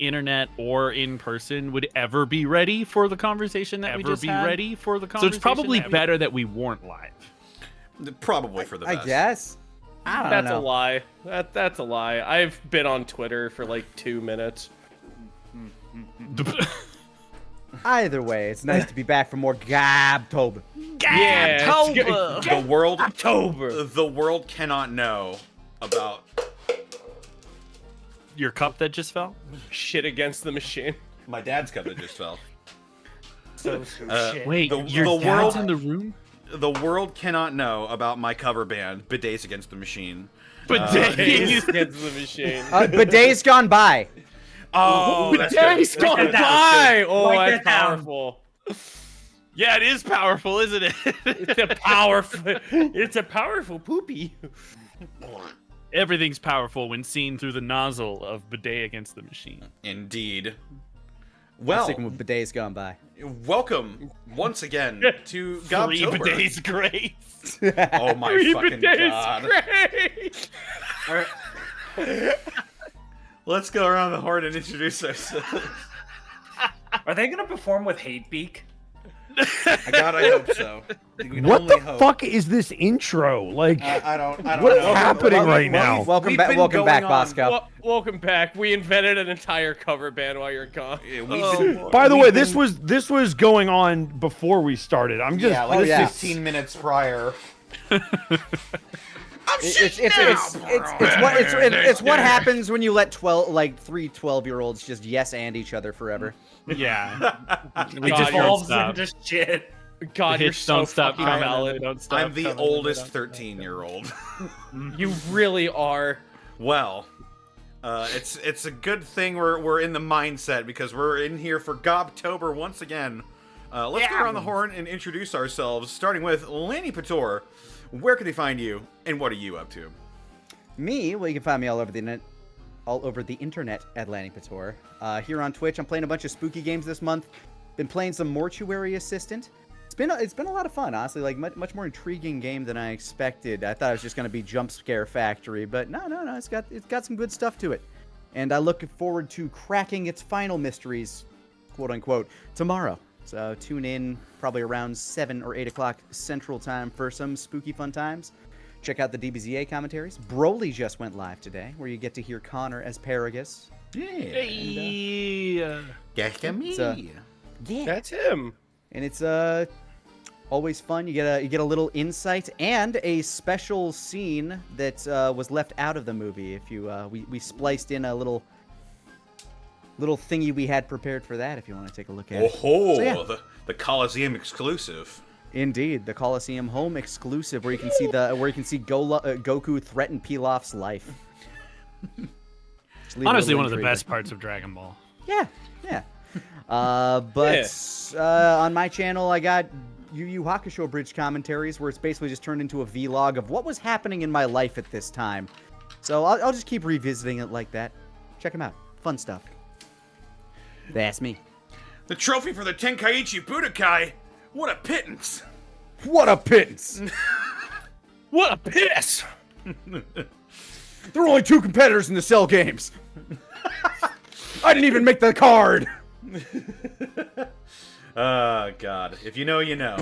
internet or in person would ever be ready for the conversation that we just had. So it's probably better that we weren't live. Probably for the best. I guess. I don't know. That's a lie. That's a lie. I've been on Twitter for like 2 minutes. Either way, it's nice to be back for more Gobtober. Gobtober! The world cannot know about your cup that just fell. Shit against the machine. My dad's cup that just fell. Wait, your dad's world in the room? The world cannot know about my cover band, Bidets Against the Machine. Bidets Against the Machine. Bidets gone by. Oh, Bidets gone by! Oh, that's powerful. Yeah, it is powerful, isn't it? It's a powerful poopy. Everything's powerful when seen through the nozzle of Bidet Against the Machine. Indeed. Well, sticking with Bidets gone by. Welcome once again to Three Gobtober. Bidets Grace. Oh my fucking god! Great. Let's go around the horn and introduce ourselves. Are they gonna perform with Hatebeak? God, I hope so. What the fuck is this intro? Like, I don't what's know. happening right now? Welcome back, Bosco. Welcome back. We invented an entire cover band while you're gone. Yeah, By the way, this was going on before we started. I'm just like yeah. 15 minutes prior. It's what happens when you let 3 12-year-olds just yes and each other forever. Yeah. We just evolves into shit. God, you're so fucking coming. valid. I'm the oldest 13-year-old. You really are. Well, it's a good thing we're in the mindset because we're in here for Gobtober once again. Let's go around the horn and introduce ourselves, starting with Lanny Pator. Where can they find you, and what are you up to? Me? Well, you can find me all over the internet at Lanny Pator. Here on Twitch, I'm playing a bunch of spooky games this month. Been playing some Mortuary Assistant. It's been a lot of fun, honestly. Like much more intriguing game than I expected. I thought it was just gonna be Jump Scare Factory, but no. It's got some good stuff to it, and I look forward to cracking its final mysteries, quote unquote, tomorrow. So tune in probably around 7 or 8 o'clock Central Time for some spooky fun times. Check out the DBZA commentaries. Broly just went live today, where you get to hear Connor as Paragus. Yeah. That's me. Yeah, That's him. and it's always fun. You get a little insight and a special scene that was left out of the movie. If you we spliced in a little thingy we had prepared for that. If you want to take a look at it. Oh, So, yeah. the Coliseum exclusive. Indeed, the Coliseum home exclusive, where you can see Goku threaten Pilaf's life. Honestly, one of the best parts of Dragon Ball. Yeah. On my channel, I got Yu Yu Hakusho bridge commentaries, where it's basically just turned into a vlog of what was happening in my life at this time. So I'll just keep revisiting it like that. Check them out. Fun stuff. That's me. The trophy for the Tenkaichi Budokai. What a pittance! What a pittance! What a piss! There were only 2 competitors in the Cell games. I didn't even make the card. Oh, God. If you know, you know.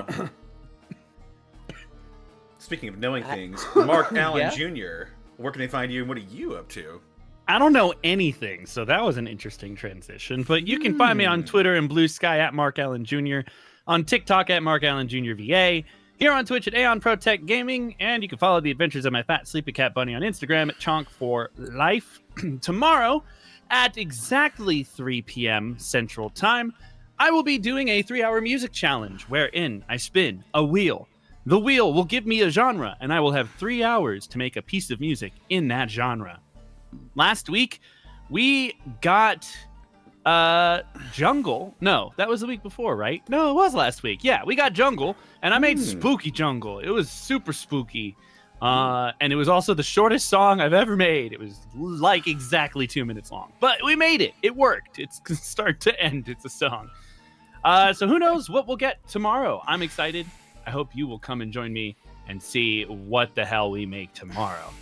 Speaking of knowing things, Mark Allen Jr., where can they find you and what are you up to? I don't know anything, so that was an interesting transition. But you can find me on Twitter and Blue Sky at Mark Allen Jr., on TikTok at Mark Allen Jr. VA, here on Twitch at Aeon Protect Gaming, and you can follow the adventures of my fat sleepy cat bunny on Instagram at Chonk4Life. Tomorrow, at exactly 3 p.m. Central Time, I will be doing a 3-hour music challenge wherein I spin a wheel. The wheel will give me a genre, and I will have 3 hours to make a piece of music in that genre. Last week, we got Jungle. No, that was the week before, right? No, it was last week. Yeah, we got Jungle, and I made Spooky Jungle. It was super spooky. And it was also the shortest song I've ever made. It was like exactly 2 minutes long. But we made it. It worked. It's start to end. It's a song. So who knows what we'll get tomorrow. I'm excited. I hope you will come and join me and see what the hell we make tomorrow.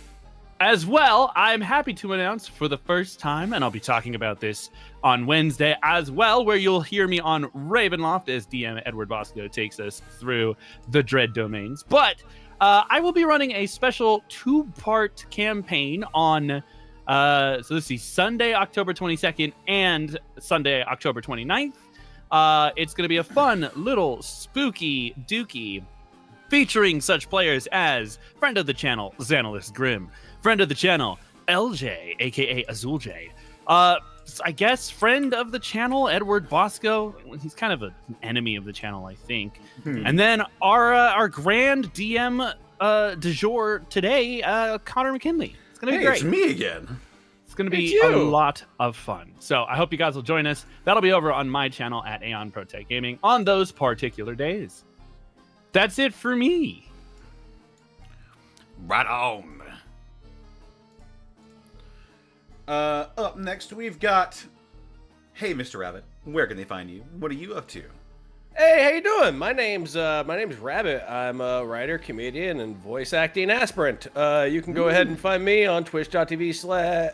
As well, I'm happy to announce for the first time, and I'll be talking about this on Wednesday as well, where you'll hear me on Ravenloft as DM Edward Bosco takes us through the Dread Domains. But I will be running a special 2-part campaign on so let's see, Sunday, October 22nd and Sunday, October 29th. It's going to be a fun little spooky dookie featuring such players as friend of the channel, Xanalis Grimm, friend of the channel, LJ, aka Azul J. I guess friend of the channel, Edward Bosco. He's kind of an enemy of the channel, I think. And then our grand DM du jour today, Connor McKinley. It's going to be great. It's me again. It's going to be a lot of fun. So I hope you guys will join us. That'll be over on my channel at Aeon Protect Gaming on those particular days. That's it for me. Right on. Up next, we've got... Hey, Mr. Rabbit. Where can they find you? What are you up to? Hey, how you doing? My name's Rabbit. I'm a writer, comedian, and voice acting aspirant. You can go ahead and find me on twitch.tv/Hey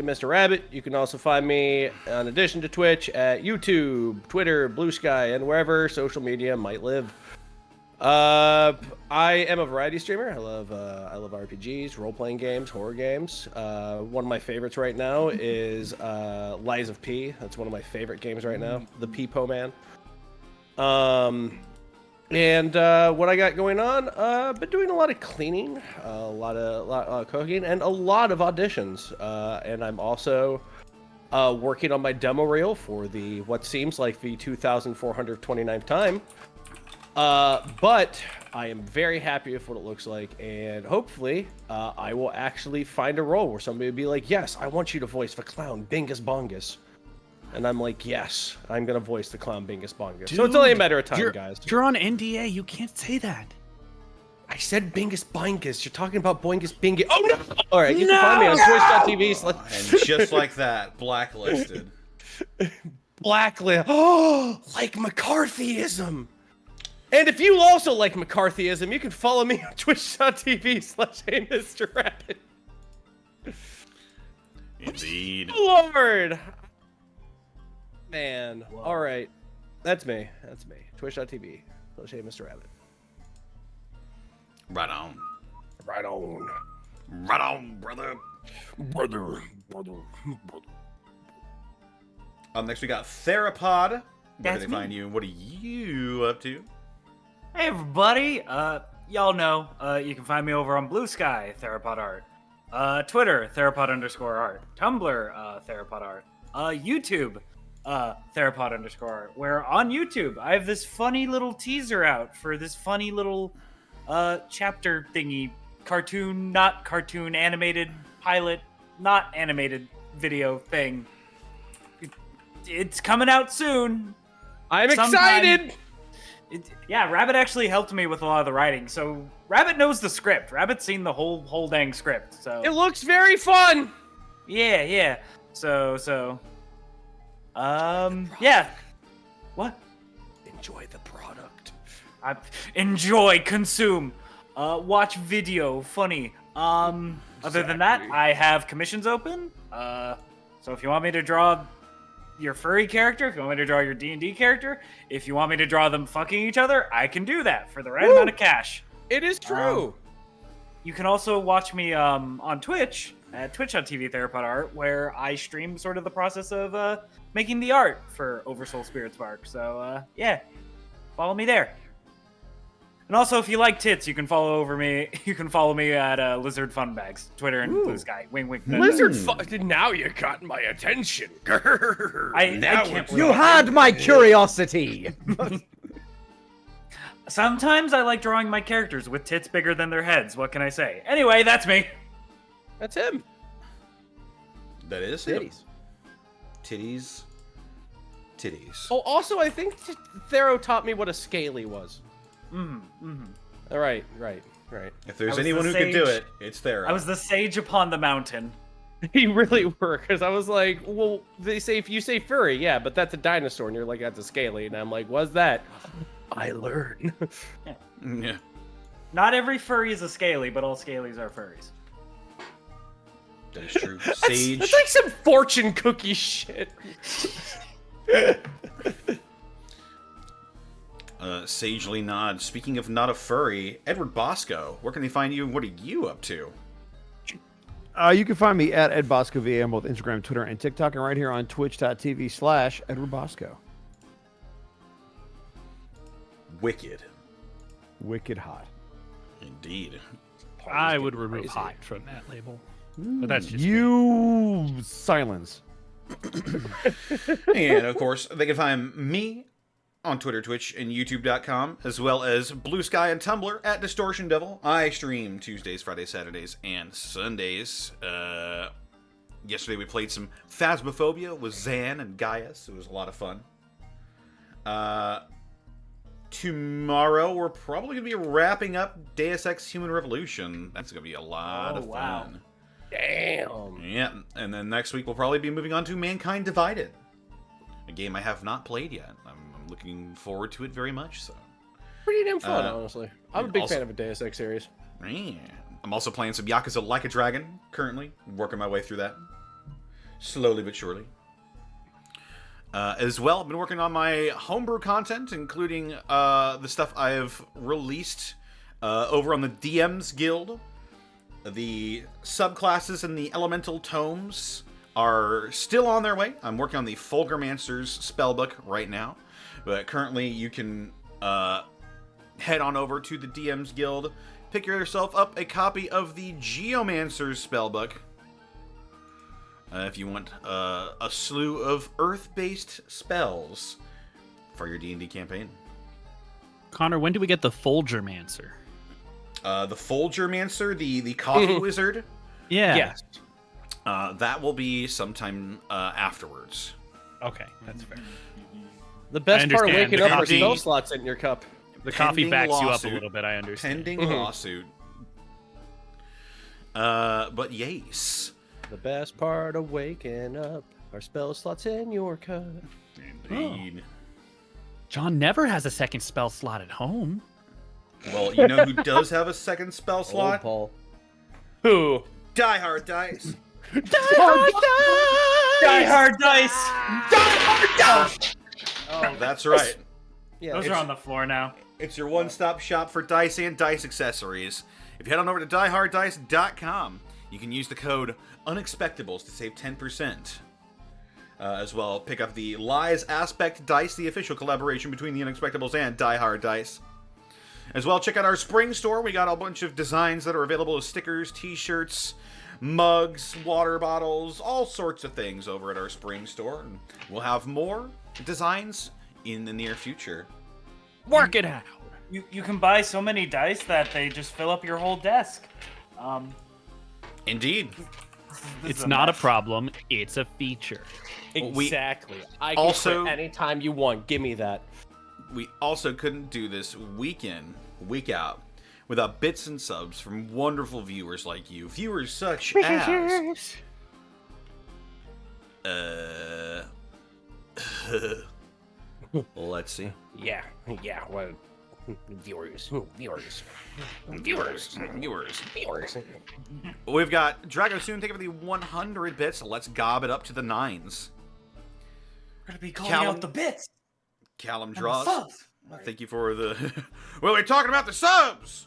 Mr. Rabbit. You can also find me, in addition to Twitch, at YouTube, Twitter, Blue Sky, and wherever social media might live. I am a variety streamer. I love RPGs, role-playing games, horror games. One of my favorites right now is Lies of P. That's one of my favorite games right now. The Peepo Man. And what I got going on, been doing a lot of cleaning, a lot of cooking, and a lot of auditions. And I'm also working on my demo reel for what seems like the 2,429th time. But I am very happy with what it looks like, and hopefully I will actually find a role where somebody will be like, yes, I want you to voice the clown Bingus Bongus. And I'm like, yes, I'm going to voice the clown Bingus Bongus. So it's only a matter of time, guys. You're on NDA. You can't say that. I said Bingus Bongus. You're talking about Boingus Bingus. Oh, no! All right, you can find me on twitch.tv. And just like that, blacklisted. Blacklist. Oh, like McCarthyism. And if you also like McCarthyism, you can follow me on twitch.tv/Hey Mr. Rabbit. Indeed. Lord. Man. Whoa. All right. That's me. Twitch.tv/Hey Mr. Rabbit. Right on. Right on. Right on, brother. Brother. Next we got Therapod. Where That's can they find you, and what are you up to? Hey everybody, y'all know, you can find me over on Blue Sky, Therapod Art, Twitter, Therapod_art, Tumblr, Therapod Art, YouTube, Therapod_art, where on YouTube, I have this funny little teaser out for this funny little, chapter thingy, cartoon, not cartoon, animated, pilot, not animated video thing. It's coming out soon. I'm excited! Yeah, Rabbit actually helped me with a lot of the writing, so Rabbit knows the script. Rabbit's seen the whole dang script, so It looks very fun. yeah. So, yeah. What? Enjoy the product. Enjoy, consume, watch video, funny. Other than that, I have commissions open. So if you want me to draw your furry character, if you want me to draw your D&D character, if you want me to draw them fucking each other, I can do that for the right amount of cash. It is true. You can also watch me on Twitch at twitch.tv Therapod Art, where I stream sort of the process of making the art for Oversoul Spirit Spark. So yeah, follow me there. And also, if you like tits, you can follow me. You can follow me at Lizard Fun Bags, Twitter and Blue Sky. Wink, wink. Lizard Fun. Now you got my attention. I can't. You had my curiosity. Sometimes I like drawing my characters with tits bigger than their heads. What can I say? Anyway, that's me. That's him. That is Titties. Titties. Oh, also, I think Thero taught me what a scaly was. All right. If there's anyone who can do it, it's Thera. I was the sage upon the mountain. You really were, because I was like, well, they say if you say furry, yeah, but that's a dinosaur, and you're like, that's a scaly, and I'm like, what's that? I learn. Yeah. Not every furry is a scaly, but all scalies are furries. That is true. Sage. That's like some fortune cookie shit. Sagely nod. Speaking of not a furry, Edward Bosco, where can they find you and what are you up to? You can find me at Ed Bosco VA on both Instagram, Twitter, and TikTok, and right here on twitch.tv/Edward Bosco. Wicked. Wicked hot. Indeed. I would remove hot from that label. But that's just You silence. And of course, they can find me on Twitter, Twitch, and YouTube.com, as well as Blue Sky and Tumblr at Distortion Devil. I stream Tuesdays, Fridays, Saturdays, and Sundays. Yesterday we played some Phasmophobia with Zan and Gaius. It was a lot of fun. Tomorrow we're probably going to be wrapping up Deus Ex Human Revolution. That's going to be a lot of fun. Damn. Yeah, and then next week we'll probably be moving on to Mankind Divided, a game I have not played yet. I'm looking forward to it very much. So Pretty damn fun, honestly. I'm a big also- fan of a Deus Ex series. man, I'm also playing some Yakuza Like a Dragon currently, working my way through that slowly but surely. As well, I've been working on my homebrew content, including the stuff I have released over on the DM's Guild. The subclasses and the elemental tomes are still on their way. I'm working on the Fulgurmancer's spellbook right now. But currently, you can head on over to the DM's Guild, pick yourself up a copy of the Geomancer's spellbook. If you want a slew of Earth-based spells for your D&D campaign. Connor, when do we get the Fulgurmancer? The Fulgurmancer, the coffee wizard. Yeah. Yes. That will be sometime afterwards. Okay, that's fair. The best part of understand. waking The up are coffee- spell slots in your cup. The coffee Pending backs you up a lawsuit. little bit, I understand. Pending lawsuit. But yes. The best part of waking up are spell slots in your cup. Indeed. John never has a second spell slot at home. Well, you know who does have a second spell Old slot? Paul. Who? Die Hard Dice. Die Hard Dice! Oh, that's right. Yeah. Those are on the floor now. It's your one-stop shop for dice and dice accessories. If you head on over to dieharddice.com, you can use the code Unexpectables to save 10%. As well, pick up the Lies Aspect Dice, the official collaboration between the Unexpectables and Die Hard Dice. As well, check out our spring store. We got a bunch of designs that are available as stickers, t-shirts, mugs, water bottles, all sorts of things over at our spring store. And we'll have more designs in the near future. Work it out. You can buy so many dice that they just fill up your whole desk. Indeed. It's not a problem, it's a feature. Exactly. I can also- quit anytime you want. Give me that. We also couldn't do this week in, week out, without bits and subs from wonderful viewers like you. Viewers such as... let's see. Yeah. Well, viewers. We've got Dragosoon taking for the 100 bits. Let's gob it up to the 9s. We're gonna be calling Callum- out the bits. Callum and the draws. subs. Thank you for the... We'll be talking about the subs!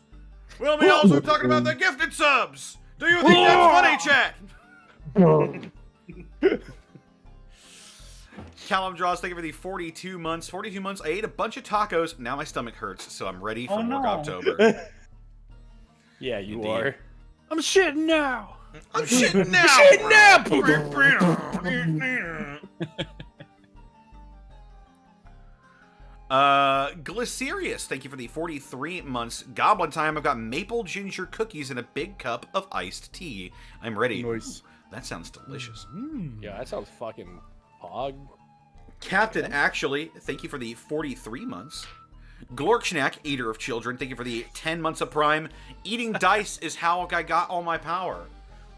We'll be also talking about the gifted subs! Do you think that's funny, chat? Callum draws, thank you for the 42 months. 42 months, I ate a bunch of tacos. Now my stomach hurts, so I'm ready for Oh, more no. Gobtober. Yeah, you Indeed. are. I'm shitting now. I'm shitting now! Glycerius, thank you for the 43 months. Goblin time, I've got maple ginger cookies and a big cup of iced tea. I'm ready. Nice. That sounds delicious. Yeah, that sounds fucking hog. Captain, actually, thank you for the 43 months. Glorkschnack, eater of children, thank you for the 10 months of Prime. Eating dice is how I got all my power.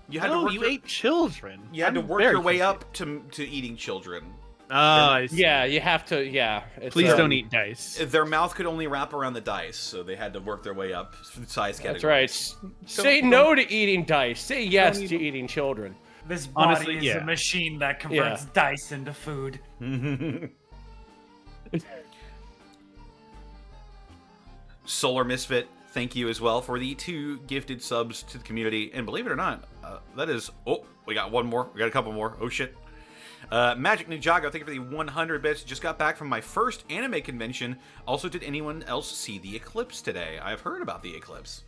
You had to No, work you your, ate children. you had to I'm work very your way confused. up to eating children. Oh, I see. Yeah, you have to. Yeah. It's, Please don't eat dice. Their mouth could only wrap around the dice, so they had to work their way up size categories. That's right. Say no to eating dice. Say yes to eating children. This body Honestly, is yeah. a machine that converts dice into food. Solar Misfit, thank you as well for the 2 gifted subs to the community. And believe it or not, that is... Oh, we got one more. We got a couple more. Oh, shit. Magic Ninjago, thank you for the 100 bits. Just got back from my first anime convention. Also, did anyone else see the eclipse today? I've heard about the eclipse.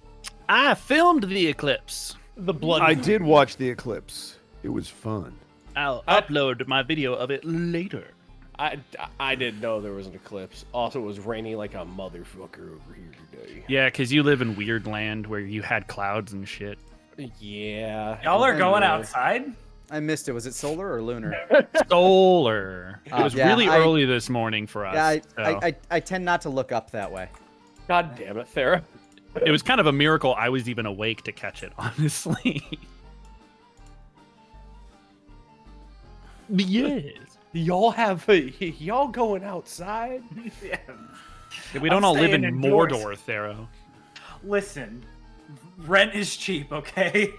I filmed the eclipse. The blood. I did watch the eclipse. It was fun. I'll upload my video of it later. I didn't know there was an eclipse. Also, it was raining like a motherfucker over here today. Yeah, because you live in weird land where you had clouds and shit. Yeah. Y'all are going outside? I missed it. Was it solar or lunar? Solar. It was yeah, really early this morning for us. Yeah, so. I tend not to look up that way. God damn it, Thera. It was kind of a miracle I was even awake to catch it, honestly. Yes. Y'all going outside? Yeah. We don't I'm all live staying in indoors. Mordor, Thero. Listen, rent is cheap, okay?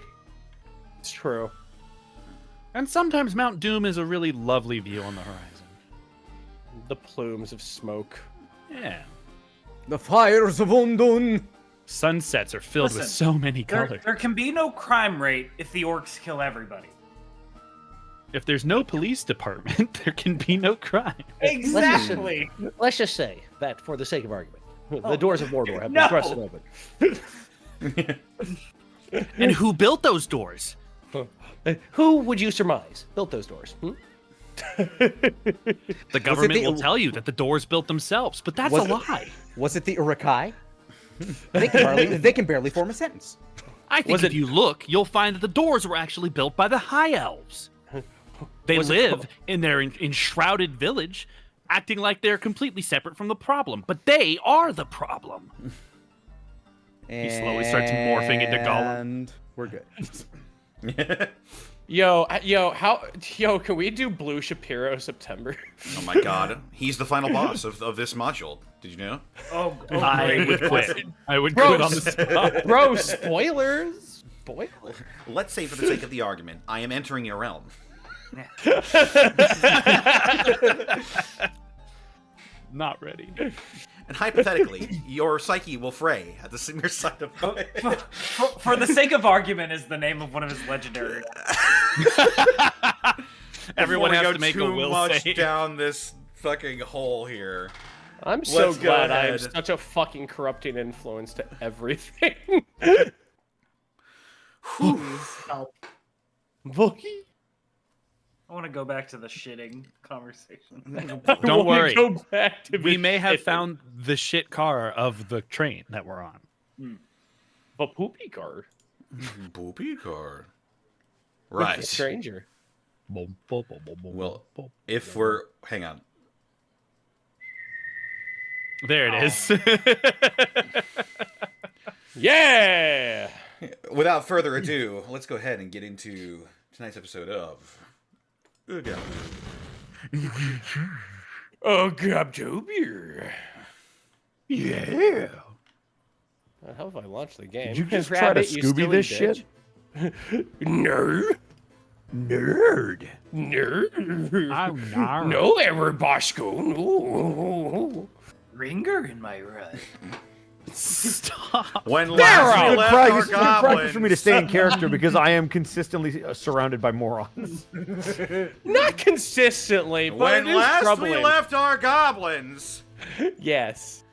It's true. And sometimes Mount Doom is a really lovely view on the horizon. The plumes of smoke. Yeah. The fires of Undun. Sunsets are filled with Listen, so many colors. There can be no crime rate if the orcs kill everybody. If there's no police department, there can be no crime. Exactly. Let's just say that, for the sake of argument, Oh, the doors of Mordor have no. been thrusted open. And who built those doors? Who would you surmise built those doors? The government the- will tell you that the doors built themselves, but that's Was a it- lie. Was it the Urukai? They can barely form a sentence. I think if you look, you'll find that the doors were actually built by the High Elves. They live in their enshrouded village, acting like they're completely separate from the problem, but they are the problem. And He slowly starts morphing into Gollum. And we're good. Yo, can we do Blue Shapiro September? Oh my god. He's the final boss of this module. Did you know? Oh, I would quit. I would quit on the spot. Bro, spoilers. Spoilers. Let's say, for the sake of the argument, I am entering your realm. Not ready. And hypothetically, your psyche will fray at the similar side of for the sake of argument is the name of one of his legendary. Everyone Before we has go to make a too will much save. down this fucking hole here. I'm so Let's go glad I am ahead. such a fucking corrupting influence to everything. Help. Bookie? I want to go back to the shitting conversation. Don't worry. Go back to We may have shit. found the shit car of the train that we're on. a poopy car. Poopy car. A Right. stranger. Well, if we're... Hang on. There it is. Yeah. Without further ado, let's go ahead and get into tonight's episode of... Gobtober. Oh, Gobtober. Yeah. How have I launched the game? Did you just try to Scooby this shit? Nerd. Nerd. Nerd. No error, Bosco. No. Ringer in my run. Stop. When It's last we good left practice, our good practice for me to goblins... stay in character because I am consistently surrounded by morons. Not consistently, but When it is last troubling. we left our goblins... Yes.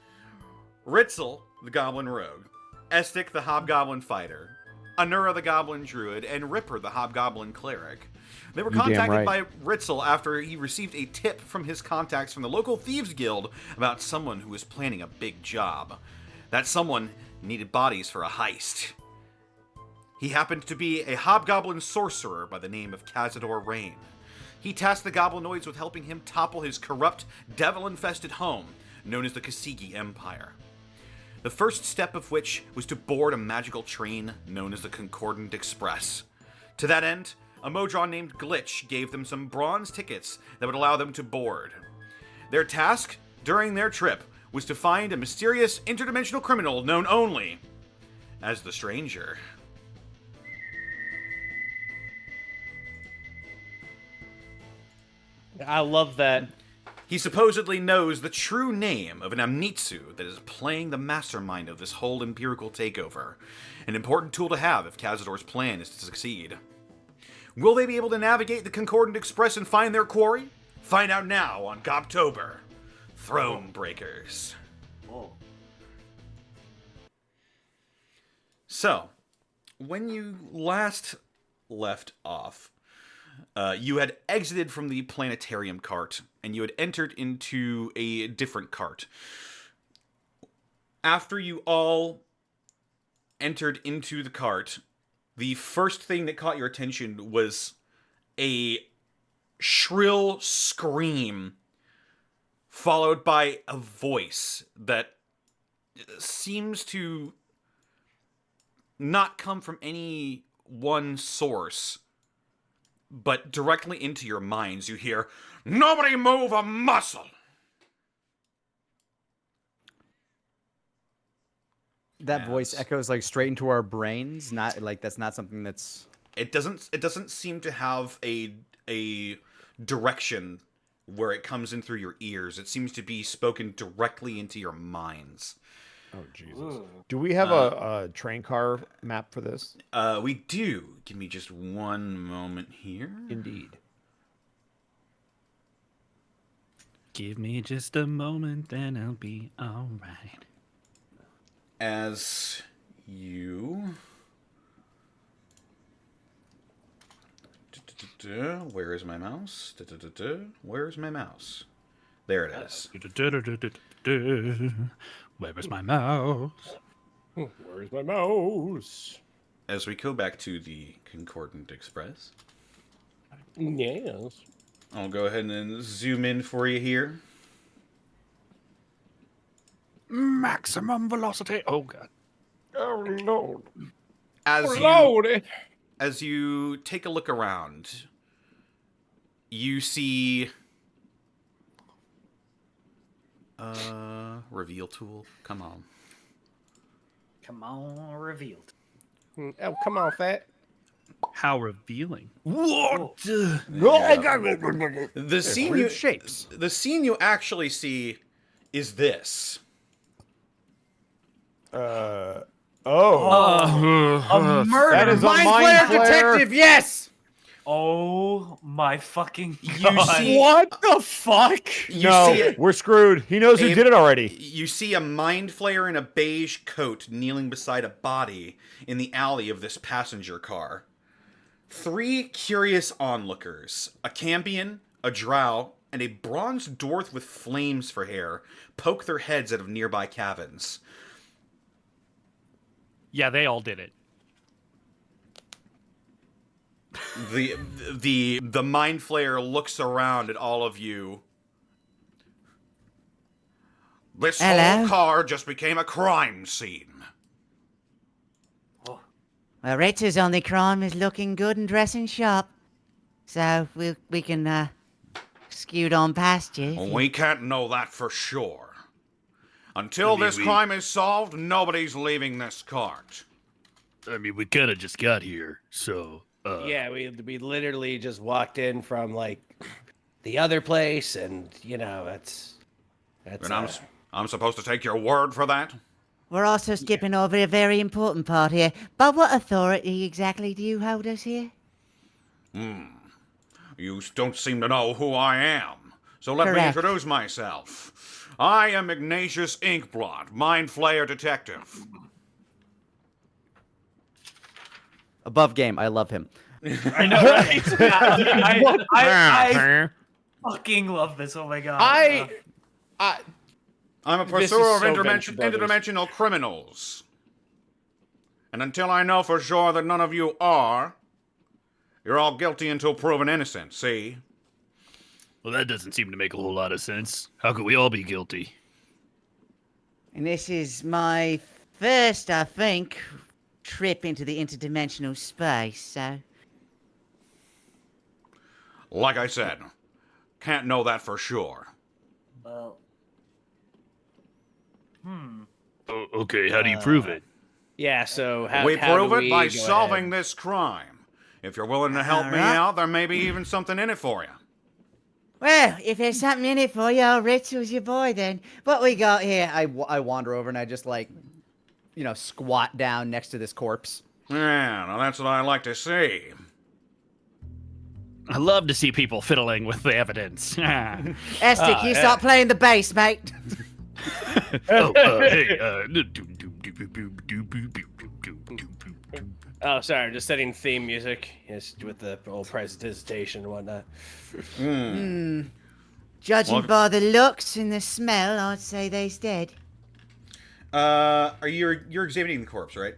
Ritzel, the Goblin Rogue, Estik, the Hobgoblin Fighter, Anura, the Goblin Druid, and Ripper, the Hobgoblin Cleric. They were You damn contacted right. by Ritzel after he received a tip from his contacts from the local Thieves Guild about someone who was planning a big job. That someone needed bodies for a heist. He happened to be a Hobgoblin sorcerer by the name of Cazador Rain. He tasked the Goblinoids with helping him topple his corrupt, devil-infested home, known as the Kasigi Empire. The first step of which was to board a magical train known as the Concordant Express. To that end, a Modron named Glitch gave them some bronze tickets that would allow them to board. Their task during their trip was to find a mysterious interdimensional criminal known only as the Stranger. I love that. He supposedly knows the true name of an Amnitsu that is playing the mastermind of this whole empirical takeover. An important tool to have if Cazador's plan is to succeed. Will they be able to navigate the Concordant Express and find their quarry? Find out now on Gobtober. Thronebreakers. Oh. So, when you last left off, you had exited from the planetarium cart, and you had entered into a different cart. After you all entered into the cart, the first thing that caught your attention was a shrill scream, followed by a voice that seems to not come from any one source, but directly into your minds. You hear, "Nobody move a muscle!" That voice echoes like straight into our brains. Not like that's not something that's. It doesn't seem to have a direction where it comes in through your ears. It seems to be spoken directly into your minds. Oh, Jesus. Ooh. Do we have a train car map for this? We do. Give me just one moment here. Indeed. Give me just a moment and I'll be alright. As you... Where is my mouse? Where's my mouse? There it is. Where is my mouse? Where's my mouse? As we go back to the Concordant Express, Yes. I'll go ahead and zoom in for you here. Maximum velocity. Oh, God. Oh, Lord. As you take a look around, you see... reveal tool. Come on. Come on, revealed. Oh, come on, fat. How revealing. The scene Weird shapes. The scene you actually see is this. A That murder. is a mind flare. Detective, yes! Oh my fucking You god. see, What the fuck? you No, see we're screwed. He knows who did it already. You see a mind flayer in a beige coat kneeling beside a body in the alley of this passenger car. 3 curious onlookers, a cambion, a drow, and a bronze dwarf with flames for hair, poke their heads out of nearby cabins. Yeah, they all did it. The mind flayer looks around at all of you. This whole car just became a crime scene. Well, Richard's only crime is looking good and dressing sharp. So we can scoot on past you. We can't know that for sure. Until this crime is solved, nobody's leaving this cart. I mean, we kind of just got here, so... Yeah, we literally just walked in from, like, the other place, and, you know, that's And I'm supposed to take your word for that? We're also skipping over a very important part here. By what authority exactly do you hold us here? You don't seem to know who I am. So let me Correct. introduce myself. I am Ignatius Inkblot, Mind Flayer Detective. Above game, I love him. I know, right? I fucking love this. Oh my god. I'm a This is pursuer of so Venture Brothers. interdimensional criminals. And until I know for sure that none of you are, you're all guilty until proven innocent, see? Well, that doesn't seem to make a whole lot of sense. How could we all be guilty? And this is my first, I think, trip into the interdimensional space, so... Like I said, can't know that for sure. Well, Okay, how do you prove it? Yeah, so how We how prove do it we by go solving ahead? this crime. If you're willing to help me Alright. out, there may be even something in it for you. Well, if there's something in it for you, I'll Ritzel's your boy then. What we got here? I wander over and I just like, squat down next to this corpse. Yeah, now that's what I like to see. I love to see people fiddling with the evidence. Estic, you start playing the bass, mate. Hey. Oh, sorry, I'm just setting theme music. Yes, with the whole presentation and whatnot. Judging Well, by the looks and the smell, I'd say they's dead. You're examining the corpse, right?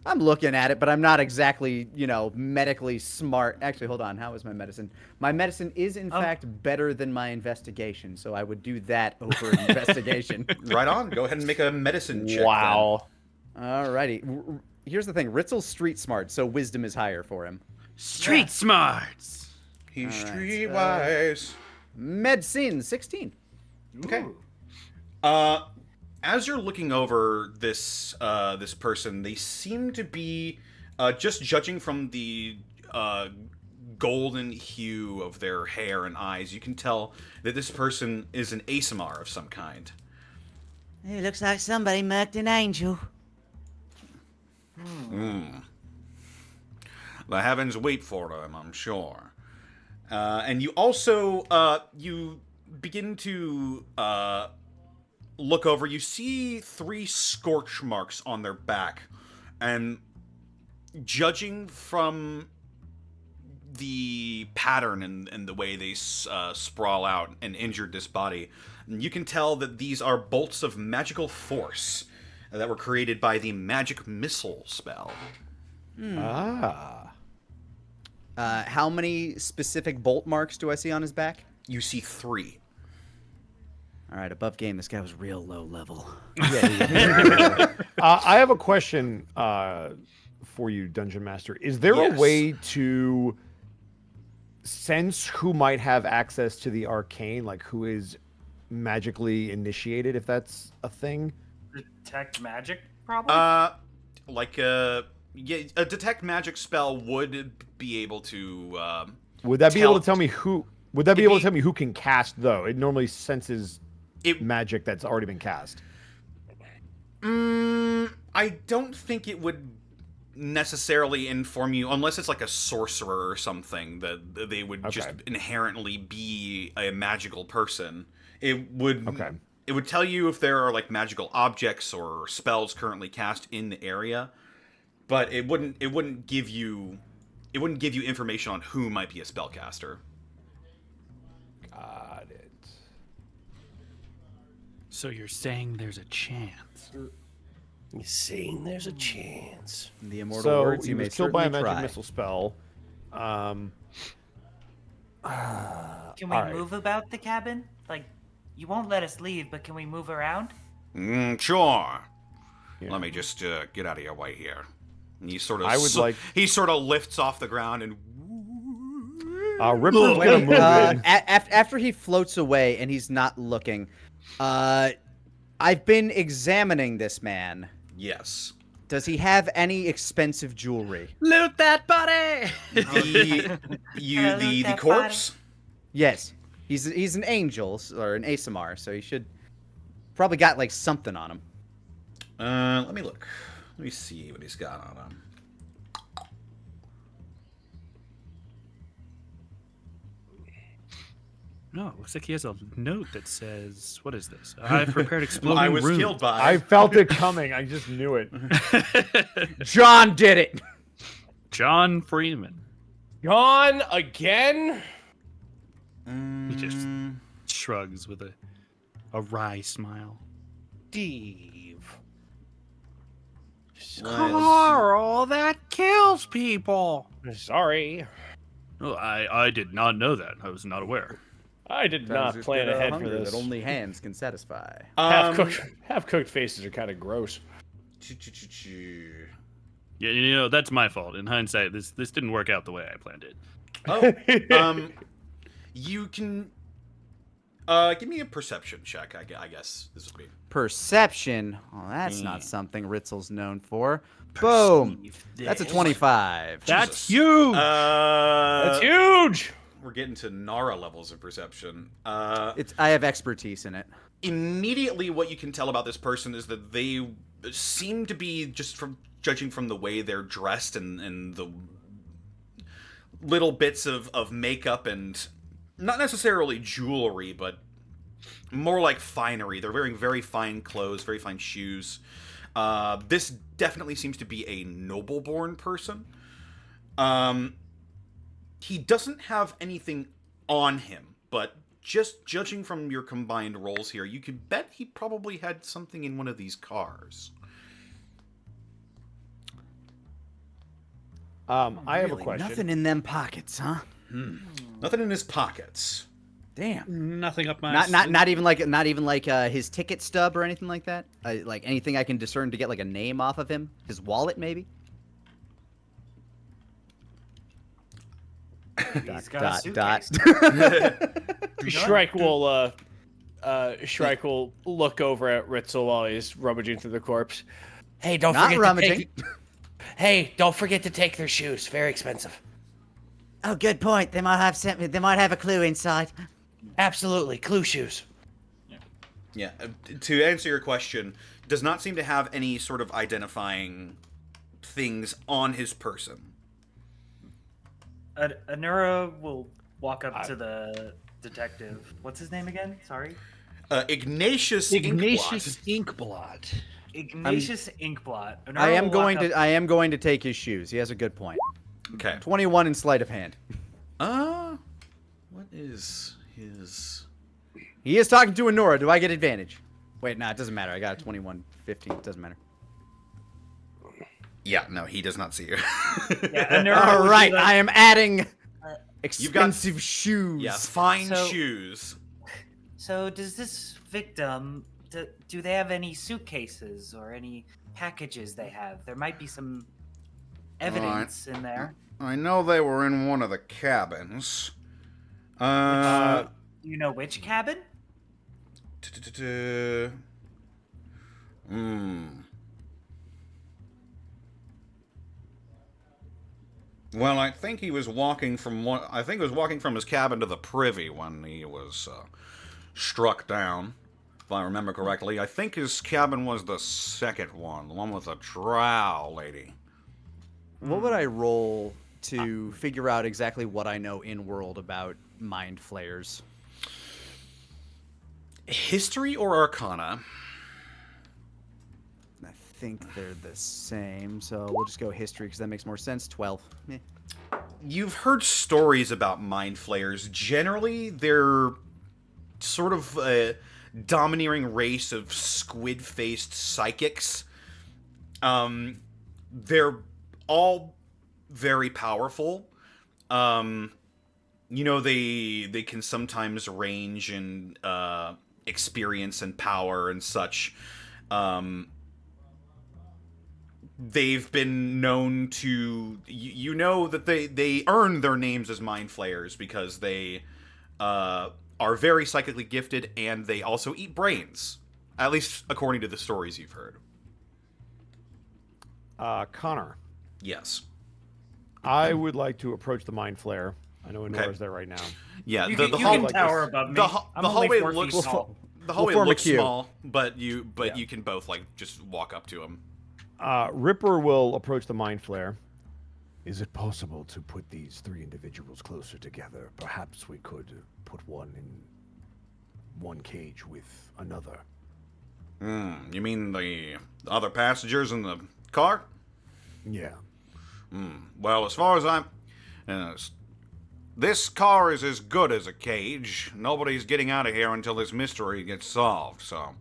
I'm looking at it, but I'm not exactly, medically smart. Actually, hold on. How is my medicine? My medicine is, in fact, better than my investigation, so I would do that over investigation. Right on. Go ahead and make a medicine check. Wow. Alrighty. Here's the thing. Ritzel's street smart, so wisdom is higher for him. Street smarts. Then. He's All right, streetwise. Medicine, 16. Okay. As you're looking over this this person, they seem to be just judging from the golden hue of their hair and eyes. You can tell that this person is an ASMR of some kind. It looks like somebody murked an angel. The heavens weep for them, I'm sure. And you also you begin to look over. You see 3 scorch marks on their back, and judging from the pattern and the way they sprawl out and injured this body, you can tell that these are bolts of magical force that were created by the magic missile spell. How many specific bolt marks do I see on his back? You see 3. All right, above game, this guy was real low level. I have a question for you, Dungeon Master. Is there Yes. a way to sense who might have access to the arcane, like who is magically initiated, if that's a thing? detect magic, probably. A detect magic spell would be able to. Would that be tell- able to tell me who? Would that be able to tell me who can cast though? It normally senses It. magic that's already been cast. I don't think it would necessarily inform you, unless it's like a sorcerer or something, that they would just Okay. inherently be a magical person. It would. Okay. It would tell you if there are like magical objects or spells currently cast in the area, but it wouldn't. It wouldn't give you. It wouldn't give you information on who might be a spellcaster. Got it. So you're saying there's a chance? You saying there's a chance? The immortal So words he you may was killed by a certainly magic try. missile spell. Can we alright. move about the cabin? Like, you won't let us leave, but can we move around? Sure. Yeah. Let me just get out of your way here. And he sort of. I would like- He sort of lifts off the ground and. Ripper's gonna move in. After he floats away and he's not looking, I've been examining this man. Yes. Does he have any expensive jewelry? Loot that body! The corpse. Yes. He's an angel or an ASMR, so he should probably got like something on him. Let me look. Let me see what he's got on him. No, it looks like he has a note that says, "What is this? I've prepared exploding I was runes." killed by. I felt it coming. I just knew it. John did it. John Freeman. Gone again? He just shrugs with a wry smile. Steve. Carl, that kills people. Sorry. Oh, I did not know that. I was not aware. I did not plan ahead for this. That only hands can satisfy. Half-cooked faces are kind of gross. Yeah, that's my fault. In hindsight, this didn't work out the way I planned it. Oh, you can give me a perception check. I guess this would be Perception. Oh, that's not something Ritzel's known for. Boom. That's a 25. That's Jesus. huge. That's huge. We're getting to Nara levels of perception. I have expertise in it. Immediately, what you can tell about this person is that they seem to be, just from judging from the way they're dressed and the little bits of makeup and not necessarily jewelry, but more like finery. They're wearing very fine clothes, very fine shoes. This definitely seems to be a noble-born person. He doesn't have anything on him, but just judging from your combined rolls here, you could bet he probably had something in one of these cars. I have a Really, question. nothing in them pockets, huh? Nothing in his pockets. Damn. Nothing up my Not even like his ticket stub or anything like that. Like anything I can discern to get like a name off of him. His wallet maybe. He's got a dot. suitcase. Shrike will look over at Ritzel while he's rummaging through the corpse. Hey, don't Not forget rummaging. to take. Hey, don't forget to take their shoes. Very expensive. Oh, good point. They might have They might have a clue inside. Absolutely, clue shoes. Yeah, to answer your question, does not seem to have any sort of identifying things on his person. Anura will walk up to the detective. What's his name again? Sorry. Ignatius Inkblot. Ignatius Inkblot. Anura I am will going walk to up- I am going to take his shoes. He has a good point. Okay. 21 in sleight of hand. What is his... He is talking to Anora. Do I get advantage? Wait, nah, it doesn't matter. I got a 21, 15. It doesn't matter. Yeah, no, he does not see you. Yeah, Anura All would be right, like- I am adding You've got- expensive shoes. Yeah, fine So- shoes. So does this victim, do they have any suitcases or any packages they have? There might be some evidence in there. I know they were in one of the cabins. You know which cabin? Well, I think he was walking from one. I think he was walking from his cabin to the privy when he was struck down. If I remember correctly, I think his cabin was the second one, the one with the drow lady. What would I roll to figure out exactly what I know in world about mind flayers? History or Arcana? I think they're the same, so we'll just go history because that makes more sense. 12. Eh. You've heard stories about mind flayers. Generally, they're sort of a domineering race of squid-faced psychics. They're all very powerful. You know, they can sometimes range in experience and power and such. They've been known to, you know that they earn their names as mind flayers because they are very psychically gifted and they also eat brains, at least according to the stories you've heard. Connor, Yes. I would like to approach the mind flare. I know Enora's there right now. Yeah, You the can hallway tower above me. the I'm only hallway 4 feet looks tall. the hallway form a looks queue. small, but you can both like just walk up to him. Ripper will approach the mind flare. Is it possible to put these three individuals closer together? Perhaps we could put one in one cage with another. You mean the other passengers in the car? Yeah. Well, as far as I'm... this car is as good as a cage. Nobody's getting out of here until this mystery gets solved, so...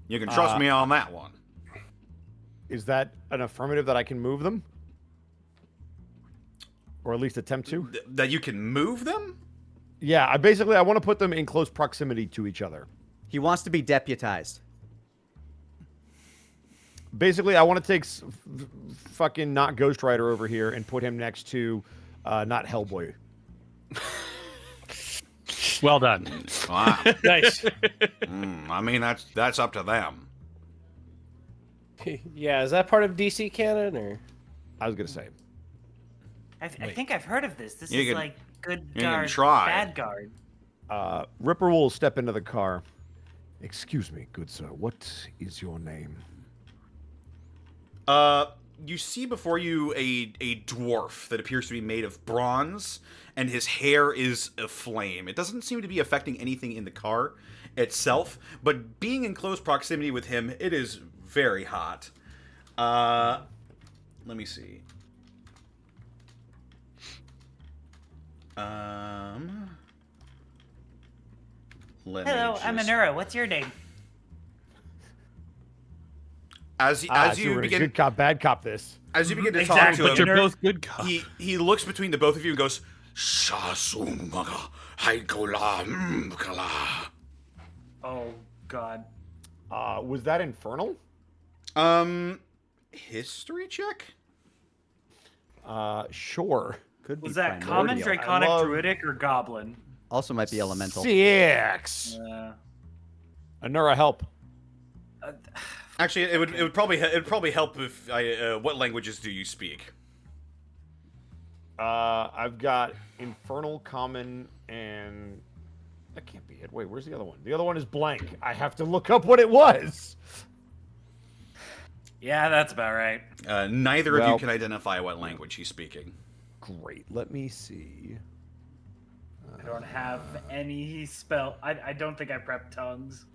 You can trust me on that one. Is that an affirmative that I can move them? Or at least attempt to? That you can move them? Yeah, I want to put them in close proximity to each other. He wants to be deputized. Basically, I want to take fucking not Ghost Rider over here and put him next to not Hellboy. Well done. Wow. Nice. I mean, that's up to them. Yeah, is that part of DC canon or? I was gonna say. I think I've heard of this. This You is can- like good you can guard, try. bad guard. Ripper will step into the car. Excuse me, good sir. What is your name? You see before you a dwarf that appears to be made of bronze, and his hair is aflame. It doesn't seem to be affecting anything in the car itself, but being in close proximity with him, it is very hot. Let me see. Hello, I'm Anura. What's your name? As So you we're begin good cop, bad cop. This. as you begin to Exactly. talk to him, But you're both good cops. he looks between the both of you and goes, "Shasumaga haikola mkala." Oh God. Was that infernal? History check? Sure. Could be Was that common, primordial. draconic, love- druidic, or goblin? Also might be elemental. 6. Anura, help. Actually, it would probably help if I. What languages do you speak? I've got infernal, common, and that can't be it. Wait, where's the other one? The other one is blank. I have to look up what it was. Yeah, that's about right. Neither of you Well- can identify what language he's speaking. Great. Let me see. I don't have any spell. I don't think I prepped tongues.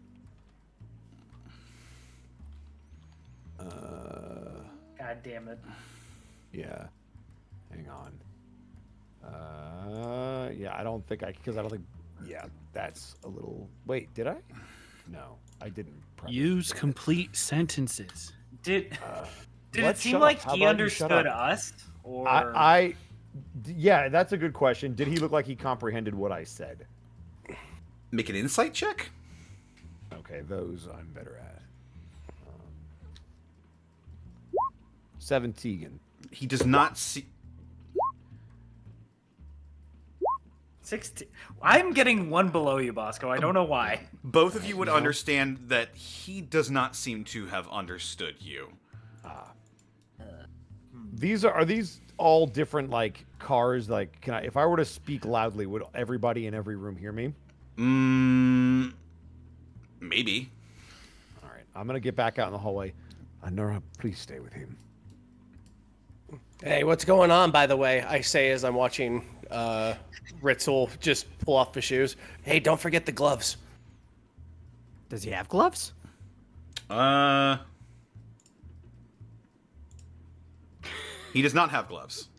God damn it. Yeah. Hang on. Yeah, I don't think yeah, that's a little. Wait, did I? No, I didn't. prep it. Use complete sentences. Did it Let's seem shut like up. How he about you shut understood up? us? Or Yeah, that's a good question. Did he look like he comprehended what I said? Make an insight check. Okay, those I'm better at. 17. He does not see. 16. I'm getting one below you, Bosco. I don't know why. Both of you would understand that he does not seem to have understood you. Are these all different like cars? Like, if I were to speak loudly, would everybody in every room hear me? Maybe. All right, I'm gonna get back out in the hallway. Anura, please stay with him. Hey, what's going on, by the way? I say as I'm watching Ritzel just pull off his shoes. Hey, don't forget the gloves. Does he have gloves? He does not have gloves.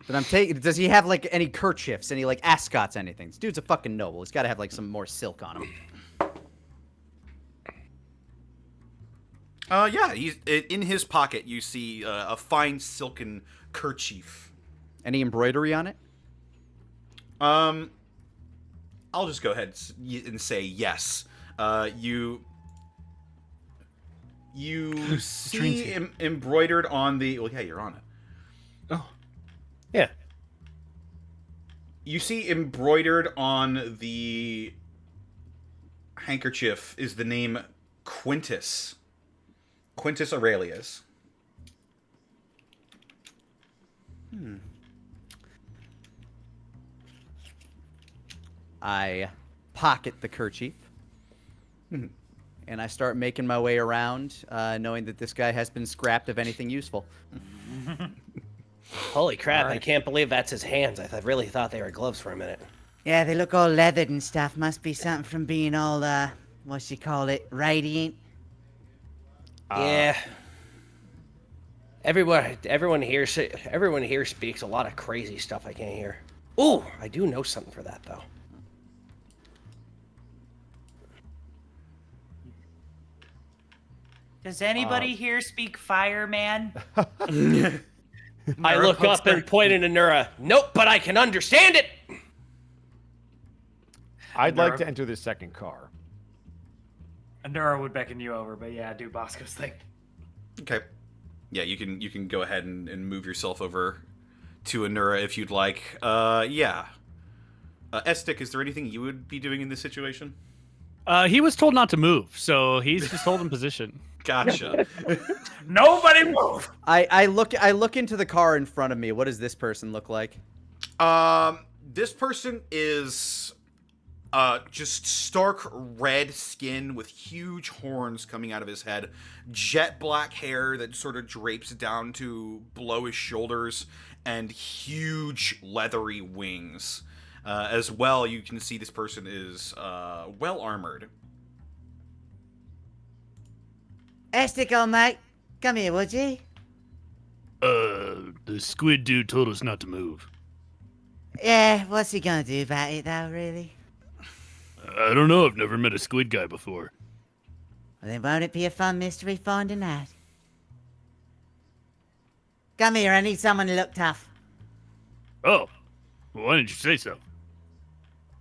But I'm taking. Does he have like any kerchiefs, any like ascots, anything? This dude's a fucking noble. He's got to have like some more silk on him. Yeah, he's in his pocket. You see a fine silken kerchief. Any embroidery on it? I'll just go ahead and say yes. You see embroidered on the. Well, yeah, you're on it. Oh. Yeah. You see embroidered on the handkerchief is the name Quintus. Quintus Aurelius. I pocket the kerchief. And I start making my way around, knowing that this guy has been scrapped of anything useful. Holy crap, I can't believe that's his hands. I really thought they were gloves for a minute. Yeah, they look all leathered and stuff. Must be something from being all, what you call it, radiant. Yeah. Everyone here speaks a lot of crazy stuff I can't hear. Ooh, I do know something for that, though. Does anybody here speak fireman? I look up and point at Anura. Nope, but I can understand it! I'd like to enter the second car. Anura would beckon you over, but yeah, do Bosco's thing. Okay. Yeah, you can go ahead and move yourself over to Anura if you'd like. Yeah. Estik, is there anything you would be doing in this situation? He was told not to move, so he's just holding position. Gotcha. Nobody move. I look into the car in front of me. What does this person look like? This person is just stark red skin with huge horns coming out of his head, jet black hair that sort of drapes down to below his shoulders, and huge leathery wings. As well, you can see this person is well armored. Estic, old mate, come here, would you? The squid dude told us not to move. Yeah, what's he gonna do about it, though, really? I don't know. I've never met a squid guy before. Well, then won't it be a fun mystery finding out? Come here, I need someone to look tough. Oh, well, why didn't you say so?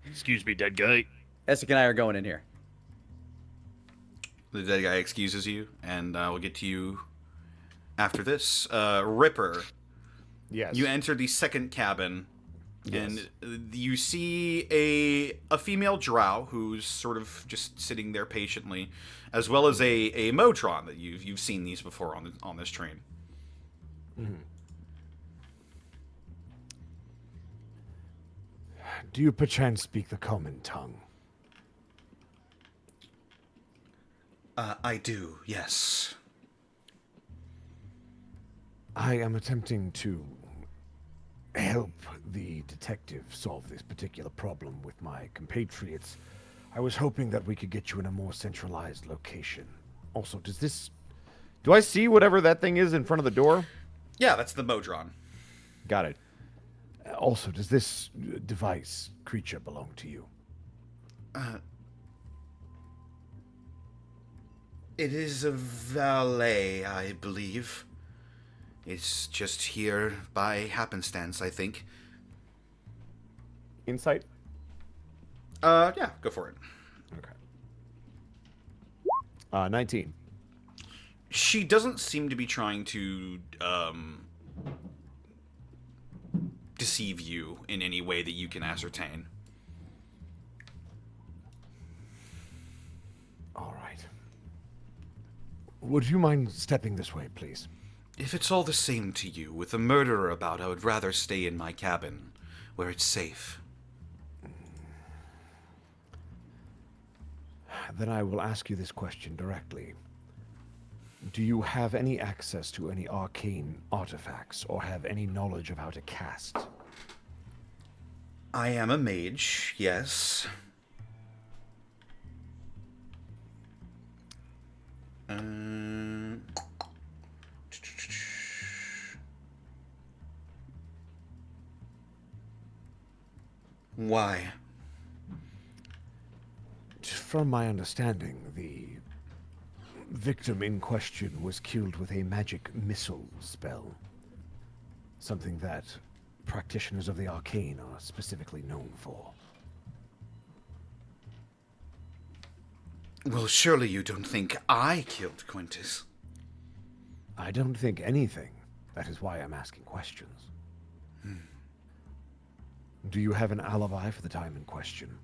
Excuse me, dead guy. Estik and I are going in here. The dead guy excuses you, and we'll get to you after this. Ripper, Yes. you enter the second cabin, Yes. and you see a female drow who's sort of just sitting there patiently, as well as a Motron that you've seen these before on this train. Do you perchance speak the common tongue? I do, yes. I am attempting to help the detective solve this particular problem with my compatriots. I was hoping that we could get you in a more centralized location. Also, do I see whatever that thing is in front of the door? Yeah, that's the Modron. Got it. Also, does this device creature belong to you? It is a valet, I believe. It's just here by happenstance, I think. Insight? Yeah, go for it. Okay. 19. She doesn't seem to be trying to, deceive you in any way that you can ascertain. All right. Would you mind stepping this way, please? If it's all the same to you, with a murderer about, I would rather stay in my cabin, where it's safe. Then I will ask you this question directly. Do you have any access to any arcane artifacts, or have any knowledge of how to cast? I am a mage, yes. Why? From my understanding, the victim in question was killed with a magic missile spell. Something that practitioners of the arcane are specifically known for. Well, surely you don't think I killed Quintus. I don't think anything. That is why I'm asking questions. Do you have an alibi for the time in question?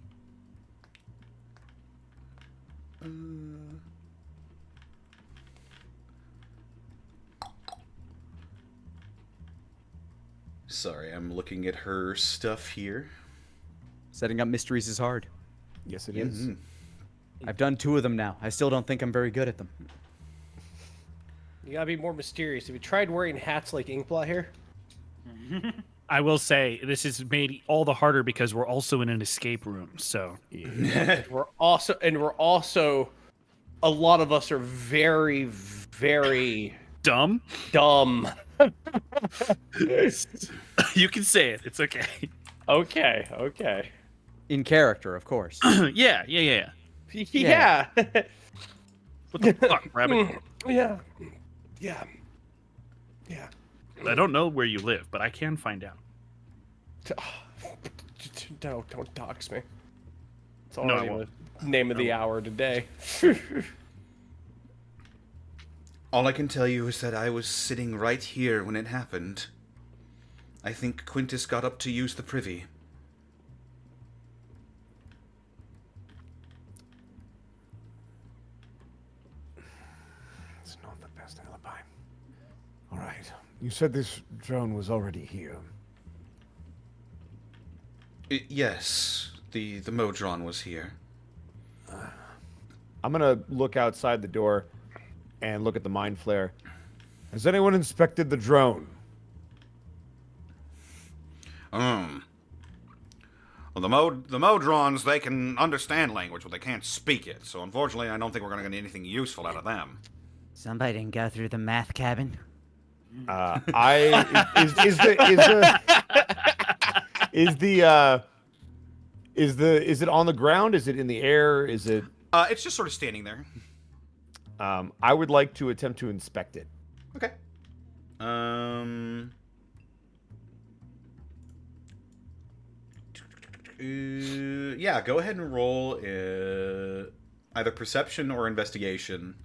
Sorry, I'm looking at her stuff here. Setting up mysteries is hard. Yes, it is. I've done 2 of them now. I still don't think I'm very good at them. You gotta be more mysterious. Have you tried wearing hats like Inkblot here? I will say this is made all the harder because we're also in an escape room. So We're also, a lot of us are very, very dumb. dumb. You can say it. It's okay. Okay. In character, of course. Yeah. Yeah. What the fuck, rabbit? Yeah. I don't know where you live, but I can find out. No, don't dox me. It's all No, I already won't. the name of the hour today. All I can tell you is that I was sitting right here when it happened. I think Quintus got up to use the privy. It's not the best alibi. All right. You said this drone was already here. Yes, the Modron was here. I'm gonna look outside the door and look at the mind flare. Has anyone inspected the drone? Well, the Modrons, they can understand language, but they can't speak it. So unfortunately, I don't think we're gonna get anything useful out of them. Somebody didn't go through the math cabin. Is it on the ground? Is it in the air? Is it? It's just sort of standing there. I would like to attempt to inspect it. Okay. Yeah, go ahead and roll either perception or investigation.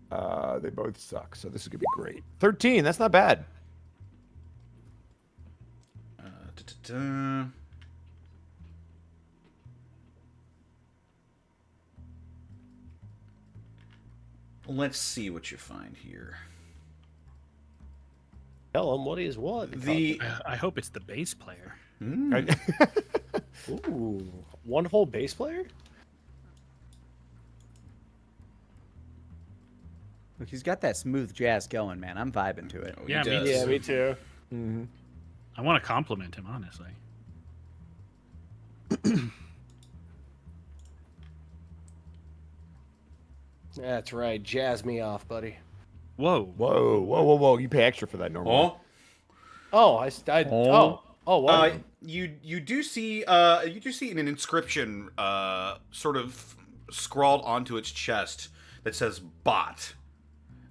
They both suck, so this is gonna be great. 13. That's not bad. Let's see what you find here. Tell him what he's what. I hope it's the bass player. Ooh, one whole bass player? Look, he's got that smooth jazz going, man. I'm vibing to it. Oh, he Yeah, me does. Yeah, me too. Mm-hmm. I want to compliment him, honestly. That's right. Jazz me off, buddy. Whoa. Whoa. You pay extra for that normally. Oh, What? you do see an inscription sort of scrawled onto its chest that says "bot."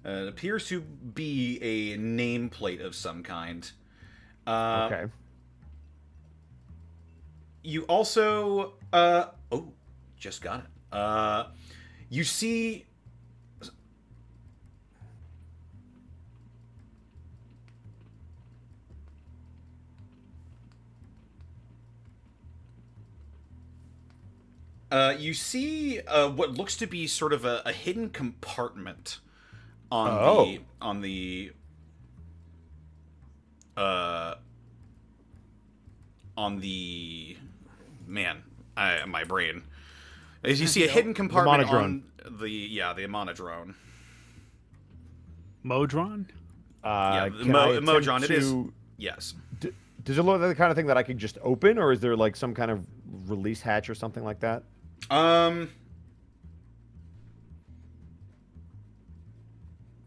It appears to be a nameplate of some kind. Okay. You also just got it. You see what looks to be sort of a hidden compartment on the my brain. As you see a hidden compartment on the monodrone. Modron? Modron. It is. Yes. Does it look like the kind of thing that I could just open, or is there like some kind of release hatch or something like that?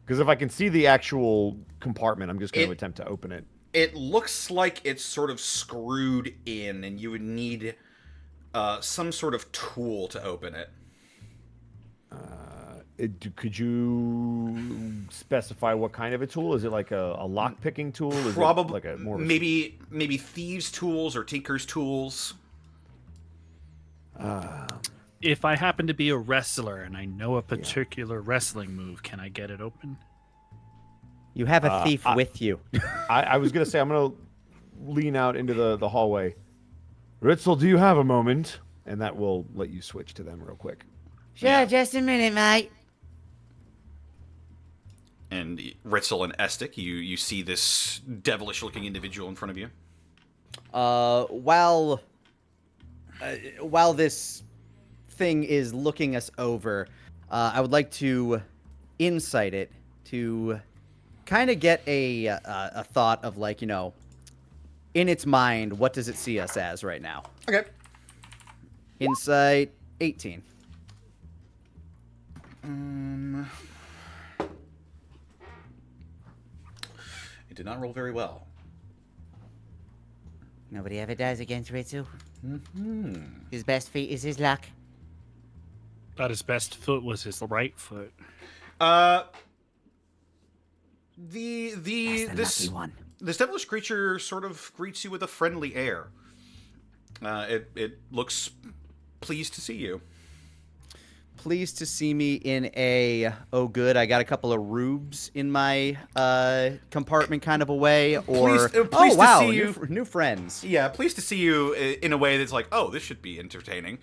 Because if I can see the actual compartment, I'm just going to attempt to open it. It looks like it's sort of screwed in, and you would need some sort of tool to open it. Could you specify what kind of a tool? Is it like a lock-picking tool? Is Probably it like a more maybe thieves' tools or tinker's tools. If I happen to be a wrestler and I know a particular wrestling move, can I get it open? You have a thief with you. I was going to say, I'm going to lean out into the hallway. Ritzel, do you have a moment? And that will let you switch to them real quick. Sure, just a minute, mate. And Ritzel and Estik, you see this devilish-looking individual in front of you. While this thing is looking us over, I would like to insight it to kind of get a thought of, like, you know, in its mind, what does it see us as right now? Okay. Insight 18. It did not roll very well. Nobody ever does against Ritsu. Mm-hmm. His best feat is his luck. Thought his best foot was his right foot. Lucky one. This devilish creature sort of greets you with a friendly air. It looks pleased to see you. pleased to see me in a, oh good, I got a couple of rubes in my compartment kind of a way, or, Pleased oh to wow, see you. new friends. Yeah, pleased to see you in a way that's like, oh, this should be entertaining.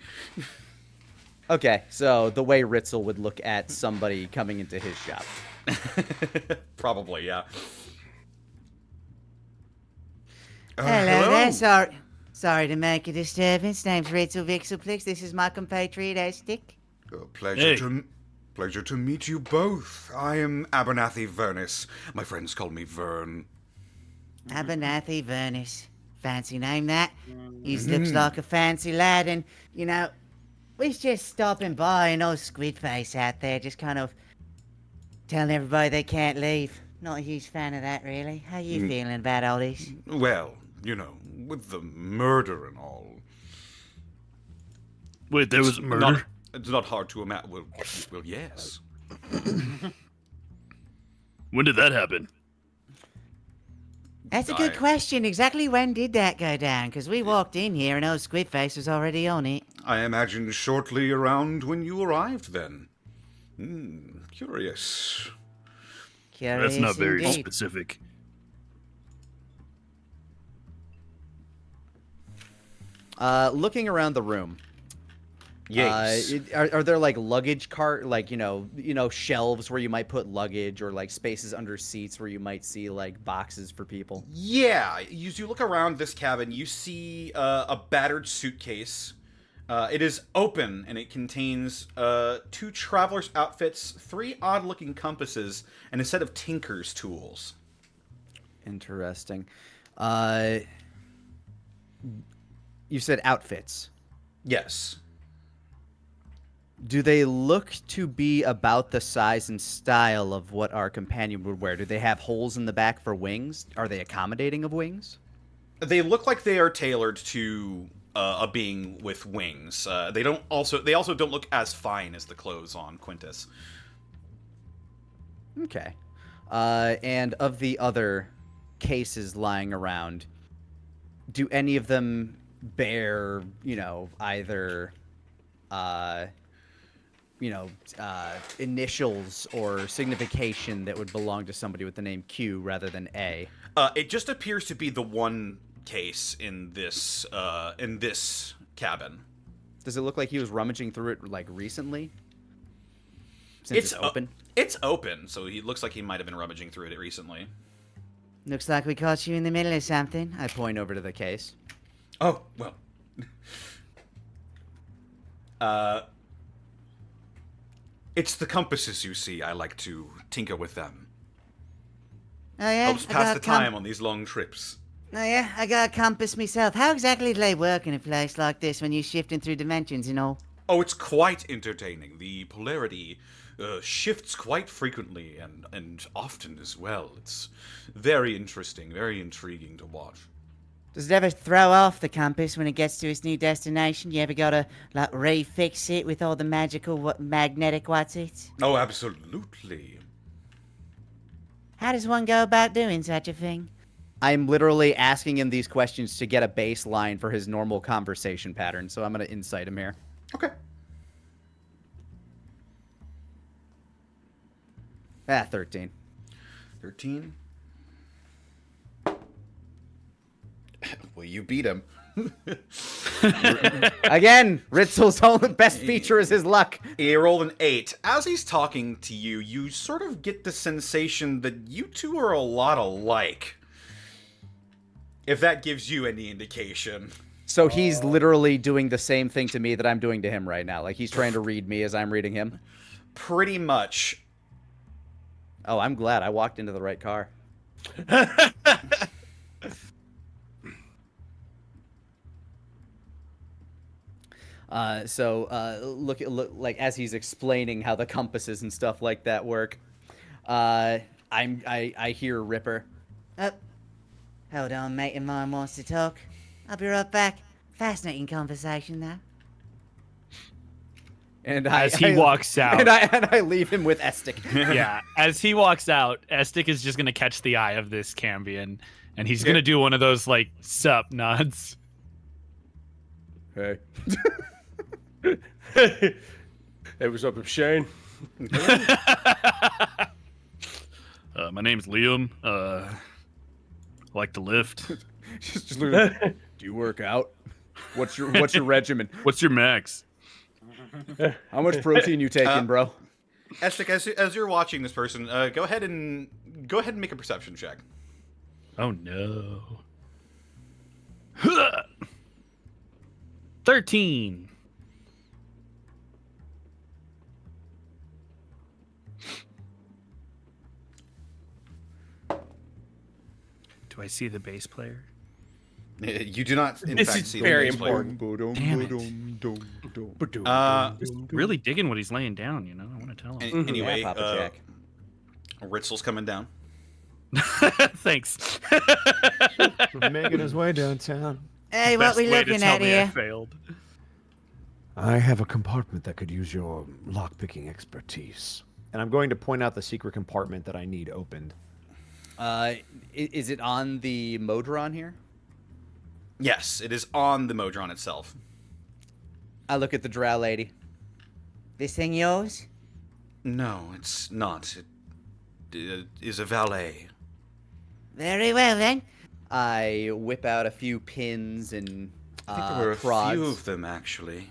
Okay, so the way Ritzel would look at somebody coming into his shop. Probably, yeah. Hello there, sorry to make a disturbance. Name's Ritzel Vixelplix. This is my compatriot, Stick. Pleasure to meet you both. I am Abernathy Vernus. My friends call me Vern. Abernathy Vernus. Fancy name that. He looks like a fancy lad, and, you know, we're just stopping by an old squid face out there, just kind of telling everybody they can't leave. Not a huge fan of that, really. How you feeling about all this? Well, you know, with the murder and all. Wait, there was murder? It's not hard to imagine. Well, yes. When did that happen? That's a good question. Exactly when did that go down? Because we walked in here and old Squidface was already on it. I imagine shortly around when you arrived then. Curious. Curious That's not very indeed. specific. Looking around the room. Yes. Are there like luggage cart, like, you know, shelves where you might put luggage, or like spaces under seats where you might see like boxes for people? Yeah, as you look around this cabin, you see a battered suitcase. It is open, and it contains 2 traveler's outfits, 3 odd-looking compasses, and a set of tinker's tools. Interesting. You said outfits. Yes. Do they look to be about the size and style of what our companion would wear? Do they have holes in the back for wings? Are they accommodating of wings? They look like they are tailored to a being with wings. They also don't look as fine as the clothes on Quintus. Okay. And of the other cases lying around, do any of them bear, you know, either, initials or signification that would belong to somebody with the name Q rather than A? It just appears to be the one case in this cabin. Does it look like he was rummaging through it like recently? Since it's open. It's open, so he looks like he might have been rummaging through it recently. Looks like we caught you in the middle of something. I point over to the case. Oh, well. It's the compasses, you see. I like to tinker with them. Oh yeah? Helps pass the time on these long trips. Oh yeah? I got a compass myself. How exactly do they work in a place like this when you're shifting through dimensions and all? Oh, it's quite entertaining. The polarity shifts quite frequently and often as well. It's very interesting, very intriguing to watch. Does it ever throw off the compass when it gets to its new destination? You ever gotta, like, refix it with all the magical magnetic what's-its? Oh, absolutely. How does one go about doing such a thing? I'm literally asking him these questions to get a baseline for his normal conversation pattern, so I'm going to insight him here. Okay. 13. 13. Well, you beat him. Again, Ritzel's only best feature is his luck. He rolled an 8. As he's talking to you, you sort of get the sensation that you two are a lot alike. If that gives you any indication. So he's literally doing the same thing to me that I'm doing to him right now. Like, he's trying to read me as I'm reading him. Pretty much. Oh, I'm glad I walked into the right car. Look, like as he's explaining how the compasses and stuff like that work, I hear Ripper. Oh, hold on, mate of mine wants to talk. I'll be right back. Fascinating conversation, though. And as he walks out, and I leave him with Estic. Yeah, as he walks out, Estic is just gonna catch the eye of this cambion, and he's gonna do one of those like sup nods. Hey. Hey, what's up, Shane? My name's Liam. I like to lift. Just literally, do you work out? What's your regimen? What's your max? How much protein you taking, bro? Estic, as you're watching this person, go ahead and make a perception check. Oh no. 13. Do I see the bass player? You do not, in This fact, is see very the bass player. Really digging what he's laying down, you know? I want to tell him. Anyway, Yeah, Papa Jack. Ritzel's coming down. Thanks. Making his way downtown. Hey, what Best we way to looking tell at me I here? failed. I have a compartment that could use your lockpicking expertise. And I'm going to point out the secret compartment that I need opened. Is it on the Modron here? Yes, it is on the Modron itself. I look at the drow lady. This thing yours? No, it's not. It is a valet. Very well then. I whip out a few pins and I think there were a prods. few of them, actually.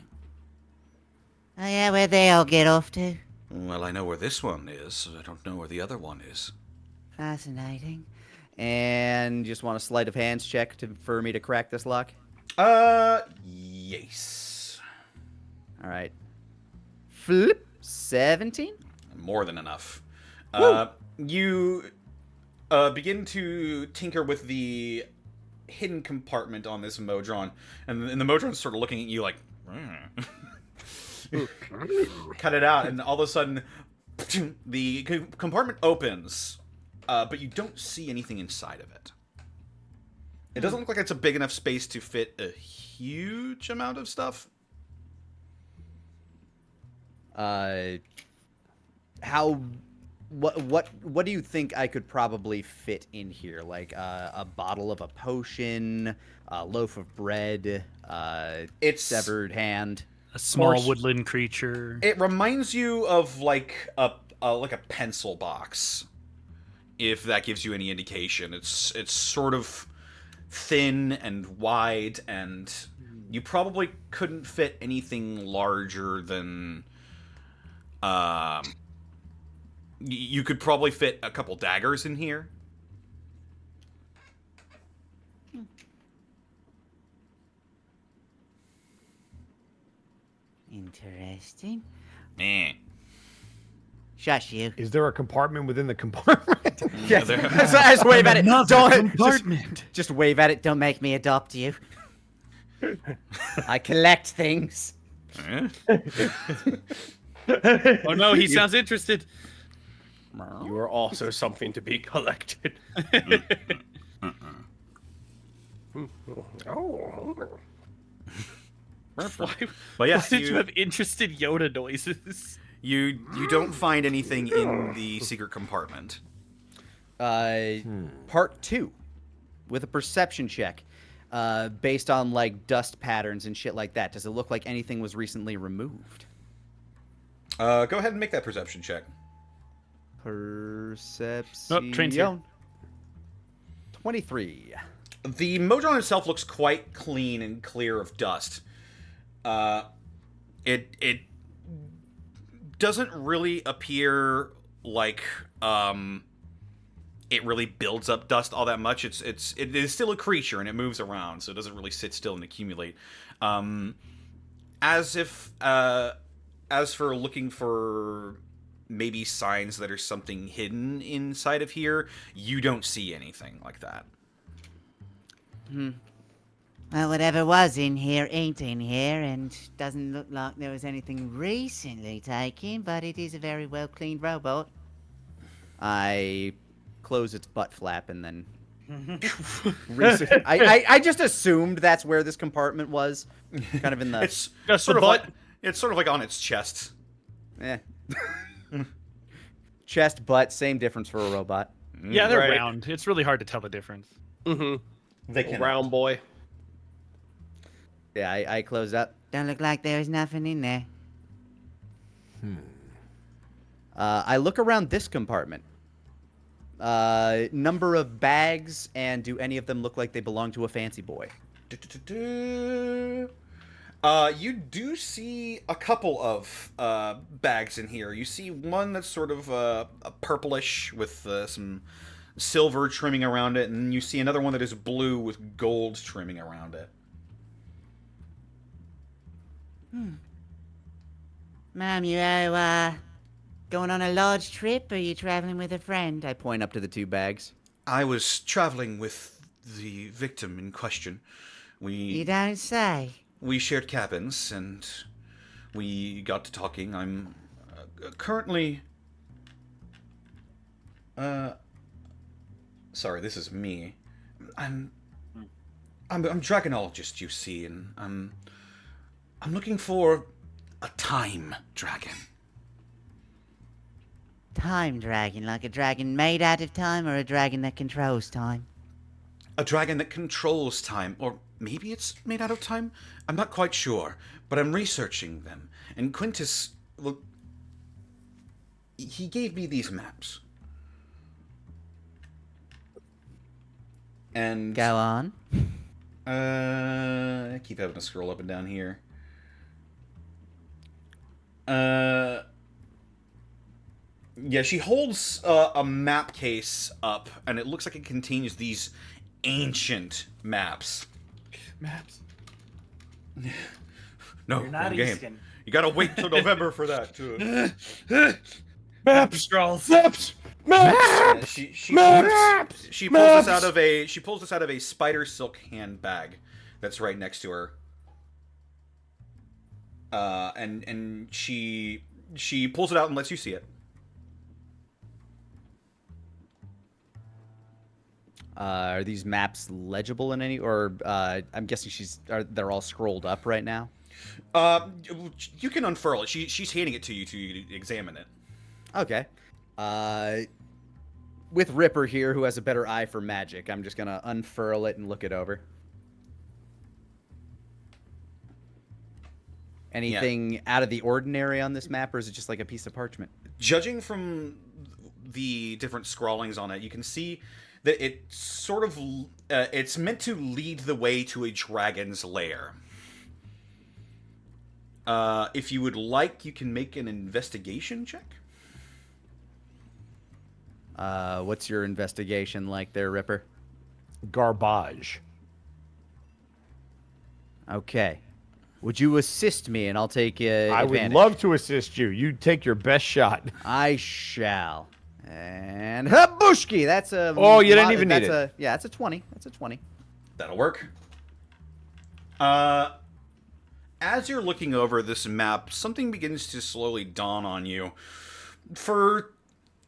Oh yeah, where'd they all get off to? Well, I know where this one is. I don't know where the other one is. Fascinating. And just want a sleight of hands check for me to crack this lock. Yes. All right. Flip. 17. More than enough. You begin to tinker with the hidden compartment on this Modron, and the Modron's sort of looking at you like, cut it out, and all of a sudden, the compartment opens, but you don't see anything inside of it. It doesn't look like it's a big enough space to fit a huge amount of stuff. What do you think I could probably fit in here? Like a bottle of a potion, a loaf of bread, It's severed hand. A small More- woodland creature. It reminds you of like a pencil box, if that gives you any indication. It's sort of thin and wide, and you probably couldn't fit anything larger than. You could probably fit a couple daggers in here. Interesting. Eh. Shush you. Is there a compartment within the compartment? Yeah, there- I just wave at it. Don't compartment. just wave at it. Don't make me adopt you. I collect things. Eh? Oh no, he sounds interested. You are also something to be collected. Oh. Why, But yes, why did you have interested Yoda noises? you don't find anything in the secret compartment. Part 2 with a perception check based on like dust patterns and shit like that. Does it look like anything was recently removed? Go ahead and make that perception check. Perception. Train's here. 23. The Modron itself looks quite clean and clear of dust. It doesn't really appear like it really builds up dust all that much. It is still a creature and it moves around, so it doesn't really sit still and accumulate. As for looking for maybe signs that there's something hidden inside of here, you don't see anything like that. Well, whatever was in here ain't in here, and doesn't look like there was anything recently taken, but it is a very well-cleaned robot. I close its butt flap and then I just assumed that's where this compartment was, kind of in the It's Just sort the of butt? like it's sort of like on its chest. chest, butt, same difference for a robot. Yeah, they're Right. round. It's really hard to tell the difference. They can Round boy. Yeah, I close up. Don't look like there was nothing in there. I look around this compartment. Number of bags, and do any of them look like they belong to a fancy boy? You do see a couple of bags in here. You see one that's sort of a purplish with some silver trimming around it, and you see another one that is blue with gold trimming around it. Ma'am, you going on a large trip, or are you traveling with a friend? I point up to the 2 bags. I was traveling with the victim in question. You don't say. We shared cabins, and we got to talking. I'm currently... Sorry, this is me. I'm dragonologist, you see, and I'm looking for a time dragon. Time dragon, like a dragon made out of time, or a dragon that controls time? A dragon that controls time, or maybe it's made out of time? I'm not quite sure, but I'm researching them. And Quintus, well, he gave me these maps. And... Go on. I keep having to scroll up and down here. Yeah, she holds a map case up, and it looks like it contains these ancient maps. Maps. No, You're not wrong game. Easton. You gotta wait till November for that, too. Maps. Scrolls. Maps. Maps. She Maps! pulls this out of a spider silk handbag that's right next to her. And she pulls it out and lets you see it. Are these maps legible in any, or I'm guessing they're all scrolled up right now? You can unfurl it. She's handing it to you to examine it. Okay. With Ripper here, who has a better eye for magic, I'm just gonna unfurl it and look it over. Anything out of the ordinary on this map, or is it just like a piece of parchment? Judging from the different scrawlings on it, you can see that it sort of it's meant to lead the way to a dragon's lair. If you would like, you can make an investigation check. What's your investigation like there, Ripper? Garbage. Okay. Would you assist me, and I'll take I would advantage? love to assist you. You take your best shot. I shall. And Habushki! That's a... Oh, you didn't even need it. Yeah, that's a 20. That's a 20. That'll work. As you're looking over this map, something begins to slowly dawn on you. For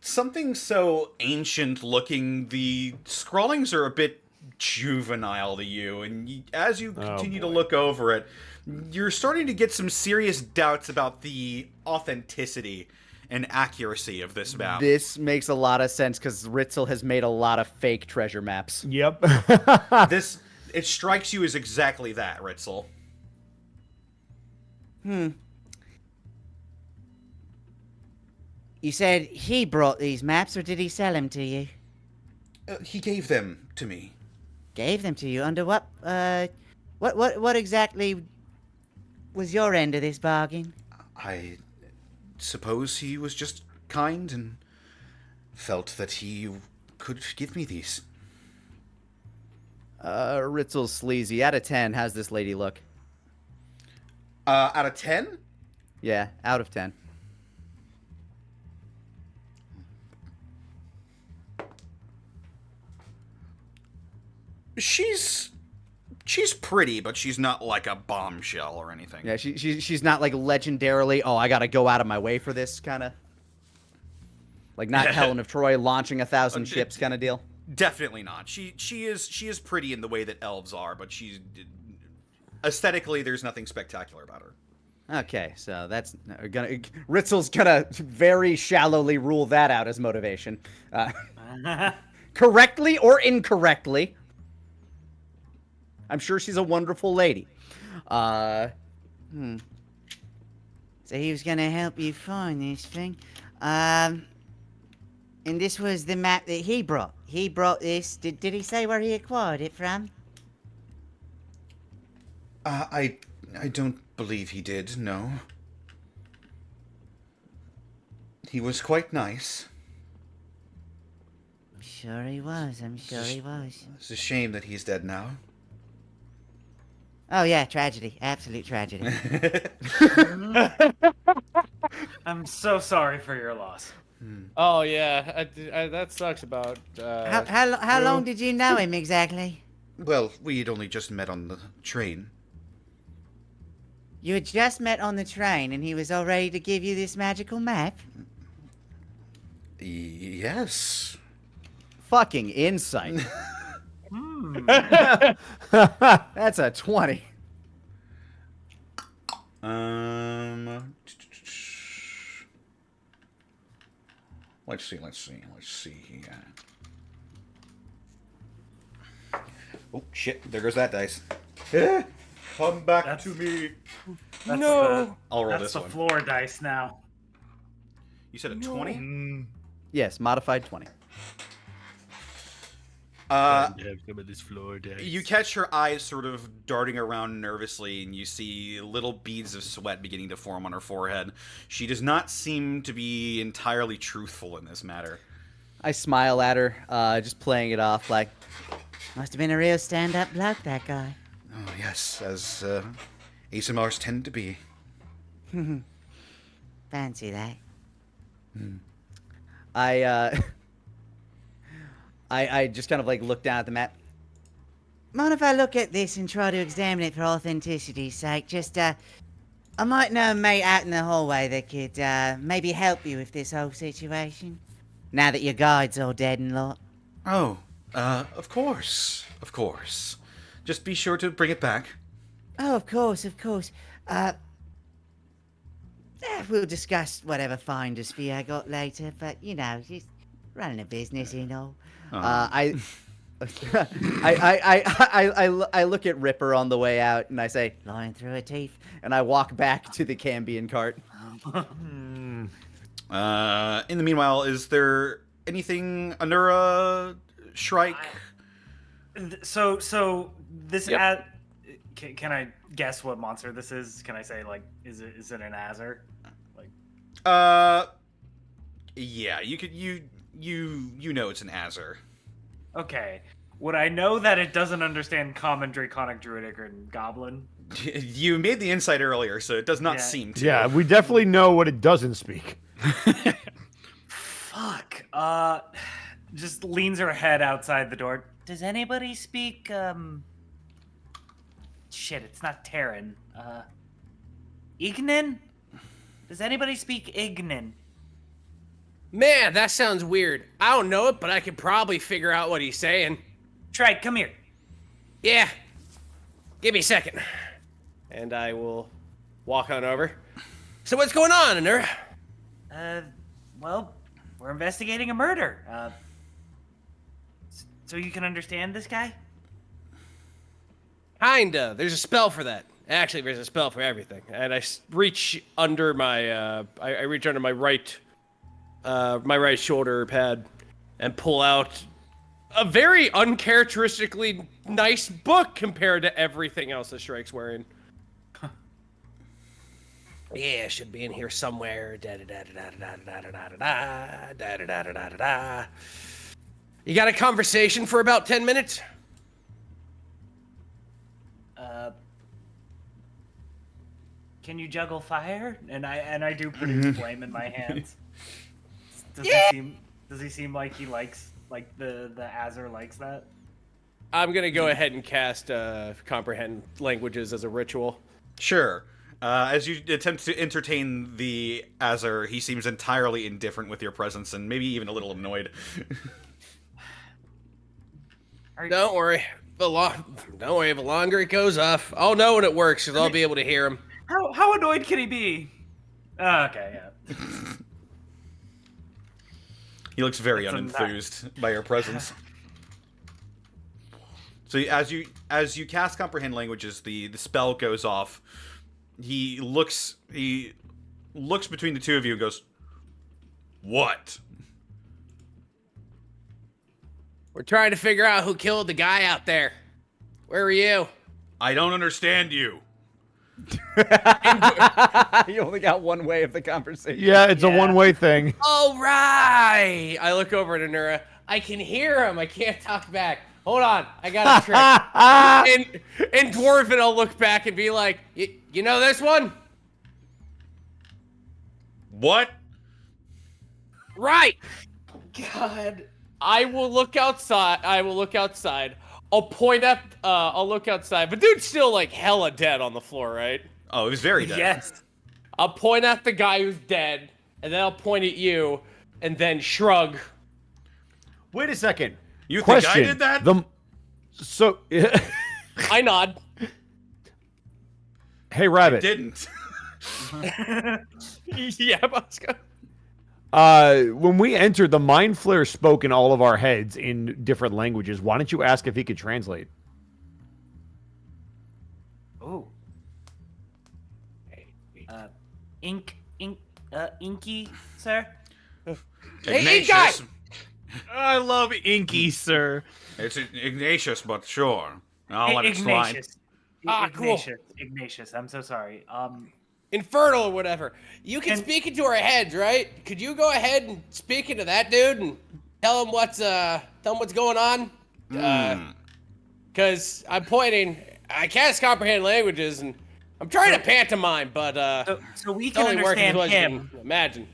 something so ancient looking, the scrawlings are a bit juvenile to you, and as you continue to look over it, you're starting to get some serious doubts about the authenticity and accuracy of this map. This makes a lot of sense, because Ritzel has made a lot of fake treasure maps. Yep. It strikes you as exactly that, Ritzel. You said he brought these maps, or did he sell them to you? He gave them to me. Gave them to you? Under what, what exactly was your end of this bargain? I suppose he was just kind and felt that he could give me these. Ritzel's sleazy. Out of 10, how's this lady look? Out of 10? Yeah, out of 10. She's pretty, but she's not like a bombshell or anything. Yeah, she's not like legendarily, oh, I gotta go out of my way for this kind of... Like not Helen of Troy launching 1,000 ships kind of deal? Definitely not. She is pretty in the way that elves are, but she's... Aesthetically, there's nothing spectacular about her. Okay, so that's Ritzel's gonna very shallowly rule that out as motivation. Correctly or incorrectly. I'm sure she's a wonderful lady. So he was gonna help you find this thing. And this was the map that he brought. He brought this. Did he say where he acquired it from? I don't believe he did, no. He was quite nice. I'm sure he was. I'm sure he was. It's a shame that he's dead now. Oh yeah, tragedy. Absolute tragedy. I'm so sorry for your loss. Oh yeah, that sucks about. How long did you know him exactly? Well, we'd only just met on the train. You had just met on the train and he was all ready to give you this magical map? Yes. Fucking insight. Hmm. That's a 20. Let's see. Oh shit! There goes that dice. Come back to me. No. I'll roll That's this the one. floor dice now. You said a 20? Yes, modified 20. Have some of this floor dice. You catch her eyes sort of darting around nervously, and you see little beads of sweat beginning to form on her forehead. She does not seem to be entirely truthful in this matter. I smile at her, just playing it off like, Must have been a real stand-up bloke, that guy. Oh, yes, as ASMRs tend to be. Fancy that. I just kind of like look down at the map. Mind if I look at this and try to examine it for authenticity's sake? Just, I might know a mate out in the hallway that could, maybe help you with this whole situation. Now that your guide's all dead and lot. Oh, of course. Of course. Just be sure to bring it back. Oh, of course. We'll discuss whatever finder's fee I got later, but, you know, just running a business, you know. I look at Ripper on the way out and I say, Lying through her teeth. and I walk back to the Cambion cart. In the meanwhile, is there anything under Shrike? So this Yep. can I guess what monster this is? Can I say like is it an Azar? Like Yeah, you could you know it's an Azar. okay. Would I know that it doesn't understand common, draconic, druidic, and goblin? You made the insight earlier, so it does not Yeah. seem to. Yeah, we definitely know what it doesn't speak. Fuck. Just leans her head outside the door. Does anybody speak shit, it's not Terran. Ignan? Does anybody speak Ignan? Man, that sounds weird. I don't know it, but I could probably figure out what he's saying. Tride, come here. Yeah. Give me a second. And I will walk on over. So what's going on, Anur? Well, we're investigating a murder. So you can understand this guy? Kinda. There's a spell for that. Actually, there's a spell for everything. And I reach under my, I reach under my right shoulder pad and pull out a very uncharacteristically nice book compared to everything else that Shrike's wearing. Yeah, should be in here somewhere. You got a conversation for about 10 minutes? Can you juggle fire? And I do produce flame in my hands. Does he seem like he likes the Azar likes that? I'm gonna go ahead and cast comprehend languages as a ritual. Sure. As you attempt to entertain the Azar, he seems entirely indifferent with your presence and maybe even a little annoyed. Don't worry. Don't worry. The longer it goes off, I'll know when it works because I'll be able to hear him. How annoyed can he be? Okay, yeah. He looks very That's unenthused by your presence. So as you cast comprehend languages, the spell goes off. He looks between the two of you and goes, "What?" We're trying to figure out who killed the guy out there. Where were you? I don't understand you. You only got one way of the conversation. Yeah, it's a one-way thing. All right. I look over at Anura. I can hear him. I can't talk back. Hold on. I got a trick. And Dwarven, I'll look back and be like, you know this one? What? Right. God. I will look outside. I'll point at, I'll look outside. But dude's still like hella dead on the floor, right? Oh, he was very dead. Yes. I'll point at the guy who's dead, and then I'll point at you, and then shrug. Wait a second. You Question. think I did that? I nod. Hey, Rabbit. Didn't. Yeah, Bosco. When we entered, the Mind Flare spoke in all of our heads in different languages. Why don't you ask if he could translate? Oh. Inky, sir. Hey, guy! I love Inky, sir. It's Ignatius, but sure. I'll let it slide. Ignatius. Cool. Ignatius, I'm so sorry. Infernal or whatever. You can speak into our heads, right? Could you go ahead and speak into that dude and tell him what's going on? Cause I'm pointing. I can't comprehend languages, and I'm trying to pantomime, but so we it can only works as understand well as you him. can imagine.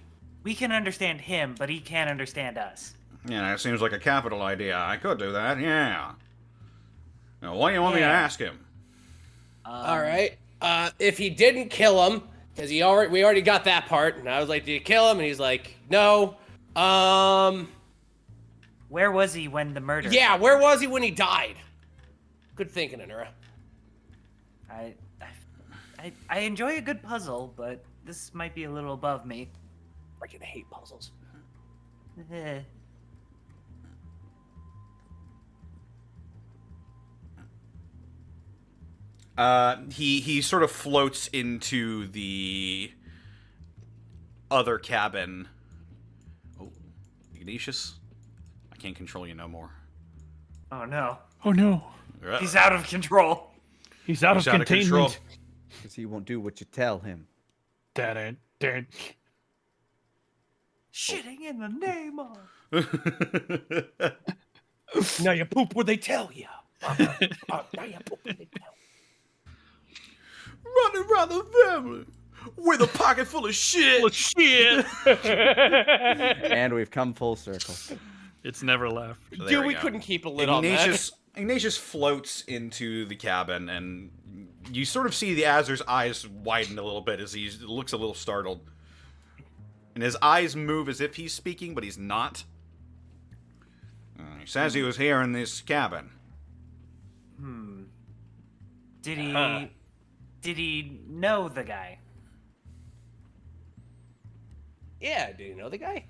We can understand him, but he can't understand us. Yeah, that seems like a capital idea. I could do that, yeah. Now, what do you want me to Yeah. ask him? All right. If he didn't kill him, because we already got that part, and I was like, "Did you kill him?" And he's like, "No." Where was he when the murder? Yeah, where was he when he died? Good thinking, Anura. I enjoy a good puzzle, but this might be a little above me. Freaking hate puzzles. Eh. He sort of floats into the other cabin. Oh, Ignatius? I can't control you no more. Oh no. Oh no. He's out of control. He's out of He's out of control. containment. Because he won't do what you tell him. Dun, dun. Shitting in the name of. Now you poop where they tell you. Now you poop where they tell you. Running around the family with a pocket full of shit. Well, shit. And we've come full circle. It's never left. There Dude, we go. couldn't keep a lid on that. Ignatius floats into the cabin, and you sort of see the Azur's eyes widen a little bit as he looks a little startled. And his eyes move as if he's speaking, but he's not. He says he was here in this cabin. Did he? Did he know the guy? Yeah, do you know the guy?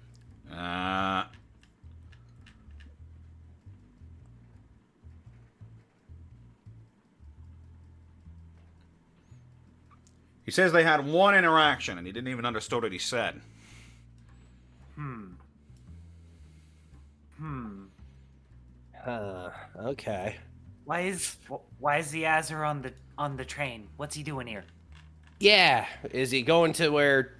He says they had one interaction, and he didn't even understand what he said. Okay. Why is the Azur on the train? What's he doing here? Yeah, is he going to where...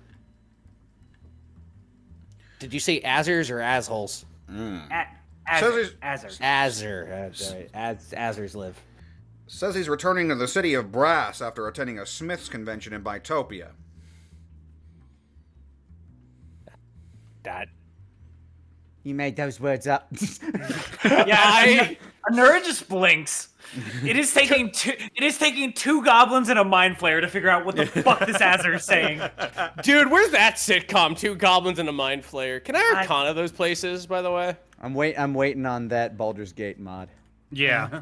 Did you say Azers or Azholes? Azur. Azur. That's right. Azers live. Says he's returning to the city of Brass after attending a Smiths convention in Bitopia. That. You made those words up. Yeah, Anura just blinks. It is taking two goblins and a mind flayer to figure out what the fuck this Azur is saying. Dude, where's that sitcom? Two goblins and a mind flayer. Can I arcana those places, by the way? I'm waiting on that Baldur's Gate mod. Yeah.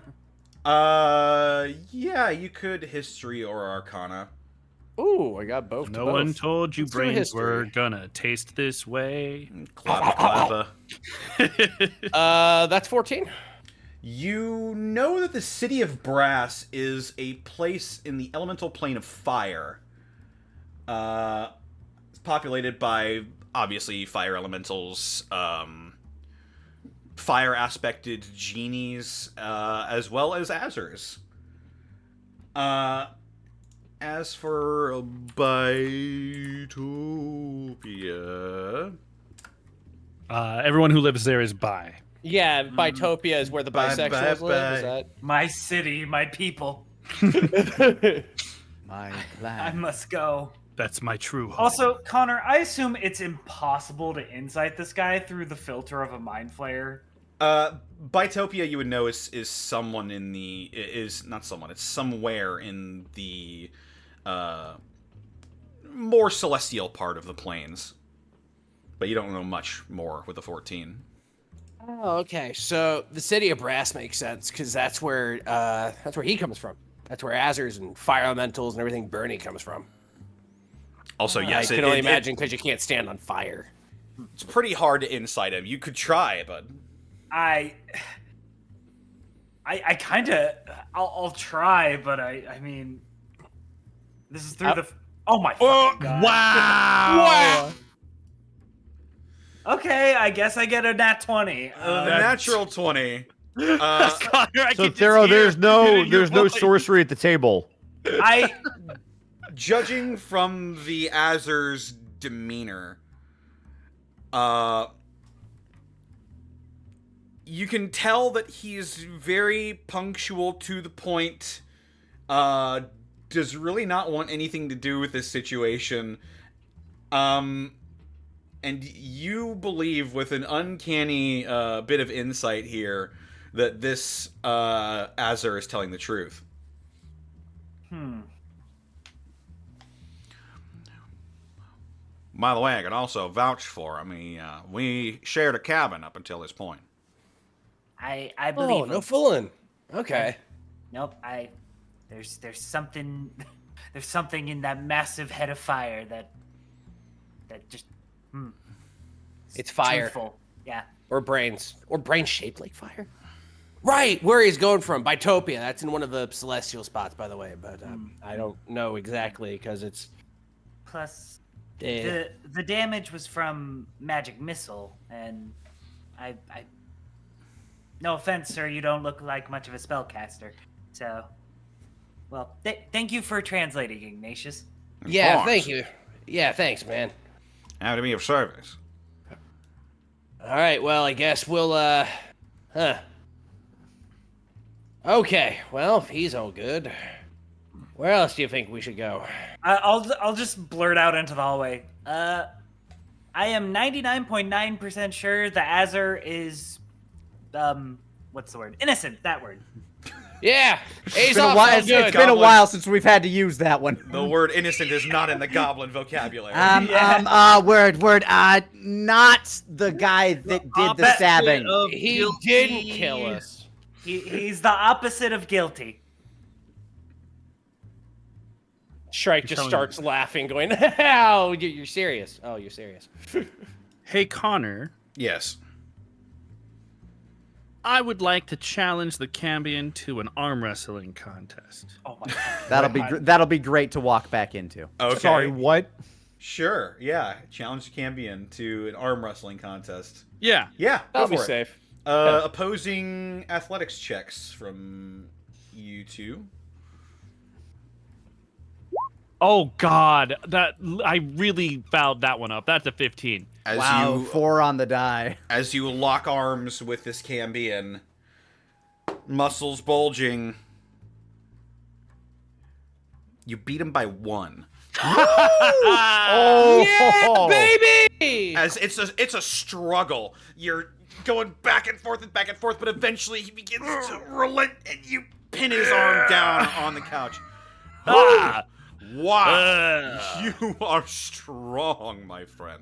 Yeah, you could history or arcana. Ooh, I got both. No one told you Let's do brains history. were gonna taste this way. Clappa, That's 14. You know that the city of Brass is a place in the elemental plane of fire. populated by obviously fire elementals, fire aspected genies, as well as Azers. As for Bitopia, Everyone who lives there is bi. Yeah, Bitopia is where the bisexuals live. Is that? My city, my people. My I plan. must go. That's my true home. Also, Connor, I assume it's impossible to insight this guy through the filter of a mind flayer. Bitopia, you would know, is someone in the is not someone. It's somewhere in the more celestial part of the planes, but you don't know much more with the 14. Oh, okay. So the city of Brass makes sense because that's where he comes from. That's where Azers and fire elementals and everything Bernie comes from. Also, yes, I can only imagine because you can't stand on fire. It's pretty hard to insight him. You could try, but I kind of, I'll try, but I mean, this is through the. Oh my fucking god! Wow! Okay, I guess I get a nat 20. the natural 20. Connor, I So can just Thero, hear there's it no in your voice. sorcery at the table. Judging from the Azer's demeanor, you can tell that he's very punctual, to the point, does really not want anything to do with this situation, and you believe with an uncanny bit of insight here that this Azer is telling the truth. By the way, I can also vouch for him. We shared a cabin up until this point. I Oh, believe no him. fooling. Okay. Nope. There's something there's something in that massive head of fire that just It's fire. truthful. Yeah. Or brains. Or brains shaped like fire. Right, where he's going from, Bitopia. That's in one of the celestial spots, by the way. But I don't know exactly because it's. Plus, Eh. the damage was from magic missile, and I. No offense, sir, you don't look like much of a spellcaster. So, well, thank you for translating, Ignatius. Yeah, course. thank you. Yeah, thanks, man. Happy to be of service. All right, well, I guess we'll, Okay, well, if he's all good, where else do you think we should go? I'll just blurt out into the hallway. I am 99.9% sure the Azer is, what's the word? Innocent. That word. Yeah, It's been a while, it's been a Goblin. while since we've had to use that one. The word innocent is not in the goblin vocabulary. Word, not the guy that did the stabbing. He didn't kill us. He's the opposite of guilty. Shrike just telling starts laughing, going, "Oh, you're serious? Oh, you're serious." Hey, Connor, Yes. I would like to challenge the cambion to an arm wrestling contest. Oh my god. That'll be great to walk back into. Okay. Sorry, what? Sure. Yeah. Challenge the Cambion to an arm wrestling contest. Yeah. Yeah. Go That'll for be it. safe. Opposing athletics checks from you two. Oh God, that I really fouled that one up. That's a 15. As Wow, you 4 on the die. as you lock arms with this Cambion, muscles bulging, you beat him by 1. Oh, Yeah, baby! As it's a struggle. You're going back and forth, but eventually he begins to relent, and you pin his arm down on the couch. Ah! Wow, you are strong, my friend.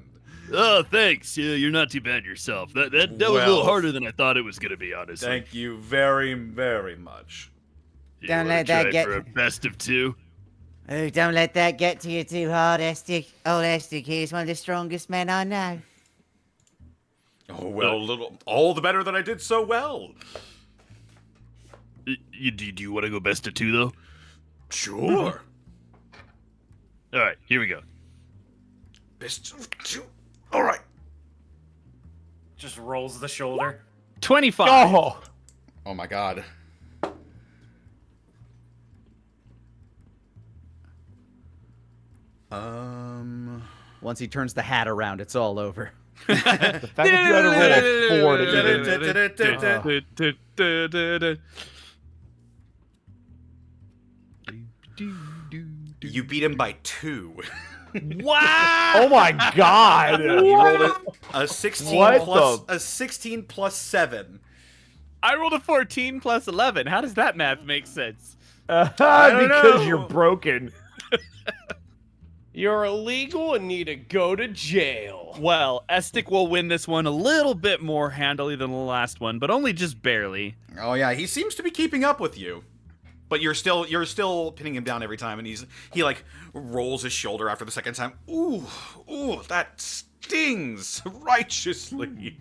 Oh, thanks. Yeah, you're not too bad yourself. That was a Well, little harder than I thought it was gonna be, honestly. Thank you very, very much. You Don't wanna let that try get- for a best of 2. Oh, don't let that get to you too hard, Estic. Old Estic here is one of the strongest men I know. Oh well, all the better that I did so well. Do you want to go best of 2 though? Sure. All right, here we go. best of 2. All right. Just rolls the shoulder. 25. Oh, Oh my god. Once he turns the hat around, it's all over. the fact that you had to roll a 4 to You beat him by 2. Wow! Oh my god! You rolled a 16 What plus the- a 16 plus 7. I rolled a 14 plus 11. How does that math make sense? don't because know. you're broken. You're illegal and need to go to jail. Well, Estic will win this one a little bit more handily than the last one, but only just barely. Oh yeah, he seems to be keeping up with you. But you're still pinning him down every time, and he like rolls his shoulder after the second time. Ooh, that stings righteously.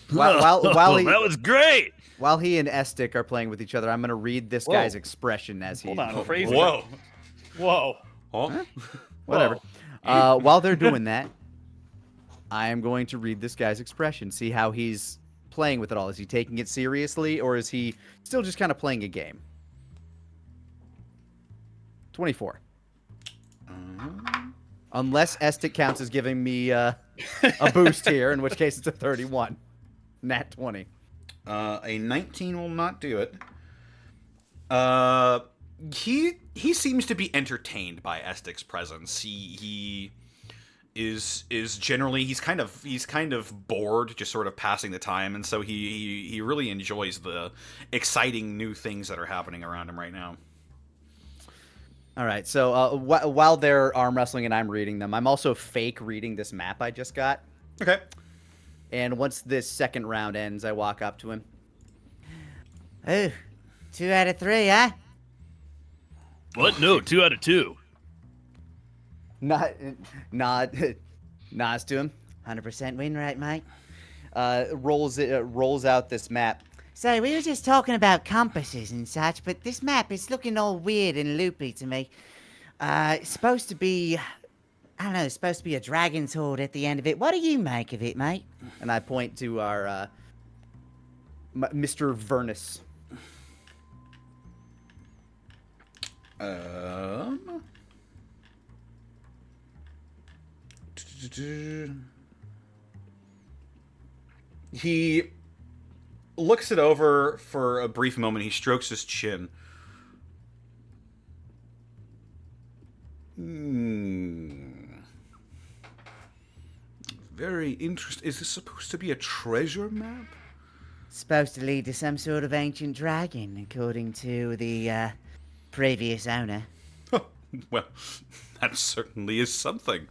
While he that was great. while he and Estic are playing with each other, I'm gonna read this guy's expression as he. Hold on, phrase it. Whoa. Whoa. Huh? Whatever. While they're doing that, I am going to read this guy's expression. See how he's playing with it all. Is he taking it seriously, or is he still just kind of playing a game? 24. Unless Estic counts as giving me a boost here, in which case it's a 31. Nat 20. A 19 will not do it. He seems to be entertained by Estic's presence. He is generally he's kind of bored, just sort of passing the time, and so he really enjoys the exciting new things that are happening around him right now. All right, so while they're arm wrestling and I'm reading them, I'm also fake reading this map I just got. Okay. And once this second round ends, I walk up to him. Oh, 2 out of 3, huh? What? No, 2 out of 2. Nods to him. 100% win rate, mate. Rolls out this map. So, we were just talking about compasses and such, but this map is looking all weird and loopy to me. It's supposed to be, I don't know, it's supposed to be a dragon's hoard at the end of it. What do you make of it, mate? And I point to our Mr. Vernus. He looks it over for a brief moment. He strokes his chin. Very interesting. Is this supposed to be a treasure map? Supposed to lead to some sort of ancient dragon, according to the previous owner. Well, that certainly is something.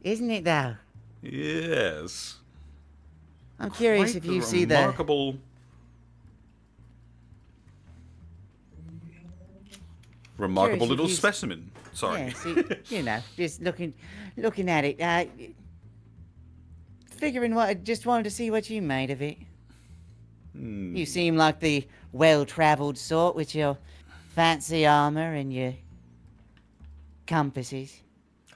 Isn't it, though? Yes. I'm curious Quite if you see the... remarkable Curious if little you- specimen. Sorry. Yeah, see, you know, just looking at it. Figuring what I just wanted to see what you made of it. You seem like the well-traveled sort with your fancy armor and your compasses.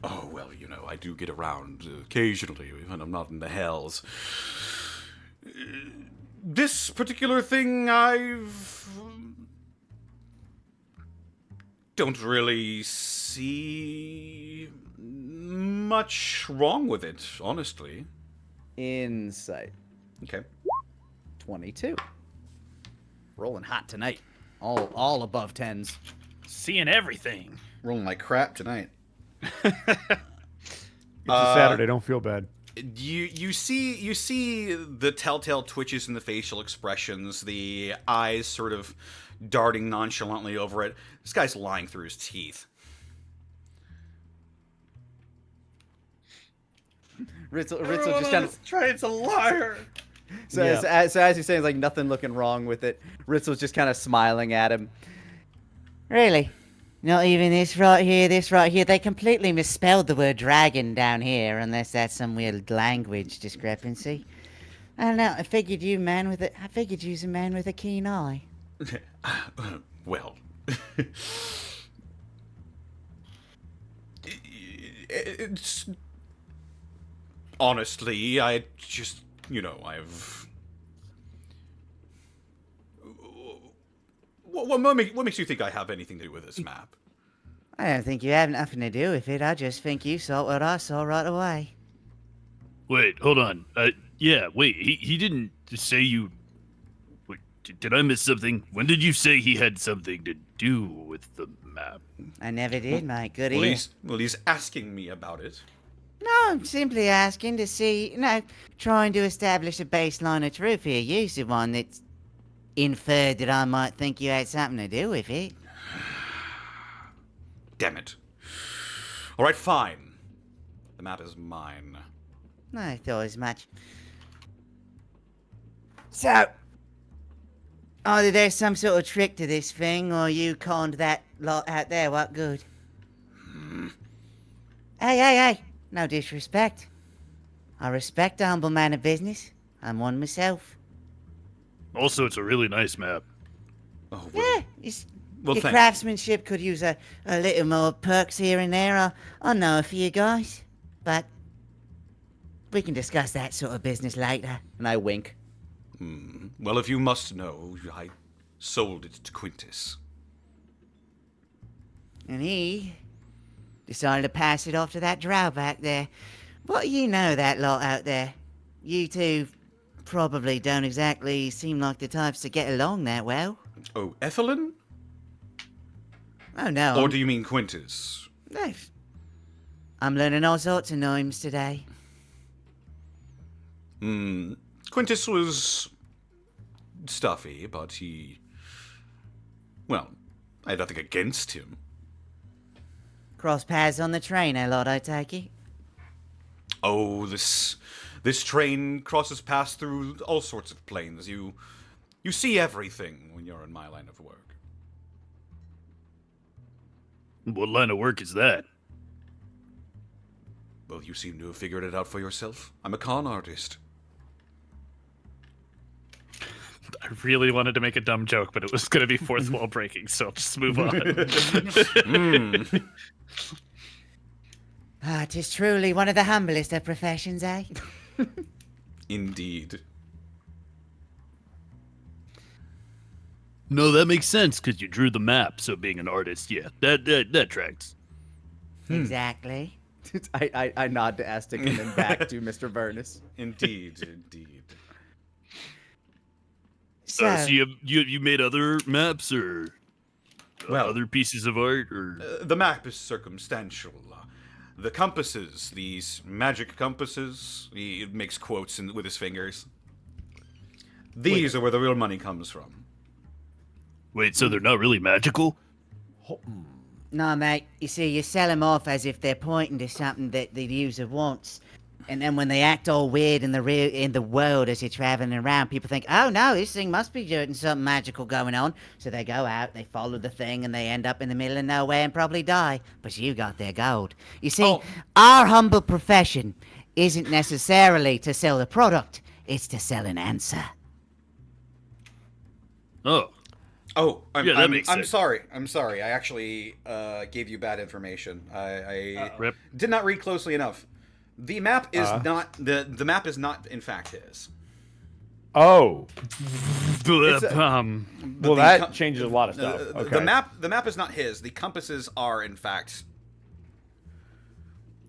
Oh, well, you know, I do get around occasionally when I'm not in the hells. This particular thing don't really see much wrong with it, honestly. Insight. Okay. 22. Rolling hot tonight. All above 10s. Seeing everything. Rolling like crap tonight. It's a Saturday. Don't feel bad. You see the telltale twitches in the facial expressions, the eyes sort of darting nonchalantly over it. This guy's lying through his teeth. Ritzel just kind of... It's a liar. So, Yeah. as you're saying, like nothing looking wrong with it. Ritzel's just kind of smiling at him. Really? Not even this right here, this right here. They completely misspelled the word dragon down here, unless that's some weird language discrepancy. I don't know. I figured you was a man with a keen eye. Well, Honestly, I just, I've... What makes you think I have anything to do with this map? I don't think you have nothing to do with it. I just think you saw what I saw right away. Wait, hold on. Wait, he didn't say you... Wait, did I miss something? When did you say he had something to do with the map? I never did, mate. Good Well, ear. he's asking me about it. No, I'm simply asking to see, trying to establish a baseline of truth here. You're the one that's inferred that I might think you had something to do with it. Damn it. All right, fine. The map is mine. I thought as much. So, either there's some sort of trick to this thing, or you conned that lot out there. What good? Hey. No disrespect. I respect a humble man of business. I'm one myself. Also, it's a really nice map. Oh, well. Yeah, Well, your thank craftsmanship could use a little more perks here and there. I know a few guys, but we can discuss that sort of business later. And I wink. Well, if you must know, I sold it to Quintus. And he decided to pass it off to that drow back there. What do you know, that lot out there? You two probably don't exactly seem like the types to get along that well. Oh, Ethelyn? Oh, no. Or do you mean Quintus? I'm learning all sorts of names today. Quintus was stuffy, but well, I had nothing against him. Cross paths on the train, a lot, I take it? Oh, this train crosses paths through all sorts of planes. You see everything when you're in my line of work. What line of work is that? Well, you seem to have figured it out for yourself. I'm a con artist. I really wanted to make a dumb joke, but it was going to be fourth wall breaking, so I'll just move on. Ah, 'tis truly one of the humblest of professions, eh? Indeed. No, that makes sense, because you drew the map, so being an artist, yeah, that tracks. Exactly. I nod to Astic and then back to Mr. Vernus. Indeed. So, So you made other maps, or Well, other pieces of art, or... The map is circumstantial. The compasses, these magic compasses, he makes quotes with his fingers. These are where the real money comes from. Wait, so they're not really magical? no, mate, you see, you sell them off as if they're pointing to something that the user wants. And then when they act all weird in the world as you're traveling around, people think, oh no, this thing must be doing something magical going on. So they go out, they follow the thing, and they end up in the middle of nowhere and probably die. But you got their gold. You see, our humble profession isn't necessarily to sell the product, it's to sell an answer. Oh. Oh, Yeah, that makes I'm sense. sorry. I'm sorry. I actually gave you bad information. I Rip. did not read closely enough. The map is not the map is not in fact his. Oh, Well, The that com- changes a lot of stuff. The Okay. map is not his. The compasses are in fact.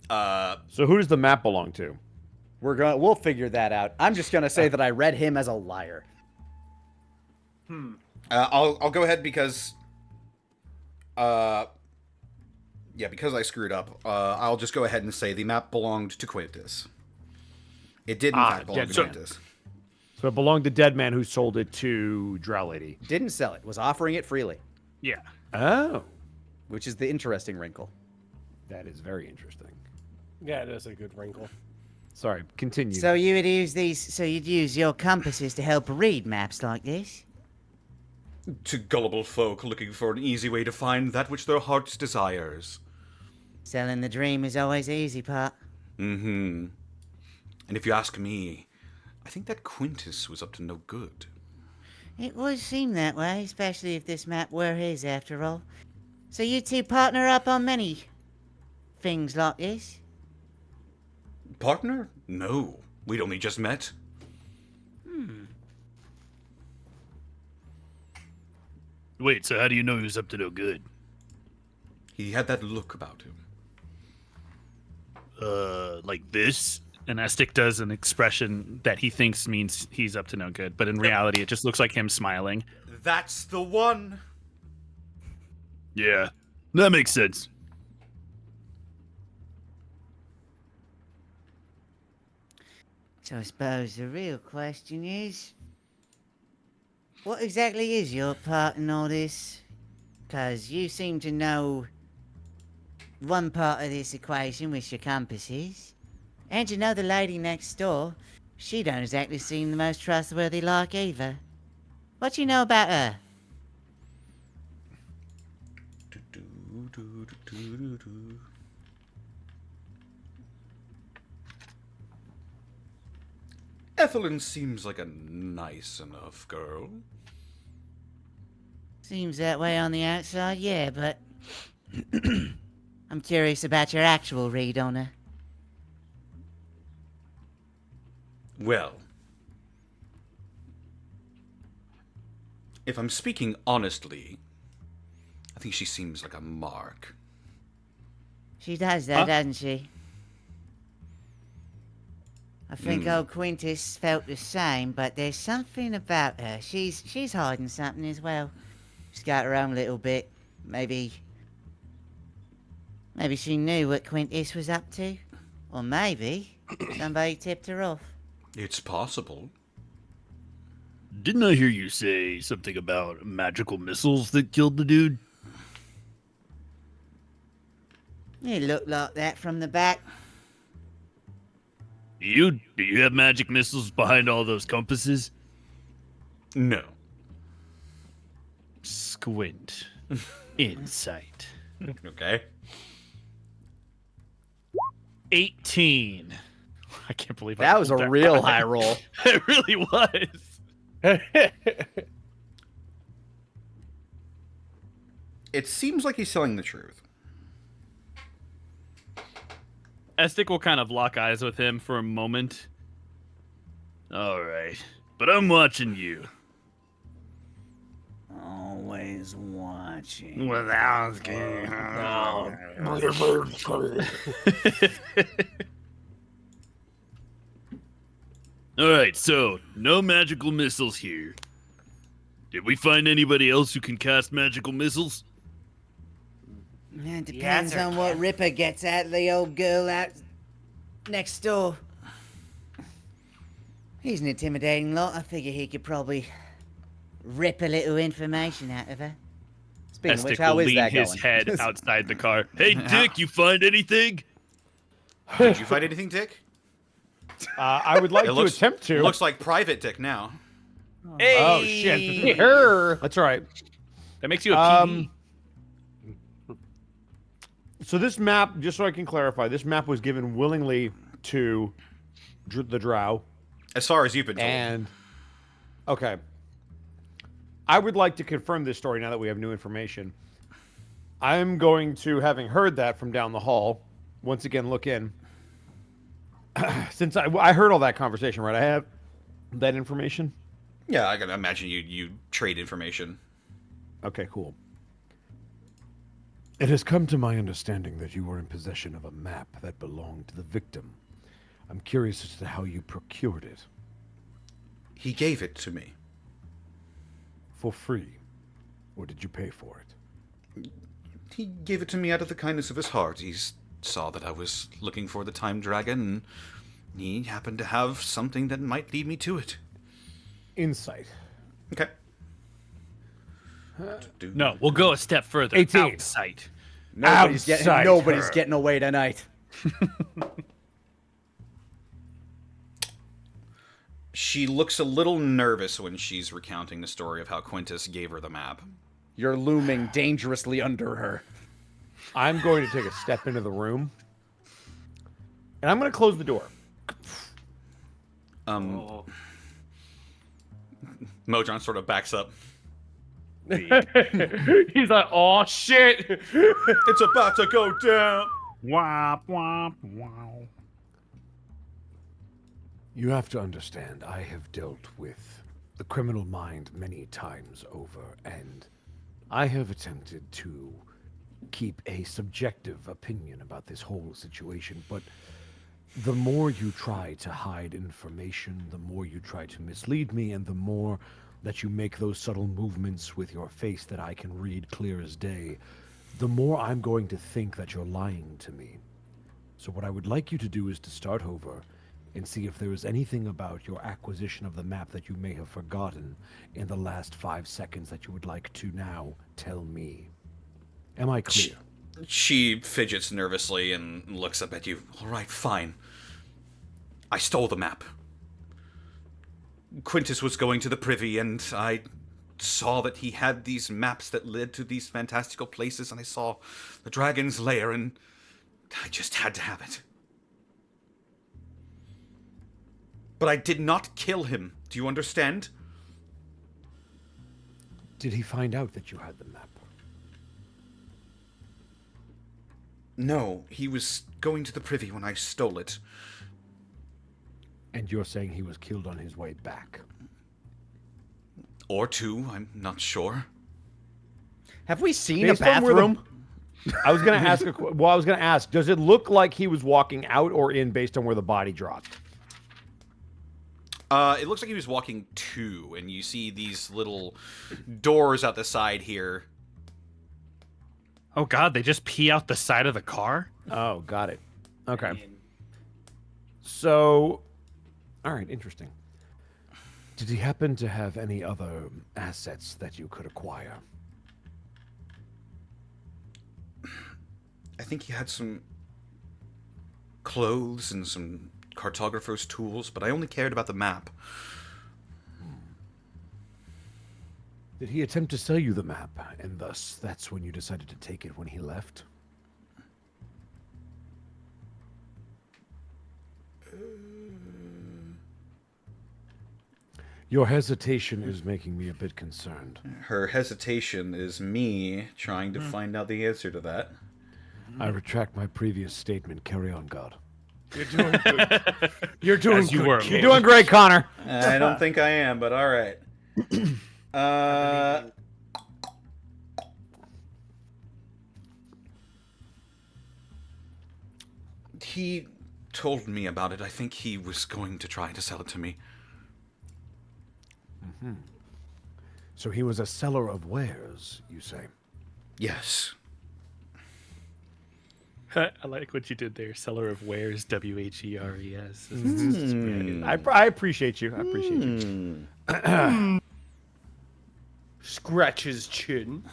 So who does the map belong to? We'll figure that out. I'm just gonna say that I read him as a liar. I'll go ahead because. Yeah, because I screwed up. I'll just go ahead and say the map belonged to Quintus. It did in fact belong to so- Quintus. So it belonged to Dead Man, who sold it to Drow Lady. Didn't sell it. Was offering it freely, yeah. Oh, which is the interesting wrinkle. that is very interesting. Yeah, it is a good wrinkle. Sorry, continue. So you would use you'd use your compasses to help read maps like this? To gullible folk looking for an easy way to find that which their hearts desires. Selling the dream is always the easy part. Mm-hmm. And if you ask me, I think that Quintus was up to no good. It would seem that way, especially if this map were his after all. So you two partner up on many things like this? Partner? No. We'd only just met. Wait, so how do you know he was up to no good? He had that look about him. Like this? And Estic does an expression that he thinks means he's up to no good, but in reality, it just looks like him smiling. That's the one. Yeah, that makes sense. So I suppose the real question is, what exactly is your part in all this? Because you seem to know one part of this equation with your compasses. And you know the lady next door, she don't exactly seem the most trustworthy like either. What you know about her? Ethelyn seems like a nice enough girl. Seems that way on the outside, yeah, but I'm curious about your actual read on her. Well, if I'm speaking honestly, I think she seems like a mark. She does that, doesn't she? I think old Quintus felt the same, but there's something about her. She's hiding something as well. She's got her own little bit. Maybe she knew what Quintus was up to. Or maybe somebody tipped her off. It's possible. Didn't I hear you say something about magical missiles that killed the dude? It looked like that from the back. Do you have magic missiles behind all those compasses? No. Squint. Insight. Okay. 18. I can't believe I That was pulled a real right. high roll. It really was. It seems like he's telling the truth. Estic will kind of lock eyes with him for a moment. All right, but I'm watching you. Always watching. Well, that was good. All right, so no magical missiles here. Did we find anybody else who can cast magical missiles? It depends sir. on what Ripper gets out of the old girl out next door. He's an intimidating lot. I figure he could probably rip a little information out of her. Speaking of which, Estic how will is lean that his going? head outside the car. Hey, Dick, you find anything? Did you find anything, Dick? I would like to attempt to. Looks like Private Dick now. Hey! Oh shit! That's all right. That makes you a PD. So this map, just so I can clarify, this map was given willingly to the Drow. As far as you've been told. And okay, I would like to confirm this story now that we have new information. I'm going to, having heard that from down the hall, once again look in. Since I heard all that conversation, right? I have that information. Yeah, I can imagine you trade information. Okay, cool. It has come to my understanding that you were in possession of a map that belonged to the victim. I'm curious as to how you procured it. He gave it to me. For free? Or did you pay for it? He gave it to me out of the kindness of his heart. He saw that I was looking for the time dragon, and he happened to have something that might lead me to it. Insight. Okay. No, we'll go a step further. 18. Outside. Nobody's Outside getting away tonight. She looks a little nervous when she's recounting the story of how Quintus gave her the map. You're looming dangerously under her. I'm going to take a step into the room. And I'm going to close the door. Mojon sort of backs up. He's like, oh shit. It's about to go down. Womp, womp, wow. You have to understand, I have dealt with the criminal mind many times over, and I have attempted to keep a subjective opinion about this whole situation, but the more you try to hide information, the more you try to mislead me, and the more that you make those subtle movements with your face that I can read clear as day, the more I'm going to think that you're lying to me. So what I would like you to do is to start over and see if there is anything about your acquisition of the map that you may have forgotten in the last 5 seconds that you would like to now tell me. Am I clear? She fidgets nervously and looks up at you. All right, fine. I stole the map. Quintus was going to the privy, and I saw that he had these maps that led to these fantastical places, and I saw the dragon's lair, and I just had to have it. But I did not kill him. Do you understand? Did he find out that you had the map? No, he was going to the privy when I stole it. And you're saying he was killed on his way back? Or two, I'm not sure. Have we seen Based a on where the- bathroom? I was going to ask. I was going to ask. Does it look like he was walking out or in, based on where the body dropped? It looks like he was walking to, and you see these little doors out the side here. Oh God, they just pee out the side of the car? Oh, got it. Okay. So, all right, interesting. Did he happen to have any other assets that you could acquire? I think he had some clothes and some cartographer's tools, but I only cared about the map. Did he attempt to sell you the map, and thus that's when you decided to take it when he left? Your hesitation is making me a bit concerned. Her hesitation is me trying to find out the answer to that. I retract my previous statement. Carry on, God. You're doing good. You're doing As you good, were, kid. You're doing great, Connor. I don't think I am, but all right. He told me about it. I think he was going to try to sell it to me. So he was a seller of wares, you say? Yes. I like what you did there. Seller of wares, W-H-E-R-E-S. I appreciate you. I appreciate you. Scratch his chin.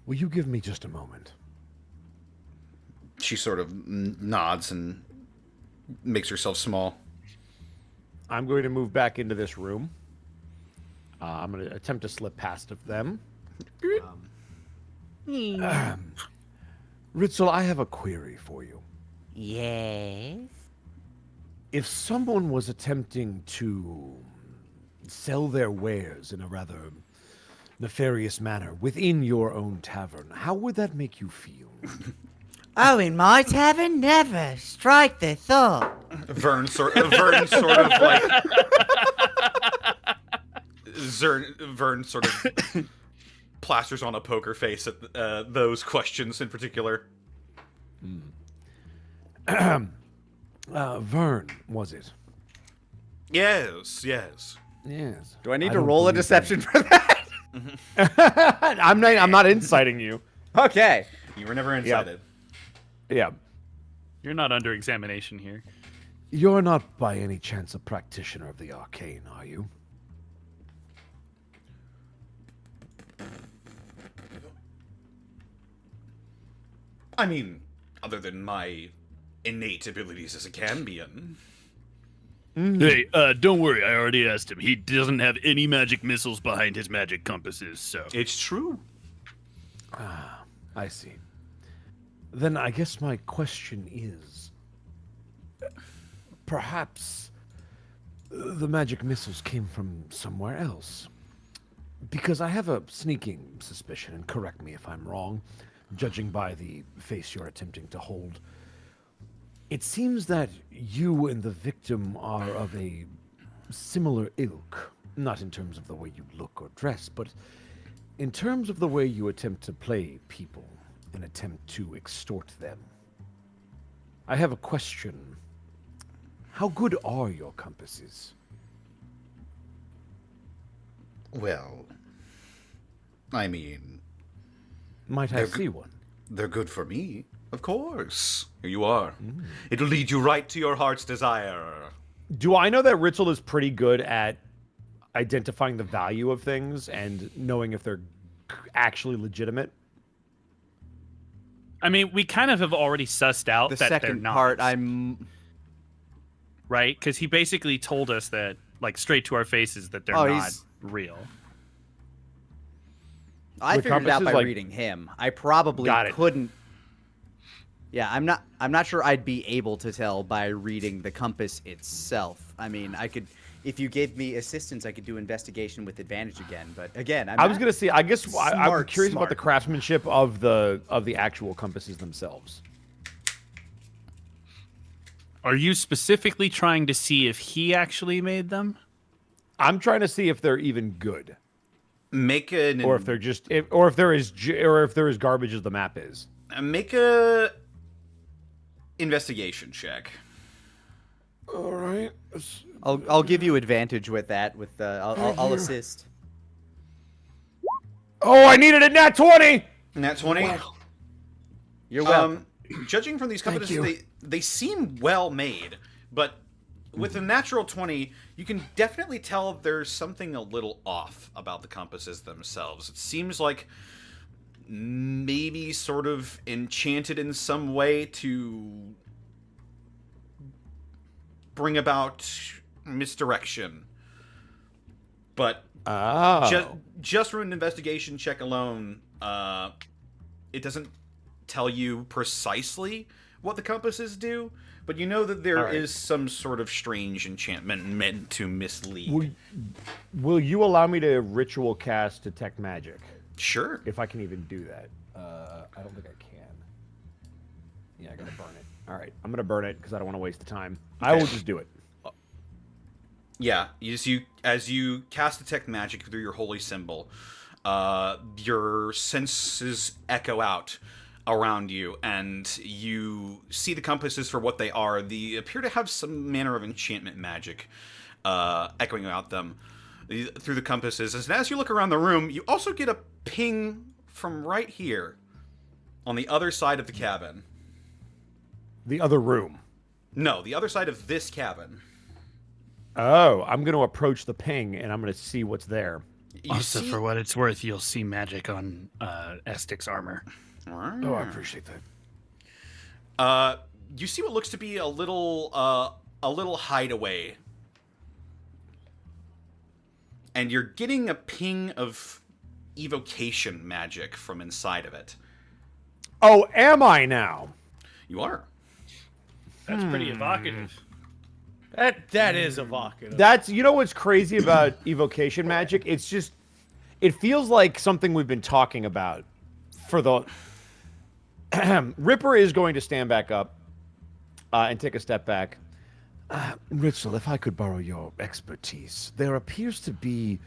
Will you give me just a moment? She sort of nods and makes herself small. I'm going to move back into this room. I'm going to attempt to slip past of them. Ritzel, I have a query for you. Yes. If someone was attempting to sell their wares in a rather nefarious manner within your own tavern, how would that make you feel? Oh, in my tavern? Never. Strike the thought. Vern sort of like Vern sort of plasters on a poker face at those questions in particular. Vern, was it? Yes. Yes. Do I need to don't roll a believe deception for that? I'm not inciting you. Okay. You were never incited. Yeah. You're not under examination here. You're not by any chance a practitioner of the arcane, are you? I mean, other than my innate abilities as a cambion. Hey, don't worry. I already asked him. He doesn't have any magic missiles behind his magic compasses, so... It's true. I see. Then I guess my question is, perhaps the magic missiles came from somewhere else. Because I have a sneaking suspicion, and correct me if I'm wrong, judging by the face you're attempting to hold. It seems that you and the victim are of a similar ilk. Not in terms of the way you look or dress, but in terms of the way you attempt to play people and attempt to extort them. I have a question. How good are your compasses? Well, I mean, Might I see one? they're good for me. Of course. Here you are. It'll lead you right to your heart's desire. Do I know that Ritzel is pretty good at identifying the value of things and knowing if they're actually legitimate? I mean, we kind of have already sussed out The that they're second not. part, I'm. Right? Because he basically told us that, like, straight to our faces, that they're Oh, not he's- real. I The figured it out compass by is like- reading him. I probably Got it. couldn't. Yeah, I'm not sure I'd be able to tell by reading the compass itself. I mean, I could, if you gave me assistance, I could do investigation with advantage again. But again, I was not- gonna say. I guess I'm Smart, curious about the smart. craftsmanship of the actual compasses themselves. Are you specifically trying to see if he actually made them? I'm trying to see if they're even good, Make an or if they're just, or if there is garbage as the map is. make a investigation check. All right. I'll give you advantage with that. With I'll assist. Oh, I needed a nat 20. Nat 20. You're welcome. Judging from these compasses, you. they seem well made, but with a natural 20, you can definitely tell there's something a little off about the compasses themselves. It seems like maybe sort of enchanted in some way to bring about misdirection. But Oh. just from an investigation check alone, it doesn't tell you precisely what the compasses do, but you know that there is some sort of strange enchantment meant to mislead. Will you allow me to ritual cast detect magic? Sure. If I can even do that. I don't think I can. Yeah, I gotta burn it. All right, I'm gonna burn it because I don't want to waste the time. I will just do it. Yeah, as you cast detect magic through your holy symbol, your senses echo out around you, and you see the compasses for what they are. They appear to have some manner of enchantment magic echoing out them through the compasses. And as you look around the room, you also get a ping from right here on the other side of the cabin. The other room. No, the other side of this cabin. Oh, I'm gonna approach the ping and I'm gonna see what's there. You Also, see- for what it's worth, you'll see magic on Estic's armor. Oh, I appreciate that. You see what looks to be a little hideaway, and you're getting a ping of evocation magic from inside of it. Oh, am I now? You are. That's pretty evocative. That is evocative. That's, you know what's crazy about evocation magic? It's just, it feels like something we've been talking about for the... Ripper is going to stand back up and take a step back. Ritzel, if I could borrow your expertise, there appears to be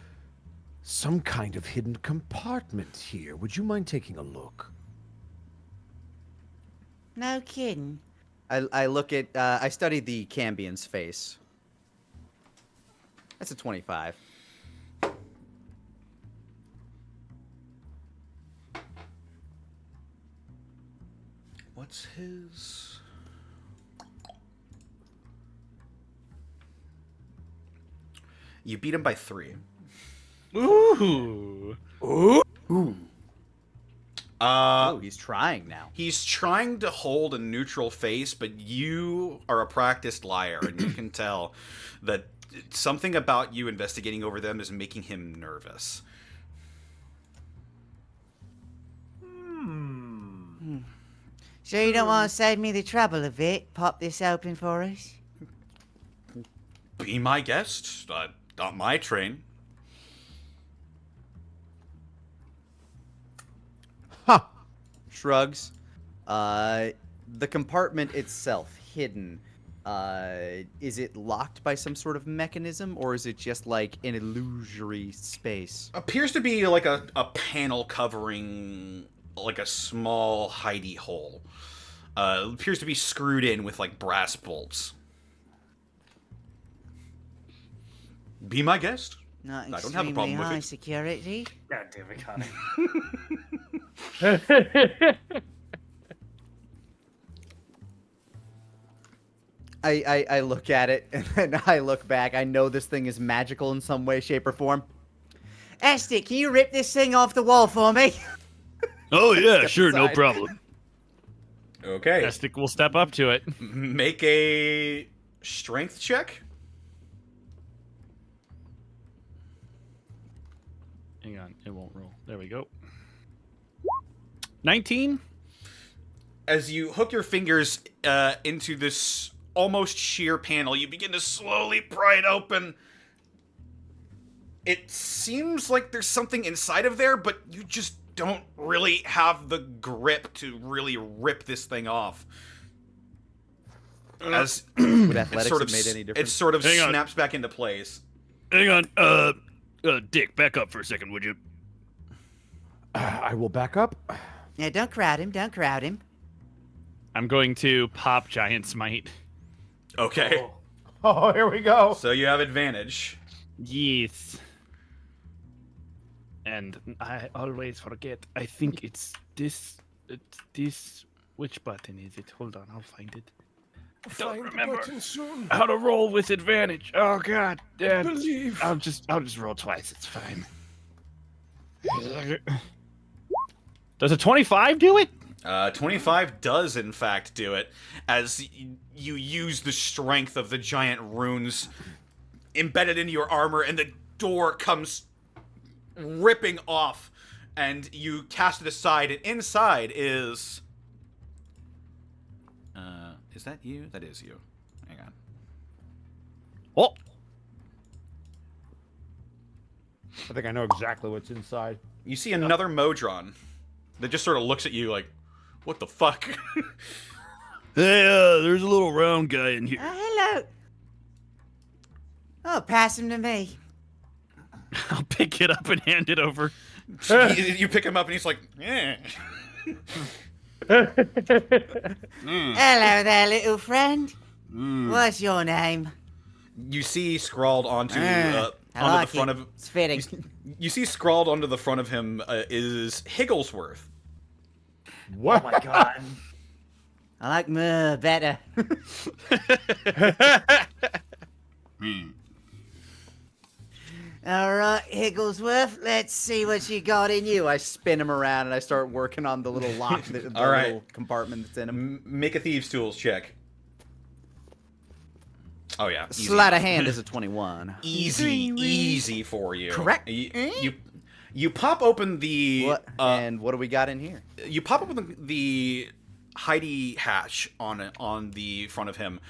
some kind of hidden compartment here. Would you mind taking a look? No kidding. I look at. I studied the Cambion's face. That's a 25. What's his? You beat him by 3. Ooh. Oh, he's trying now. He's trying to hold a neutral face, but you are a practiced liar, and you can tell that something about you investigating over them is making him nervous. So you don't want to save me the trouble of it? Pop this open for us? Be my guest. Not my train. Shrugs. The compartment itself hidden, is it locked by some sort of mechanism, or is it just like an illusory space? Appears to be like a panel covering like a small hidey hole. It appears to be screwed in with like brass bolts. Be my guest. Not I don't have a problem with high it. security. God damn it, Connie. I look at it and then I look back. I know this thing is magical in some way, shape, or form. Estic, can you rip this thing off the wall for me? Oh yeah, Step sure, no aside. problem. Okay. Estic will step up to it. Make a strength check. Hang on, it won't roll. There we go. 19. As you hook your fingers into this almost sheer panel, you begin to slowly pry it open. It seems like there's something inside of there, but you just don't really have the grip to really rip this thing off. As Would it athletics sort have of, made any it difference? sort of Hang on. snaps back into place. Hang on, Dick, back up for a second, would you? I will back up. Yeah, don't crowd him. Don't crowd him. I'm going to pop Giant Smite. Okay, Oh, here we go. so you have advantage. Yes. And I always forget. I think it's this. It's this. Which button is it? Hold on, I'll find it. Don't remember soon. how to roll with advantage. Oh God, Dad. Believe. I'll just roll twice. It's fine. Does a 25 do it? 25 does, in fact, do it, as you use the strength of the giant runes embedded into your armor, and the door comes ripping off, and you cast it aside, and inside is... is that you? That is you. Hang on. Oh, I think I know exactly what's inside. You see another Modron that just sort of looks at you like, what the fuck? hey, there's a little round guy in here. Hello. Oh, pass him to me. I'll pick it up and hand it over. You pick him up, and he's like, eh. Hello there, little friend. What's your name? You see scrawled onto I onto like the front it. of It's fitting. you see scrawled onto the front of him is Higglesworth. What? Oh my god. I like Mur better. All right, Higglesworth, let's see what you got in you. I spin him around and I start working on the little lock, the All right. little compartment that's in him. Make a thieves' tools check. Oh yeah, easy. Sleight of hand is a 21. easy for you. Correct. You pop open the What? And what do we got in here? you pop open the hidey hatch on the front of him,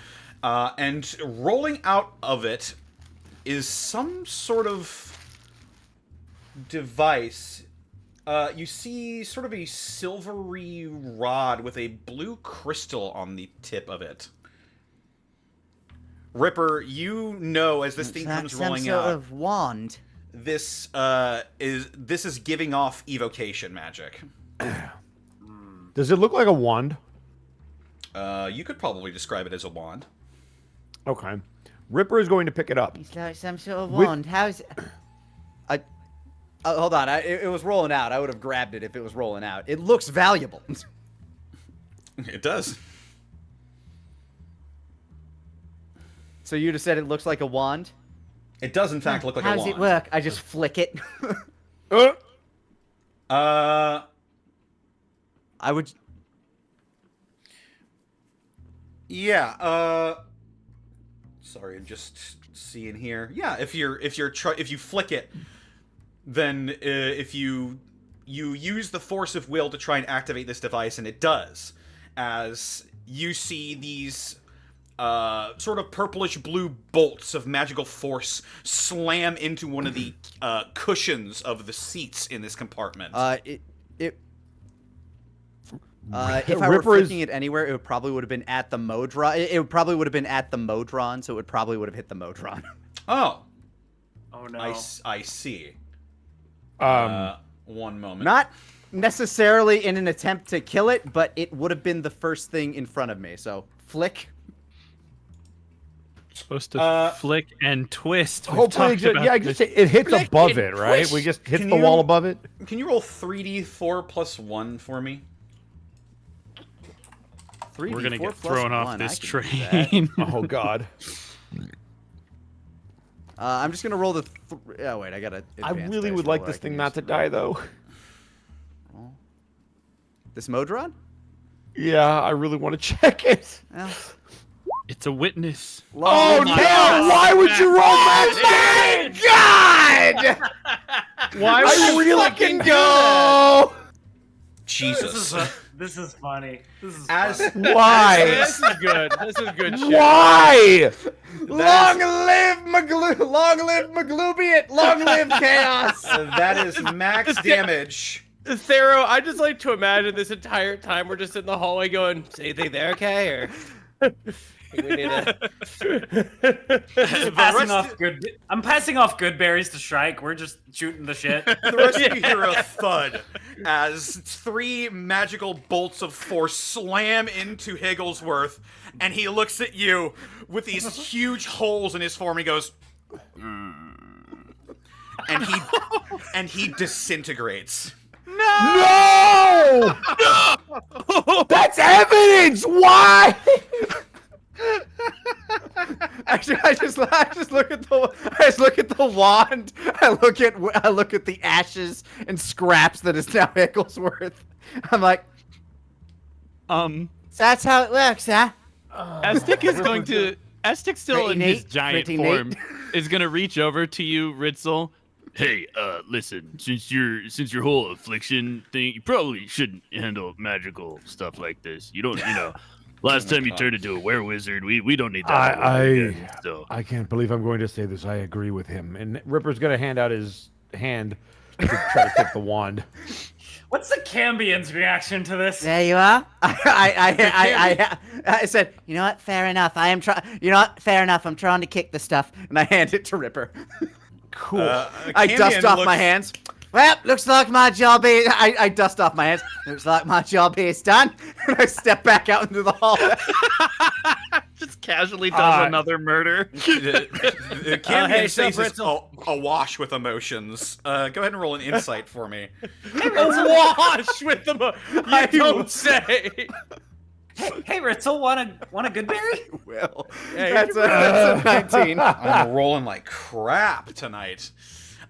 and rolling out of it is some sort of device. You see sort of a silvery rod with a blue crystal on the tip of it. Ripper, you know as this thing comes rolling some sort out, of wand. this is giving off evocation magic. Does it look like a wand? You could probably describe it as a wand. Okay. Ripper is going to pick it up. It's like some sort of With- wand. How's Hold on, it was rolling out. I would have grabbed it if it was rolling out. It looks valuable. It does. So you just said it looks like a wand? It does in fact look like a how's wand. it work? I just flick it. Uh, I would. yeah. Sorry, I'm just seeing here. Yeah, if you flick it, then if you use the force of will to try and activate this device, and it does, as you see these sort of purplish blue bolts of magical force slam into one of the cushions of the seats in this compartment. It If I were Ripper is- flicking it anywhere, it probably would have been at the Modron. It probably would have been at the Modron, so it probably would have hit the Modron. Oh, Oh no. I see. One moment. Not necessarily in an attempt to kill it, but it would have been the first thing in front of me. So flick. Supposed to flick and twist. We've Hopefully, talked about I this. guess it hits Flick above and it, right? twist. We just hit Can the you- wall above it. Can you roll 3d4 plus 1 for me? 3d4 We're gonna get plus thrown off 1, this I can do that. train. Oh God. I'm just gonna roll the. Oh wait, I gotta. I advance really dice would like roller this I can thing not to use. die, though. This Modron? Yeah, I really want to check it. Well, It's a witness. Oh, my damn! Why would you roll that? God! Why I really fucking go. Jesus. This is funny. This is As funny. Why? This is good. This is good shit. Why? long live Maglubiot! Long live chaos! that is max damage. Thero, I just like to imagine this entire time we're just in the hallway going, "Is anything there, okay?" Or we need I'm passing off good berries to Shrike. We're just shooting the shit. The rest of you hear a thud as 3 magical bolts of force slam into Higglesworth, and he looks at you with these huge holes in his form. He goes, and he disintegrates. No! That's evidence. Why? Actually, I just look at the wand. I look at the ashes and scraps that is now Higglesworth. I'm like, So that's how it works, huh? Aztec is going to. Aztec still Pretty in his neat, giant pretty form neat. is gonna reach over to you, Ritzel. Hey, listen. Since your whole affliction thing, you probably shouldn't handle magical stuff like this. You don't, Last time you turned into a were-wizard, we don't need that. again, so. I can't believe I'm going to say this. I agree with him. And Ripper's going to hand out his hand to try to take the wand. What's the Cambion's reaction to this? There you are. I said, You know what? Fair enough. I am trying. You know what? Fair enough. I'm trying to kick the stuff. and I hand it to Ripper. Cool. I dust off my hands. Well, looks like my job is. I dust off my hands. Looks like my job is done. And I step back out into the hall. Just casually does another murder. The Cambion hey, says sup, is awash with emotions. Go ahead and roll an insight for me. Wash with them. You don't say. Hey, Ritzel, want a good berry? Well, that's a 19. I'm rolling like crap tonight.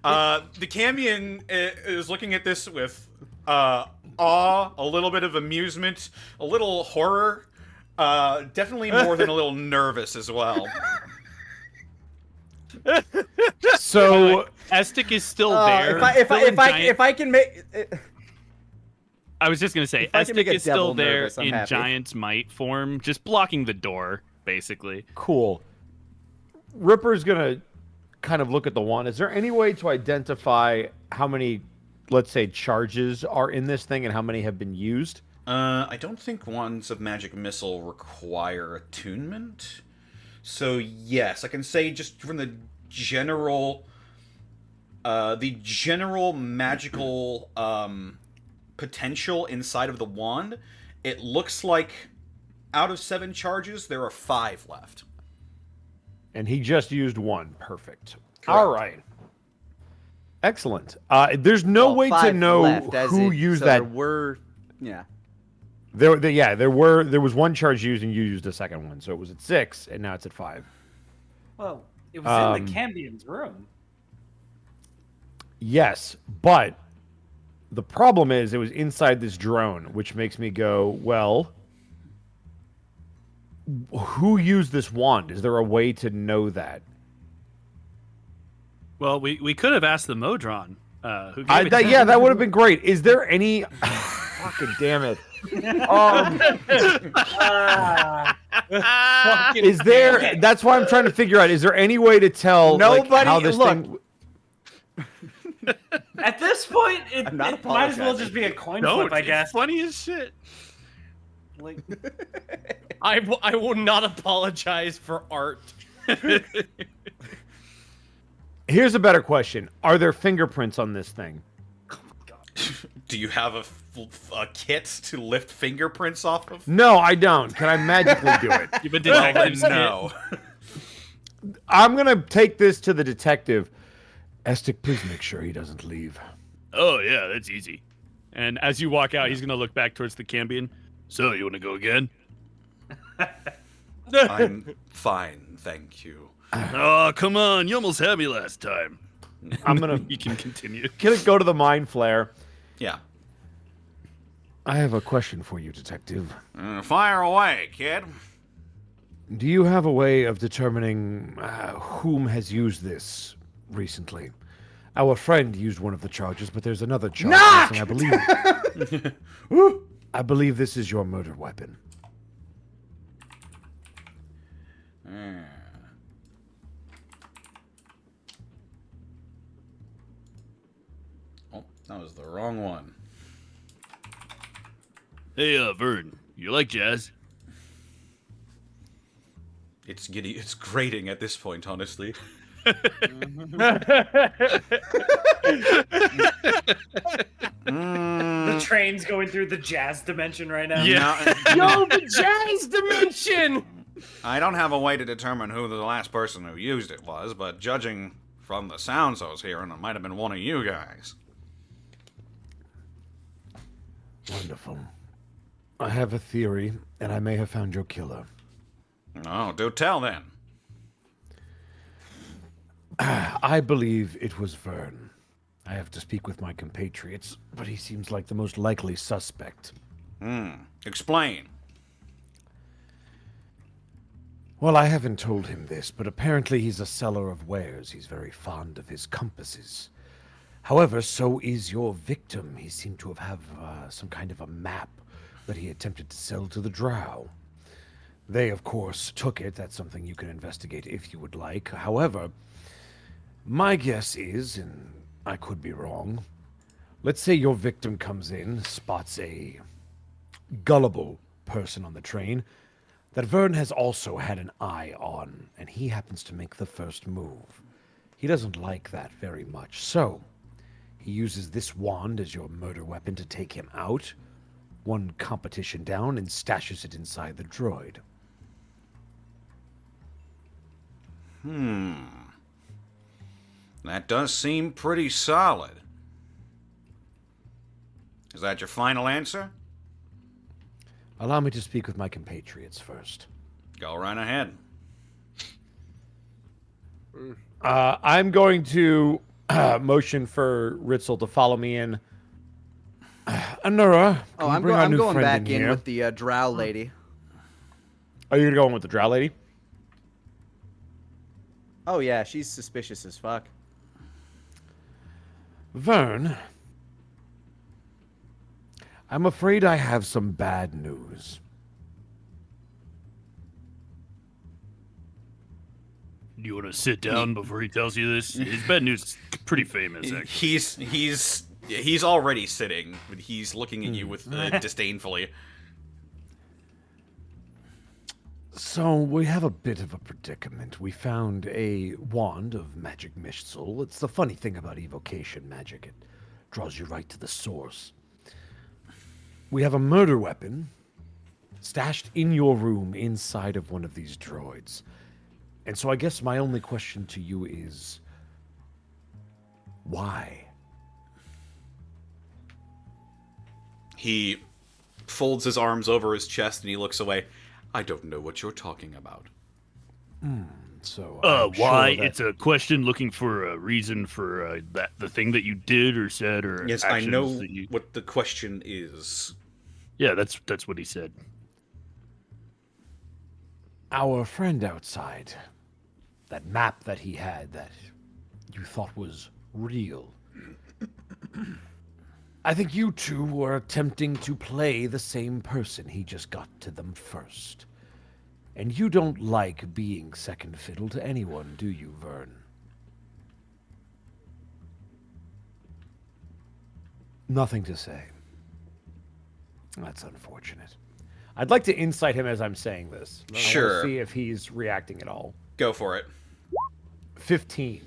The Cambion is looking at this with awe, a little bit of amusement, a little horror, definitely more than a little nervous as well. So Aztec is still there. If I can make. I was just gonna say, If I can make Aztec a is still devil there nervous, I'm in happy. Giant's Might form, just blocking the door, basically. cool. Ripper's going to kind of look at the wand. Is there any way to identify how many, let's say, charges are in this thing and how many have been used? I don't think wands of magic missile require attunement. So yes, I can say just from the general magical potential inside of the wand, it looks like out of 7 charges, there are 5 left. And he just used 1. Perfect. Correct. All right. Excellent. There's no way to 5 know left, as who it- used so that. There were, yeah. There was 1 charge used, and you used a second one, so it was at 6, and now it's at 5. Well, it was in the Cambion's room. Yes, but the problem is it was inside this drone, which makes me go, well, who used this wand? Is there a way to know that? Well, we could have asked the Modron. Who gave it to Yeah, him. that would have been great. Is there any? Fucking damn it! Is there? That's why I'm trying to figure out. Is there any way to tell? Nobody- how this look. thing. At this point, it I'm not might as well apologizing. just be a coin No, flip, I guess. it's funny as shit. Like, I will not apologize for art. Here's a better question. Are there fingerprints on this thing? Do you have a kit to lift fingerprints off of? No, I don't. Can I magically do it? You've been Well, detectives. then no. I'm going to take this to the detective. Estic, please make sure he doesn't leave. Oh, yeah, that's easy. And as you walk out, he's going to look back towards the cambion. So, you want to go again? I'm fine, thank you. Oh, come on. You almost had me last time. I'm going You can continue. to go to the mind flare. Yeah. I have a question for you, detective. Fire away, kid. Do you have a way of determining whom has used this recently? Our friend used one of the charges, but there's another charge. Knock! And I believe this is your murder weapon. Oh, that was the wrong one. Hey, Vern, you like jazz? It's grating at this point, honestly. the train's going through the jazz dimension right now. Yeah. Yo, the jazz dimension! I don't have a way to determine who the last person who used it was, but judging from the sounds I was hearing, it might have been one of you guys. Wonderful. I have a theory, and I may have found your killer. Oh, do tell then. I believe it was Vern. I have to speak with my compatriots, but he seems like the most likely suspect. Explain. Well, I haven't told him this, but apparently he's a seller of wares. He's very fond of his compasses. However, so is your victim. He seemed to have some kind of a map that he attempted to sell to the Drow. They, of course, took it. That's something you can investigate if you would like. However, my guess is, and I could be wrong, let's say your victim comes in, spots a gullible person on the train that Vern has also had an eye on, and he happens to make the first move. He doesn't like that very much, so he uses this wand as your murder weapon to take him out, one competition down, and stashes it inside the droid. That does seem pretty solid. Is that your final answer? Allow me to speak with my compatriots first. Go right ahead. I'm going to motion for Ritzel to follow me in. Anura, Oh, can you I'm, bring our I'm new going friend back in here? with the drow lady. Are you going to go in with the drow lady? Oh yeah, she's suspicious as fuck. Vern, I'm afraid I have some bad news. Do you want to sit down before he tells you this? His bad news is pretty famous, actually. He's already sitting, but he's looking at you with disdainfully. So, we have a bit of a predicament. We found a wand of magic missile. It's the funny thing about evocation magic. It draws you right to the source. We have a murder weapon stashed in your room inside of one of these droids. And so I guess my only question to you is, why? He folds his arms over his chest and he looks away. I don't know what you're talking about. So I'm Why? sure that- It's a question looking for a reason for the thing that you did or said or Yes, I actions know that you... what the question is. Yeah, that's what he said. Our friend outside, that map that he had that you thought was real. I think you two were attempting to play the same person. He just got to them first. And you don't like being second fiddle to anyone, do you, Vern? Nothing to say. That's unfortunate. I'd like to insight him as I'm saying this. I Sure. want to see if he's reacting at all. Go for it. 15.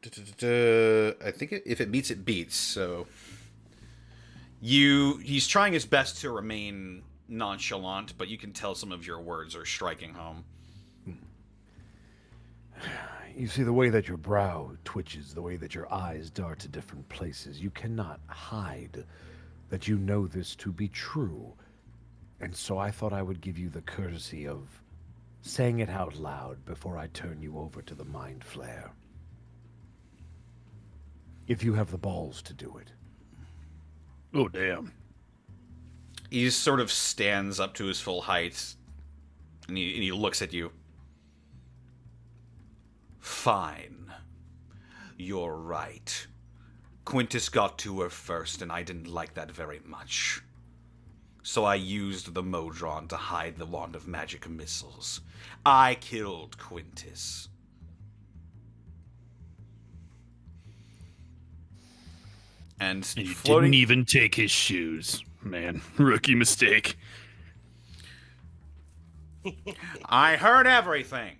I think if it meets, it beats. So he's trying his best to remain nonchalant, but you can tell some of your words are striking home. You see, the way that your brow twitches, the way that your eyes dart to different places, you cannot hide that you know this to be true. And so I thought I would give you the courtesy of saying it out loud before I turn you over to the mind flare. If you have the balls to do it. Oh, damn. He sort of stands up to his full height, and he looks at you. Fine. You're right. Quintus got to her first, and I didn't like that very much. So I used the Modron to hide the Wand of Magic missiles. I killed Quintus. And You floating... didn't even take his shoes. Man, rookie mistake. I heard everything.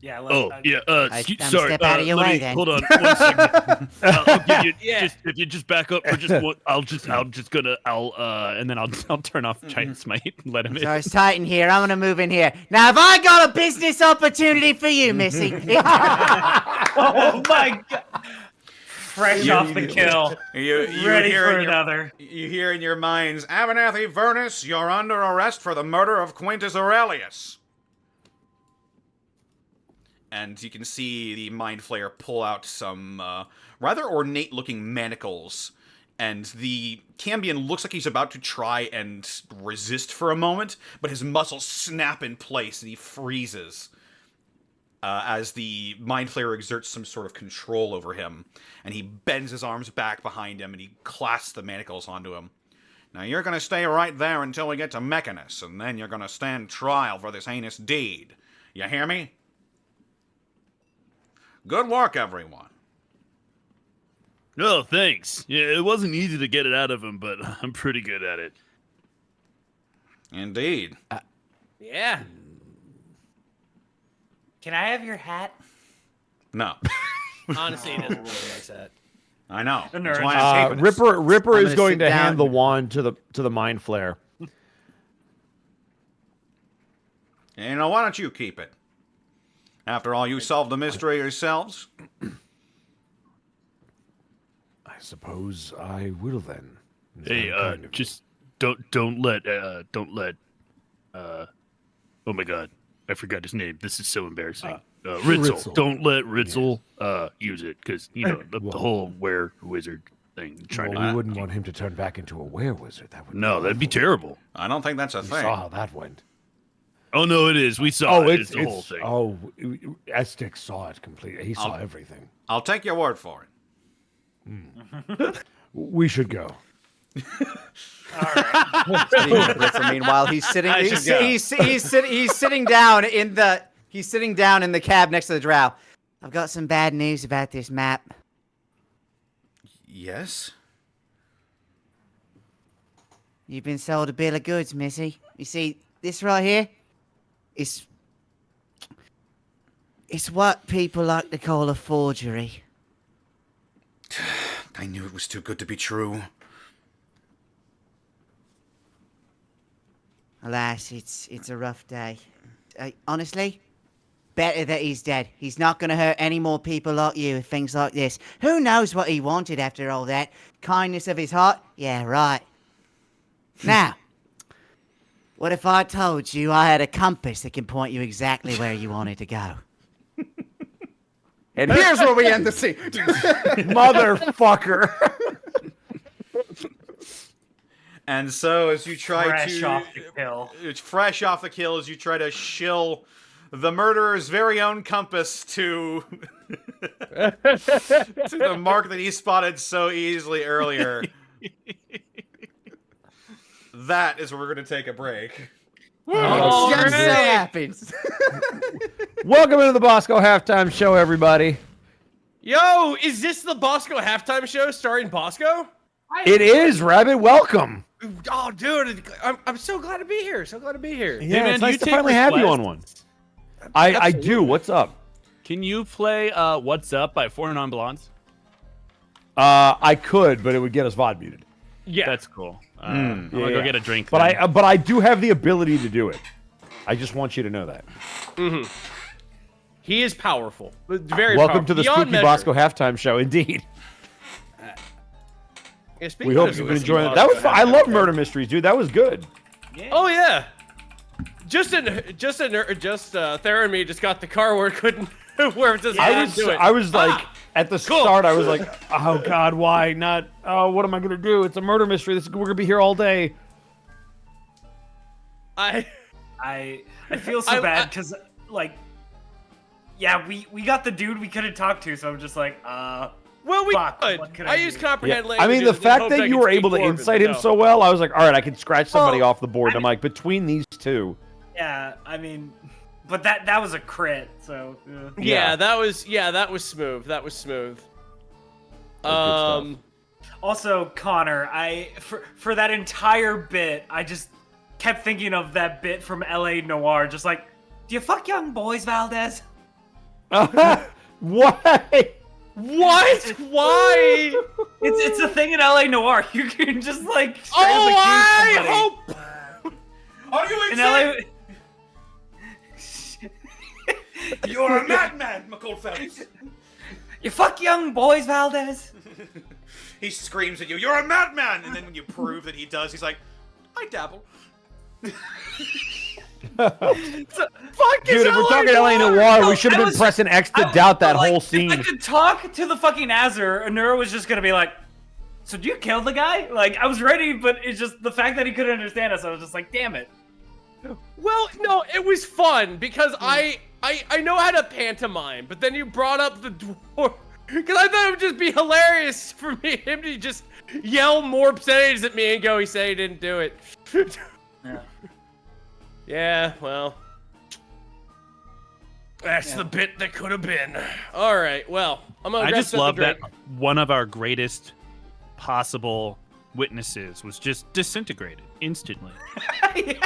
Yeah. Oh, yeah. I'm Sorry. step out of your let way, me, then. hold on 1 second. I'll give you, if you just back up for just one, I'll and then I'll turn off Giant Smite and let him in. So it's tight in here. I'm gonna move in here. Now, have I got a business opportunity for you, Missy? Oh my god! Fresh off the kill, You ready hear for in your- another. You hear in your minds, Abernathy Vernus, you're under arrest for the murder of Quintus Aurelius. And you can see the Mind Flayer pull out some rather ornate-looking manacles. And the cambion looks like he's about to try and resist for a moment, but his muscles snap in place and he freezes as the Mind Flayer exerts some sort of control over him. And he bends his arms back behind him and he clasps the manacles onto him. Now you're going to stay right there until we get to Mechanus, and then you're going to stand trial for this heinous deed. You hear me? Good work, everyone. No, thanks. Yeah, it wasn't easy to get it out of him, but I'm pretty good at it. Indeed. Yeah. Can I have your hat? No. Honestly, it doesn't really make sense. I know. The That's nerd. why I'm keeping it. Ripper I'm is gonna going sit to hand down. the wand to the mind flare. You know, why don't you keep it? After all, you solved the mystery yourselves. I suppose I will then. Is Hey, that kind of- just don't let oh my god, I forgot his name. This is so embarrassing. Ritzel. Ritzel. Don't let Ritzel use it, because you know the whole were wizard thing. Trying Well, to we wouldn't want him to turn back into a were-wizard. That would no, that'd be awful. terrible. I don't think that's a We thing. saw how that went. Oh no, it is. We saw it. It's the it's whole thing. Oh, Estic saw it completely. He saw everything. I'll take your word for it. We should go. Meanwhile, he's sitting. I He's, should go. he's sitting down in the. He's sitting down in the cab next to the drow. I've got some bad news about this map. Yes? You've been sold a bill of goods, Missy. You see, this right here, it's what people like to call a forgery. I knew it was too good to be true. Alas, it's a rough day. Honestly, better that he's dead. He's not going to hurt any more people like you with things like this. Who knows what he wanted after all that? Kindness of his heart? Yeah, right. Now, what if I told you I had a compass that can point you exactly where you wanted to go? And here's where we end the scene. Motherfucker. And so, as you try Fresh to... off the kill. It's fresh off the kill as you try to shill the murderer's very own compass to... to the mark that he spotted so easily earlier. that is where we're going to take a break. Oh, Just so great. happens. Welcome into the Bosco halftime show, everybody. Yo, is this the Bosco halftime show starring Bosco? It is, Rabbit. Welcome. Oh, dude, I'm so glad to be here. So glad to be here. Yeah, man, it's nice you to take finally have you on requests? one. I do. What's up? Can you play What's Up by Four Non-Blondes? I could, but it would get us VOD muted. Yeah. That's cool. I'm gonna go get a drink. But then. I do have the ability to do it. I just want you to know that. He is powerful. Very Welcome powerful. to the Beyond Spooky measure. Bosco halftime show, indeed. Yeah, speaking We hope of you've been Spooky enjoying it. That was Bosco fun. I halftime love show. murder mysteries, dude. That was good. Oh yeah. Thera and me just got the car where it couldn't where it just had to do it. I was like at the Cool. start. I was like, oh God, why not? Oh, what am I gonna do? It's a murder mystery. We're gonna be here all day. I feel so bad because like, yeah, we got the dude we couldn't talk to, so I'm just like, well, we fuck, could. what could I I use do? comprehend Yeah. languages. I mean, the and fact hoped I that you could were speak able to Dwarven, insight but him no. so well, I was like, all right, I can scratch somebody Well, off the board. I I'm like, between these two. yeah, I mean, but that was a crit, so. Yeah, that was smooth. That was smooth. Also, Connor, for that entire bit, I just kept thinking of that bit from L.A. Noir, just like, do you fuck young boys, Valdez? Why? What? Why? It's a thing in L.A. Noir. You can just like straight Oh, up I accuse somebody. hope. Are you In LA, You're a madman, McCall Phelps. you fuck young boys, Valdez. He screams at you, "You're a madman!" And then when you prove that he does, he's like, "I dabble." Fuck Dude, if we're talking LA Noir, No, we should have I been was- pressing X to doubt that Like, whole If scene. I could talk to the fucking Azur, Anura was just gonna be like, "So do you kill the guy?" Like I was ready, but it's just the fact that he couldn't understand us. I was just like, "Damn it!" Well, no, it was fun because I know how to pantomime, but then you brought up the dwarf because I thought it would just be hilarious for him to just yell more percentages at me and go, "He said he didn't do it." Yeah. Yeah, well, that's the bit that could have been. All right, well, I'm gonna. I grab just something love to that drink. one of our greatest possible witnesses was just disintegrated instantly.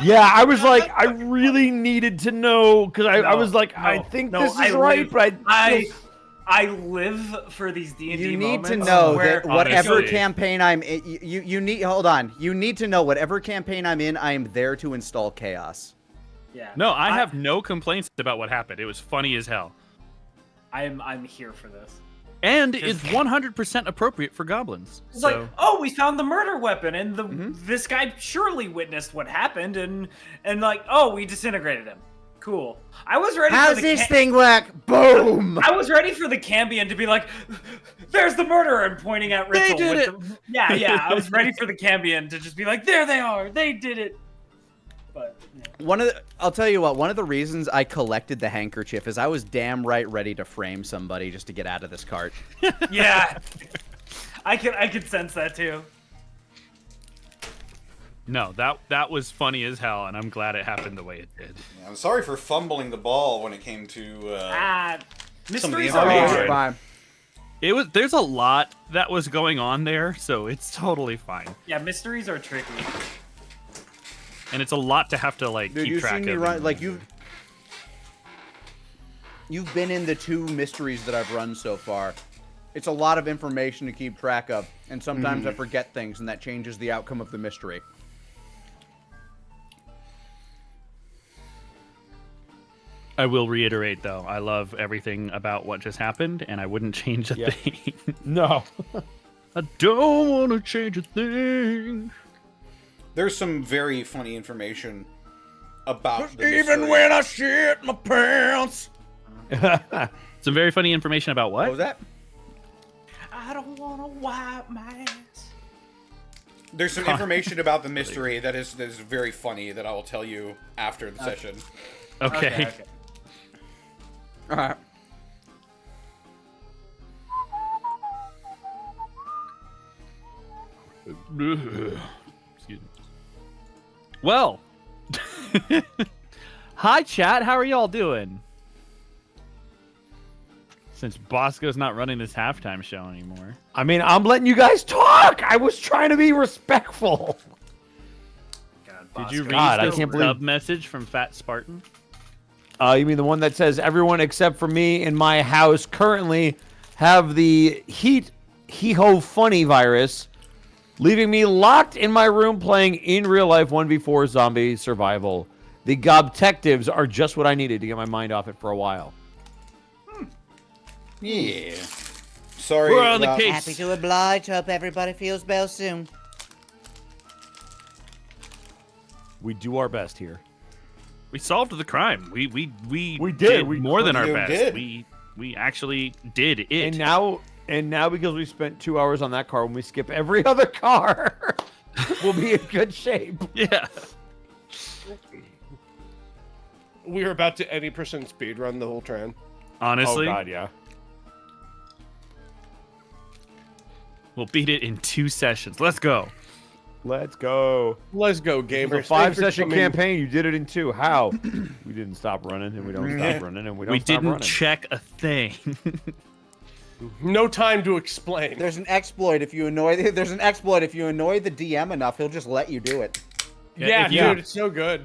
Yeah, I was like, I really needed to know because I No, was like, I no, think no, this is I right, live- but I live for these D&D You need to moments know where that whatever honestly- campaign I'm in, you need, hold on. You need to know whatever campaign I'm in, I am there to install chaos. Yeah. No, I have no complaints about what happened. It was funny as hell. I'm here for this. And is 100% appropriate for goblins. It's So like, oh, we found the murder weapon, and the Mm-hmm. this guy surely witnessed what happened, and like, oh, we disintegrated him. Cool. I was ready. How's for the this thing work? Boom! I was ready for the cambion to be like, "There's the murderer," and pointing at Ritzel. did with the- yeah. I was ready for the cambion to just be like, "There they are. They did it." But yeah. I'll tell you what, one of the reasons I collected the handkerchief is I was damn right ready to frame somebody just to get out of this cart. Yeah, I could sense that too. no, that was funny as hell, and I'm glad it happened the way it did. I'm sorry for fumbling the ball when it came to. Mysteries the are information. hard. Fine. There's a lot that was going on there, so it's totally fine. Yeah, mysteries are tricky. And it's a lot to have to like Dude, keep you've track seen me of. run, like you've been in the 2 mysteries that I've run so far. It's a lot of information to keep track of, and sometimes I forget things, and that changes the outcome of the mystery. I will reiterate though, I love everything about what just happened, and I wouldn't change a thing. no. I don't want to change a thing. There's some very funny information about the mystery. I shit my pants. Some very funny information about what? What was that? I don't want to wipe my ass. There's some information about the mystery that is very funny that I will tell you after the session. Okay. All right. Excuse me. Well, hi chat. How are y'all doing? Since Bosco's not running this halftime show anymore. I mean, I'm letting you guys talk. I was trying to be respectful. God, Did you Bosco. read I the can't believe- sub message from Fat Spartan? You mean the one that says everyone except for me in my house currently have the He-Ho Funny virus, leaving me locked in my room playing in real life 1v4 zombie survival. The Gobtectives are just what I needed to get my mind off it for a while. Yeah. Sorry. We're on the about- case. Happy to oblige. Hope everybody feels well soon. We do our best here. We solved the crime. We did. did We more than our you best. did. We actually did it. And now because we spent 2 hours on that car, when we skip every other car, we'll be in good shape. Yeah. We were about to any percent speed run the whole train. Honestly, Oh god, yeah. we'll beat it in 2 sessions. Let's go. Let's go. Let's go, It was gamers. a 5-session campaign. You did it in 2. How? We didn't stop running, and we don't stop running, and we don't We stop didn't running. check a thing. No time to explain. There's an exploit if you annoy. There's an exploit if you annoy the DM enough, he'll just let you do it. Yeah, if dude, you- it's so good.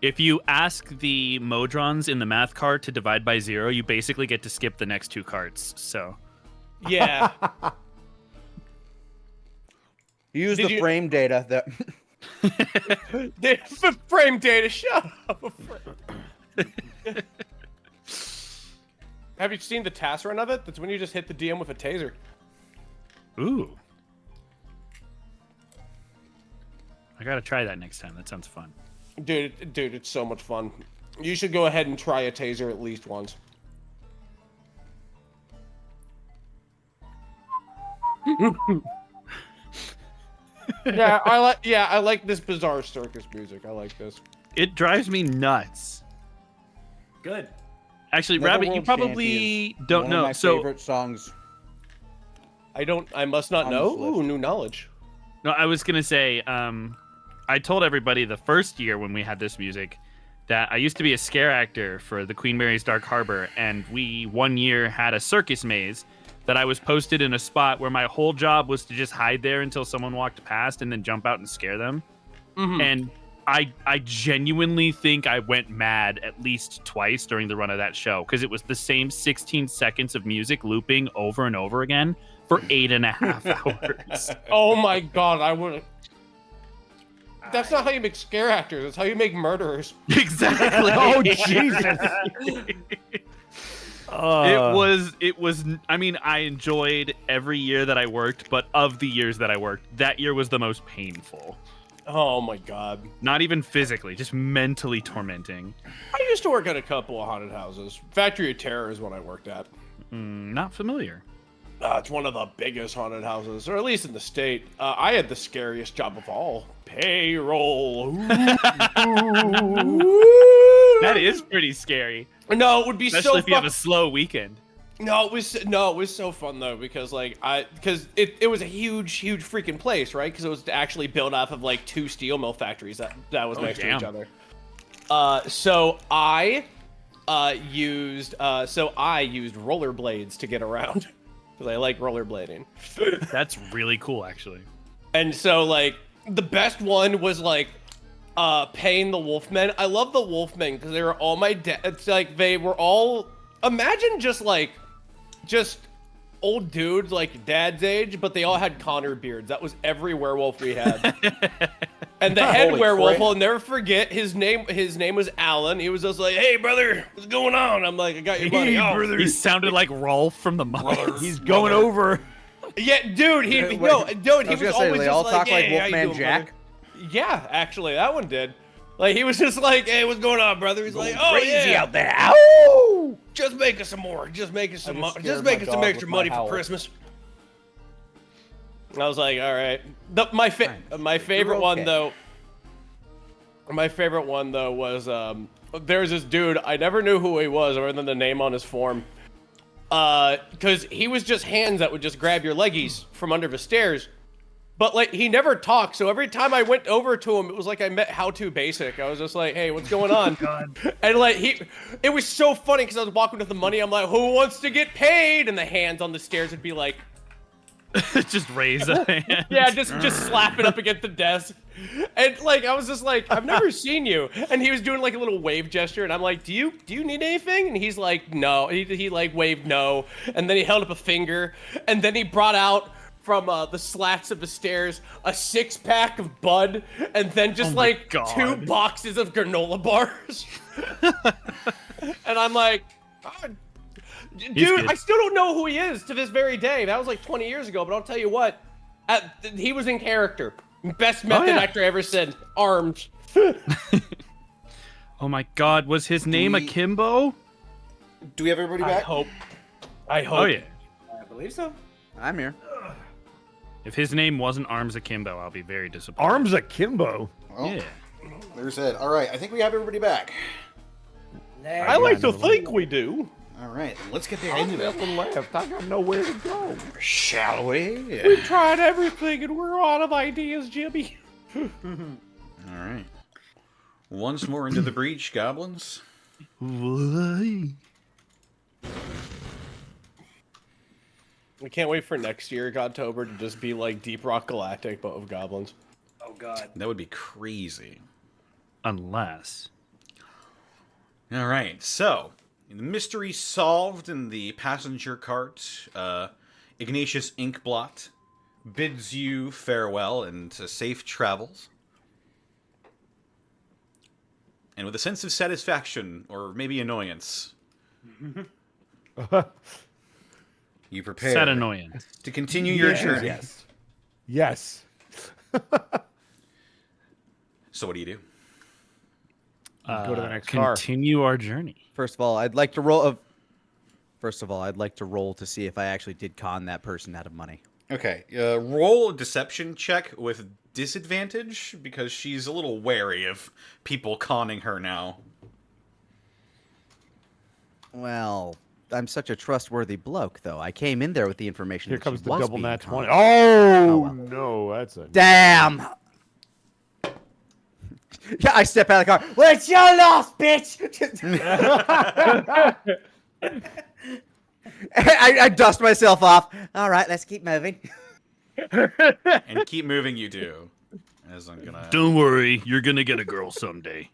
If you ask the Modrons in the math card to divide by 0, you basically get to skip the next 2 cards. So Yeah. Use Did the you- frame data that. The frame data, shut up. Have you seen the task run of it? That's when you just hit the DM with a taser. ooh. I gotta try that next time. That sounds fun. Dude, it's so much fun. You should go ahead and try a taser at least once. I like this bizarre circus music. I like this. It drives me nuts. Good. Actually, Never Rabbit, you World probably Champions, don't one know. Of my So favorite songs. I must not On know. this list. Ooh, new knowledge. no, I was gonna say, I told everybody the first year when we had this music that I used to be a scare actor for the Queen Mary's Dark Harbor, and we one year had a circus maze that I was posted in a spot where my whole job was to just hide there until someone walked past and then jump out and scare them. Mhm. And I genuinely think I went mad at least twice during the run of that show because it was the same 16 seconds of music looping over and over again for 8.5 hours. Oh my god, I would. That's not how you make scare actors. That's how you make murderers. Exactly. Oh Jesus! It was I mean, I enjoyed every year that I worked, but of the years that I worked, that year was the most painful. Oh my god. Not even physically, just mentally tormenting. I used to work at a couple of haunted houses. Factory of Terror is what I worked at. Not familiar. It's one of the biggest haunted houses, or at least in the state. I had the scariest job of all. Payroll. That is pretty scary, No, it would be especially so if you have fun. a slow weekend. No, it was so fun though because it was a huge freaking place, right? Because it was actually built off of like 2 steel mill factories that was next to each damn. other. So I used rollerblades to get around because I like rollerblading. That's really cool, actually. And so like the best one was like paying the Wolfmen. I love the Wolfmen because they were all my it's like they were all imagine just old dudes like dad's age, but they all had Connor beards. That was every werewolf we had. And the head Holy werewolf, crap. I'll never forget his name was Alan. He was just like, "Hey brother, what's going on?" I'm like, "I got your money." Oh, He sounded like Rolf from the Muppets. He's going over. yeah, dude. He Wait, no, dude. I He was was gonna say, always they just all like, talk like "Hey, how you Wolfman doing, Jack? brother?" Yeah, actually, that one did. Like he was just like, "Hey, what's going on, brother?" He's like, "Oh yeah, out there. Ow! just make us some more. Just make us some. I just Just scared make my us some dog extra with my money for howl. Christmas." I was like, "All right." My favorite You're one okay. though. My favorite one though was there's this dude. I never knew who he was other than the name on his form. Because he was just hands that would just grab your leggies from under the stairs. But like he never talked, so every time I went over to him, it was like I met How To Basic. I was just like, "Hey, what's going on?" And like it was so funny because I was walking with the money. I'm like, "Who wants to get paid?" And the hands on the stairs would be like, just raise a hand. yeah, just slap it up against the desk. And like I was just like, "I've never seen you." And he was doing like a little wave gesture, and I'm like, "Do you need anything?" And he's like, "No." He like waved no, and then he held up a finger, and then he brought out from the slats of the stairs a 6-pack of Bud, and then just like 2 boxes of granola bars. And I'm like, "God, dude, I still don't know who he is to this very day. That was like 20 years ago, but I'll tell you what, he was in character. Best method actor I ever said, armed." Oh my God, was his name Akimbo? Do we have everybody back? I hope. Oh yeah. I believe so. I'm here. If his name wasn't Arms Akimbo, I'll be very disappointed. Arms Akimbo. Well, Yeah. there's Ed. All right, I think we have everybody back. I like to think we do. All right, let's get there. I'm nothing left. I got nowhere to go. Shall we? We tried everything and we're out of ideas, Jimmy. All right. Once more into the breach, goblins. Why? We can't wait for next year, Gobtober, to just be like Deep Rock Galactic, but with goblins. Oh God. That would be crazy. Unless. All right, so the mystery solved in the passenger cart. Ignatius Inkblot bids you farewell and safe travels. And with a sense of satisfaction, or maybe annoyance, you prepare Sad annoyance. to continue your journey. Yes. So what do you do? Go to the next car. Continue our journey. First of all, I'd like to roll. First of all, I'd like to roll to see if I actually did con that person out of money. Okay, roll a deception check with disadvantage because she's a little wary of people conning her now. Well, I'm such a trustworthy bloke, though. I came in there with the information. Here that comes she the was double being nat conned. 20. Oh, well. no, that's a... Damn! Yeah, I step out of the car. Well, it's your loss, bitch! I dust myself off. All right, let's keep moving. And keep moving, you do. As I'm gonna... Don't worry, you're gonna get a girl someday.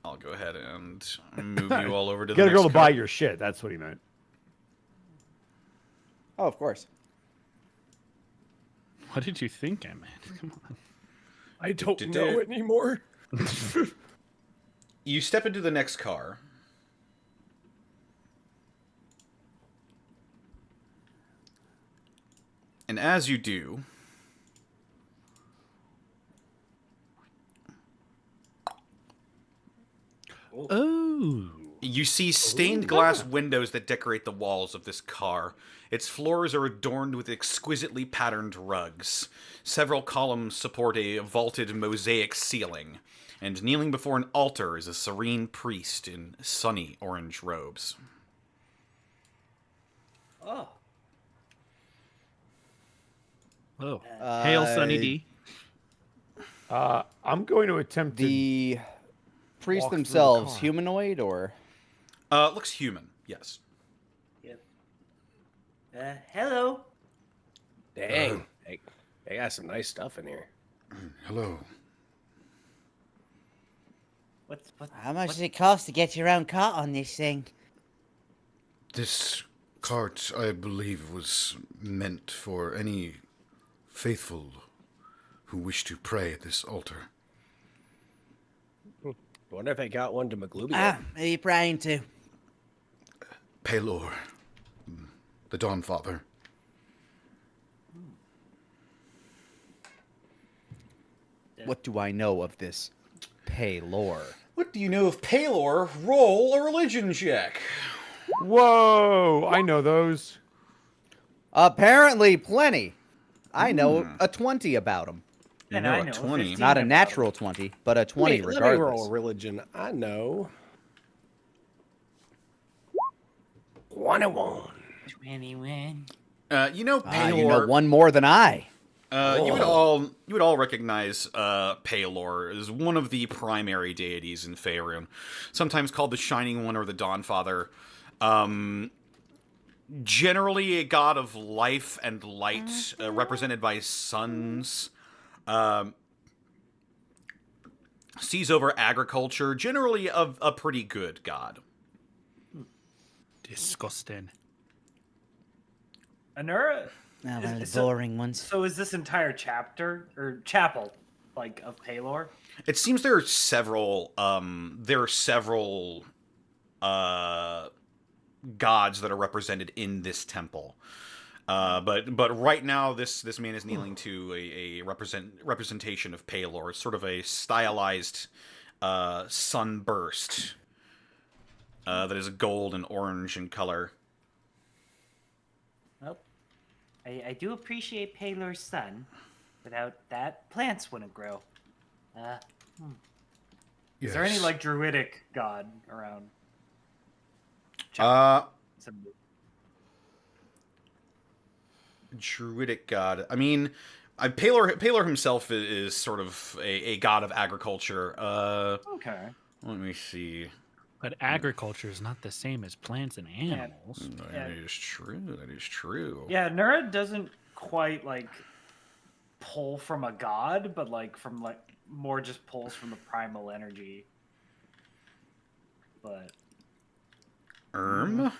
I'll go ahead and move you all over to the Get a next girl to car. buy your shit. That's what he meant. Oh, of course. What did you think I meant? Come on. I don't know anymore. You step into the next car. And as you do, Oh. you see stained glass windows that decorate the walls of this car. Its floors are adorned with exquisitely patterned rugs. Several columns support a vaulted mosaic ceiling, and kneeling before an altar is a serene priest in sunny orange robes. Oh. Oh. Hail, Sunny D. I'm going to attempt to... The priests walk through the themselves, car. humanoid or? Looks human, yes. Yep. Hello. Dang. They got some nice stuff in here. Hello. What? How much does it cost to get your own cart on this thing? This cart, I believe, was meant for any faithful who wish to pray at this altar. I wonder if I got one to Maglubia. Ah, who are you praying to? Palor, the Dawn Father. What do I know of this Palor? What do you know of Palor? Roll a religion check. Whoa! I know those. Apparently, plenty. I know a 20 about him. You And know I a know 20. 15. Not a natural 20, but a 20 Let me roll regardless. religion. I know. 21. 21. You know Paylor. You know one more than I. You would all recognize Paylor as one of the primary deities in Faerun, sometimes called the Shining One or the Dawnfather. Generally a god of life and light, represented by suns. Sees over agriculture. Generally a pretty good god. Disgusting. Anura. One of the boring ones. So is this entire chapter or chapel like of Paylor? It seems there are several gods that are represented in this temple. But right now this man is kneeling to a representation of Paylor. It's sort of a stylized sunburst that is gold and orange in color. Well, I do appreciate Paylor's sun. Without that, plants wouldn't grow. Is there any like druidic god around? Druidic god. I mean, Paylor himself is sort of a god of agriculture. Okay. Let me see. But agriculture is not the same as plants and animals. That is true. That is true. Yeah, Nura doesn't quite like pull from a god, but like from like more just pulls from the primal energy. But Can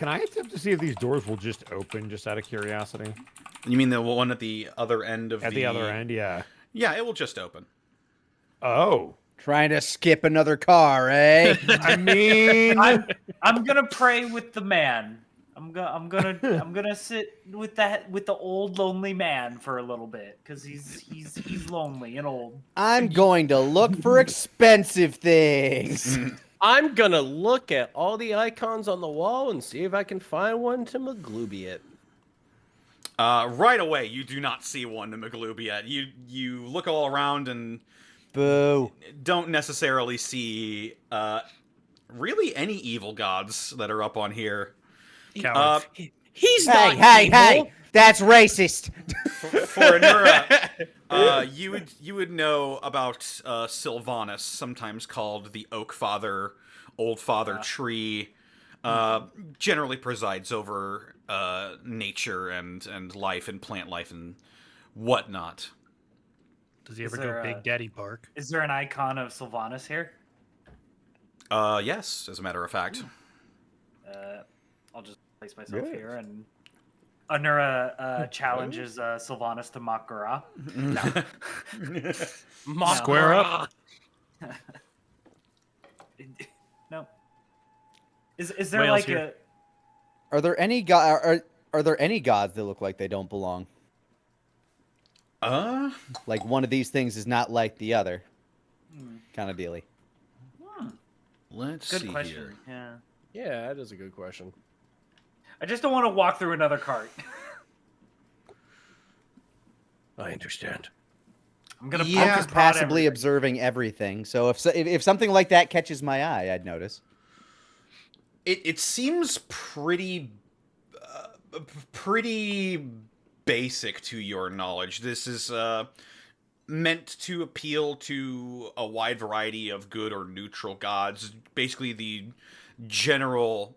I attempt to see if these doors will just open, just out of curiosity? You mean the one at the other end of At the other end, yeah. Yeah, it will just open. Oh. Trying to skip another car, eh? I mean, I'm gonna pray with the man. I'm gonna sit with the old lonely man for a little bit because he's lonely and old. I'm going to look for expensive things. I'm gonna look at all the icons on the wall and see if I can find one to Maglubiate. Right away, you do not see one to Maglubiate. You look all around and Boo. don't necessarily see really any evil gods that are up on here. Cowards. He's Hey, not hey, evil. hey! That's racist. For Anura, you would know about Sylvanus, sometimes called the Oak Father, Old Father Tree. Generally presides over nature and life and plant life and whatnot. Does he ever there go Big Daddy Park? Is there an icon of Sylvanus here? Yes, as a matter of fact. I'll just place myself here and Anura challenges Sylvanus to Makara. No. Square up. No. Is there Whales like here. Are there any are there any gods that look like they don't belong? Like one of these things is not like the other. Kind of dealy. Let's Good see question. here. Yeah. Yeah, that is a good question. I just don't want to walk through another cart. I understand. I'm gonna I'm focus just passively observing everything. So if something like that catches my eye, I'd notice. It seems pretty basic to your knowledge. This is meant to appeal to a wide variety of good or neutral gods. Basically, the general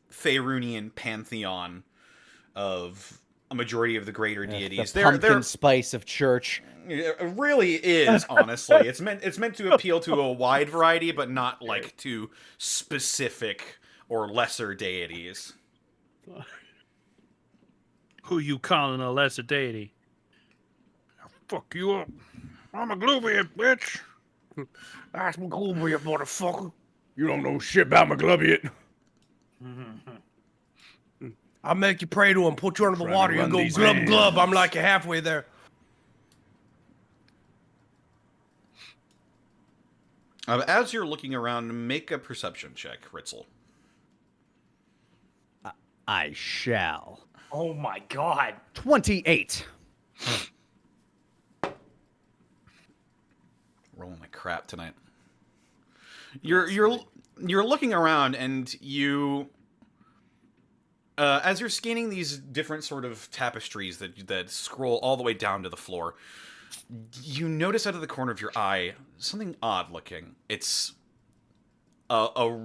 Faerunian pantheon of a majority of the greater deities. The pumpkin spice of church. It really is, honestly. It's meant to appeal to a wide variety, but not like to specific or lesser deities. Who you calling a lesser deity? I'll fuck you up. I'm a Maglubiate, bitch. That's Maglubiate, motherfucker. You don't know shit about Maglubiate. I'll make you pray to him, put you under the Trying to water, you run go these glub hands. glub. I'm like halfway there. As you're looking around, make a perception check, Ritzel. I shall. Oh my god. 28. Rolling like crap tonight. You're you're looking around, and you, as you're scanning these different sort of tapestries that scroll all the way down to the floor, you notice out of the corner of your eye something odd looking. It's a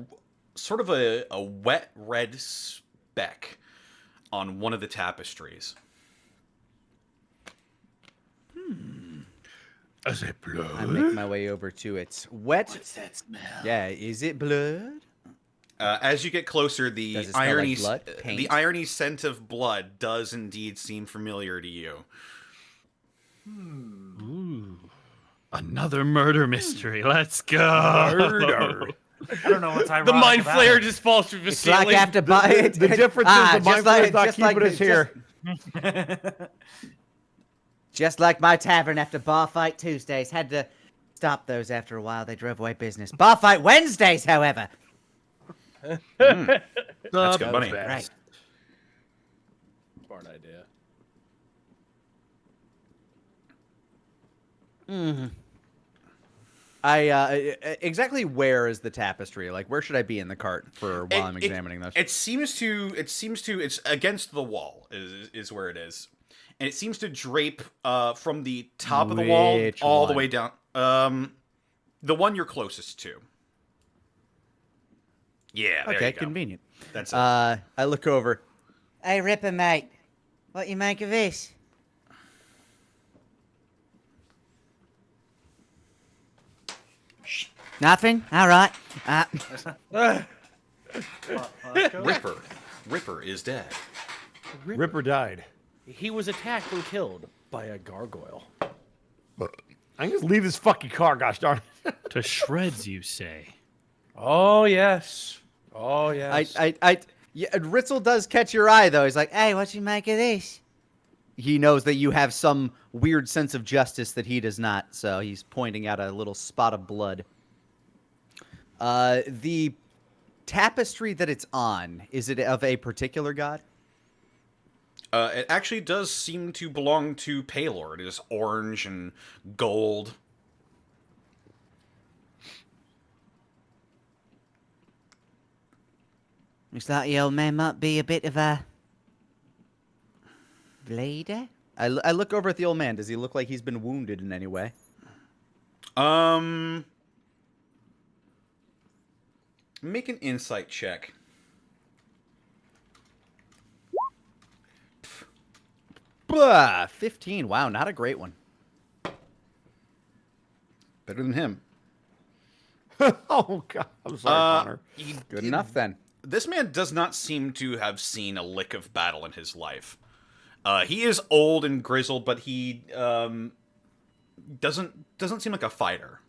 sort of a wet red speck on one of the tapestries. Is it blood? I make my way over to it. Wet. What's that smell? Yeah, is it blood? As you get closer, Does it smell like blood? the Paint? irony scent of blood does indeed seem familiar to you. Ooh. Another murder mystery. Let's go. Murder. I don't know what's ironic The mind about flare it. just falls through the It's ceiling. like after buy it. The difference is the mind flare is not keeping us here. Just like my tavern after Bar Fight Tuesdays. Had to stop those after a while. They drove away business. Bar Fight Wednesdays, however. That's good money. Right. Smart idea. Exactly where is the tapestry? Like, where should I be in the cart for while I'm examining this? It seems to. It's against the wall. Is where it is, and it seems to drape from the top of the wall Which all the one? way down. The one you're closest to. Yeah. There Okay, you go. convenient. That's it. I look over. Hey, Ripper, mate. What you make of this? Nothing? All right. Ripper is dead. Ripper died. He was attacked and killed by a gargoyle. I can just leave this fucking car, gosh darn it. To shreds, you say? Oh yes. Oh yes. Yeah, Ritzel does catch your eye, though. He's like, Hey, what you make of this? he knows that you have some weird sense of justice that he does not, so he's pointing out a little spot of blood. The tapestry that it's on, is it of a particular god? It actually does seem to belong to Paylor. It is orange and gold. Looks like the old man might be a bit of a bleeder. I look over at the old man. Does he look like he's been wounded in any way? Make an insight check. Blah, 15. Wow, not a great one. Better than him. Oh, God. I'm sorry, Connor. Good enough, then. This man does not seem to have seen a lick of battle in his life. He is old and grizzled, but he doesn't seem like a fighter.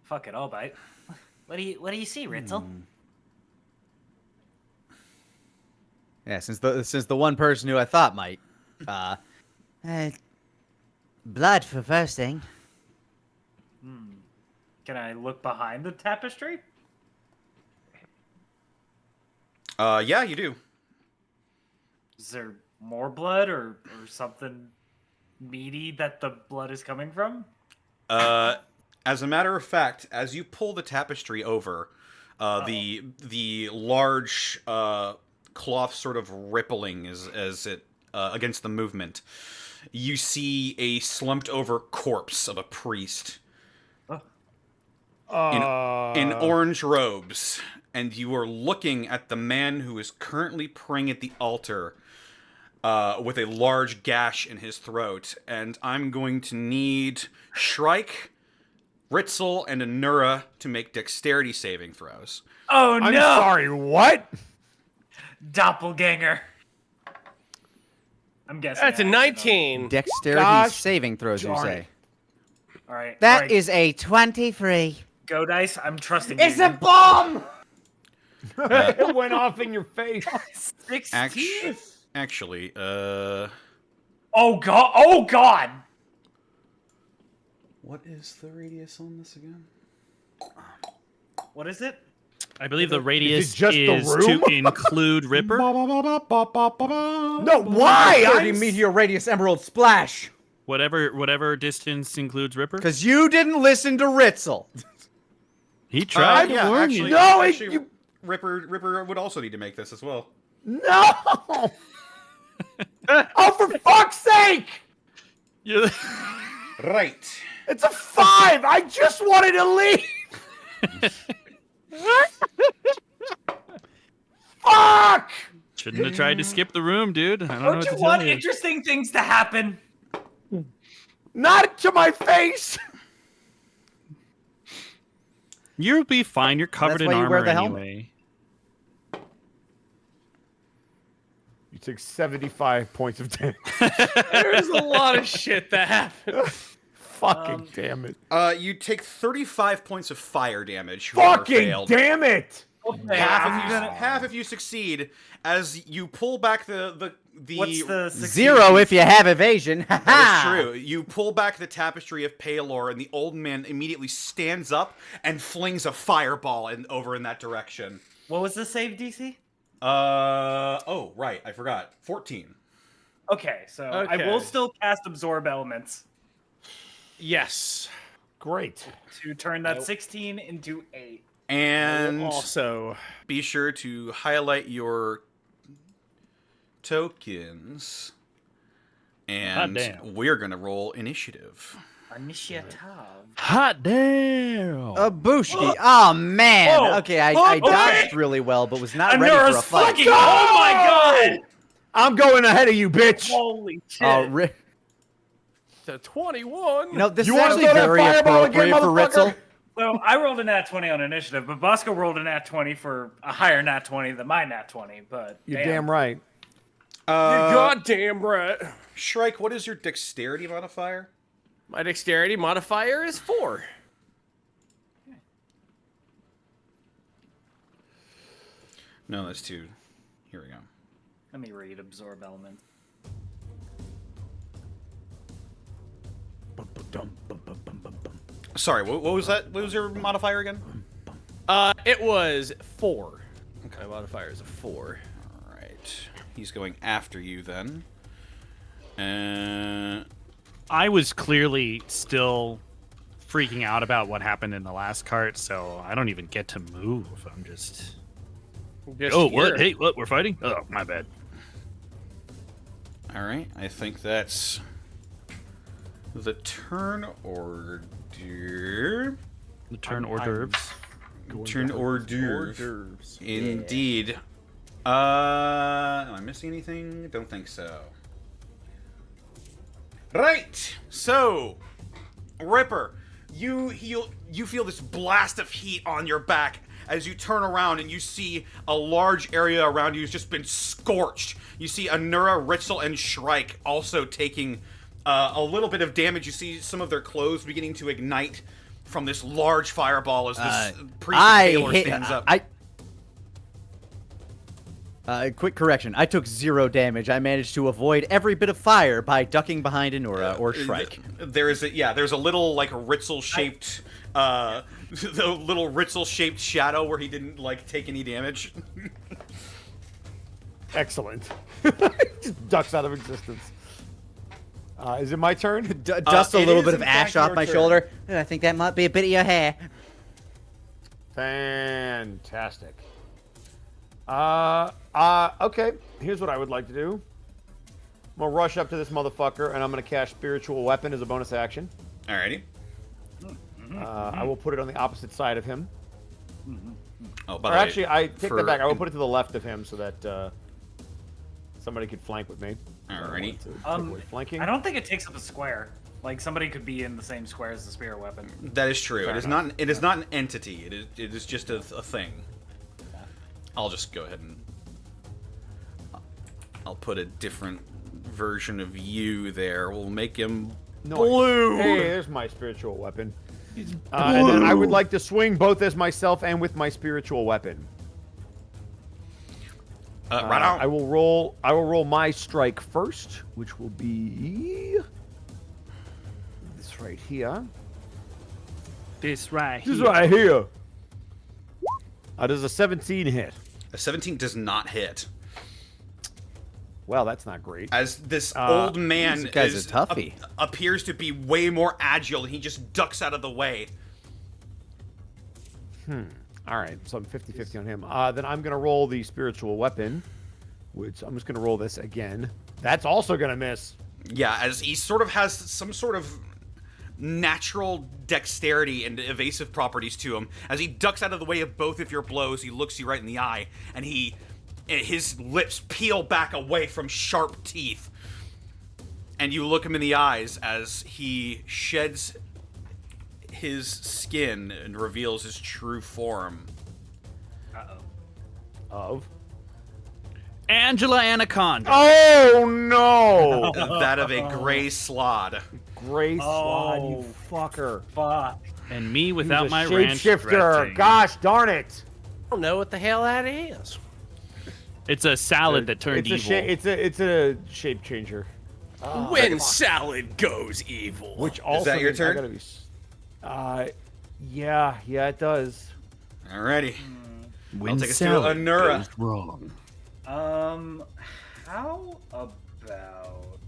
Fuck it, I'll bite. What do you see, Ritzel? Yeah, since the one person who I thought might. Blood for first thing. Can I look behind the tapestry? Yeah, you do. Is there more blood or something meaty that the blood is coming from? As a matter of fact, as you pull the tapestry over, the large cloth sort of rippling as it against the movement, you see a slumped over corpse of a priest in orange robes, and you are looking at the man who is currently praying at the altar with a large gash in his throat. And I'm going to need Shrike, Ritzel, and Anura to make dexterity saving throws. Oh no! I'm sorry, what? Doppelganger. I'm guessing. That's a 19. Dexterity Gosh saving throws, you darn say? it. All right. That all right. is a 23. Go Dice. I'm trusting It's you. a bomb! It went off in your face. 16. Actually, Oh god! Oh god! what is the radius on this again? What is it? I believe the radius just the is room? to include Ripper. No, why? 30 meteor radius emerald splash. Whatever distance includes Ripper. Because you didn't listen to Ritzel. He tried to yeah, warn actually, you. No, actually, Ripper would also need to make this as well. No! Oh, for fuck's sake! You- Right. It's a 5! I just wanted to leave! Fuck! Shouldn't have tried to skip the room, dude. I don't know Don't what you to want tell you. interesting things to happen? Not to my face! You'll be fine. You're covered That's in why you armor wear the helmet. anyway. You took 75 points of damage. There's a lot of shit that happened. Fucking damn it. You take 35 points of fire damage. Whoever Fucking failed. damn it! Okay, Half if you succeed, as you pull back the What's the 16? 0 if you have evasion. That is true. You pull back the tapestry of Paylor, and the old man immediately stands up and flings a fireball over in that direction. What was the save DC? Oh, right. I forgot. 14. Okay, so I Okay. will still cast Absorb Elements Yes. Great. to turn that 16 into 8. And Also, be sure to highlight your tokens. And damn. we're going to roll initiative. Initiative. Hot damn! Booshki. Oh, man. Whoa. Okay, I Whoa, dodged really well, but was not ready Anura's for a fight. fucking. Oh my god! I'm going ahead of you, bitch. Holy shit! Oh, to 21. you know, this You is wanna actually throw that very fireball again, appropriate for motherfucker? Ritzel. So I rolled a nat 20 on initiative, but Bosco rolled a nat 20 for a higher nat 20 than my nat 20. But You're damn right. You're goddamn right. Shrike, what is your dexterity modifier? My dexterity modifier is 4. No, that's 2. Here we go. Let me read Absorb Element. Sorry, what was that? What was your modifier again? It was 4. Okay. My modifier is a 4. All right. He's going after you then. I was clearly still freaking out about what happened in the last cart, so I don't even get to move. I'm just. Oh, what? here. Hey, what? We're fighting? Oh, my bad. All right. I think that's the turn order. The turn hors d'oeuvres. Turn hors d'oeuvres. Indeed. Am I missing anything? Don't think so. Right. So, Ripper, you feel this blast of heat on your back as you turn around and you see a large area around you has just been scorched. You see Anura, Ritzel, and Shrike also taking a little bit of damage. You see some of their clothes beginning to ignite from this large fireball as this priest Taylor stands up. Quick correction. I took 0 damage. I managed to avoid every bit of fire by ducking behind Anura or Shrike. There's a little like Ritzel-shaped, the little Ritzel-shaped shadow where he didn't like take any damage. Excellent. Just ducks out of existence. Is it my turn? Dust a it little is, bit of in ash fact, off your my turn. shoulder. I think that might be a bit of your hair. Fantastic. Okay. Here's what I would like to do. I'm gonna rush up to this motherfucker, and I'm gonna cast Spiritual Weapon as a bonus action. Alrighty. I will put it on the opposite side of him. Oh, by Or the way, actually, I take for- that back. I will put it to the left of him so that somebody could flank with me. Alrighty. To take away flanking. I don't think it takes up a square. Like somebody could be in the same square as the spear weapon. That is true. It is not. It is not an entity. It is just a thing. I'll just go ahead and I'll put a different version of you there. We'll make him blue. Hey, there's my spiritual weapon. And then I would like to swing both as myself and with my spiritual weapon. Right on. I will roll my strike first, which will be this right here. This right This here. right here. Does a 17 hit? A 17 does not hit. Well, that's not great. As this old man This guy's a toughie. appears to be way more agile, he just ducks out of the way. All right, so I'm 50-50 on him. Then I'm going to roll the spiritual weapon, which I'm just going to roll this again. That's also going to miss. Yeah, as he sort of has some sort of natural dexterity and evasive properties to him. As he ducks out of the way of both of your blows, he looks you right in the eye, and his lips peel back away from sharp teeth. And you look him in the eyes as he sheds his skin and reveals his true form. Of? Angela Anaconda. Oh, no! That of a gray slod. Gray slide, you fucker. Fuck. And me He's without a my ranch shapeshifter. dressing. Gosh darn it. I don't know what the hell that is. It's a salad that turned it's evil. It's a shape changer. When salad goes evil. Which also that your means I turn? gotta be yeah, it does. Alrighty. When I'll take us to salad Anura. goes wrong. How about...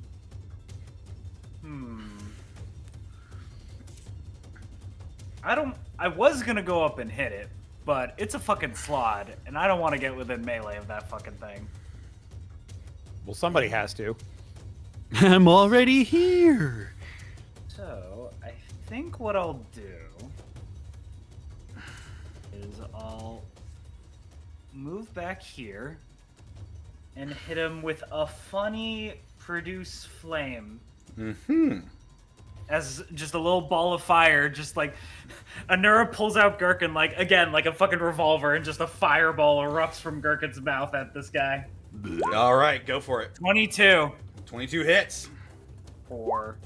I was gonna go up and hit it, but it's a fucking slod, and I don't want to get within melee of that fucking thing. Well, somebody has to. I'm already here. So, I think what I'll do is I'll move back here and hit him with a funny produce flame. As just a little ball of fire, just like Anura pulls out Gherkin like a fucking revolver, and just a fireball erupts from Gherkin's mouth at this guy. Alright, go for it. 22 22 hits. for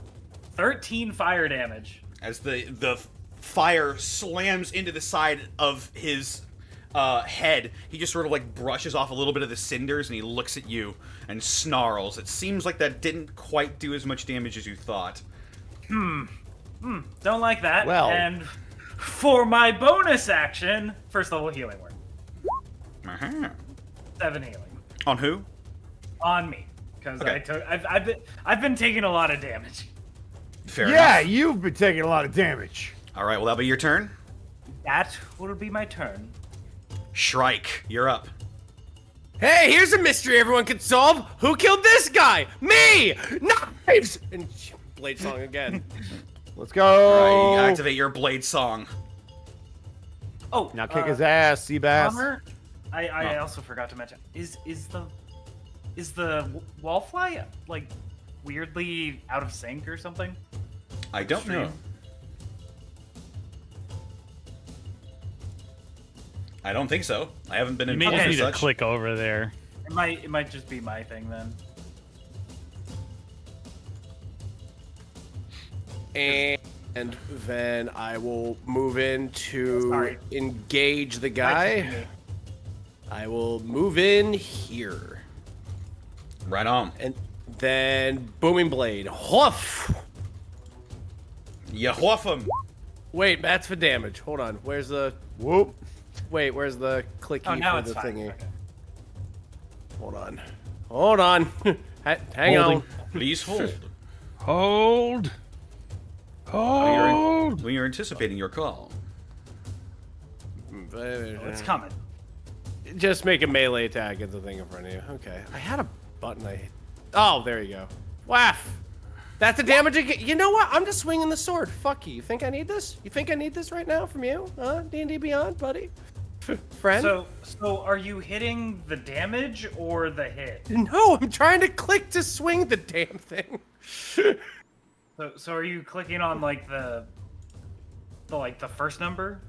13 fire damage. As the fire slams into the side of his head, he just sort of like brushes off a little bit of the cinders, and he looks at you and snarls. It seems like that didn't quite do as much damage as you thought. Don't like that. Well. And for my bonus action, first level healing word. Uh-huh. 7 healing On who? on me, because Okay. I've been taking a lot of damage. Fair Yeah, enough. you've been taking a lot of damage. Alright, well, that'll be your turn. That will be my turn. Shrike, you're up. Hey, here's a mystery everyone can solve. Who killed this guy? Me! Knives! And blade song again. Let's go. Alright, you activate your blade song. Oh, Now kick his ass, Seabass. Connor, I also forgot to mention. Is the wallfly like weirdly out of sync or something? I don't know. I don't think so. I haven't been You may involved just as need to such. click over there. It might just be my thing then. And then I will move in to Sorry. engage the Might guy. just be me. I will move in here. Right on. And then booming blade. Hoof! You whoof him. Wait, that's for damage. Hold on. Where's the... Whoop. Wait, where's the clicky Oh, now for it's the fine. thingy? Okay. Hold on. Hold on. Hang Holding. on. Please hold. Hold. Hold. When you're anticipating your call. It's coming. Just make a melee attack at the thing in front of you. Okay. I had a button I hit. Oh, there you go. Waff! That's the damage again. You know what? I'm just swinging the sword. Fuck you. You think I need this? You think I need this right now from you? Huh? D&D Beyond, buddy? Friend? So are you hitting the damage or the hit? No, I'm trying to click to swing the damn thing. So are you clicking on like the first number?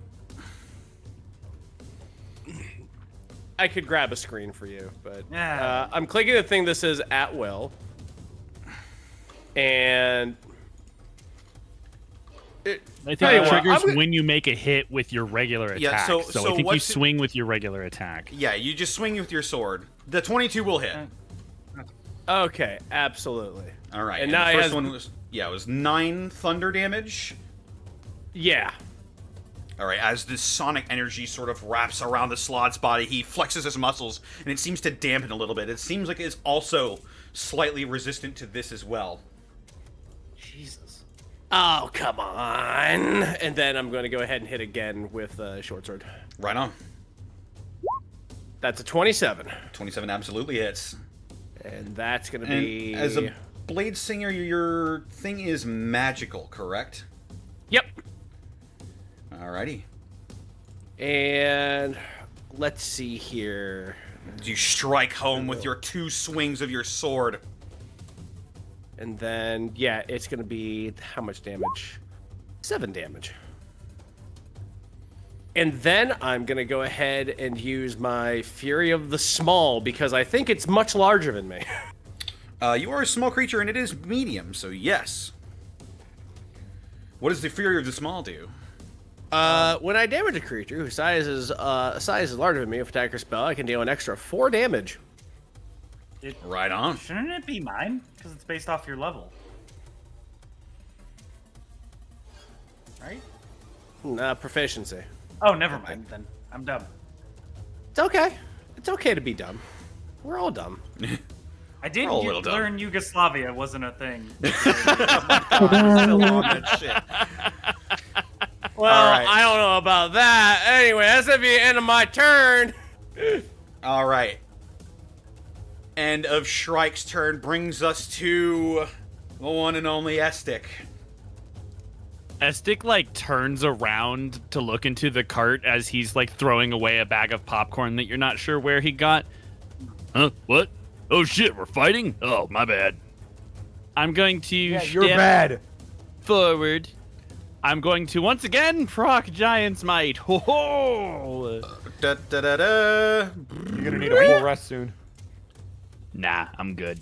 I could grab a screen for you, but Yeah. I'm clicking the thing that says at will. And I think Tell you it what, triggers I'm gonna- when you make a hit with your regular attack. Yeah, so I think you what's- swing with your regular attack. Yeah, you just swing with your sword. The 22 will hit. okay, absolutely. All right. And And now the it first has- one was it was 9 thunder damage. Yeah. All right, as this sonic energy sort of wraps around the slot's body, he flexes his muscles, and it seems to dampen a little bit. It seems like it's also slightly resistant to this as well. Jesus. Oh, come on. And then I'm going to go ahead and hit again with short sword. Right on. That's a 27. 27 absolutely hits. And that's going to And be... as a blade singer, your thing is magical, correct? Yep. Alrighty. And let's see here. You strike home with your 2 swings of your sword. And then, yeah, it's going to be... How much damage? 7 damage. And then I'm going to go ahead and use my Fury of the Small, because I think it's much larger than me. You are a small creature, and it is medium, so yes. What does the Fury of the Small do? When I damage a creature whose size is larger than me with attack or spell, I can deal an extra 4 damage. Right on. Shouldn't it be mine? Because it's based off your level. Right? Proficiency. Oh, never mind then. I'm dumb. It's okay. It's okay to be dumb. We're all dumb. I did We're all a little dumb. learn Yugoslavia wasn't a thing. Still on that shit. Well, right. I don't know about that. Anyway, that's at the end of my turn. All right. End of Shrike's turn brings us to the one and only Estic. Estic like turns around to look into the cart as he's like throwing away a bag of popcorn that you're not sure where he got. Huh? What? Oh shit, we're fighting? Oh, my bad. I'm going to You're step bad. forward. I'm going to once again proc Giant's Might. Ho ho! Da, da, da, da. You're gonna need a full rest soon. Nah, I'm good.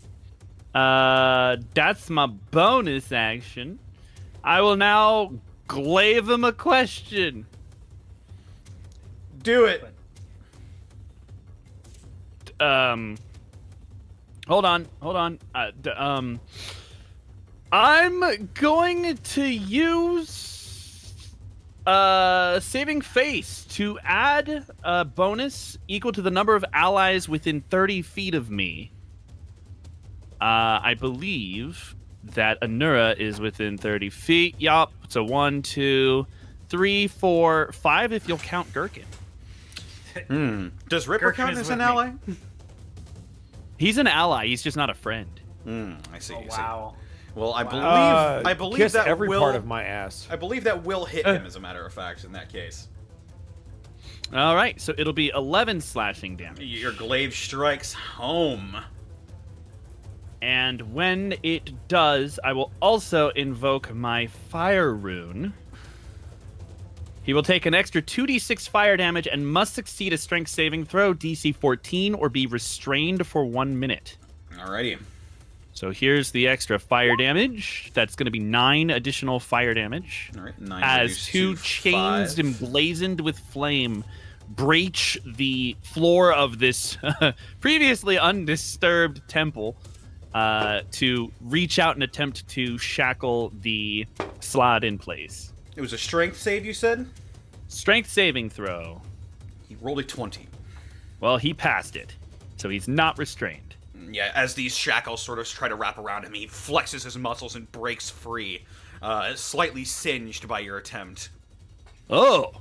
That's my bonus action. I will now glaive him a question. Do it. Hold on. I'm going to use Saving Face to add a bonus equal to the number of allies within 30 feet of me. I believe that Anura is within 30 feet. Yup. So 1, 2, 3, 4, 5 if you'll count Gherkin. Does Ripper Gherkin count is as with an me. ally? He's an ally. He's just not a friend. I see. Oh, I see. wow. Well, I believe Kiss that every will part of my ass. I believe that will hit him, as a matter of fact, in that case. All right. So it'll be 11 slashing damage. Your glaive strikes home. And when it does, I will also invoke my fire rune. He will take an extra 2d6 fire damage and must succeed a strength saving throw, DC 14, or be restrained for 1 minute. Alrighty. So here's the extra fire damage. That's going to be 9 additional fire damage. All right. 9 As reduced 2 to chains 5. emblazoned with flame breach the floor of this previously undisturbed temple to reach out and attempt to shackle the slot in place. It was a strength save, you said? Strength saving throw. He rolled a 20. Well, he passed it, so he's not restrained. Yeah, as these shackles sort of try to wrap around him, he flexes his muscles and breaks free, slightly singed by your attempt. Oh!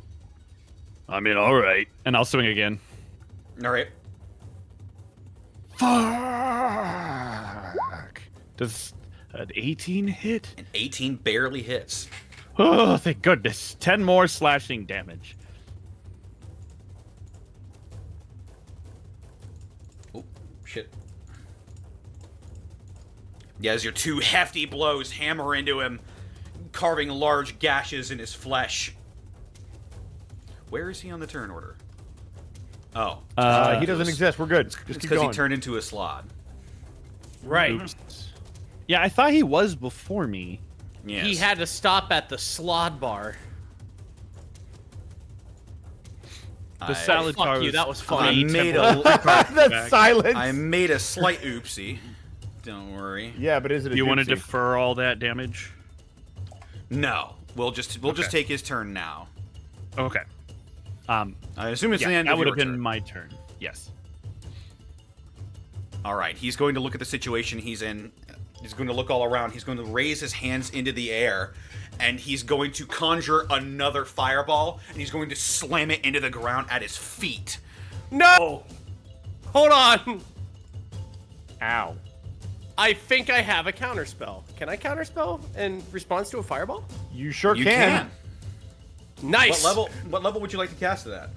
I mean, alright. And I'll swing again. Alright. Fuck! Does an 18 hit? An 18 barely hits. Oh, thank goodness. 10 more slashing damage. Oh, shit. Yeah, as your 2 hefty blows hammer into him, carving large gashes in his flesh. Where is he on the turn order? Oh. He doesn't exist. We're good. Just It's keep because going. he turned into a slod. Right. Oops. Yeah, I thought he was before me. Yes. He had to stop at the slod bar. The salad Fuck bar you, was that was I funny. made That silence. I made a slight oopsie. Don't worry. Yeah, but is it a You want to dipsy? defer all that damage? No, we'll just take his turn now. Okay. I assume it's the Yeah, end that of would your have been turn. my turn. Yes. All right, he's going to look at the situation he's in. He's going to look all around. He's going to raise his hands into the air, and he's going to conjure another fireball, and he's going to slam it into the ground at his feet. No! Hold on! Ow. I think I have a counterspell. Can I counterspell in response to a fireball? You sure You can. Nice! What level would you like to cast it at?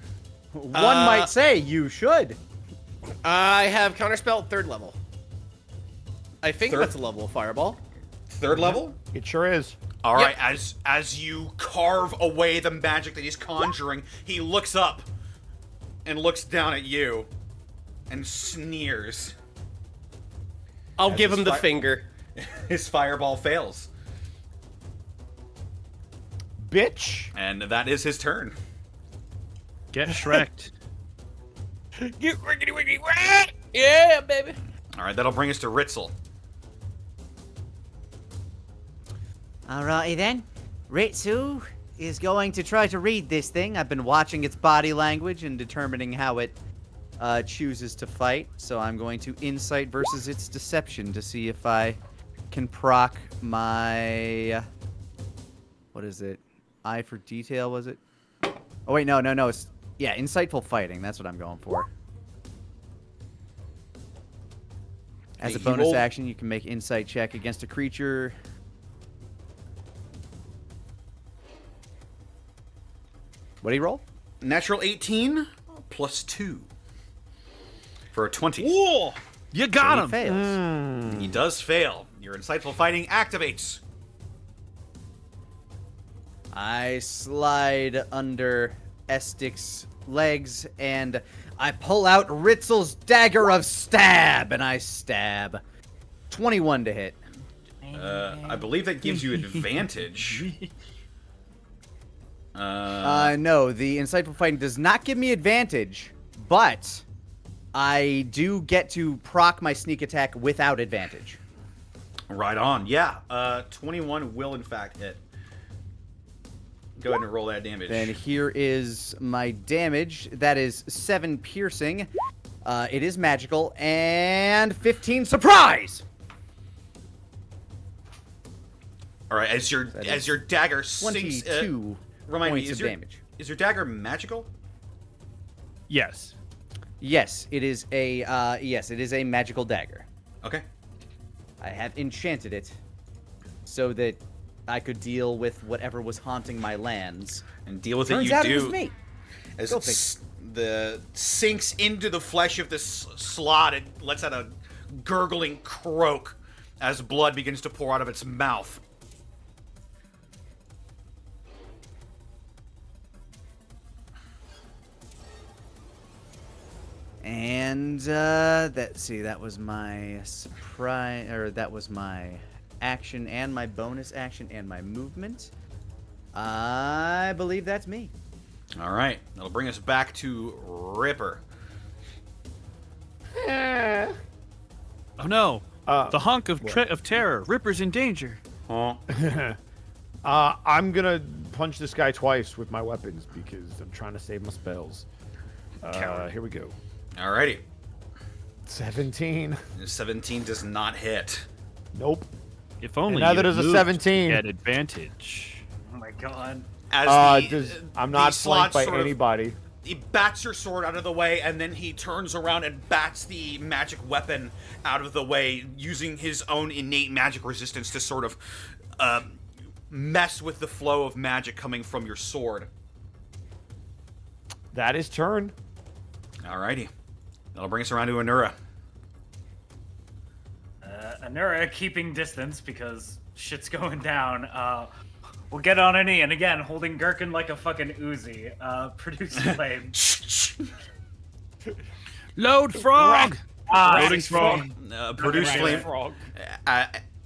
One might say you should. I have counterspell 3rd level. I think Third? that's a level of fireball. 3rd level? It sure is. All right, as you carve away the magic that he's conjuring, he looks up and looks down at you and sneers. I'll As give his him the fi- finger. His fireball fails, Bitch. and that is his turn. Get Shrek'd. Get riggedy wiggity whack! Yeah, baby. All right, that'll bring us to Ritzel. Alrighty then. Ritsu is going to try to read this thing. I've been watching its body language and determining how it chooses to fight. So I'm going to insight versus its deception to see if I can proc my... What is it? Eye for detail, was it? Oh, wait, no. It's, yeah, insightful fighting. That's what I'm going for. As a He bonus rolled- action, you can make insight check against a creature. What did he roll? Natural 18 plus 2 for a 20. Whoa! You got He him. fails. He does fail. Your insightful fighting activates. I slide under Estic's legs and I pull out Ritzel's dagger of stab and I stab. 21 to hit. I believe that gives you advantage. No, the insightful fighting does not give me advantage, but I do get to proc my sneak attack without advantage. Right on. Yeah. 21 will in fact hit. Go ahead and roll that damage. Then here is my damage. That is 7 piercing. It is magical and 15 surprise. All right. As your dagger sinks. 22 Remind me, points of damage. Is your dagger magical? Yes. Yes, it is a magical dagger. Okay. I have enchanted it so that I could deal with whatever was haunting my lands. And deal with Turns it. You out do. it was me. As Go it figure. the sinks into the flesh of this slot, it lets out a gurgling croak as blood begins to pour out of its mouth. And that was my surprise, or that was my action and my bonus action and my movement. I believe that's me. All right, that'll bring us back to Ripper. Oh no! The hunk of terror. Ripper's in danger. Huh? I'm gonna punch this guy twice with my weapons because I'm trying to save my spells. Here we go. Alrighty. 17. 17 does not hit. Nope. If only. Neither you does a moved 17. At advantage. Oh my god. As I'm the not slot flanked by sort of- anybody. He bats your sword out of the way, and then he turns around and bats the magic weapon out of the way, using his own innate magic resistance to sort of mess with the flow of magic coming from your sword. That is turn. Alrighty. That'll bring us around to Anura. Anura keeping distance because shit's going down. We'll get on a knee, and again, holding Gherkin like a fucking Uzi. Produce flame. Load frog. Loading frog. Produce flame. Frog.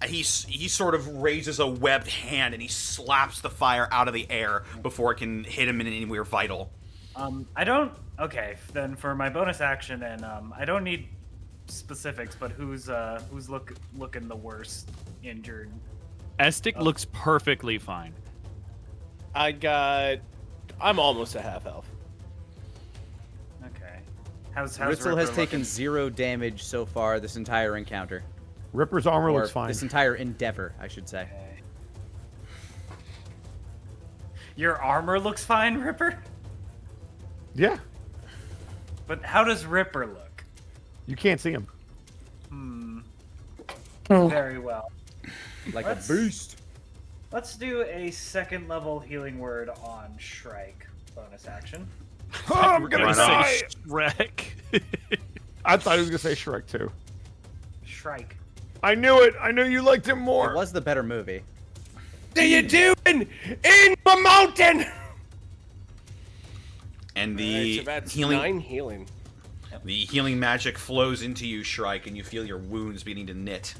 He sort of raises a webbed hand and he slaps the fire out of the air before it can hit him in anywhere vital. I don't. Okay, then for my bonus action, and I don't need specifics, but who's looking the worst injured? Estic looks perfectly fine. I'm almost a half elf. Okay. How's Ritzel Ripper has taken looking? 0 damage so far this entire encounter. Ripper's armor Or looks fine. this entire endeavor, I should say. Okay. Your armor looks fine, Ripper? Yeah, But how does Ripper look? you can't see him. Very well. Like Let's- a beast. Let's do a second level healing word on Shrike bonus action. I'm We're gonna gonna say. say Shrek. I thought he was gonna say Shrek too. Shrike. I knew it. I knew you liked him It more. was the better movie. What are you doing in the mountain? And Alright, the so that's healing 9 healing. the healing magic flows into you, Shrike, and you feel your wounds beginning to knit.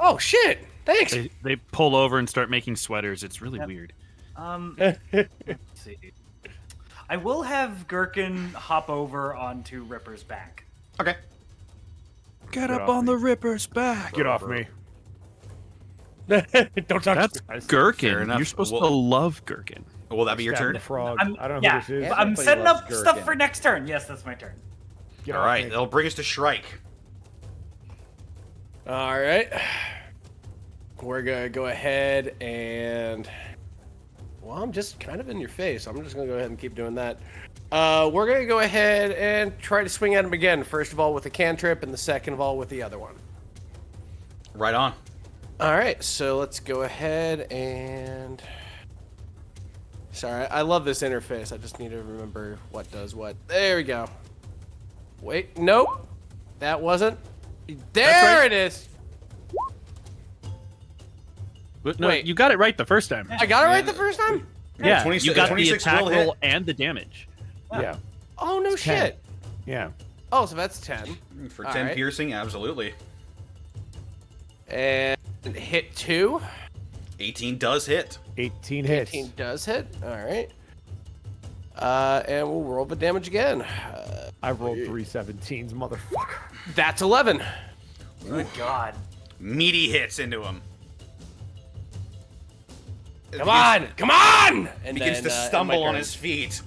Oh shit! Thanks. They pull over and start making sweaters. It's really weird. Let's see. I will have Gherkin hop over onto Ripper's back. Okay. Get up on the Ripper's back. Get off me. Don't touch That's me. Gherkin. Fair enough. You're supposed Well- to love Gherkin. Will that be your Stab turn? the frog. I'm, I don't know yeah, who this is. but I'm Everybody setting loves up stuff Gherkin. for next turn. Yes, that's my turn. Get All off right, me. that'll bring us to Shrike. All right. We're gonna go ahead and. Well, I'm just kind of in your face. I'm just gonna go ahead and keep doing that. We're gonna go ahead and try to swing at him again. First of all with a cantrip, and the second of all with the other one. Right on. All right, so let's go ahead and. Sorry, I love this interface. I just need to remember what does what. There we go. Wait, nope. That wasn't. There it is. But no, Wait. you got it right the first time. I got it right the first time? Yeah, 26 you got the 26 attack will hit. roll and the damage. Yeah. Oh, no 10. shit. Yeah. Oh, so that's 10. For All 10 right. piercing, absolutely. And hit 2. 18 does hit. 18 hits. 18 does hit. All right. And we'll roll the damage again. I rolled 3 17s, motherfucker. That's 11. Good God. Meaty hits into him. Come on! Come on! And Begins then, to my stumble on turn. his feet.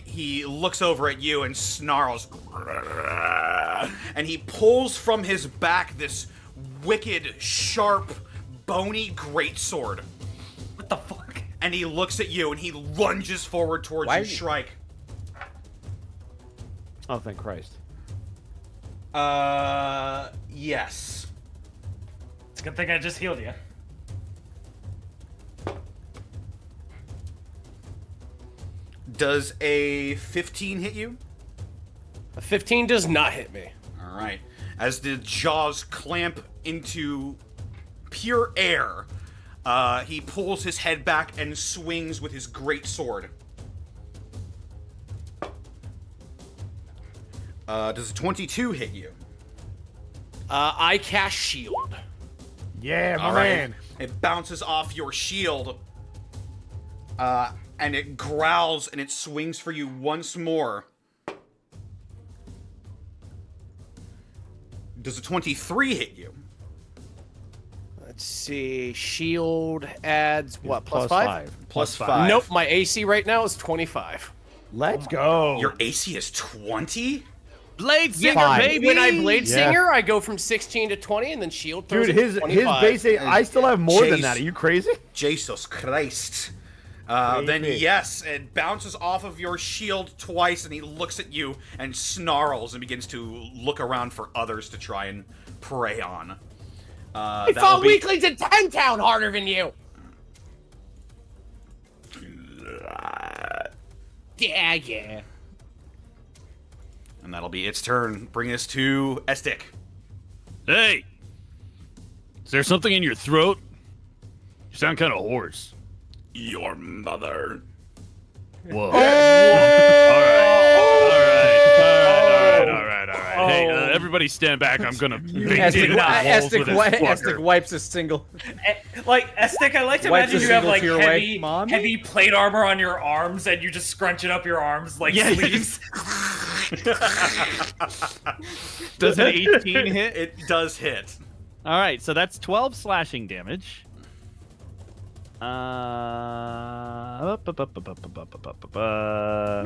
He looks over at you and snarls. And he pulls from his back this wicked, sharp, bony greatsword. What the fuck? And he looks at you and he lunges forward towards Why you, are you- Shrike. Oh, thank Christ. Yes. It's a good thing I just healed you. Does a 15 hit you? A 15 does not hit me. All right. As the jaws clamp into pure air, he pulls his head back and swings with his great sword. Does a 22 hit you? I cast shield. Yeah, my All right. man. It bounces off your shield, and it growls and it swings for you once more. Does a 23 hit you? Let's see. Shield adds what? Plus 5? Plus 5. Nope, my AC right now is 25. Let's go. Your AC is 20? Blade Singer, Fine. baby! When I Blade Yeah. Singer, I go from 16 to 20, and then Shield throws Dude, it to his 25. base. I still have more than Chase. that. Are you crazy? Jesus Christ. Then Baby. yes, it bounces off of your shield twice, and he looks at you and snarls and begins to look around for others to try and prey on. I that'll fought be- weaklings in 10 town harder than you. Yeah. And that'll be its turn. Bring us to Estik. Hey! Is there something in your throat? You sound kind of hoarse. Your mother. Whoa. All right. Hey, everybody stand back. I'm gonna beat you in the walls with this Estic fucker. wipes a single. Like, Estik, I like to Wipes imagine a you have single like tear away. Mommy? heavy plate armor on your arms and you just scrunching up your arms like Yeah, sleeves. Does an 18 hit? It does hit. All right, so that's 12 slashing damage.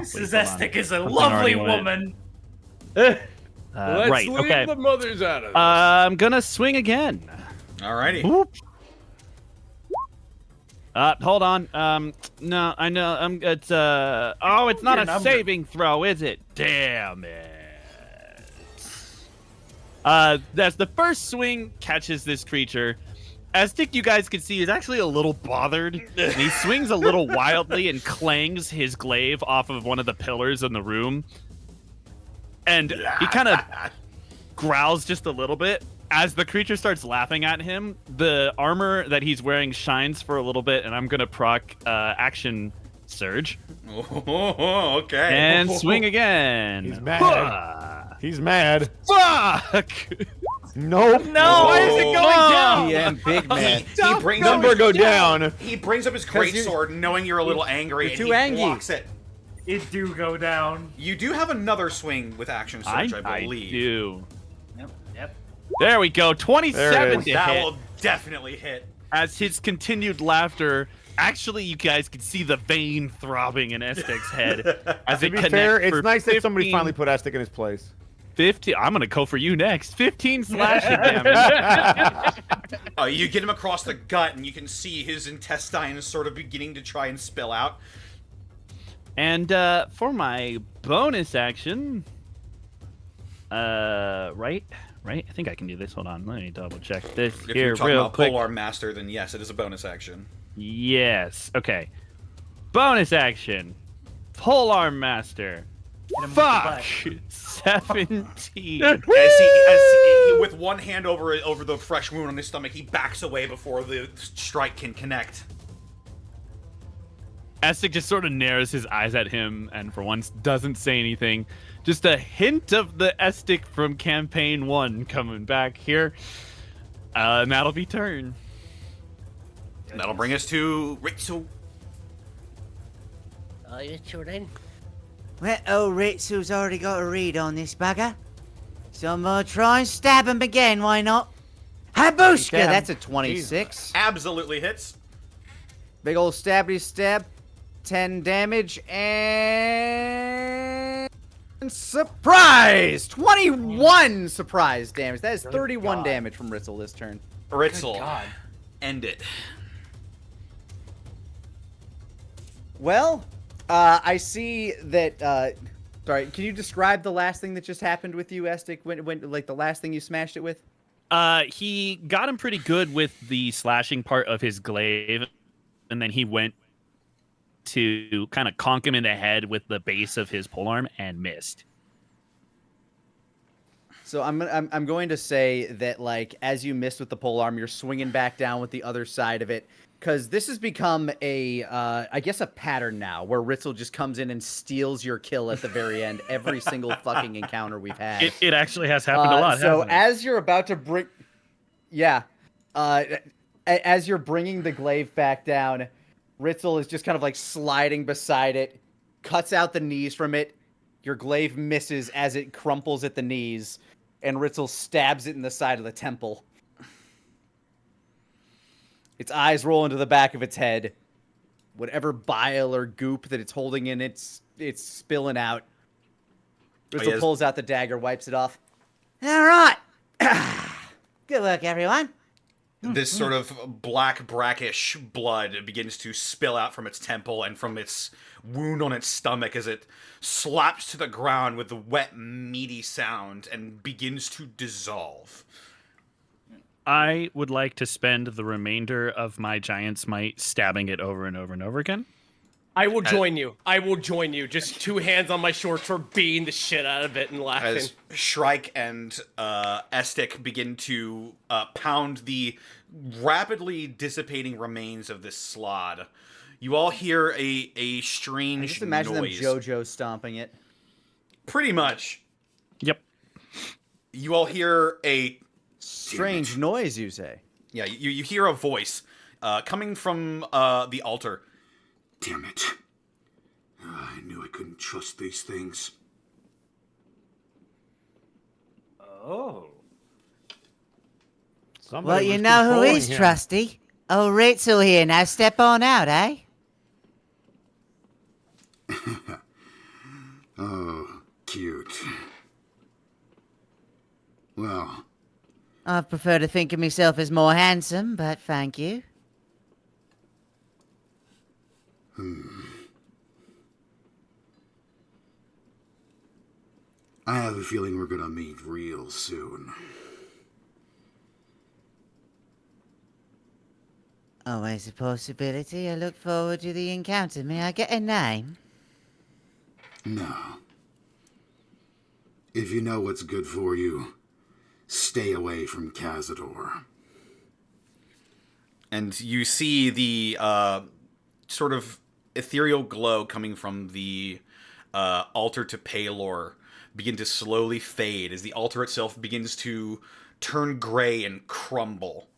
Mrs. Estic is a lovely woman. Let's Right, leave okay. the mothers out of this. I'm gonna swing again. Alrighty. Boop. Hold on. No, I know. It's oh, it's not Your a number. saving throw, is it? Damn it. That's the first swing catches this creature. As Dick, you guys can see, is actually a little bothered. And he swings a little wildly and clangs his glaive off of one of the pillars in the room. And he kind of growls just a little bit. As the creature starts laughing at him, the armor that he's wearing shines for a little bit, and I'm going to proc action surge. Oh, okay. And swing again. He's mad. He's mad. Fuck! Nope. No, Why is it going down? DM big man. He brings Number up go down. He brings up his 'Cause you- greatsword, knowing you're a little angry, you're and too he angry. blocks it. It do go down. You do have another swing with action surge, I believe. I do. Yep. There we go. 27 to That hit. will definitely hit. As his continued laughter, actually, you guys can see the vein throbbing in Estek's head as To it be connects. fair, for it's nice that somebody 15 finally put Aztec in his place. 15. I'm gonna go for you next. 15 slashing damage. You get him across the gut, and you can see his intestines sort of beginning to try and spill out. And for my bonus action, right. I think I can do this. Hold on, let me double check this If here you're talking real about quick. Polar Master, then yes, it is a bonus action. Yes. Okay. Bonus action. Polearm Master. Hit him with the Fuck. butt. 17. As he, with one hand over the fresh wound on his stomach, he backs away before the strike can connect. Estek just sort of narrows his eyes at him and for once doesn't say anything. Just a hint of the Estek from campaign 1 coming back here. And that'll be turn. And that'll bring us to Ritsu. Your turn. Well, old Ritsu's already got a read on this bugger. So I'm gonna try and stab him again, why not? Habushka! Okay, That's a 26. Absolutely hits. Big old stabby stab. 10 damage and surprise! 21 surprise damage. That is 31 damage from Ritzel this turn. Ritzel, God. end it. Well, I see that. Sorry, can you describe the last thing that just happened with you, Estek? When like the last thing you smashed it with? He got him pretty good with the slashing part of his glaive, and then he went to kind of conk him in the head with the base of his polearm and missed. So I'm going to say that like as you missed with the polearm, you're swinging back down with the other side of it. Because this has become a, I guess, a pattern now, where Ritzel just comes in and steals your kill at the very end every single fucking encounter we've had. It actually has happened a lot, So hasn't it? as you're about to bring, as you're bringing the glaive back down, Ritzel is just kind of like sliding beside it, cuts out the knees from it. Your glaive misses as it crumples at the knees, and Ritzel stabs it in the side of the temple. Its eyes roll into the back of its head. Whatever bile or goop that it's holding in, it's spilling out. Ritzel yes. pulls out the dagger, wipes it off. All right. Good work, everyone. This sort of black, brackish blood begins to spill out from its temple and from its wound on its stomach as it slaps to the ground with the wet, meaty sound and begins to dissolve. I would like to spend the remainder of my giant's might stabbing it over and over and over again. I will join you. I will join you. Just 2 hands on my short sword, beating the shit out of it and laughing. As Shrike and Estek begin to pound the rapidly dissipating remains of this slod, you all hear a strange I just imagine noise. them JoJo stomping it. Pretty much. Yep. You all hear a Strange noise, you say? Yeah, you hear a voice coming from the altar. Damn it. I knew I couldn't trust these things. Oh. Well, you know who is trusty? Oh, Ritzel here. Now step on out, eh? Oh, cute. Well, I prefer to think of myself as more handsome, but thank you. I have a feeling we're gonna meet real soon. Always a possibility. I look forward to the encounter. May I get a name? No. If you know what's good for you, stay away from Cazador. And you see the sort of ethereal glow coming from the altar to Palor begin to slowly fade as the altar itself begins to turn gray and crumble.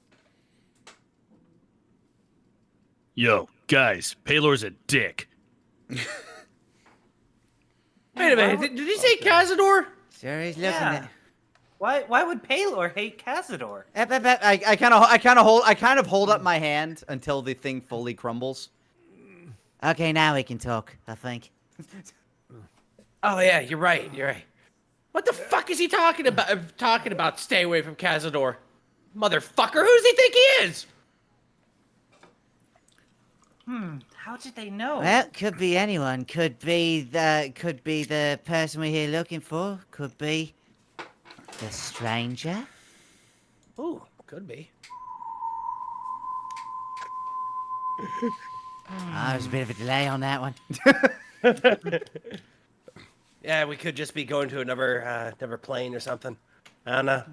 Yo, guys, Palor's a dick. Wait a minute. Did he say Cazador? Sure, he's looking Yeah. at. Why would Palor hate Cazador? I kind of hold up my hand until the thing fully crumbles. Okay, now we can talk, I think. Oh yeah, you're right. You're right. What the fuck is he talking about? Talking about stay away from Cazador, motherfucker. Who does he think he is? How did they know? Well, could be anyone. Could be the person we're here looking for. Could be the stranger. Ooh, could be. There's a bit of a delay on that one. Yeah, we could just be going to another plane or something. I don't know.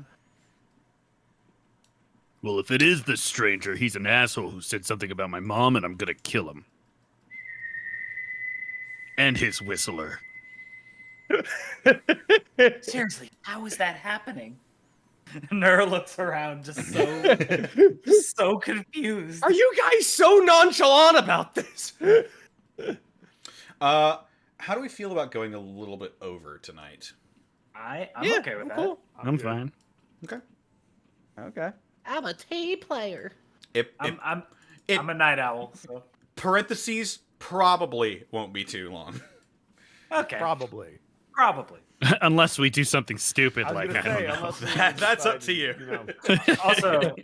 Well, if it is the stranger, he's an asshole who said something about my mom, and I'm gonna kill him. And his whistler. Seriously, how is that happening? Nur looks around, just so confused. Are you guys so nonchalant about this? How do we feel about going a little bit over tonight? I'm Yeah, okay with that. cool. I'm fine. Okay. Okay. I'm a team player. I'm a night owl, so Parentheses probably won't be too long. okay. Probably. Probably. Unless we do something stupid I was like, gonna I don't say, know. unless we That's up to decided, you. know. Also,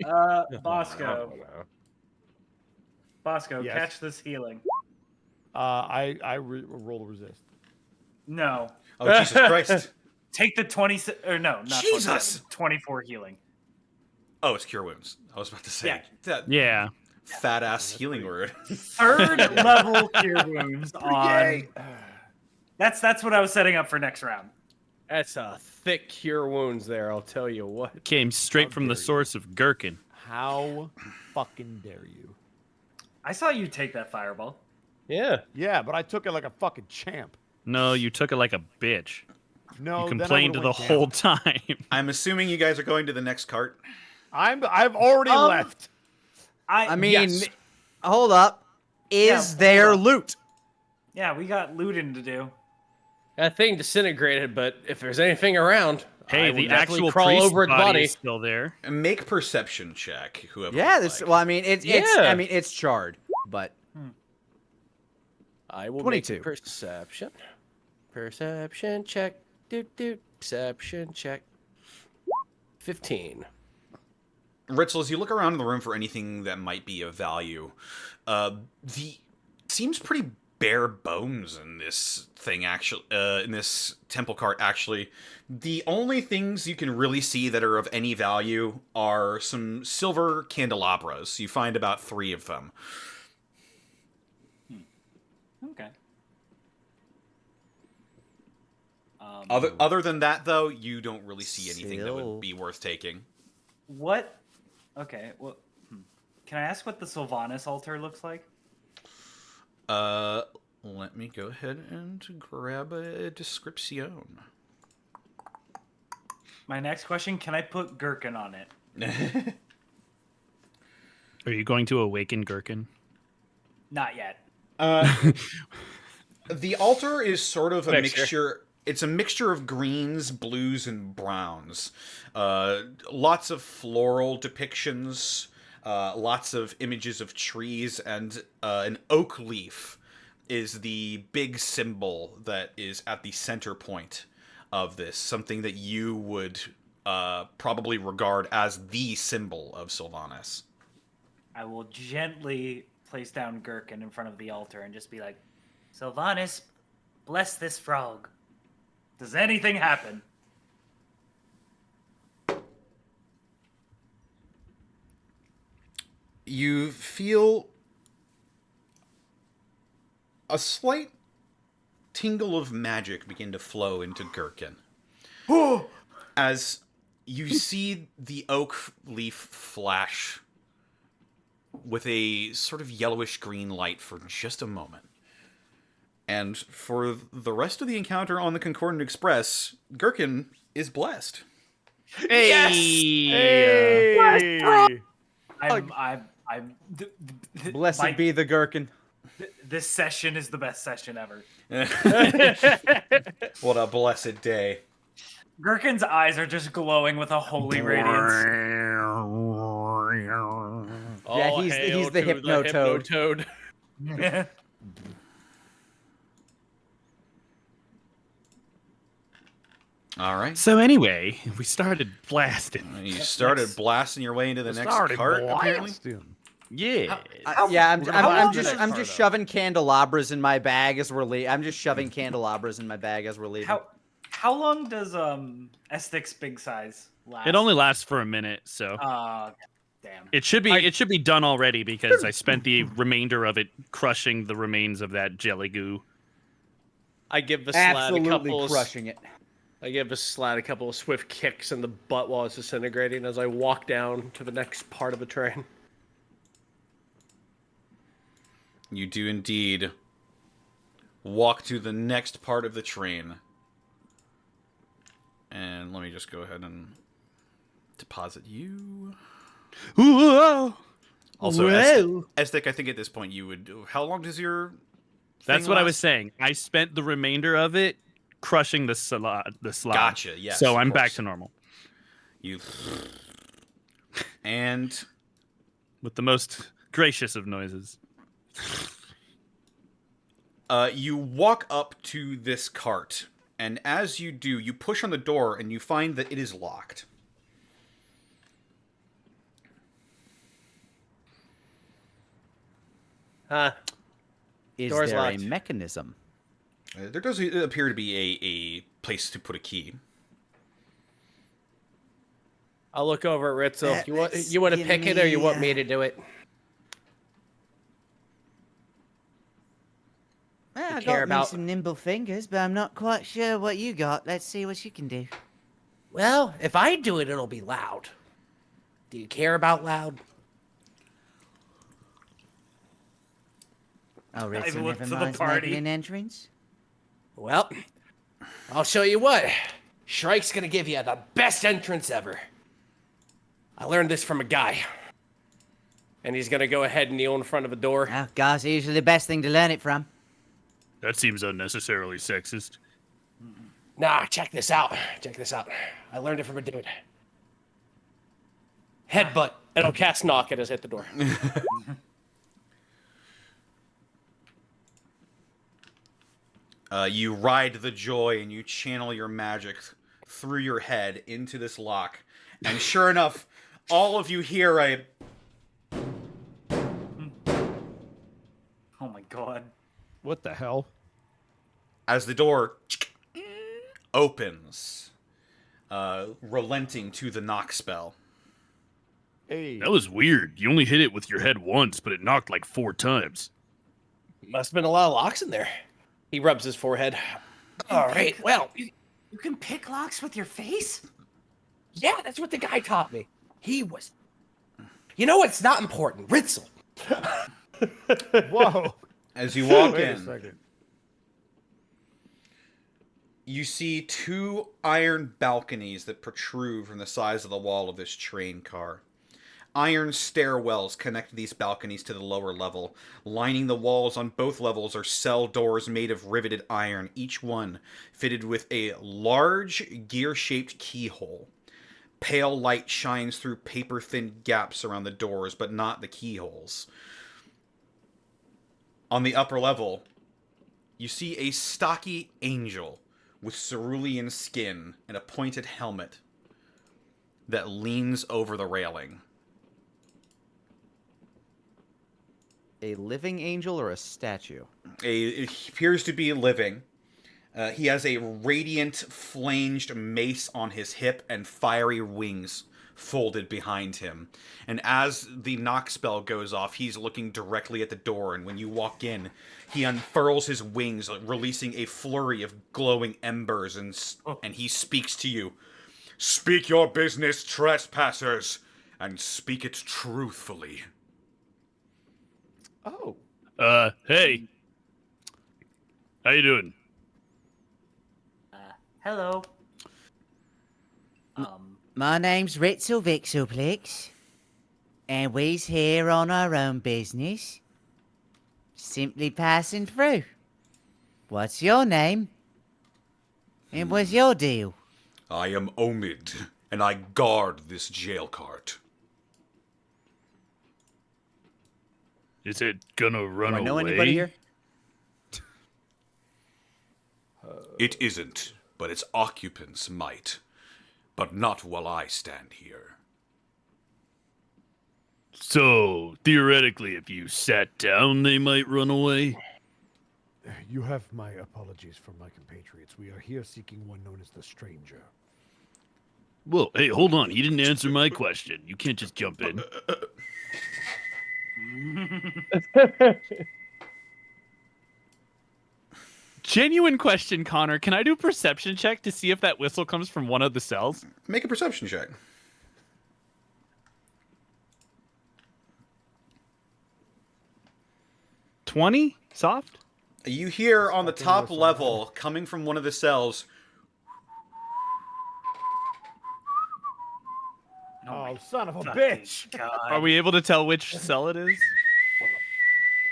Bosco, Yes. catch this healing. I roll resist. No. Oh, Jesus Christ. Take the 20 or no, not Jesus! 24 healing. Oh, it's Cure Wounds. I was about to say. Yeah. That Yeah. fat-ass healing word. Third level cure wounds on. That's what I was setting up for next round. That's a thick cure wounds there, I'll tell you what. Came straight from the dare you. source of Gherkin. How fucking dare you? I saw you take that fireball. Yeah. Yeah, but I took it like a fucking champ. No, you took it like a bitch. No, You then I complained would've the went whole down. time. I'm assuming you guys are going to the next cart. I've already left. I mean, Yes. hold up. Yeah, Is there hold up. loot? Yeah, we got looting to do. That thing disintegrated, but if there's anything around, I Hey, will the definitely actual crawl priest over its body body. is still there. Make perception check, whoever. Yeah, would this. like. Well, I mean, it's Yeah. I mean, it's charred, but I will 22. make a perception. Perception check. Perception check. 15. Ritzel, as you look around in the room for anything that might be of value, the seems pretty bare bones in this thing. Actually, in this temple cart, actually, the only things you can really see that are of any value are some silver candelabras. You find about 3 of them. Okay. Other than that, though, you don't really see anything that Sil- would be worth taking. What? Okay. Well, can I ask what the Sylvanas altar looks like? Let me go ahead and grab a description. My next question: can I put gherkin on it? Are you going to awaken Gherkin? Not yet. The altar is sort of a Mixture. mixture. It's a mixture of greens, blues, and browns. Lots of floral depictions. lots of images of trees, and an oak leaf is the big symbol that is at the center point of this, something that you would probably regard as the symbol of Sylvanas. I will gently place down Gherkin in front of the altar and just be like, Sylvanas, bless this frog. Does anything happen? You feel a slight tingle of magic begin to flow into Gherkin. As you see the oak leaf flash with a sort of yellowish green light for just a moment. And for the rest of the encounter on the Concordant Express, Gherkin is blessed. Hey! Blessed be the Gherkin. This session is the best session ever. What a blessed day. Gherkin's eyes are just glowing with a holy radiance. Yeah, he's the hypno-toad. toad. All right. So anyway, we started blasting. You started blasting your way into the next cart, apparently? Yeah. I'm just shoving candelabras in my bag as we're leaving. I'm just shoving candelabras in my bag as we're leaving. How long does Estic's big size last? It only lasts for a minute, so damn. it should be done already because I spent the remainder of it crushing the remains of that jelly goo. I give the slat Absolutely crushing it. I give the slat a couple of swift kicks in the butt while it's disintegrating as I walk down to the next part of the train. You do indeed walk to the next part of the train. And let me just go ahead and deposit you. Whoa. Also, Estic, I think at this point you would... How long does your... That's thing what I last? was saying. I spent the remainder of it crushing the slot. Gotcha, yes. So of I'm back course. to normal. You... And... With the most gracious of noises. You walk up to this cart, and as you do, you push on the door, and you find that it is locked. Is Door's there locked. a mechanism? There does appear to be a place to put a key. I'll look over at Ritzel. You want Let's to give pick it or you me, want me to do it? Well, I care got me about- some nimble fingers, but I'm not quite sure what you got. Let's see what you can do. Well, if I do it, it'll be loud. Do you care about loud? Oh, Ritz, looked never to the mind party. making an entrance. Well, I'll show you what. Shrike's gonna give you the best entrance ever. I learned this from a guy. And he's gonna go ahead and kneel in front of a door. Well, guys are usually the best thing to learn it from. That seems unnecessarily sexist. Nah, check this out. Check this out. I learned it from a dude. Headbutt, and I'll cast knock at us at the door. You ride the joy and you channel your magic through your head into this lock. And sure enough, all of you hear a... Oh my god. What the hell? as the door opens, relenting to the knock spell. Hey. That was weird. You only hit it with your head once, but it knocked like 4 times. Must have been a lot of locks in there. He rubs his forehead. All right, well, You can pick locks with your face? yeah, that's what the guy taught me. He was... You know what's not important? Ritzel. Whoa. As you walk Wait a in, second. you see 2 iron balconies that protrude from the sides of the wall of this train car. Iron stairwells connect these balconies to the lower level. Lining the walls on both levels are cell doors made of riveted iron, each one fitted with a large gear-shaped keyhole. Pale light shines through paper-thin gaps around the doors, but not the keyholes. On the upper level, you see a stocky angel with cerulean skin and a pointed helmet that leans over the railing. A living angel or a statue? It appears to be living. He has a radiant, flanged mace on his hip and fiery wings folded behind him. And as the knock spell goes off, he's looking directly at the door, and when you walk in, he unfurls his wings, releasing a flurry of glowing embers, and he speaks to you. Speak your business, trespassers, and speak it truthfully. Oh. Hey. How you doing? Hello. My name's Ritzel Vixelplix, and we's here on our own business. Simply passing through. What's your name? And what's your deal? I am Omid, and I guard this jail cart. Is it gonna run Do I know away? anybody here? It isn't, but its occupants might. But not while I stand here. So, theoretically, if you sat down, they might run away? You have my apologies from my compatriots. We are here seeking one known as the Stranger. Whoa, hey, hold on. You didn't answer my question. You can't just jump in. Genuine question, Connor. Can I do a perception check to see if that whistle comes from one of the cells? Make a perception check. $20? Soft? You hear on the top level, coming from one of the cells, Oh, son of a bitch! Are we able to tell which cell it is?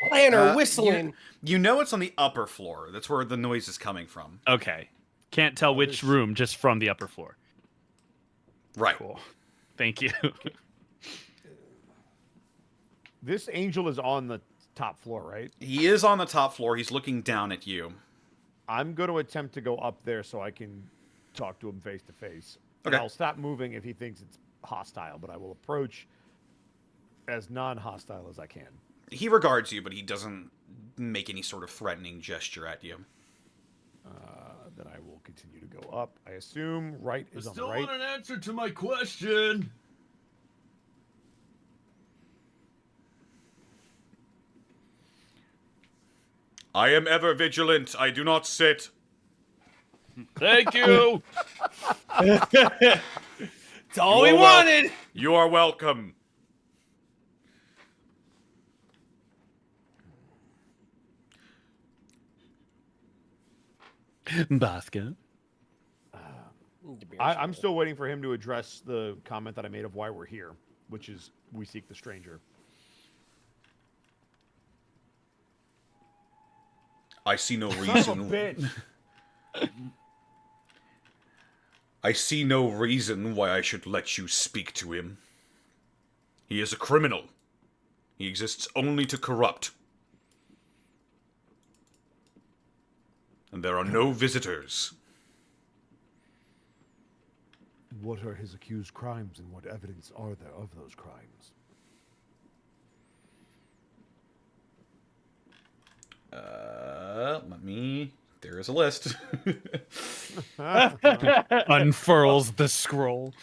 Planner whistling. you know it's on the upper floor. That's where the noise is coming from. Okay. Can't tell which room, just from the upper floor. Right. Cool. Thank you. This angel is on the top floor, right? He is on the top floor. He's looking down at you. I'm going to attempt to go up there so I can talk to him face to face. Okay. I'll stop moving if he thinks it's hostile, but I will approach as non-hostile as I can. He regards you, but he doesn't make any sort of threatening gesture at you. Then I will continue to go up. I assume right is on the right. an answer to my question. I am ever vigilant. I do not sit. Thank you. It's all we You are wanted. You are welcome. Basket. I'm still waiting for him to address the comment that I made of why we're here, which is we seek the Stranger. I see no Son of a reason. bitch! I see no reason why I should let you speak to him. He is a criminal. He exists only to corrupt. And there are no visitors. What are his accused crimes and what evidence are there of those crimes? Let me... There is a list. Unfurls the scroll.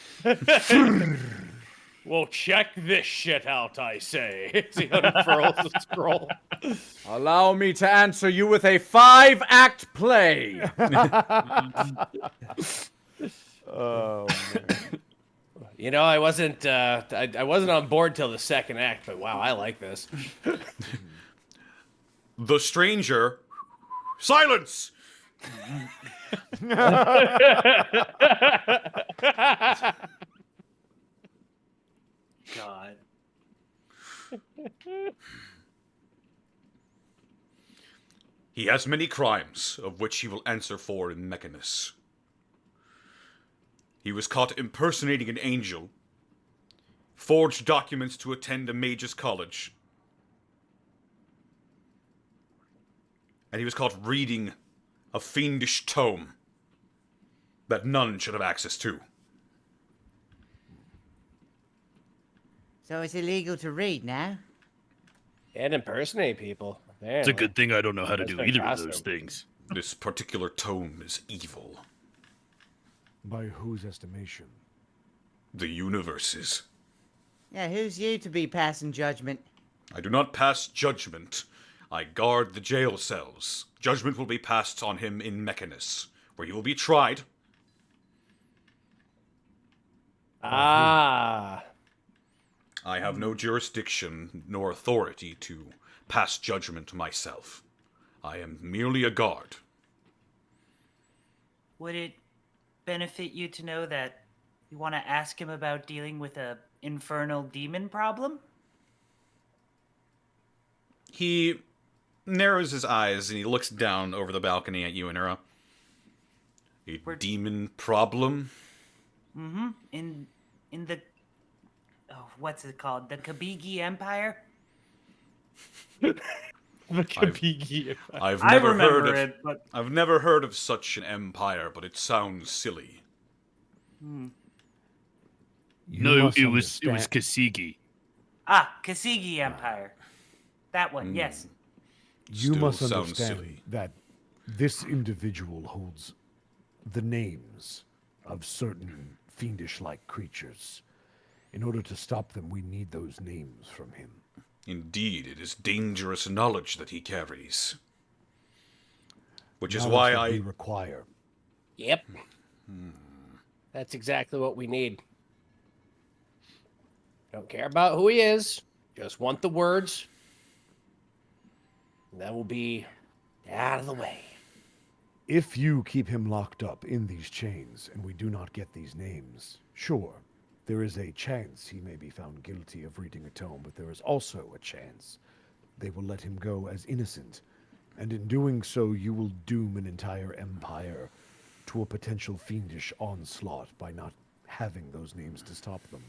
Well, check this shit out, I say. As he unfurls the scroll. Allow me to answer you with a 5-act play. Oh, man. You know, I wasn't on board till the second act, but wow, I like this. The Stranger... Silence! God. He has many crimes, of which he will answer for in Mechanus. He was caught impersonating an angel, forged documents to attend a mage's college, and he was caught reading a fiendish tome that none should have access to. So it's illegal to read now? And impersonate people. It's a good thing I don't know how to That's do either of fantastic. those things. This particular tome is evil. By whose estimation? The universe's. Yeah, who's you to be passing judgment? I do not pass judgment. I guard the jail cells. Judgment will be passed on him in Mechanus, where he will be tried. Ah. I have no jurisdiction nor authority to pass judgment myself. I am merely a guard. Would it benefit you to know that you want to ask him about dealing with a infernal demon problem? He narrows his eyes and he looks down over the balcony at you, Inara. A demon problem? Mm-hmm. In the what's it called? The Kabigi Empire? I've I never remember heard of it, but I've never heard of such an empire, but it sounds silly. You No, must it was understand- Kasigi. Kasigi Empire. That one, yes. You Still must sounds understand silly. that this individual holds the names of certain fiendish-like creatures. In order to stop them, we need those names from him. Indeed, it is dangerous knowledge that he carries. Which is Knowledge why that we I require. Yep. That's exactly what we need. Don't care about who he is. Just want the words. And that will be out of the way. If you keep him locked up in these chains and we do not get these names, sure, there is a chance he may be found guilty of reading a tome, but there is also a chance they will let him go as innocent. And in doing so, you will doom an entire empire to a potential fiendish onslaught by not having those names to stop them.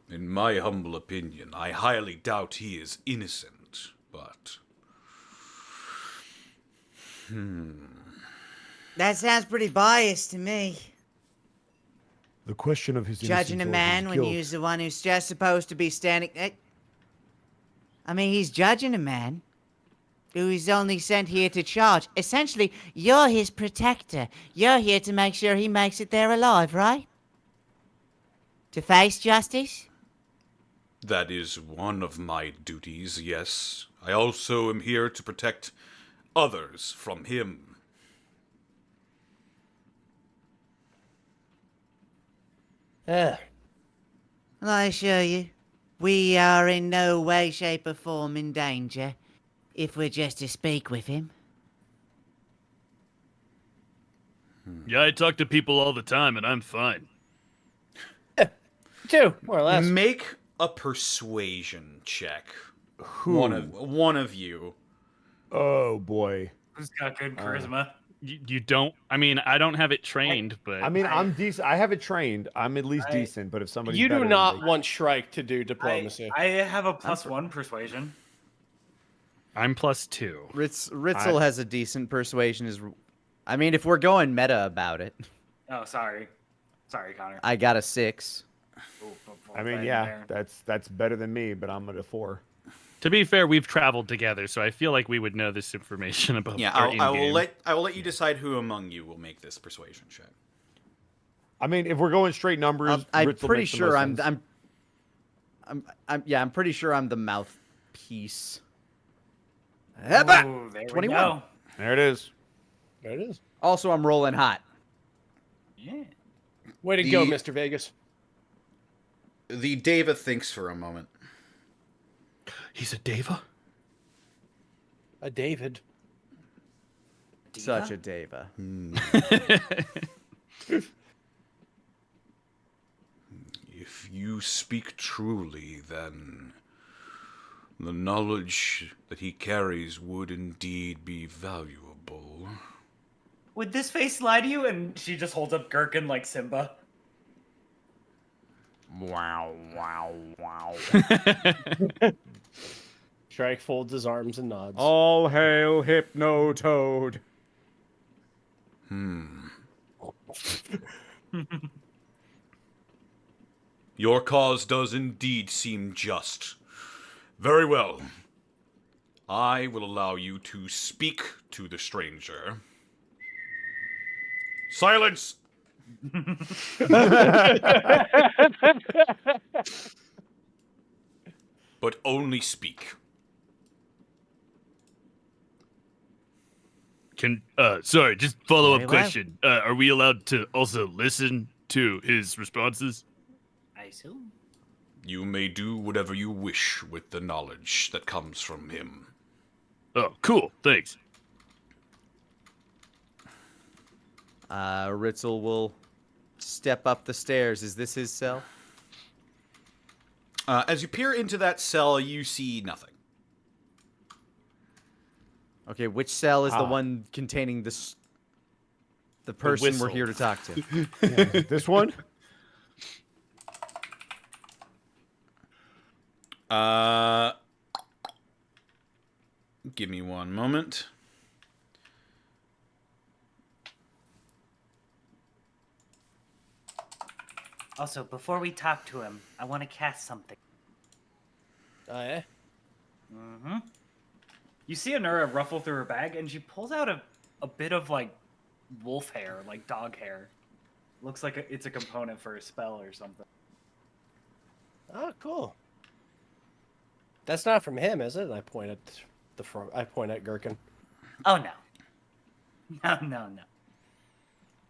in my humble opinion, I highly doubt he is innocent, but That sounds pretty biased to me. The question of his Judging a innocence or man his when guilt, he's the one who's just supposed to be standing. I mean, he's judging a man who is only sent here to charge. Essentially, you're his protector. You're here to make sure he makes it there alive, right? To face justice? that is one of my duties, yes. I also am here to protect others from him. Well, I assure you, we are in no way, shape, or form in danger if we're just to speak with him. Yeah, I talk to people all the time, and I'm fine. Too, more or less. Make a persuasion check. One of you. oh boy. Who's got good charisma? You don't. I mean, I don't have it trained, but I mean, I'm decent. I have it trained. I'm at least I- decent, but if somebody You do not want Shrike to do diplomacy. I have a +1 persuasion. I'm +2. Ritzel has a decent persuasion. I mean, if we're going meta about it, Oh, sorry. Sorry, Connor. I got a 6. I mean, yeah, that's better than me, but I'm at a 4. To be fair, we've traveled together, so I feel like we would know this information about. Yeah, our I will in-game. let you decide who among you will make this persuasion check. I mean, if we're going straight numbers, I'm Ritzel pretty makes the sure most sense. I'm pretty sure I'm the mouthpiece. Oh, there 21. we go. There it is. There it is. Also, I'm rolling hot. Yeah. Way to go, The- Mr. Vegas. The Deva thinks for a moment. He's a Deva. A David. Such a Deva. If you speak truly, then the knowledge that he carries would indeed be valuable. would this face lie to you? And she just holds up Gherkin like Simba. Wow, wow, wow. Shrike folds his arms and nods. All hail Hypnotoad. Your cause does indeed seem just. Very well. I will allow you to speak to the stranger. Silence! But only speak. Sorry, just follow-up Very well. question. Are we allowed to also listen to his responses? I assume. You may do whatever you wish with the knowledge that comes from him. Oh, cool. Thanks. Ritzel will step up the stairs. Is this his cell? As you peer into that cell, you see nothing. Okay, which cell is the Ah. one containing the person we're whistle. here to talk to? This one? Give me one moment. Also, before we talk to him, I want to cast something. Oh, yeah? Mm-hmm. You see Anura ruffle through her bag, and she pulls out a bit of, like, wolf hair, like dog hair. Looks like it's a component for a spell or something. Oh, cool. That's not from him, is it? And I point at the front. I point at Gherkin. Oh, no. No.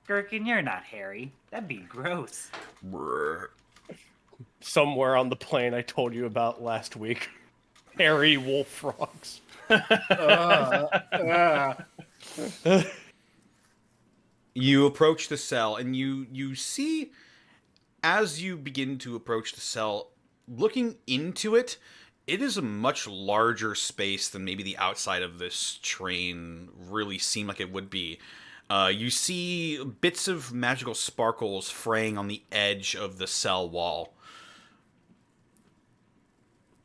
Gherkin, you're not hairy. That'd be gross. Brr. Somewhere on the plane I told you about last week. Hairy wolf frogs. You approach the cell, and you see, as you begin to approach the cell, looking into it, it is a much larger space than maybe the outside of this train really seemed like it would be. You see bits of magical sparkles fraying on the edge of the cell wall.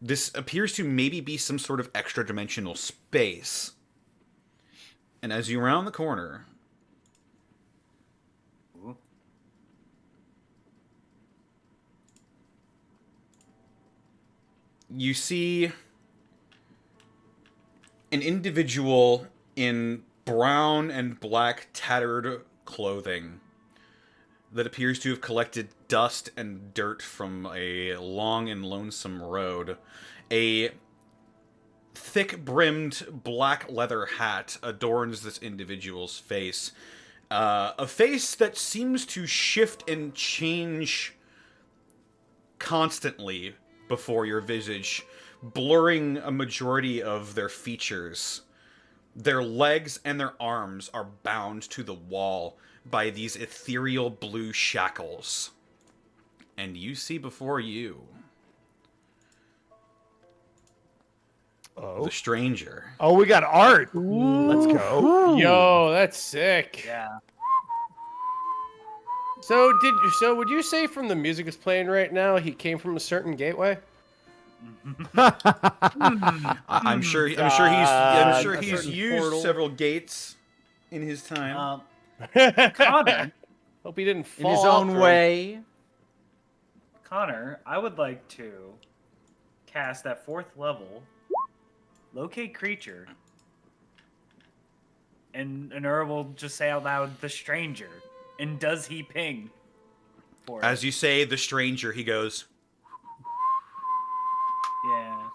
This appears to maybe be some sort of extra-dimensional space. And as you round the corner, you see an individual in brown and black tattered clothing that appears to have collected dust and dirt from a long and lonesome road. A thick-brimmed black leather hat adorns this individual's face. A face that seems to shift and change constantly before your visage, blurring a majority of their features. Their legs and their arms are bound to the wall by these ethereal blue shackles. And you see before you the stranger. Oh, we got art. Let's go. Yo, that's sick. Yeah. So would you say from the music is playing right now, he came from a certain gateway? I'm sure he's a used certain portal. several gates in his time. Connor, Hope he didn't In fall his own through. way. Connor, I would like to cast at 4th level, locate creature, and Anura will just say out loud, the stranger. And does he ping for it? As you say the stranger, he goes, Yeah.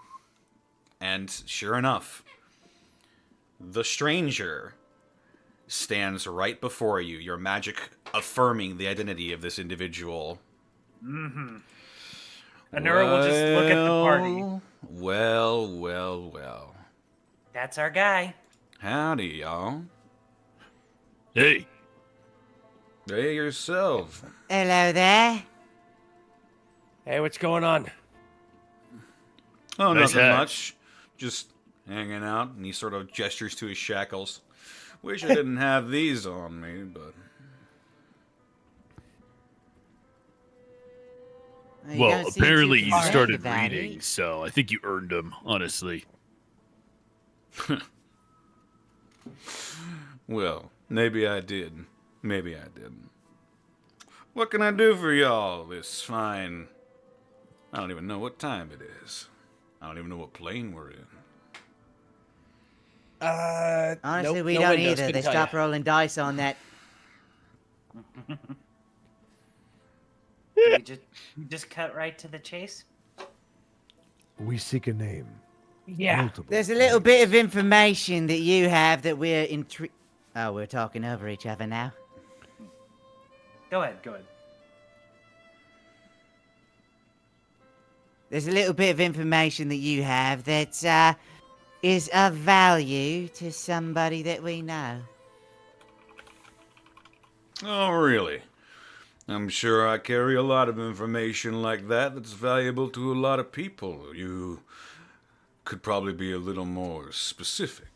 and sure enough, the stranger stands right before you, your magic affirming the identity of this individual. Mm-hmm. Anura will just look at the party. Well. That's our guy. Howdy, y'all. Hey. Hey, yourself. Hello there. Hey, what's going on? Oh, Nice nothing hat. much. Just hanging out, and he sort of gestures to his shackles. Wish I didn't have these on me, but... You Well, don't seem too apparently you concerned started about reading, it. so I think you earned them, honestly. Well, maybe I did. Maybe I didn't. What can I do for y'all this fine... I don't even know what time it is. I don't even know what plane we're in. Honestly, nope, we no don't windows, either. couldn't They tell stopped ya. rolling dice on that. You just cut right to the chase. We seek a name. Yeah. Multiple There's a little bit names. of information that you have that we're intrigued. Oh, we're talking over each other now. Go ahead. There's a little bit of information that you have that is of value to somebody that we know. Oh, really? I'm sure I carry a lot of information like that that's valuable to a lot of people. You could probably be a little more specific.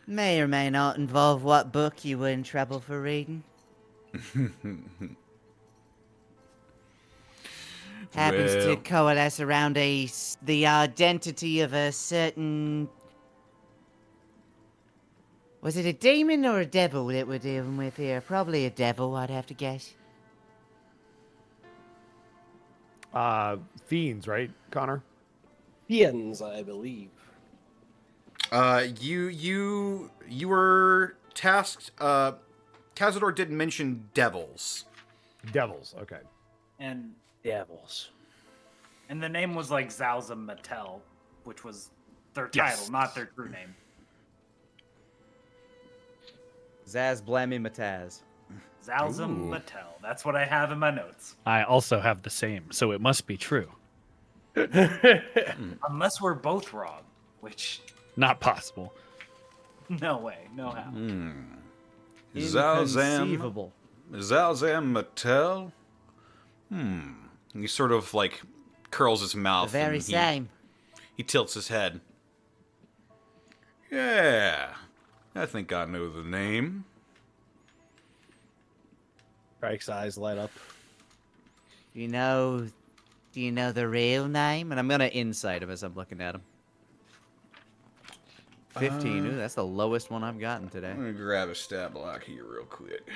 May or may not involve what book you were in trouble for reading. Happens to Well- coalesce around the identity of a certain... Was it a demon or a devil that we're dealing with here? Probably a devil, I'd have to guess. Fiends, right, Connor? Fiends, I believe. You were tasked. Cazador did mention devils. Devils. Okay. And Devils. the name was like Zalza Mattel, which was their Yes. title, not their true name. Zaz Blammy Mataz. Zalza Ooh. Mattel. That's what I have in my notes. I also have the same, so it must be true. Unless we're both wrong, which Not possible. no way, no how. Zalzam. Inconceivable. Zalzam Mattel? He sort of like curls his The mouth. very and same. He tilts his head. Yeah, I think I know the name. Crike's eyes light up. Do you know the real name? And I'm gonna insight him as I'm looking at him. 15. Ooh, that's the lowest one I've gotten today. I'm gonna grab a stat block here real quick.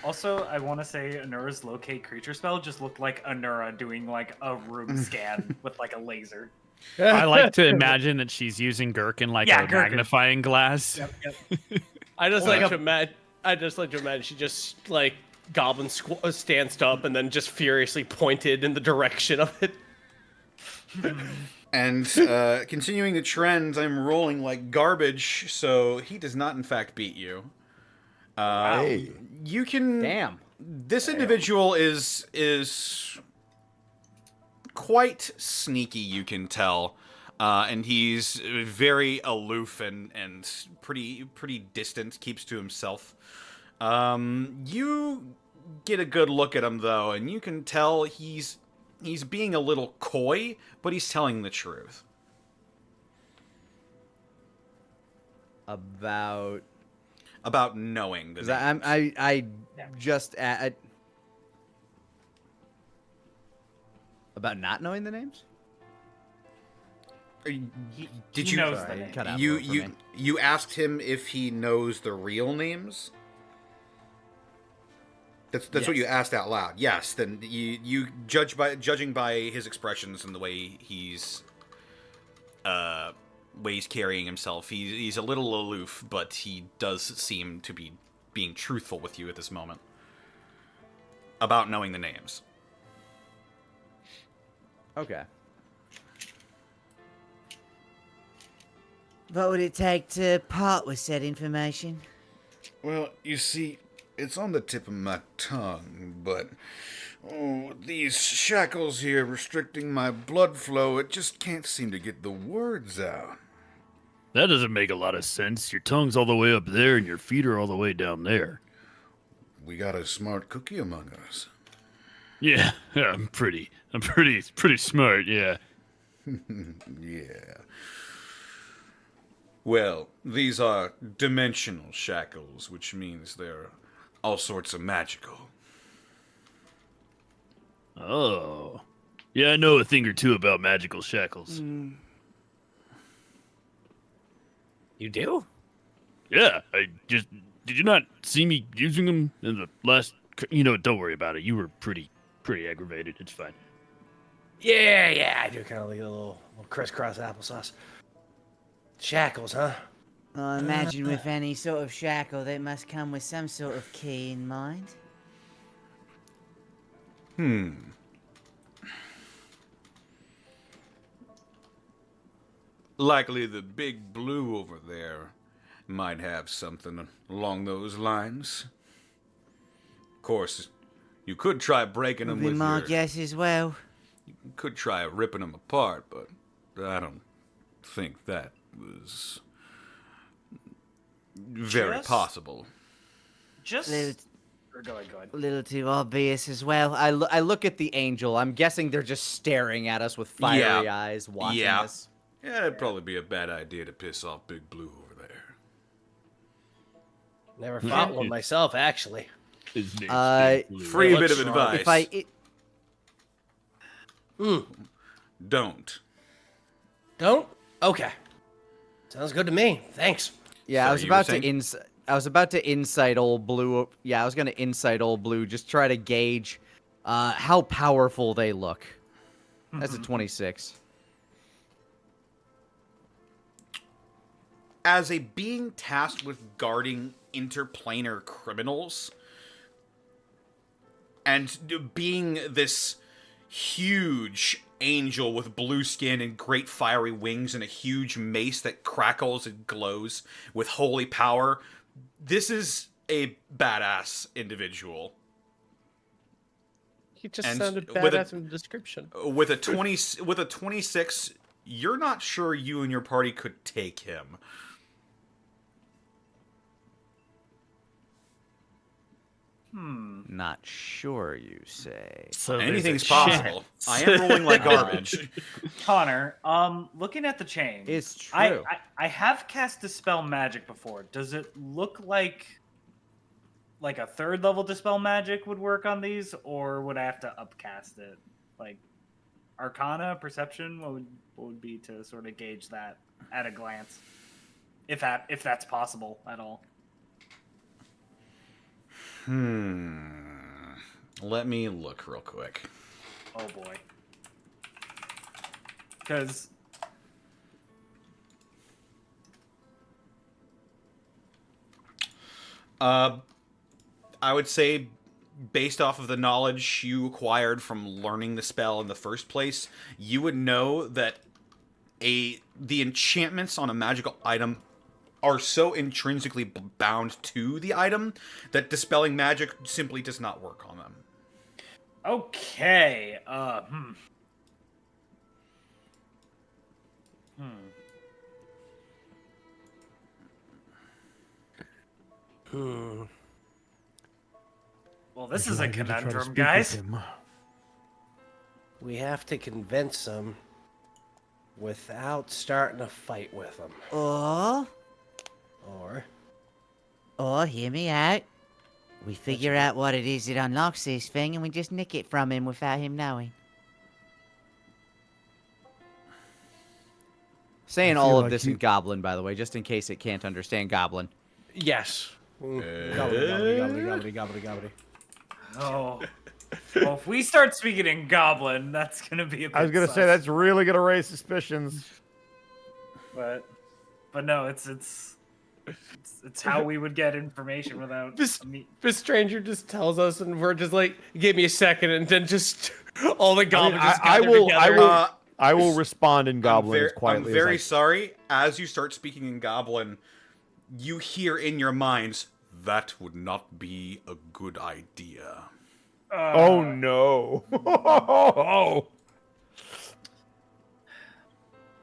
Also, I want to say Anura's locate creature spell just looked like Anura doing like a room scan with like a laser. I like to imagine that she's using Gherkin like Yeah, a Gherkin. magnifying glass. I just Or like like to imagine. I just like to imagine she just like goblin stanced up and then just furiously pointed in the direction of it. And continuing the trend, I'm rolling like garbage, so he does not in fact beat you. Hey. You can. Damn. This individual is quite sneaky, you can tell, and he's very aloof and pretty distant. Keeps to himself. You get a good look at him though, and you can tell he's being a little coy, but he's telling the truth. About knowing the Because names. I just about not knowing the names. Did he you knows Sorry, the name. cut out you more for you me. you asked him if he knows the real names? That's what you Yes. asked out loud. Yes. Then you judging by his expressions and the way he's carrying himself. He's a little aloof, but he does seem to be being truthful with you at this moment about knowing the names. Okay. What would it take to part with said information? Well, you see, it's on the tip of my tongue, but these shackles here restricting my blood flow, it just can't seem to get the words out. That doesn't make a lot of sense. Your tongue's all the way up there and your feet are all the way down there. We got a smart cookie among us. Yeah, I'm pretty smart. Yeah. Yeah. Well, these are dimensional shackles, which means they're all sorts of magical. Oh. Yeah, I know a thing or two about magical shackles. You do? Yeah, did you not see me using them in the last? Don't worry about it. You were pretty aggravated. It's fine. Yeah, I do kind of like a little crisscross applesauce. Shackles, huh? I imagine with any sort of shackle, they must come with some sort of key in mind. Likely the big blue over there might have something along those lines. Of course, you could try breaking them Would be with my your... guess as well. You could try ripping them apart, but I don't think that was very Just- possible. Just. Little, Go ahead. a little too obvious as well. I look at the angel. I'm guessing they're just staring at us with fiery eyes, watching us. Yeah, it'd probably be a bad idea to piss off Big Blue over there. Never fought one myself, actually. His name's Big Blue. Free Well, bit of let's advice. try. Don't. Don't? Okay. Sounds good to me. Thanks. Yeah, So I was you were about to saying? I was about to insight old Blue. Yeah, I was gonna insight old Blue. Just try to gauge how powerful they look. That's a 26. As a being tasked with guarding interplanar criminals, and being this huge angel with blue skin and great fiery wings and a huge mace that crackles and glows with holy power, this is a badass individual. He just And sounded with a- badass in the description. With a 26, you're not sure you and your party could take him. Not sure, you say. So there's Anything's a possible. chance. I am rolling like garbage. Connor, looking at the chain, It's true. I have cast Dispel Magic before. Does it look like a third level Dispel Magic would work on these, or would I have to upcast it? Like Arcana, Perception, what would be to sort of gauge that at a glance, if that's possible at all? Let me look real quick. Oh boy, because I would say, based off of the knowledge you acquired from learning the spell in the first place, you would know that the enchantments on a magical item are so intrinsically bound to the item that dispelling magic simply does not work on them. okay, Well, this is a conundrum, guys. We have to convince them without starting a fight with them. Or hear me out. We figure out what it is that unlocks this thing and we just nick it from him without him knowing. Saying I all feel of like this in Goblin, by the way, just in case it can't understand Goblin. Yes. Gobbly. Oh. Well, if we start speaking in Goblin, that's gonna be a bit I was gonna say sus. that's really gonna raise suspicions. But no, it's how we would get information without This me. this stranger just tells us, and we're just like, give me a second, and then just all the goblins just gather together. I will respond in Goblin as I'm quietly very as sorry. As you start speaking in Goblin, you hear in your minds, that would not be a good idea. Oh no! Oh,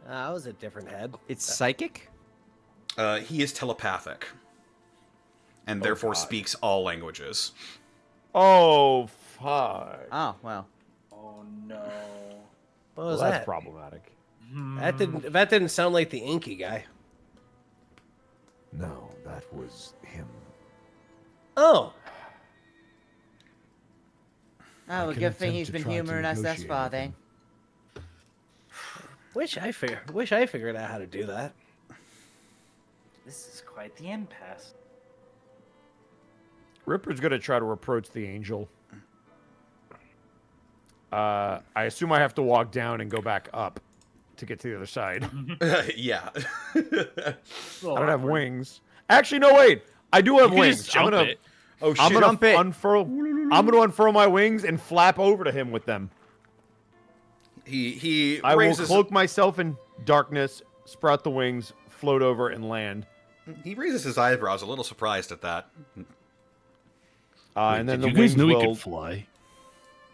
That was a different head. It's psychic? He is telepathic, and therefore God. speaks all languages. oh, 5. Oh, well. Oh no. What Well, was that's that? problematic. That didn't sound like the inky guy. No, that was him. Oh. Oh, well, can good thing attempt he's to been try to humoring us thus negotiate far, with then. him. Wish I figured out how to do that. This is quite the impasse. Ripper's gonna try to approach the angel. I assume I have to walk down and go back up to get to the other side. Yeah. I don't have wings. Actually, no, wait. I do have You can wings. just jump it. Oh shit. I'm gonna Jump it. unfurl. I'm gonna unfurl my wings and flap over to him with them. He I will raises cloak myself in darkness, sprout the wings, float over, and land. he raises his eyebrows, a little surprised at that. And then the You guys wings knew he will. could fly?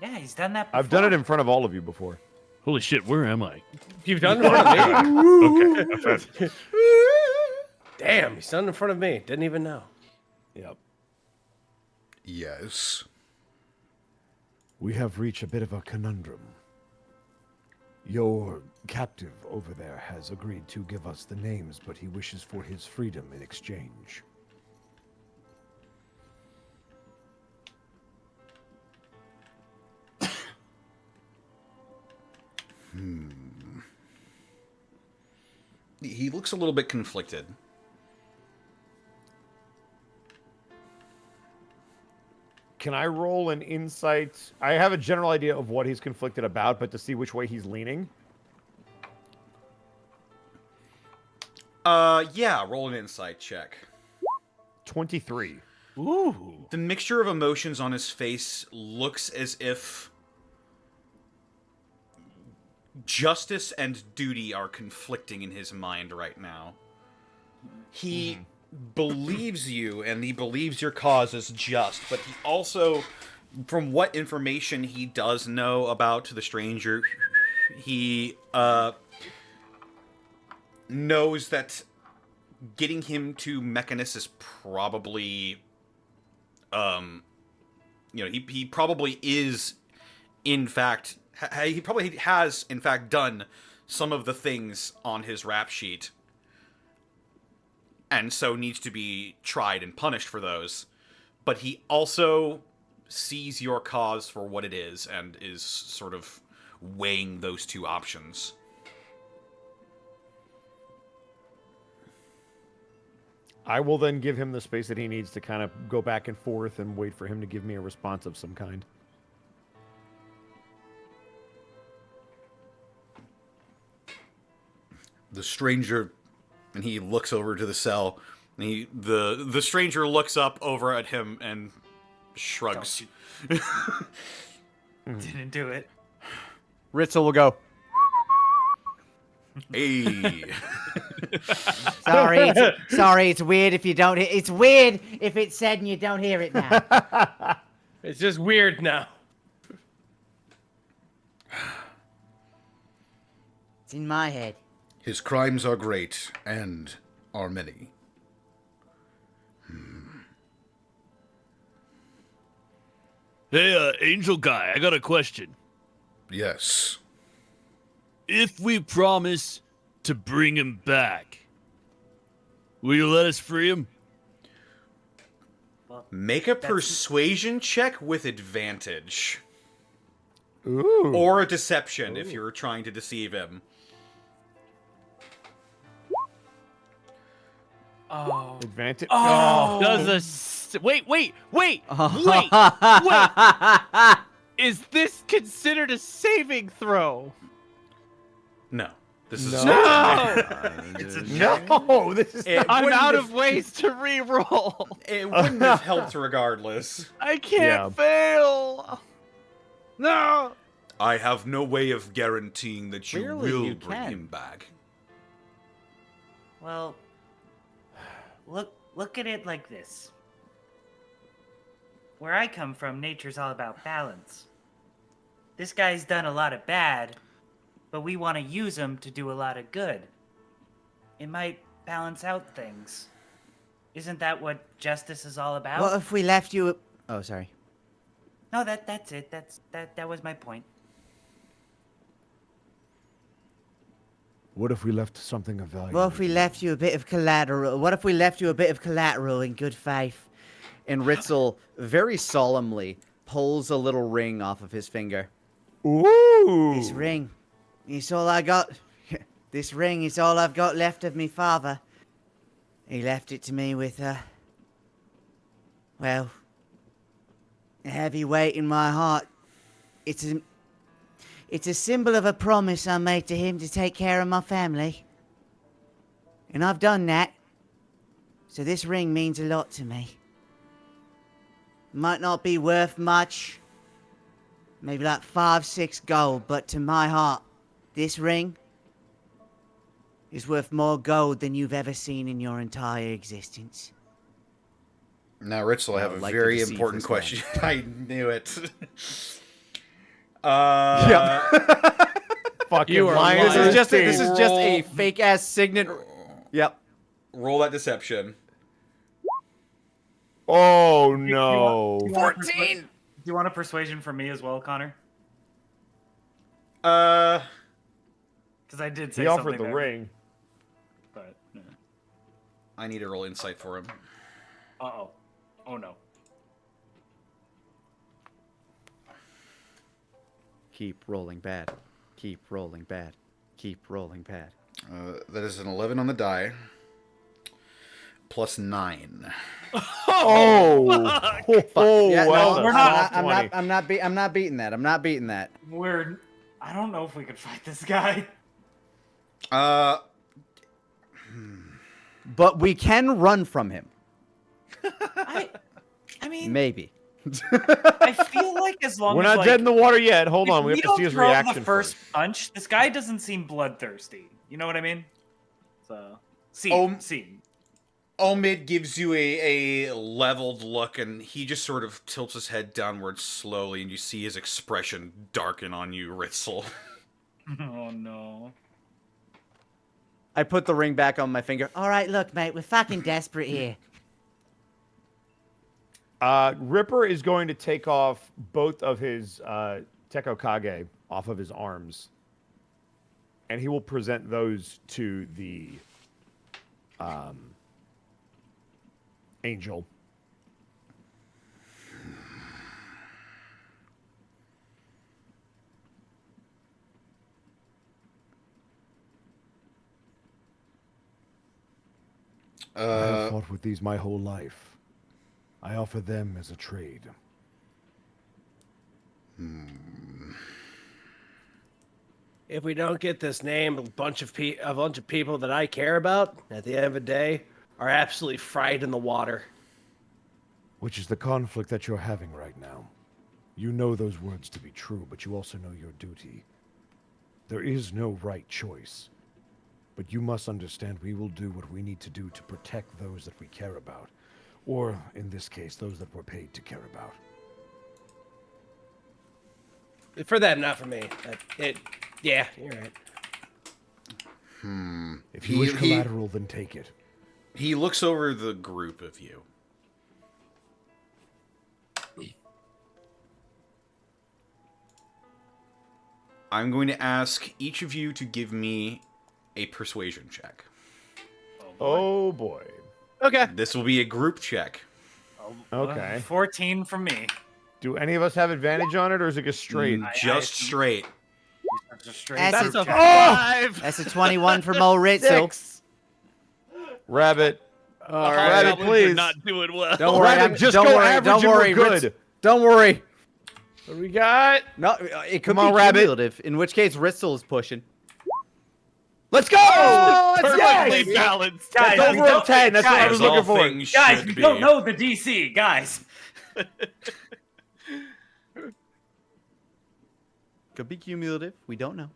Yeah, he's done that before. I've done it in front of all of you before. Holy shit, where am I? You've done it in front of me. Okay. Damn, he's done it in front of me. Didn't even know. Yep. Yes. We have reached a bit of a conundrum. Your captive over there has agreed to give us the names, but he wishes for his freedom in exchange. He looks a little bit conflicted. Can I roll an insight? I have a general idea of what he's conflicted about, but to see which way he's leaning. Yeah, roll an insight check. 23. Ooh. The mixture of emotions on his face looks as if justice and duty are conflicting in his mind right now. He believes you, and he believes your cause is just, but he also, from what information he does know about the stranger, he knows that getting him to Mechanus is probably, he probably is, in fact, he probably has, in fact, done some of the things on his rap sheet, and so needs to be tried and punished for those. But he also sees your cause for what it is, and is sort of weighing those two options. I will then give him the space that he needs to kind of go back and forth and wait for him to give me a response of some kind. The stranger, and he looks over to the cell, and the stranger looks up over at him and shrugs. Didn't do it. Ritzel will go. Hey. Sorry, it's weird if you don't hear. It's weird if it's said and you don't hear it now. It's just weird now. It's in my head. His crimes are great and are many. Hey, Angel Guy, I got a question. Yes. If we promise to bring him back, will you let us free him? Make a persuasion check with advantage. Ooh. Or a deception if you're trying to deceive him. Oh. Advantage. Oh. Wait. Is this considered a saving throw? No. This is No! It's a check. No, this is It I'm wouldn't out have- of ways to re-roll. It wouldn't have helped regardless. I can't Yeah. fail. No. I have no way of guaranteeing that you Clearly will you bring can. him back. Well, look at it like this. Where I come from, nature's all about balance. This guy's done a lot of bad, but we want to use him to do a lot of good. It might balance out things. Isn't that what justice is all about? What if we left you? Oh, sorry. No, that's it. That was my point. What if we left something of value? What if we left you a bit of collateral? What if we left you a bit of collateral in good faith? And Ritzel very solemnly pulls a little ring off of his finger. Ooh! This ring is all I got. This ring is all I've got left of me father. He left it to me with, well, a heavy weight in my heart. It's a symbol of a promise I made to him to take care of my family. And I've done that. So this ring means a lot to me. Might not be worth much. Maybe like 5, 6 gold, but to my heart, this ring is worth more gold than you've ever seen in your entire existence. Now, Ritzel, I have a like to very deceive important this question. I knew it. Fucking You are lying. This is just a Roll. fake ass signet. Yep. Roll that deception. Oh no! 14. Do you want a persuasion from me as well, Connor? Uh, Because I did say He offered something the there, ring. But I need to roll insight for him. uh-oh. Oh no. Keep rolling bad. Keep rolling bad. Keep rolling bad. That is an 11 on the die. Plus 9. Oh! Oh! Yeah, well, no, we're that's not- a soft 20. I'm not beating that. I'm not beating that. I don't know if we could fight this guy. But we can run from him. I mean, Maybe. I feel like as long We're as not like, dead in the water yet. Hold if on, we have to see don't his throw reaction the first first. punch, this guy doesn't seem bloodthirsty. You know what I mean? So, scene. Omid gives you a leveled look, and he just sort of tilts his head downward slowly, and you see his expression darken on you, Ritzel. Oh no. I put the ring back on my finger. All right, look, mate, we're fucking desperate here. Ripper is going to take off both of his Tekokage off of his arms, and he will present those to the angel. I have fought with these my whole life. I offer them as a trade. If we don't get this name, a bunch of people that I care about at the end of the day are absolutely fried in the water. Which is the conflict that you're having right now. You know those words to be true, but you also know your duty. There is no right choice. But you must understand we will do what we need to do to protect those that we care about. Or, in this case, those that we're paid to care about. For them, not for me. Yeah, you're right. If you wish collateral, then take it. He looks over the group of you. I'm going to ask each of you to give me a persuasion check. Oh boy. Okay. This will be a group check. Okay. 14 from me. Do any of us have advantage on it, or is it just straight? Just straight. That's a straight That's group a check. 5. That's a 21 from old Ritzel. Rabbit. All Rabbit, please. Not doing well. Don't worry. Rabbit, just don't go worry. average Don't and we're worry. good. Ritz, don't worry. What do we got? No, it could Come on, be Rabbit. cumulative. In which case, Ritzel is pushing. Let's go! Perfectly balanced. Guys, That's we over don't- 10. That's what I guys, was As all looking for. things Guys, should we be. don't know the DC, guys. Could be cumulative. We don't know.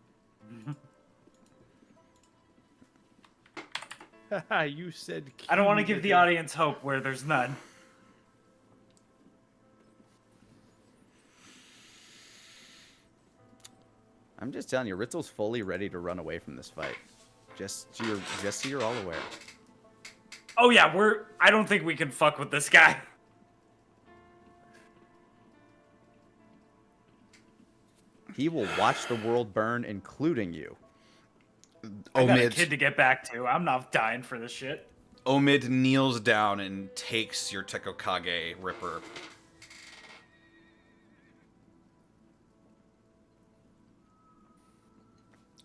You said. I don't want to give the audience hope where there's none. I'm just telling you, Ritzel's fully ready to run away from this fight. Just so you're all aware. Oh yeah, I don't think we can fuck with this guy. He will watch the world burn, including you. I got a Omid, kid to get back to. I'm not dying for this shit. Omid kneels down and takes your Tekokage Ripper.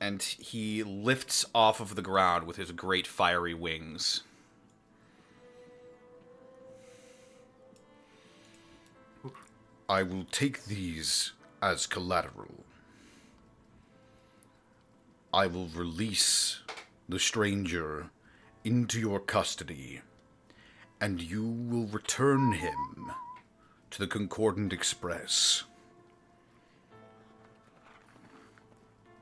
And he lifts off of the ground with his great fiery wings. I will take these as collateral. I will release the stranger into your custody, and you will return him to the Concordant Express.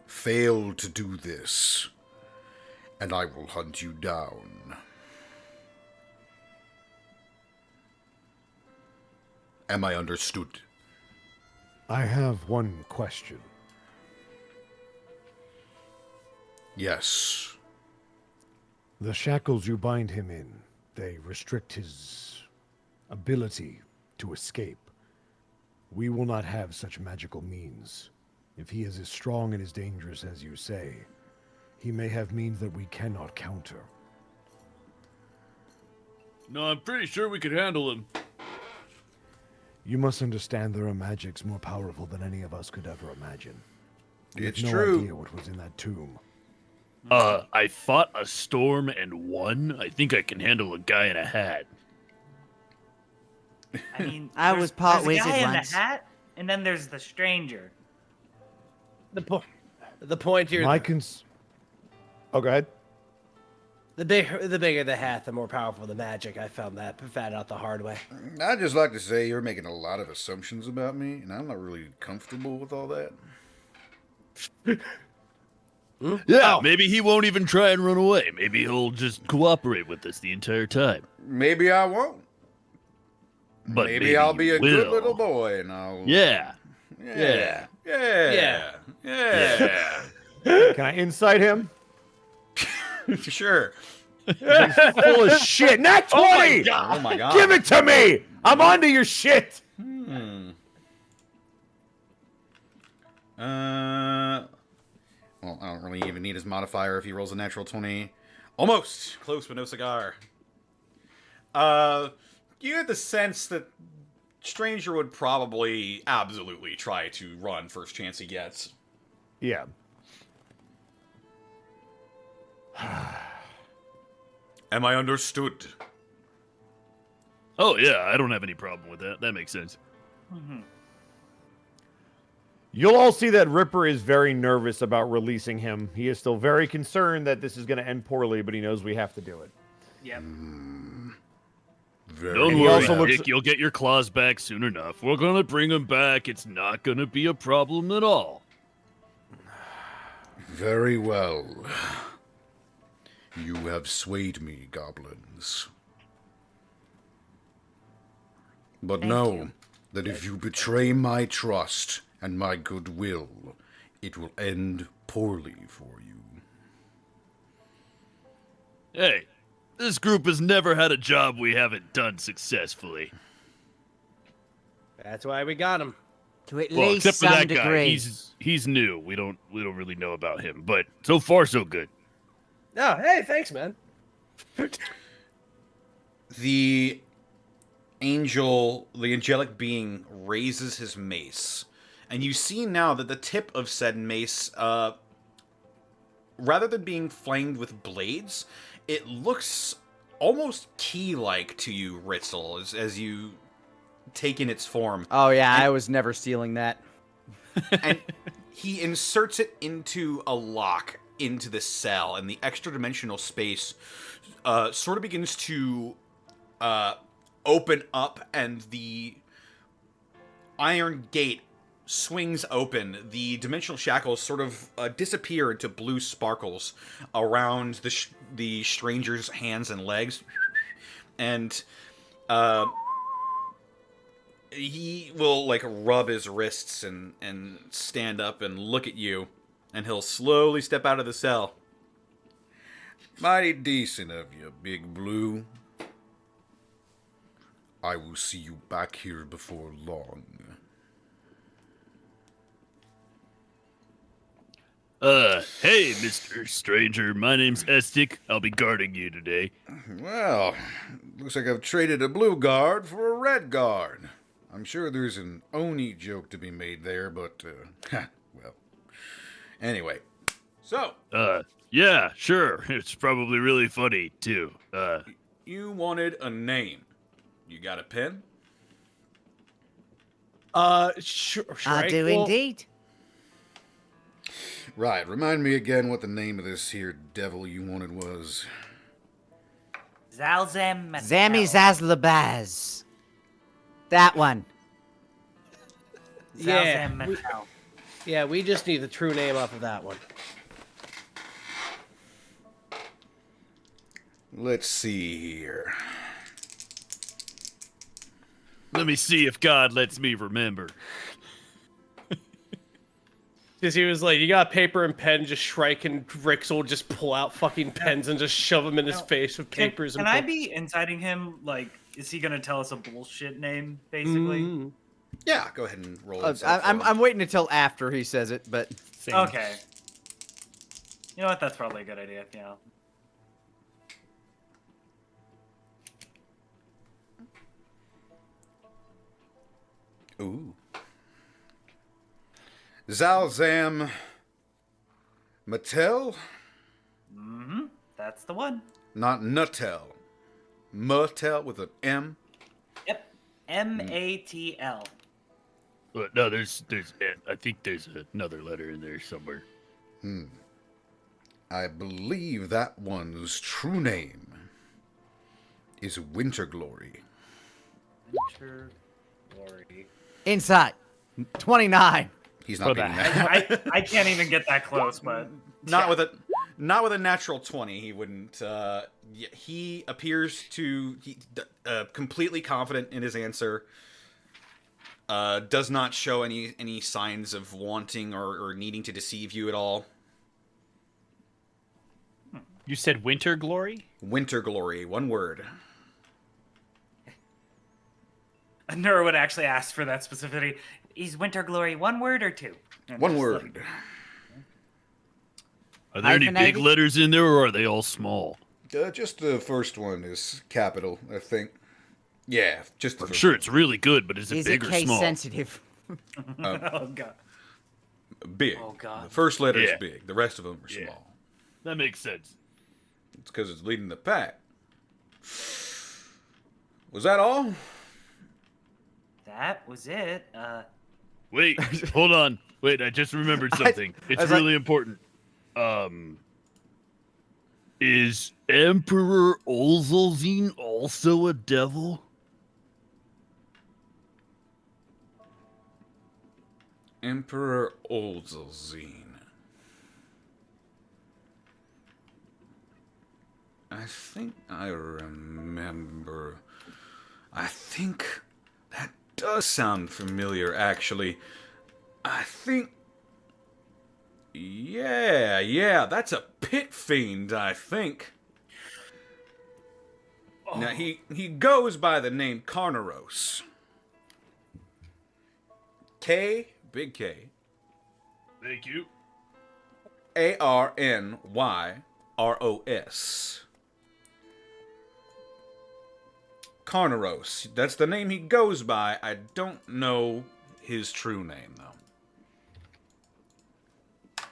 Fail to do this, and I will hunt you down. Am I understood? I have one question. Yes. The shackles you bind him in, they restrict his ability to escape. We will not have such magical means. If he is as strong and as dangerous as you say, he may have means that we cannot counter. No, I'm pretty sure we could handle him. You must understand there are magics more powerful than any of us could ever imagine. We It's have no true. idea what was in that tomb. I fought a storm and won. I think I can handle a guy in a hat. I mean, I was part there's a wizard guy once. in the hat, and then there's the stranger. The point here, Oh, go ahead. the bigger the hat, the more powerful the magic. I found out the hard way. I'd just like to say you're making a lot of assumptions about me, and I'm not really comfortable with all that. Yeah, maybe he won't even try and run away. Maybe he'll just cooperate with us the entire time. Maybe I won't. But maybe I'll he be a good will. little boy, and I'll... Yeah. Yeah. Can I insight him? Sure. Full of shit. Nat 20! Oh my god. Give it to me! I'm onto your shit! Well, I don't really even need his modifier if he rolls a natural 20. Almost! Close, but no cigar. You had the sense that Stranger would probably absolutely try to run first chance he gets. Yeah. Am I understood? Oh, yeah, I don't have any problem with that. That makes sense. You'll all see that Ripper is very nervous about releasing him. He is still very concerned that this is going to end poorly, but he knows we have to do it. Yep. Very Don't he worry, also looks- Dick. You'll get your claws back soon enough. We're going to bring him back. It's not going to be a problem at all. Very well. You have swayed me, goblins. But know that if you betray my trust and my goodwill, it will end poorly for you. Hey, this group has never had a job we haven't done successfully. That's why we got him. To at Well, least except for some that degree. guy. He's new. We don't really know about him, but so far so good. Oh, hey, thanks, man. The angelic being raises his mace, and you see now that the tip of said mace, rather than being flamed with blades, it looks almost key-like to you, Ritzel, as you take in its form. Oh yeah, I was never stealing that. And he inserts it into a lock into the cell, and the extra-dimensional space sort of begins to open up, and the iron gate swings open. The dimensional shackles sort of disappear into blue sparkles around the stranger's hands and legs, and he will like rub his wrists and stand up and look at you, and he'll slowly step out of the cell. Mighty decent of you, Big Blue. I will see you back here before long. Hey, Mr. Stranger. My name's Estic. I'll be guarding you today. Well, looks like I've traded a blue guard for a red guard. I'm sure there's an Oni joke to be made there, but, well. Anyway, so. Yeah, sure. It's probably really funny, too. You wanted a name. You got a pen? Sure. I do indeed. Right, remind me again what the name of this here devil you wanted was. Zalzam Mattel. Zammy Zazlabaz. That one. Yeah, Zalzam Mattel. Yeah, we just need the true name off of that one. Let's see here. Let me see if God lets me remember. Because he was like, you got paper and pen, just Shrike and Rix will just pull out fucking pens and just shove them in his face with papers. Can I be inciting him? Like, is he gonna tell us a bullshit name, basically? Mm. Yeah, go ahead and roll. I'm waiting until after he says it, but Same. Okay. You know what? That's probably a good idea. Yeah. Ooh. Zalzam Mattel? Mm-hmm. That's the one. Not Nutel. Mattel with an M? Yep. M-A-T-L. No, there's. I think there's another letter in there somewhere. I believe that one's true name is Winter Glory. Winter Glory. inside. 29. He's not For beating the that. I can't even get that close, but Not with a natural 20. He wouldn't. He appears to completely confident in his answer. Does not show any signs of wanting or needing to deceive you at all. You said Winter Glory? Winter Glory, one word. Nura would actually ask for that specificity. Is Winter Glory one word or two? And One just word. Are there any big Hyphenated? letters in there, or are they all small? Just the first one is capital, I think. Yeah, just the I'm first sure it's really good, but is it Is it big or case small? sensitive? Oh god. Big. Oh, God. The first letter is Yeah. big. The rest of them are Yeah. small. That makes sense. It's because it's leading the pack. Was that all? That was it. Wait, hold on. Wait, I just remembered something. It's was like- really important. Is Emperor Olzolzine also a devil? Emperor Olzelzine. I think I remember. I think that does sound familiar, actually. I think. Yeah, that's a pit fiend, I think. Now, he goes by the name Carnaros. K, big K, Thank you. Arnyros. Carnaros. That's the name he goes by. I don't know his true name, though.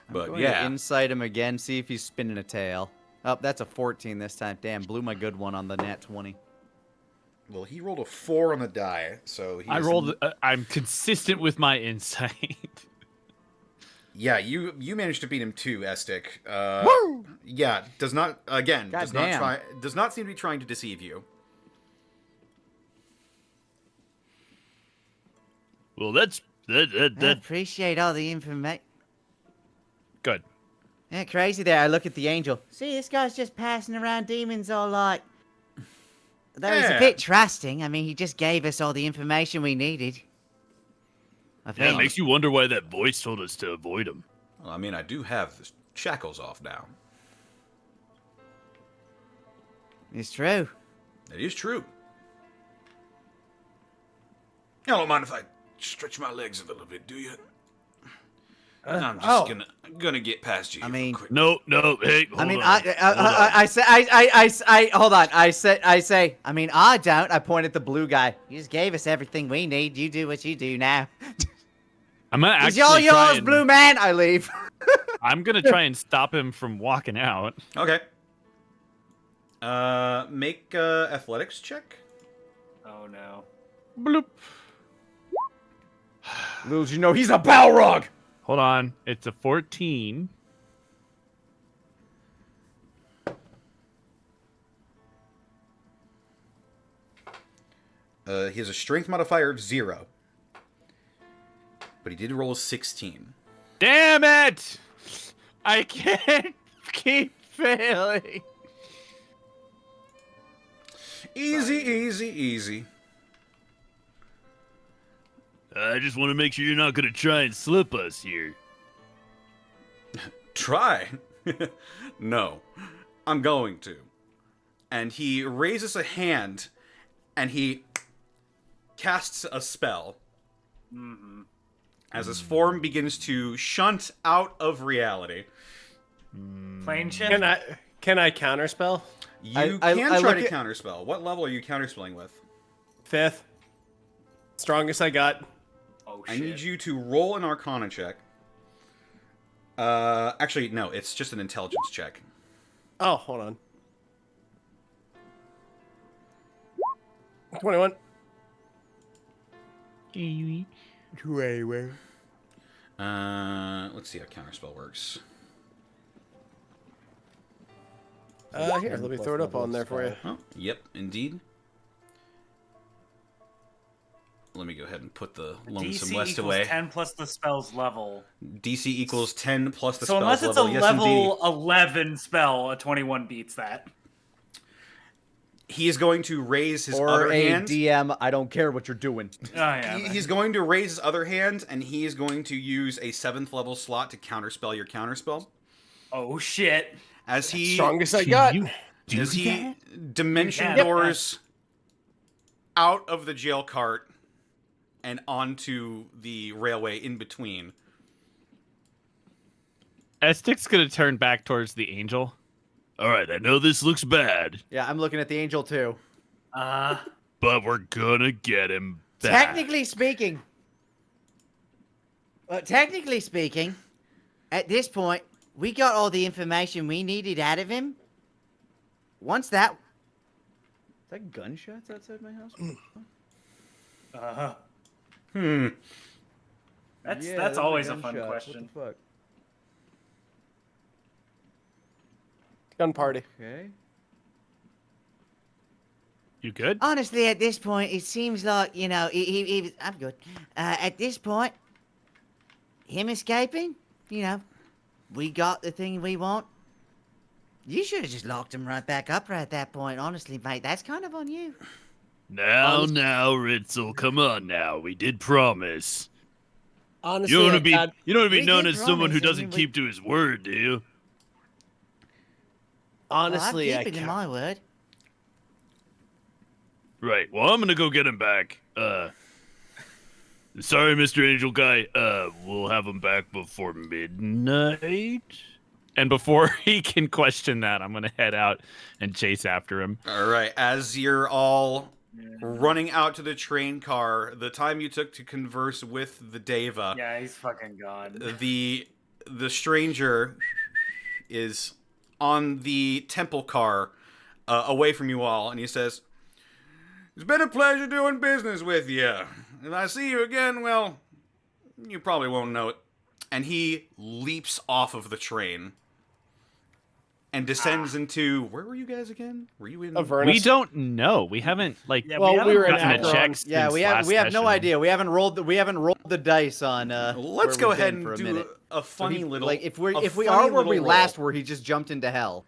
But Going yeah. to insight him again, see if he's spinning a tail. Oh, that's a 14 this time. Damn, blew my good one on the nat 20. Well, he rolled a 4 on the die, so he I is- rolled. I'm consistent with my insight. Yeah, you managed to beat him too, Estic. Woo! Yeah, does not again does not Goddamn. does not seem to be trying to deceive you. Well, that's I that. appreciate all the information. Good. Yeah, crazy there. I look at the angel. See, this guy's just passing around demons all like. Though he's a Yeah. bit trusting. I mean, he just gave us all the information we needed. I Yeah, it think. makes you wonder why that voice told us to avoid him. Well, I mean, I do have the shackles off now. It's true. It is true. Y'all don't mind if I stretch my legs a little bit, do you? I'm just gonna get past you. I mean, quick. No, hey, hold I mean, on. I say, hold on. I say, I mean, I don't. I point at the blue guy. You just gave us everything we need. You do what you do now. I'm gonna It's actually all yours, blue man. I leave. I'm gonna try and stop him from walking out. Okay. Make a athletics check. Oh no. Bloop. Little did you know, he's a Balrog. Hold on, it's a 14. He has a strength modifier of 0. But he did roll a 16. Damn it! I can't keep failing. Easy. I just want to make sure you're not gonna try and slip us here. Try? No. I'm going to. And he raises a hand, and he casts a spell. As his form begins to shunt out of reality. Plane ship. Can I counterspell? You I can try look to at- counterspell. What level are you counterspelling with? 5th. Strongest I got. Oh I shit. need you to roll an Arcana check. Actually, no, it's just an intelligence check. Oh, hold on. 21. Let's see how counterspell works. Here, let me throw it up on there for you. Oh, yep, indeed. Let me go ahead and put the Lonesome DC West equals away. 10 plus the spell's level. DC equals 10 plus the So spell's unless it's level. a Yes, level indeed. 11 spell, a 21 beats that. He is going to raise his Or other a hand. DM. I don't care what you're doing. Oh yeah. He's going to raise his other hand, and he is going to use a 7th level slot to counterspell your counterspell. Oh shit. As he Strongest I got. as he dimension Yeah. doors out of the jail cart and onto the railway in between. Estic's gonna turn back towards the angel. All right, I know this looks bad, Yeah, I'm looking at the angel too. but we're gonna get him back. Technically speaking, at this point, we got all the information we needed out of him. Once that, Is that gunshots outside my house? That's Yeah, that's those are always a fun gunshots. question. What the fuck? Gun party. Okay. You good? honestly, at this point, it seems like he was. I'm good. At this point, him escaping, we got the thing we want. You should have just locked him right back up right at that point. Honestly, mate, that's kind of on you. Now, Ritzel, come on now. We did promise. Honestly, You don't want I to be got- We known did as someone who promise, I mean, doesn't we- keep to his word, do you? honestly, well, I I'm keeping ca- my word. Right. Well, I'm gonna go get him back. Sorry, Mr. Angel Guy. We'll have him back before midnight. And before he can question that, I'm gonna head out and chase after him. All right, as you're all running out to the train car, the time you took to converse with the Deva, Yeah, he's fucking gone. the stranger is on the temple car away from you all, and he says, "It's been a pleasure doing business with you. If I see you again, well, you probably won't know it." And he leaps off of the train and descends into, where were you guys again? Were you in Avernus. We don't know. We haven't Yeah, Well, we were in gotten a Akron. check. Yeah, since we have last no session. idea. We haven't rolled the dice on. Let's where go we've ahead been for and a do minute. a So funny he- little. like if we a are funny where little we roll. last were, he just jumped into hell.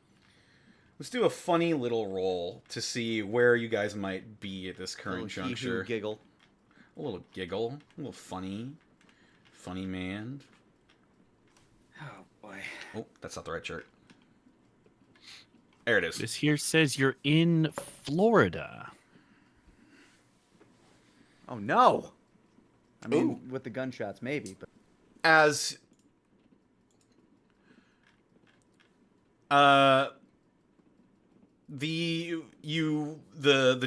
Let's do a funny little roll to see where you guys might be at this current Little hee-hoo juncture. giggle. A little giggle, a little funny man. Oh boy. Oh, that's not the right shirt. There it is. This here says you're in Florida. Oh no! I mean, with the gunshots, maybe, but As The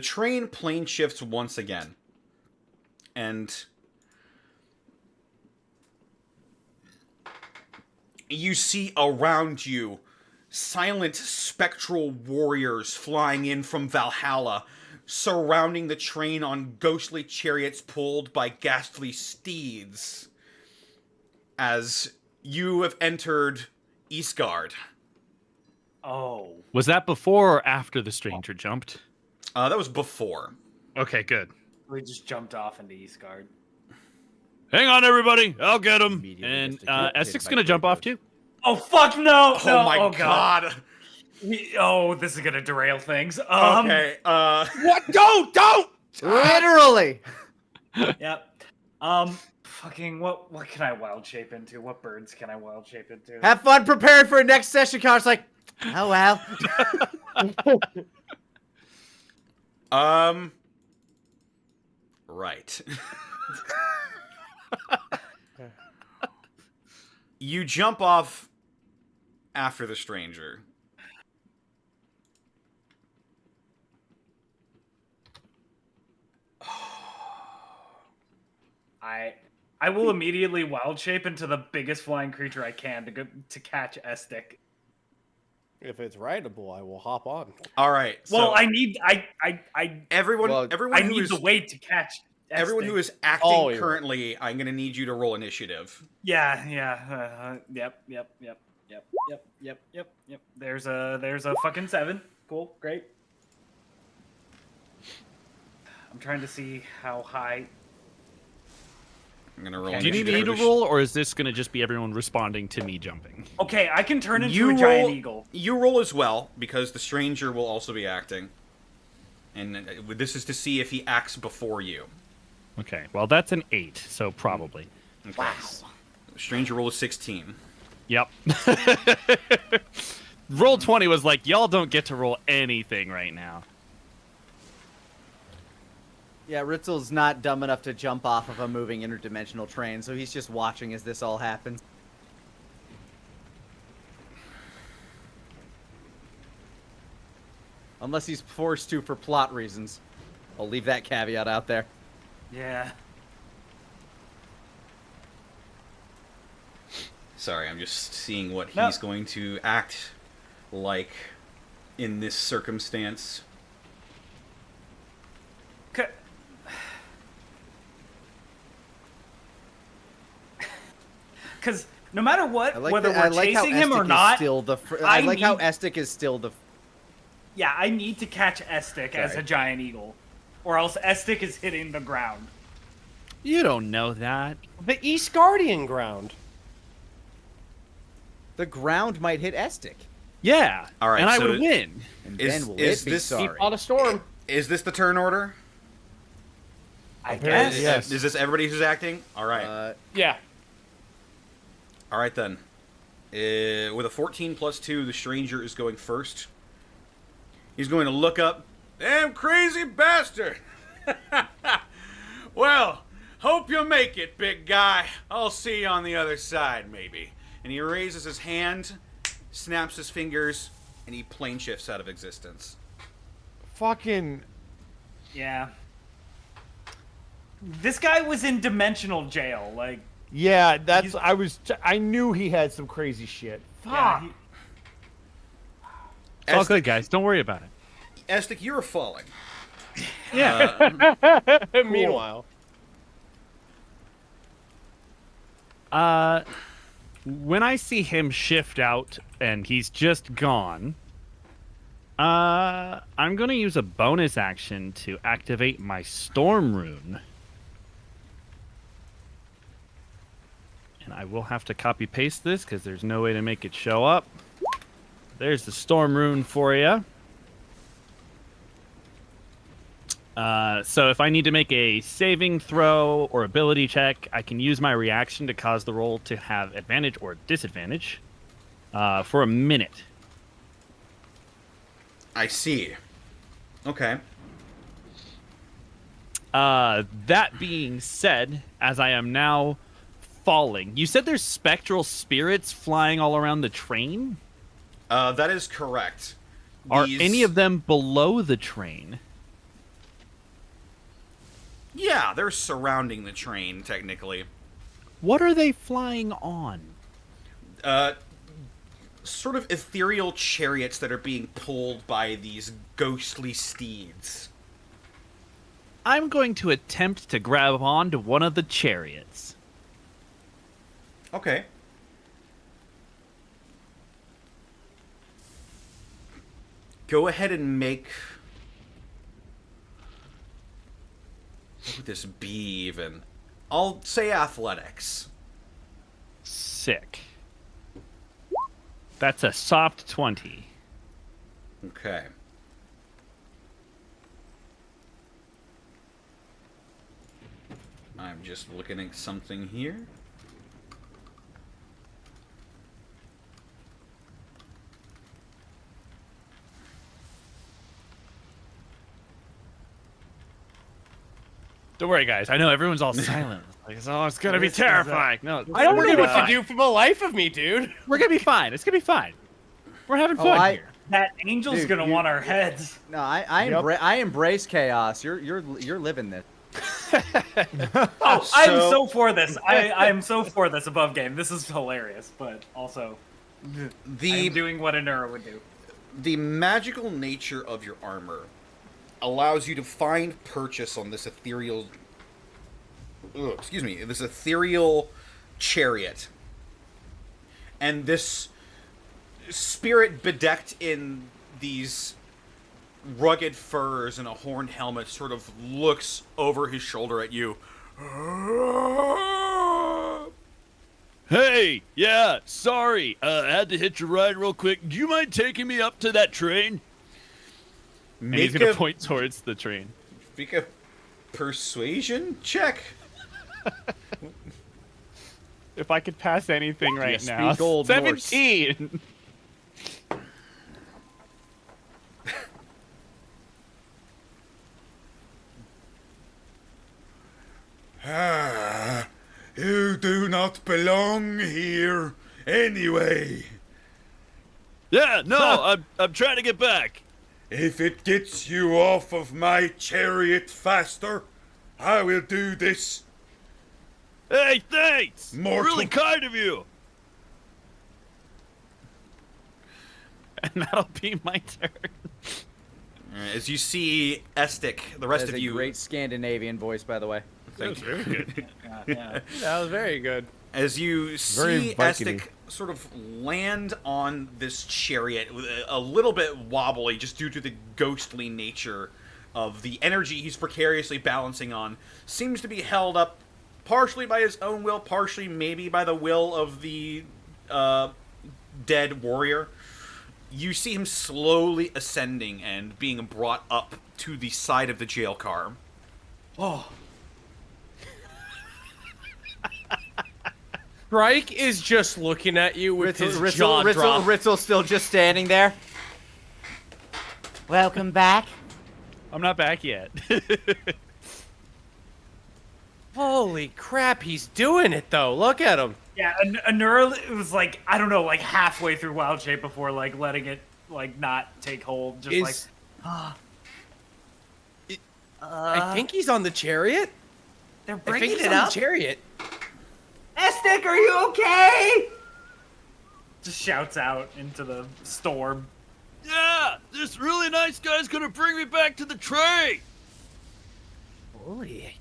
train plane shifts once again, and you see around you silent spectral warriors flying in from Valhalla, surrounding the train on ghostly chariots pulled by ghastly steeds, as you have entered Eastgard. Oh. Was that before or after the stranger jumped? That was before. Okay, good. We just jumped off into Eastgard. Hang on, everybody. I'll get him. Immediately And gets decapitated Estic's by going to jump off Thronebreakers. too. Oh, fuck no! Oh no. my god. Oh, this is gonna derail things. Okay, What? Don't! Literally. Yep. Fucking, what can I wild shape into? What birds can I wild shape into? Have fun preparing for a next session, Connor's like, oh well. Right. You jump off after the stranger. I will immediately wild shape into the biggest flying creature I can to catch Estic. If it's rideable, I will hop on. All right. Well, so I need everyone Well, everyone I who need is the weight to catch everyone Estic. who is acting Oh, you're currently, I'm going to need you to roll initiative. Yeah. Yep. There's a fucking 7. Cool. Great. I'm trying to see how high. I'm going to roll Do you need initiative. me to roll, or is this going to just be everyone responding to me jumping? Okay, I can turn into You a giant roll- eagle. You roll as well, because the stranger will also be acting. And this is to see if he acts before you. Okay, well, that's an 8, so probably. Okay. Wow. Stranger roll is 16. Yep. Roll 20 was like, y'all don't get to roll anything right now. Yeah, Ritzel's not dumb enough to jump off of a moving interdimensional train, so he's just watching as this all happens. Unless he's forced to for plot reasons. I'll leave that caveat out there. Yeah. Sorry, I'm just seeing what No. he's going to act like in this circumstance. Because no matter what, I like whether I we're like how chasing him or Estic is not, still the I I like how need- Estic is still the yeah, I need to catch Estic as Sorry. a giant eagle, or else Estic is hitting the ground. You don't know that. The East Guardian ground. the ground might hit Estic. Yeah. All right, and I so would win. And Is- then will is it be this- sorry? He fought a storm. Is this the turn order? I Apparently, guess. yes. Is this everybody who's acting? All right. Yeah. All right, then. With a 14 plus 2, the stranger is going first. He's going to look up. Damn crazy bastard! Well, hope you make it, big guy. I'll see you on the other side, maybe. And he raises his hand, snaps his fingers, and he plane shifts out of existence. Fucking. Yeah. This guy was in dimensional jail. Like, Yeah, that's. I knew he had some crazy shit. yeah, It's all good, guys. Don't worry about it. Estic, you're falling. Yeah. Meanwhile. When I see him shift out and he's just gone, I'm going to use a bonus action to activate my Storm Rune. And I will have to copy paste this because there's no way to make it show up. There's the Storm Rune for you. So if I need to make a saving throw or ability check, I can use my reaction to cause the roll to have advantage or disadvantage for a minute. I see. Okay. That being said, as I am now falling, you said there's spectral spirits flying all around the train? That is correct. Are any of them below the train? Yeah, they're surrounding the train, technically. What are they flying on? Sort of ethereal chariots that are being pulled by these ghostly steeds. I'm going to attempt to grab onto one of the chariots. Okay. Go ahead and make... What would this be, even? I'll say athletics. Sick. That's a soft 20. Okay. I'm just looking at something here. Don't worry, guys. I know everyone's all silent. Like, oh, it's gonna be terrifying. No, I don't we're know gonna what be to do for the life of me, dude. We're gonna be fine. It's gonna be fine. We're having fun here. That angel's Dude, gonna want our heads. No, I embrace chaos. You're living this. Oh, I'm so for this. I am so for this above game. This is hilarious, but also I'm doing what a neuro would do. The magical nature of your armor allows you to find purchase on this ethereal... this ethereal chariot. And this spirit bedecked in these rugged furs and a horned helmet sort of looks over his shoulder at you. Hey, yeah, sorry. I had to hitch a ride real quick. Do you mind taking me up to that train? And he's gonna point towards the train. Make a persuasion check. If I could pass anything right Yes, now, speak Old 17. You do not belong here anyway. Yeah, no, I'm trying to get back. If it gets you off of my chariot faster, I will do this. Hey, thanks. Mortal. Really kind of you. And that'll be my turn. As you see Estic, the rest That of is you... a great Scandinavian voice, by the way. Thank you. Very good. Yeah. That was very good. As you Very see Viking-y. Estic sort of land on this chariot, with a little bit wobbly just due to the ghostly nature of the energy he's precariously balancing on, seems to be held up partially by his own will, partially maybe by the will of the dead warrior. You see him slowly ascending and being brought up to the side of the jail car. Oh, Strike is just looking at you with his jaw dropped. Ritzel's still just standing there. Welcome back. I'm not back yet. Holy crap, he's doing it though. Look at him. yeah. A neuro was like, I don't know, like halfway through wild shape before like letting it like not take hold. Just I think he's on the chariot. they're I think bringing he's it on up. the chariot. Estic, are you okay? Just shouts out into the storm. Yeah, this really nice guy's gonna bring me back to the train. Holy.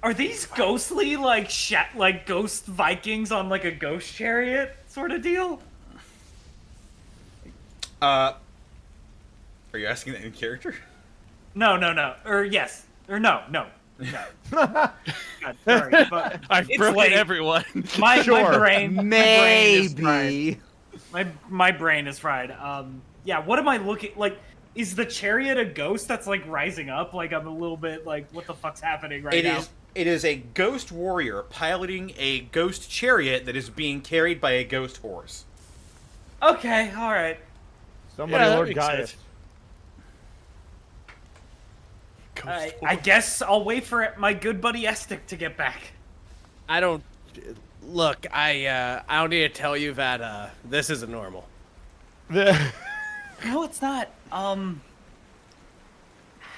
Are these ghostly like like ghost Vikings on like a ghost chariot sort of deal? Are you asking that in character? No. Or yes. Or no. God, sorry, but I've it's broken late. everyone. My brain. Maybe. My brain is fried. Yeah. What am I looking like? Is the chariot a ghost that's like rising up? Like I'm a little bit like, what the fuck's happening right now? It is a ghost warrior piloting a ghost chariot that is being carried by a ghost horse. Okay. All right. Somebody Yeah, that Lord makes Gaius. sense. I guess I'll wait for my good buddy Estic to get back. I don't look. I don't need to tell you that this isn't normal. No, it's not.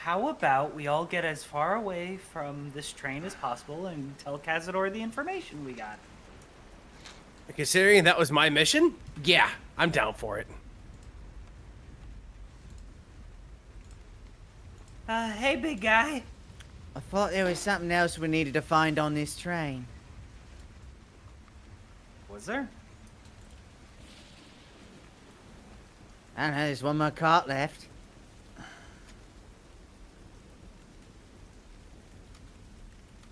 How about we all get as far away from this train as possible and tell Cazador the information we got? Considering that was my mission, yeah, I'm down for it. Hey, big guy. I thought there was something else we needed to find on this train. Was there? I don't know, there's one more cart left.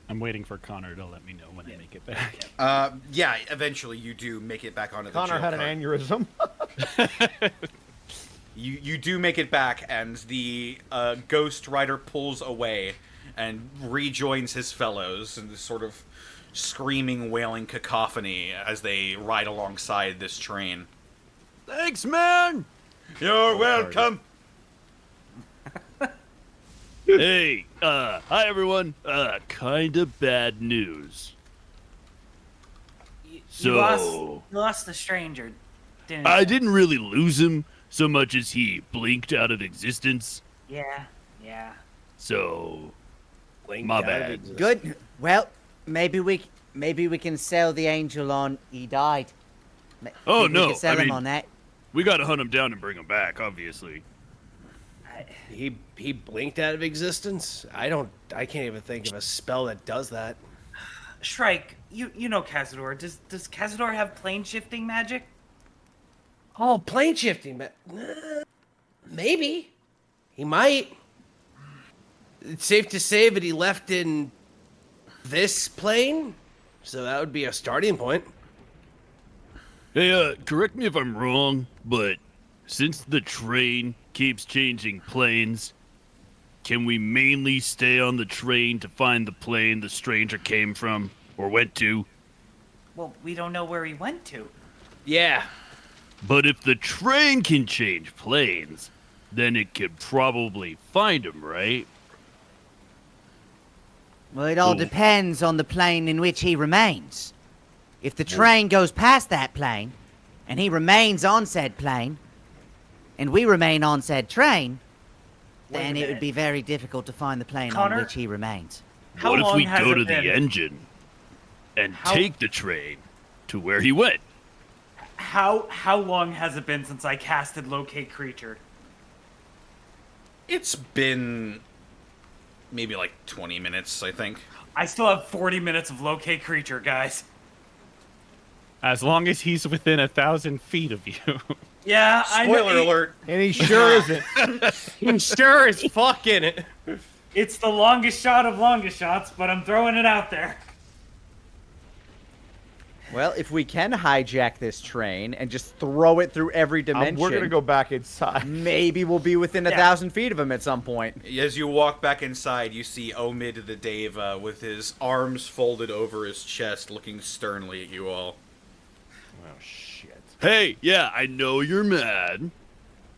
I'm waiting for Connor to let me know when I make it back. Yeah, eventually you do make it back onto the Connor jail had an cart. aneurysm. You do make it back, and the Ghost Rider pulls away and rejoins his fellows in this sort of screaming, wailing cacophony as they ride alongside this train. Thanks, man. You're welcome. Hey, hi everyone. Kinda bad news. You So lost the stranger, didn't I you? didn't really lose him so much as he blinked out of existence. Yeah. So Blinked my out of bad. existence. Good. Well, maybe we can sell the angel on he died. Oh, Maybe we no, can sell I him mean- on that. We gotta hunt him down and bring him back, obviously. He blinked out of existence. I can't even think of a spell that does that. Shrike, you know Cazador. Does Cazador have plane shifting magic? Oh, plane shifting, but maybe he might. It's safe to say that he left in this plane, so that would be a starting point. Hey, correct me if I'm wrong, but since the train keeps changing planes, can we mainly stay on the train to find the plane the stranger came from or went to? Well, we don't know where he went to. Yeah, But if the train can change planes, then it could probably find him, right? Well, it all Ooh. depends on the plane in which he remains. If the train goes past that plane, and he remains on said plane, and we remain on said train, Wait a then it would minute. be very difficult to find the plane Connor? on which he remains. How What if long we has go it to been? the engine and How- take the train to where he went? How long has it been since I casted locate creature? It's been maybe like 20 minutes, I think. I still have 40 minutes of locate creature, guys. As long as he's within 1,000 feet of you. Yeah, I know. Spoiler alert. And he sure isn't. he sure is fucking it. It's the longest shot of longest shots, but I'm throwing it out there. Well, if we can hijack this train and just throw it through every dimension, We're gonna go back inside. maybe we'll be within 1,000 feet of him at some point. As you walk back inside, you see Omid the Deva with his arms folded over his chest, looking sternly at you all. Oh shit. Hey, yeah, I know you're mad.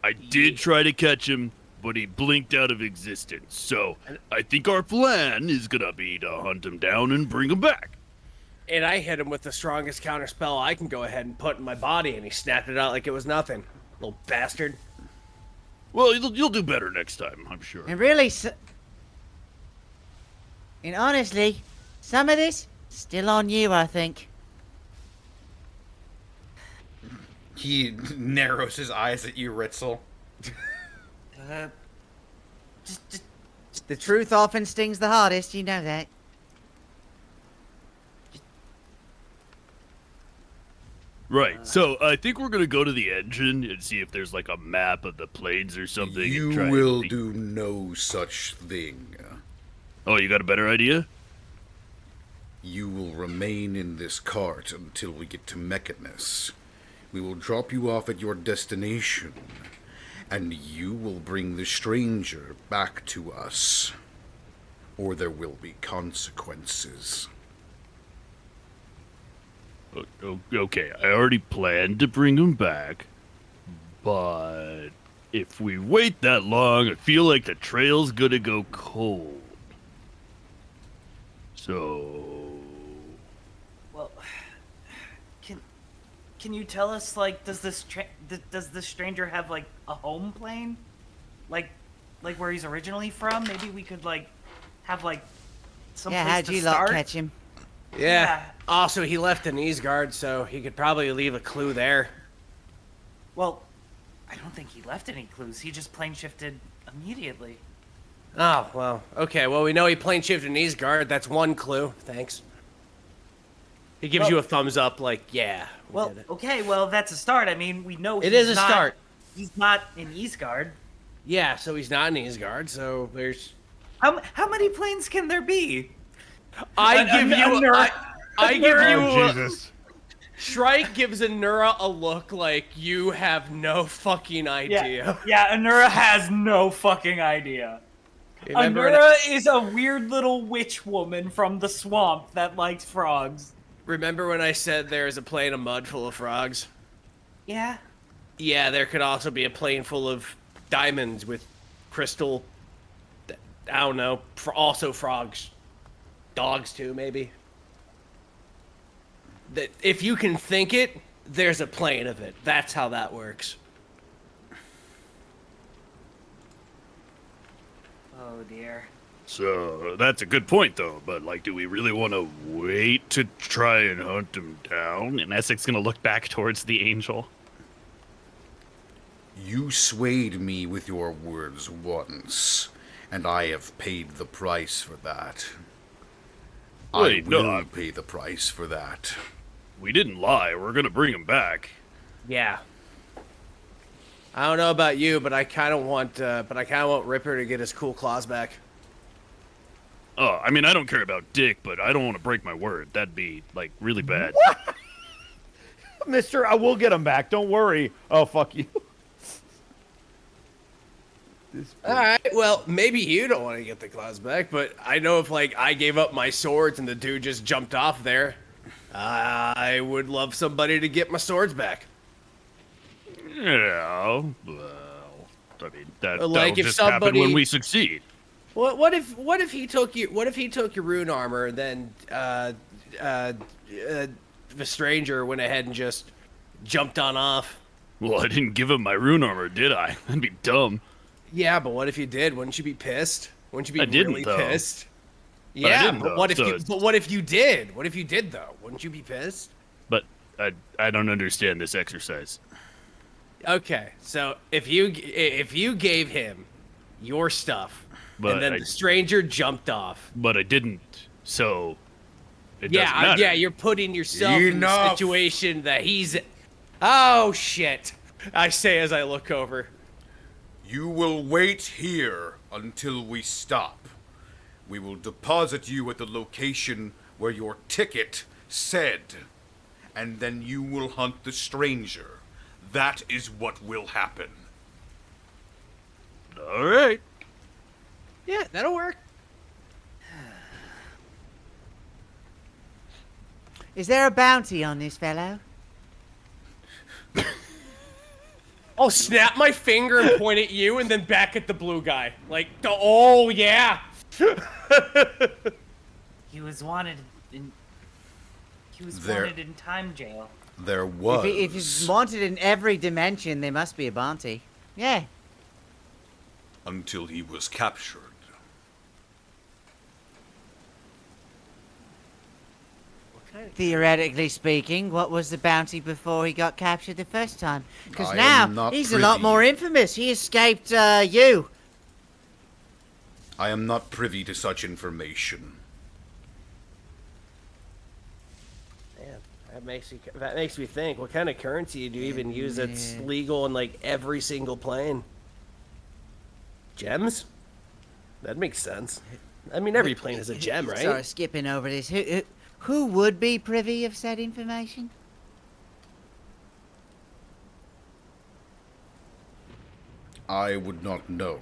I did try to catch him, but he blinked out of existence. So I think our plan is gonna be to hunt him down and bring him back. And I hit him with the strongest counter spell I can go ahead and put in my body, and he snapped it out like it was nothing. Little bastard. Well, you'll do better next time, I'm sure. And really, and honestly, some of this still on you, I think. He narrows his eyes at you, Ritzel. Just The truth often stings the hardest, you know that. Right. So I think we're gonna go to the engine and see if there's like a map of the planes or something. and You try and will think- do no such thing. Oh, you got a better idea? You will remain in this cart until we get to Mechanus. We will drop you off at your destination, and you will bring the stranger back to us. Or there will be consequences. Okay, I already planned to bring him back, but if we wait that long, I feel like the trail's gonna go cold. So, well, can you tell us, like, does this stranger have, like, a home plane? Like where he's originally from? Maybe we could, like, have, like, some Yeah, place how'd to you start? lot catch him? Yeah. Also, he left an ease guard, so he could probably leave a clue there. Well, I don't think he left any clues. He just plane shifted immediately. Oh, well, okay. Well, we know he plane shifted an ease guard. That's one clue. Thanks. He gives you a thumbs up, like, yeah. Well, did it. okay, well, that's a start. I mean, we know It is a start. He's not in Eastgard. Yeah, so he's not an ease guard, so there's... How many planes can there be? I give you Oh, Jesus. Shrike gives Anura a look like you have no fucking idea. Yeah, Anura has no fucking idea. Remember Anura is a weird little witch woman from the swamp that likes frogs. Remember when I said there's a plane of mud full of frogs? Yeah. Yeah, there could also be a plane full of diamonds with crystal... I don't know. Also frogs. Dogs, too, maybe. That if you can think it, there's a plane of it. That's how that works. Oh, dear. So that's a good point, though. But like, do we really want to wait to try and hunt him down? And Essex's gonna look back towards the angel. You swayed me with your words once, and I have paid the price for that. Wait, I no, will pay the price for that. We didn't lie. We're gonna bring him back. Yeah. I don't know about you, but I kind of want Ripper to get his cool claws back. Oh, I mean, I don't care about Dick, but I don't want to break my word. That'd be like really bad. Mister, I will get him back. Don't worry. Oh, fuck you. All right, well, maybe you don't want to get the claws back, but I know if, like, I gave up my swords and the dude just jumped off there, I would love somebody to get my swords back. Yeah, well, I mean, that'll Like, if just happen somebody- when we succeed. What if he took your rune armor and then the stranger went ahead and just jumped on off? Well, I didn't give him my rune armor, did I? That'd be dumb. Yeah, but what if you did? Wouldn't you be pissed? Wouldn't you be I didn't, really though. pissed? I Yeah, didn't, but though, what if so you? it's- But what if you did? What if you did though? Wouldn't you be pissed? But I don't understand this exercise. Okay, so if you gave him your stuff But and then I- the stranger jumped off, But I didn't, so it doesn't yeah, matter. yeah, you're putting yourself in the Enough. situation that he's. Oh shit! I say as I look over. You will wait here until we stop. We will deposit you at the location where your ticket said, and then you will hunt the stranger. That is what will happen. All right. Yeah, that'll work. Is there a bounty on this fellow? I'll snap my finger and point at you, and then back at the blue guy. Like, oh yeah. He was wanted in. He was There- wanted in time jail. There was. If he's wanted in every dimension, there must be a bounty. Yeah. Until he was captured. Theoretically speaking, what was the bounty before he got captured the first time? Because I now am not he's a lot privy. more infamous. He escaped you. I am not privy to such information. Man, that makes me think. What kind of currency do you even use that's legal in like every single plane? Gems? That makes sense. I mean, every plane is a gem, right? Sorry, skipping over this. Who would be privy of said information? I would not know.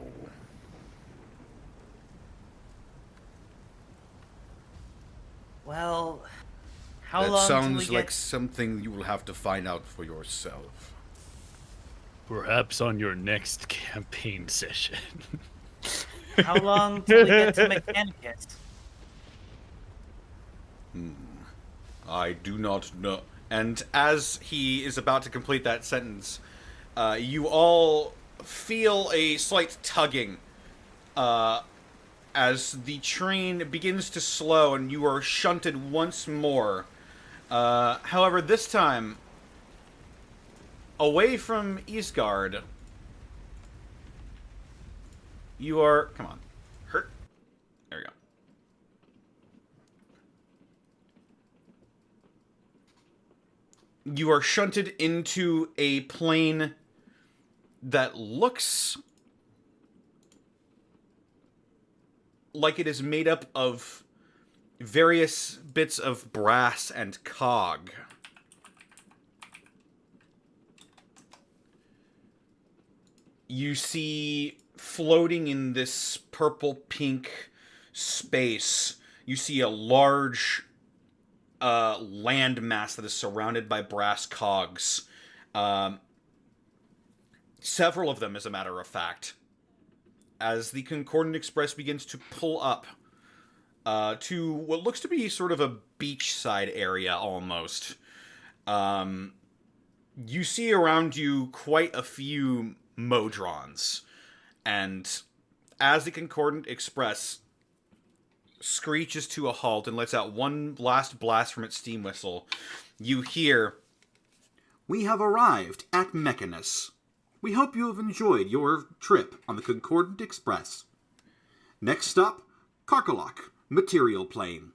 Well, how That long till we sounds get? like something you will have to find out for yourself. Perhaps on your next campaign session. How long till we get to Mechanicus? I do not know. And as he is about to complete that sentence, you all feel a slight tugging as the train begins to slow and you are shunted once more. However, this time, away from Eastgard, you are... Come on. Hurt. There we go. You are shunted into a plane that looks like it is made up of various bits of brass and cog. You see floating in this purple-pink space, you see a large landmass that is surrounded by brass cogs. Several of them, as a matter of fact. As the Concordant Express begins to pull up to what looks to be sort of a beachside area, almost. You see around you quite a few Modrons. And as the Concordant Express screeches to a halt and lets out one last blast from its steam whistle, you hear, "We have arrived at Mechanus. We hope you have enjoyed your trip on the Concordant Express. Next stop, Karkalok, Material Plane."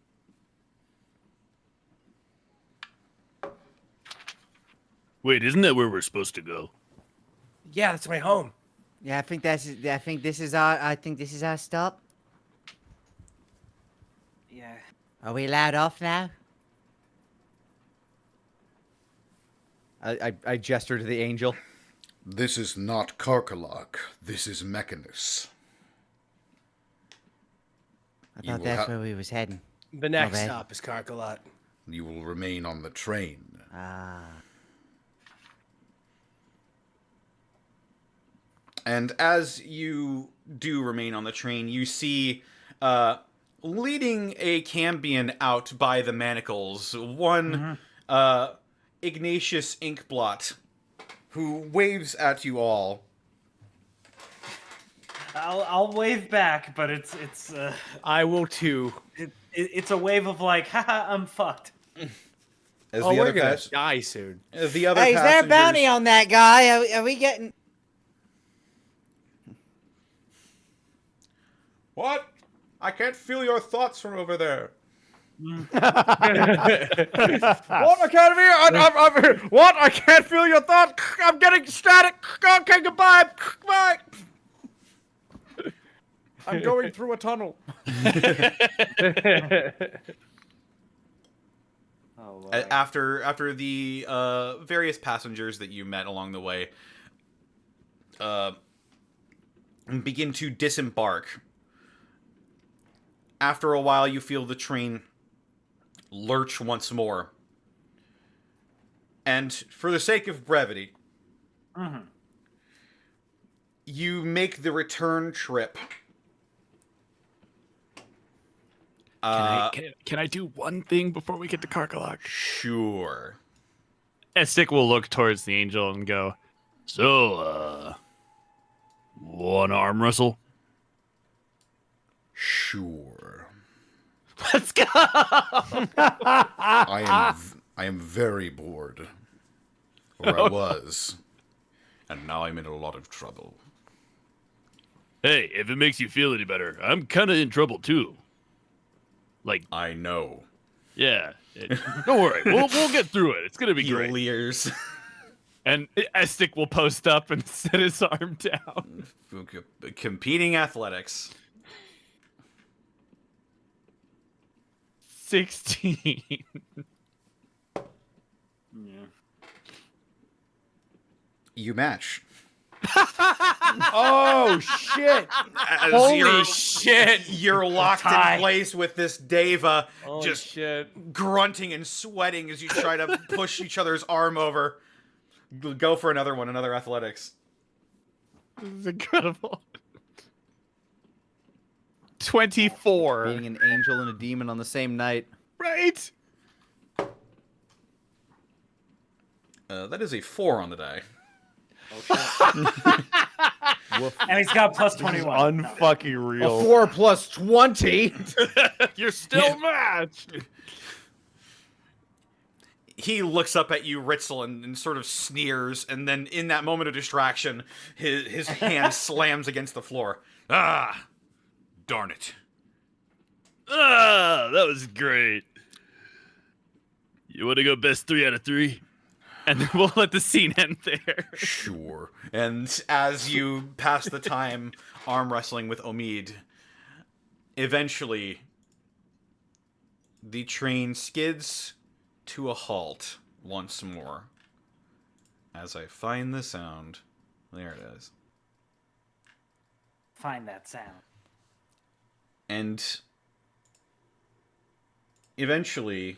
Wait, isn't that where we're supposed to go? Yeah, that's my home. Yeah, I think this is our stop. Yeah. Are we allowed off now? I gesture to the angel. This is not Karkalok. This is Mechanus. I You thought will that's where we was heading. The next bad. stop is Karkalot. You will remain on the train. Ah. And as you do remain on the train, you see, leading a cambion out by the manacles, one Ignatius Inkblot, who waves at you all. I'll wave back, but it's I will too. it's a wave of like, haha, I'm fucked. As Oh, the we're other gonna pass- die soon. the other Hey, is there a bounty passengers- on that guy? Are we getting? What? I can't feel your thoughts from over there. What? I can't feel. What? I can't feel your thoughts. I'm getting static. Okay, goodbye. Bye. I'm going through a tunnel. Oh, wow. After the various passengers that you met along the way begin to disembark, after a while you feel the train lurch once more. And for the sake of brevity, you make the return trip. Can I do one thing before we get to Karkalok? Sure. Estic will look towards the angel and go, So, wanna arm wrestle? Sure. "Let's go!" I am very bored. Or I was. And now I'm in a lot of trouble. Hey, if it makes you feel any better, I'm kind of in trouble too. Like, I know. yeah. Don't worry, we'll get through it. It's gonna be He great. leers. And Estic will post up and set his arm down. Competing athletics. 16. You match. Oh shit! As Holy shit! You're locked in place with this Deva, Holy just shit! grunting and sweating as you try to push each other's arm over. Go for another one, another athletics. This is incredible. 24. Being an angel and a demon on the same night. Right? That is a 4 on the die. And he's got plus 21. Unfucking A real. 4 plus 20. You're still matched. He looks up at you, Ritzel, and sort of sneers, and then in that moment of distraction, his hand slams against the floor. Ah! Darn it. Ah, that was great. You want to go best 3 out of 3? And then we'll let the scene end there. Sure. And as you pass the time arm wrestling with Omid, eventually the train skids to a halt once more. As I find the sound. There it is. Find that sound. And eventually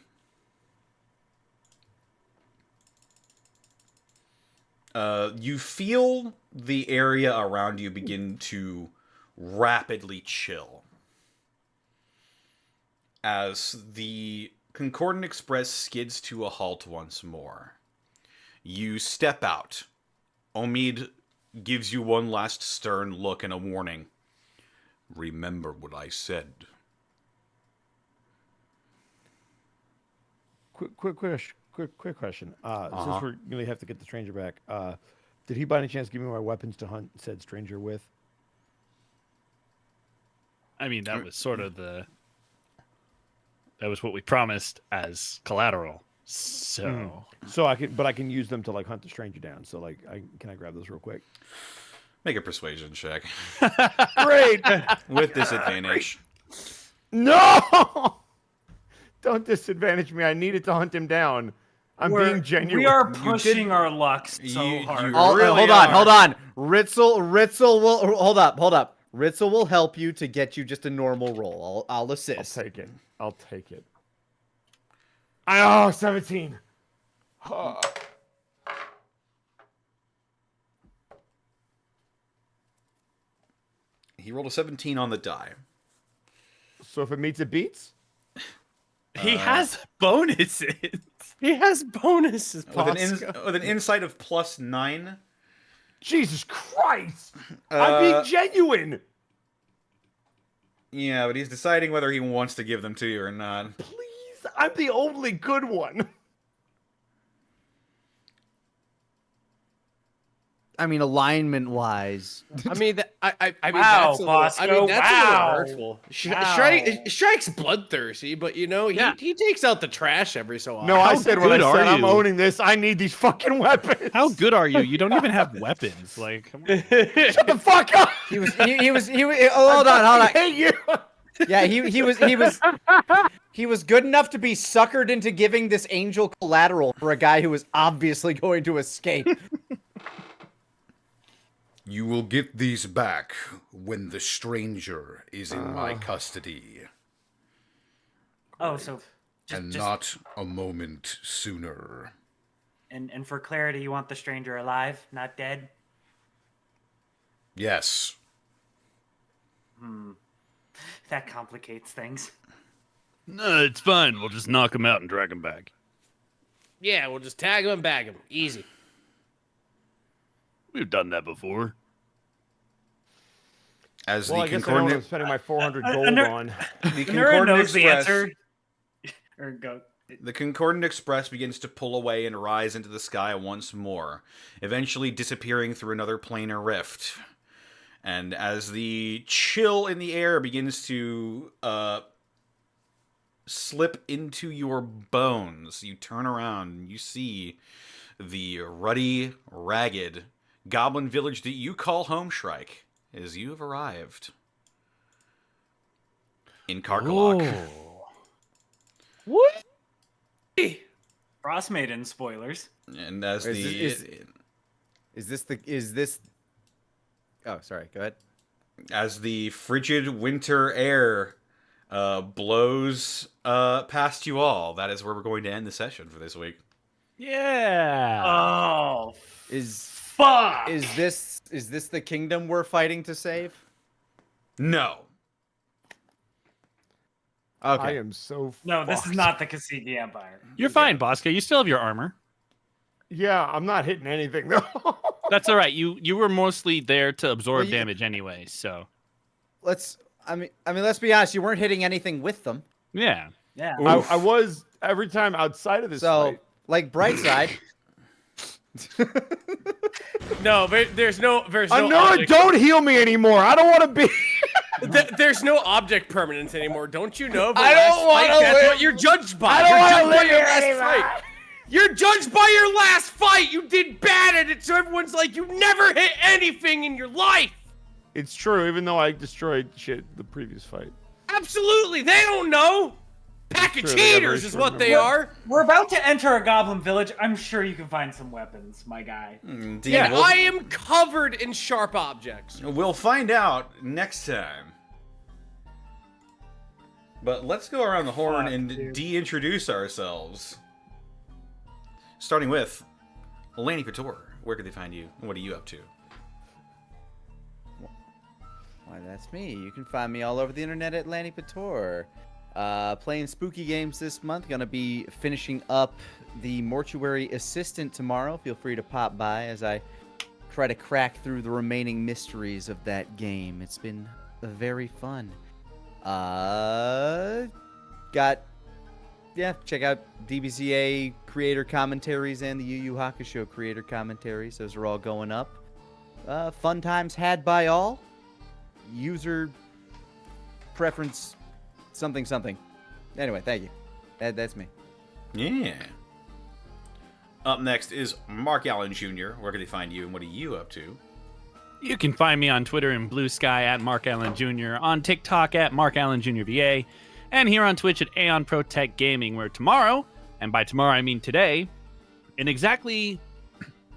you feel the area around you begin to rapidly chill as the Concordant Express skids to a halt once more. You step out. Omid gives you one last stern look and a warning. Remember what I said. Quick question. Since we're gonna have to get the stranger back, did he by any chance give me my weapons to hunt said stranger with? I mean, that was sort of that was what we promised as collateral. So, So I can use them to like hunt the stranger down. So like, can I grab those real quick? Make a persuasion check. Great. With disadvantage. No! Don't disadvantage me. I needed to hunt him down. I'm We're- being genuine. We are pushing our luck so You- hard. you- Hold really on, are. hold on. Ritzel will hold up. Ritzel will help you to get you just a normal roll. I'll I'll assist. take it. I'll take it. Oh, 17. He rolled a 17 on the die. So if it meets, it beats? he has bonuses. He has bonuses, With Bosco. an insight of +9. Jesus Christ! I'm being genuine! Yeah, but he's deciding whether he wants to give them to you or not. Please, I'm the only good one. I mean, alignment-wise. I mean, I mean, Wow, that's a little, I Bosco, mean, that's a wow. little hurtful. Wow. Strike's bloodthirsty, but you know, he takes out the trash every so often. No, I said what I good are said. I'm you? owning this. I need these fucking weapons. How good are you? You don't even have weapons. Like, come on. Shut the fuck up! He was. Oh, hold on. I hate you. Yeah, he was good enough to be suckered into giving this angel collateral for a guy who was obviously going to escape. You will get these back when the stranger is in my custody, Oh, so and just not a moment sooner. and for clarity, you want the stranger alive, not dead? Yes. That complicates things. No, it's fine. We'll just knock him out and drag him back. Yeah, we'll just tag him and bag him. Easy. We've done that before. As Well, the I guess I know what I'm Concordant, spending my 400 gold on. the Nura Concordant knows the Express, answer. Or go. the Concordant Express begins to pull away and rise into the sky once more, eventually disappearing through another planar rift. And as the chill in the air begins to slip into your bones, you turn around and you see the ruddy, ragged goblin village that you call home, Shrike, as you have arrived in Karkalok. What? FROSTMAIDEN spoilers. And as Is this? Oh, sorry. Go ahead. as the frigid winter air blows past you all, that is where we're going to end the session for this week. Yeah. Oh, fuck! Is this the kingdom we're fighting to save? No. Okay. I am so No, this is fucked. not the Kasigi Empire. You're fine, Bosco. You still have your armor. Yeah, I'm not hitting anything though. That's all right. You were mostly there to absorb Well, you- damage anyway, so I mean, let's be honest. You weren't hitting anything with them. yeah. Yeah. I was every time outside of this So, fight. like, bright side. No, there's no Nora, object. don't heal me anymore. I don't want to be. There's no object permanence anymore. Don't you know? I don't wanna That's live- what you're judged by. I don't You're wanna judged by live your here last anymore. fight. You're judged by your last fight. You did bad at it, so everyone's like, you never hit anything in your life. It's true, even though I destroyed shit the previous fight. Absolutely, they don't know. Pack of True, they got very cheaters is short what they memory. are. We're about to enter a goblin village. I'm sure you can find some weapons, my guy. Indeed. And I am covered in sharp objects. We'll find out next time. But let's go around the horn Fuck, and dude. de-introduce ourselves. Starting with Lanny Couture. Where can they find you? And what are you up to? Why, that's me. You can find me all over the internet at Lanny Pator. Playing spooky games this month. Gonna be finishing up the Mortuary Assistant tomorrow. Feel free to pop by as I try to crack through the remaining mysteries of that game. It's been very fun. Check out DBZA creator commentaries and the Yu Yu Hakusho creator commentaries. Those are all going up. Fun times had by all. User preference something. Anyway, thank you. That's me. Yeah. Up next is Mark Allen Jr. Where can they find you and what are you up to? You can find me on Twitter and Blue Sky at Mark Allen Jr., on TikTok at Mark Allen Jr. VA, and here on Twitch at Aeon Pro Tech Gaming, where tomorrow, and by tomorrow I mean today, in exactly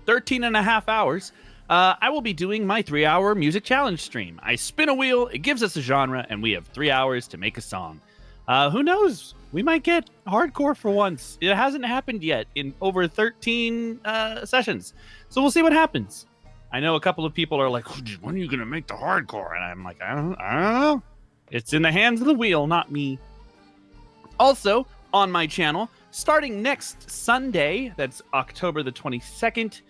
13 and a half hours, I will be doing my 3-hour music challenge stream. I spin a wheel, it gives us a genre, and we have 3 hours to make a song. Who knows? We might get hardcore for once. It hasn't happened yet in over 13 sessions. So we'll see what happens. I know a couple of people are like, when are you going to make the hardcore? And I'm like, I don't know. It's in the hands of the wheel, not me. Also, on my channel, starting next Sunday, that's October the 22nd,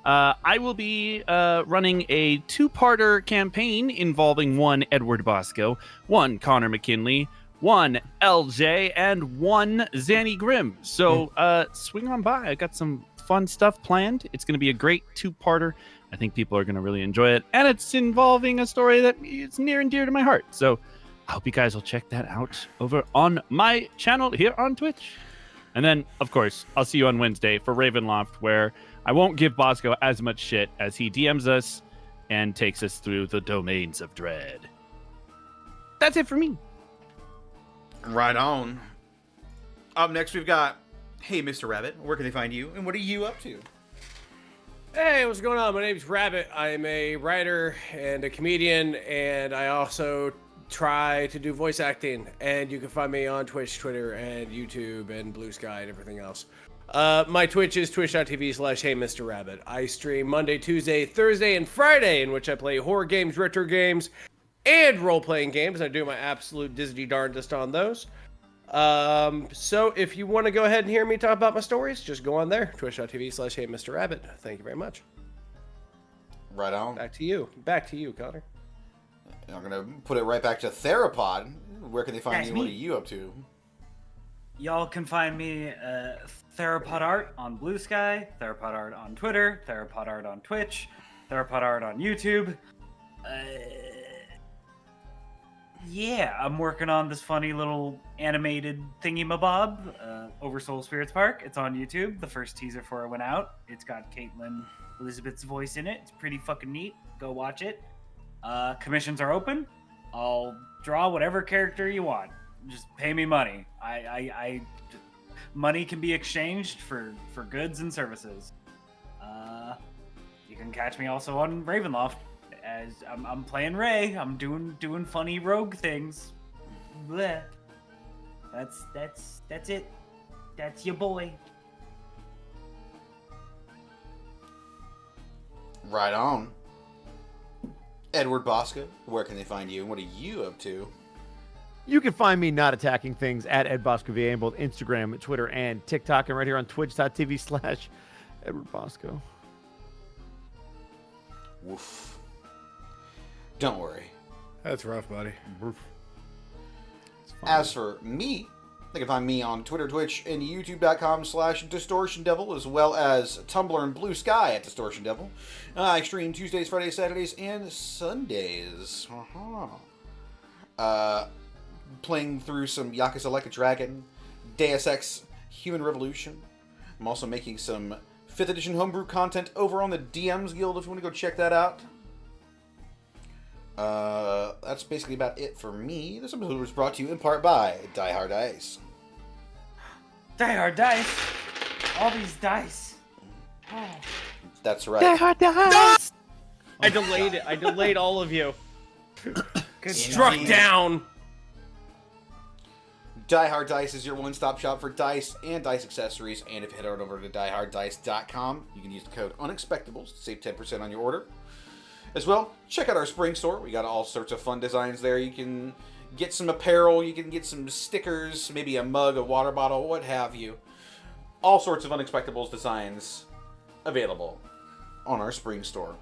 I will be running a 2-parter campaign involving one Edward Bosco, one Connor McKinley, one LJ, and one Zanny Grimm. So swing on by. I got some fun stuff planned. It's going to be a great 2-parter. I think people are going to really enjoy it. And it's involving a story that is near and dear to my heart. So I hope you guys will check that out over on my channel here on Twitch. And then, of course, I'll see you on Wednesday for Ravenloft, where I won't give Bosco as much shit as he DMs us and takes us through the domains of dread. That's it for me. Right on. Up next, we've got Hey, Mr. Rabbit. Where can they find you and what are you up to? Hey, what's going on? My name's Rabbit. I'm a writer and a comedian, and I also try to do voice acting. And you can find me on Twitch, Twitter, and YouTube, and Blue Sky, and everything else. My Twitch is twitch.tv/HeyMrRabbit. I stream Monday, Tuesday, Thursday, and Friday, in which I play horror games, retro games, and role-playing games. I do my absolute Disney darndest on those. So if you want to go ahead and hear me talk about my stories, just go on there, twitch.tv/HeyMrRabbit. Thank you very much. Right on. Back to you, Connor. I'm going to put it right back to Therapod. Where can they find That's you and what me. are you up to? Y'all can find me Therapod Art on Blue Sky, Therapod Art on Twitter, Therapod Art on Twitch, Therapod Art on YouTube. Yeah, I'm working on this funny little animated thingy-mabob over Soul Spirits Park. It's on YouTube. The first teaser for it went out. It's got Caitlin Elizabeth's voice in it. It's pretty fucking neat. Go watch it. Commissions are open. I'll draw whatever character you want. Just pay me money. Money can be exchanged for goods and services. You can catch me also on Ravenloft. As I'm playing Ray, I'm doing funny rogue things. Bleh. That's it. That's your boy. Right on. Edward Bosco, where can they find you and what are you up to? You can find me not attacking things at Ed Bosco VA on both Instagram, Twitter, and TikTok, and right here on twitch.tv/ Edward Bosco. Woof. Don't worry. That's rough, buddy. As for me, you can find me on Twitter, Twitch, and YouTube.com/DistortionDevil, as well as Tumblr and Blue Sky at DistortionDevil. I stream Tuesdays, Fridays, Saturdays, and Sundays. Playing through some Yakuza Like a Dragon, Deus Ex Human Revolution. I'm also making some 5th edition homebrew content over on the DMs Guild if you want to go check that out. That's basically about it for me. This episode was brought to you in part by Die Hard Dice. Die Hard Dice. All these dice. Oh. That's right. Die Hard Dice. I delayed it. I delayed all of you. Good Struck job. down. Die Hard Dice is your one-stop shop for dice and dice accessories. And if you head on over to dieharddice.com, you can use the code Unexpectables to save 10% on your order. As well, check out our spring store. We got all sorts of fun designs there. You can get some apparel, you can get some stickers, maybe a mug, a water bottle, what have you. All sorts of Unexpectables designs available on our spring store.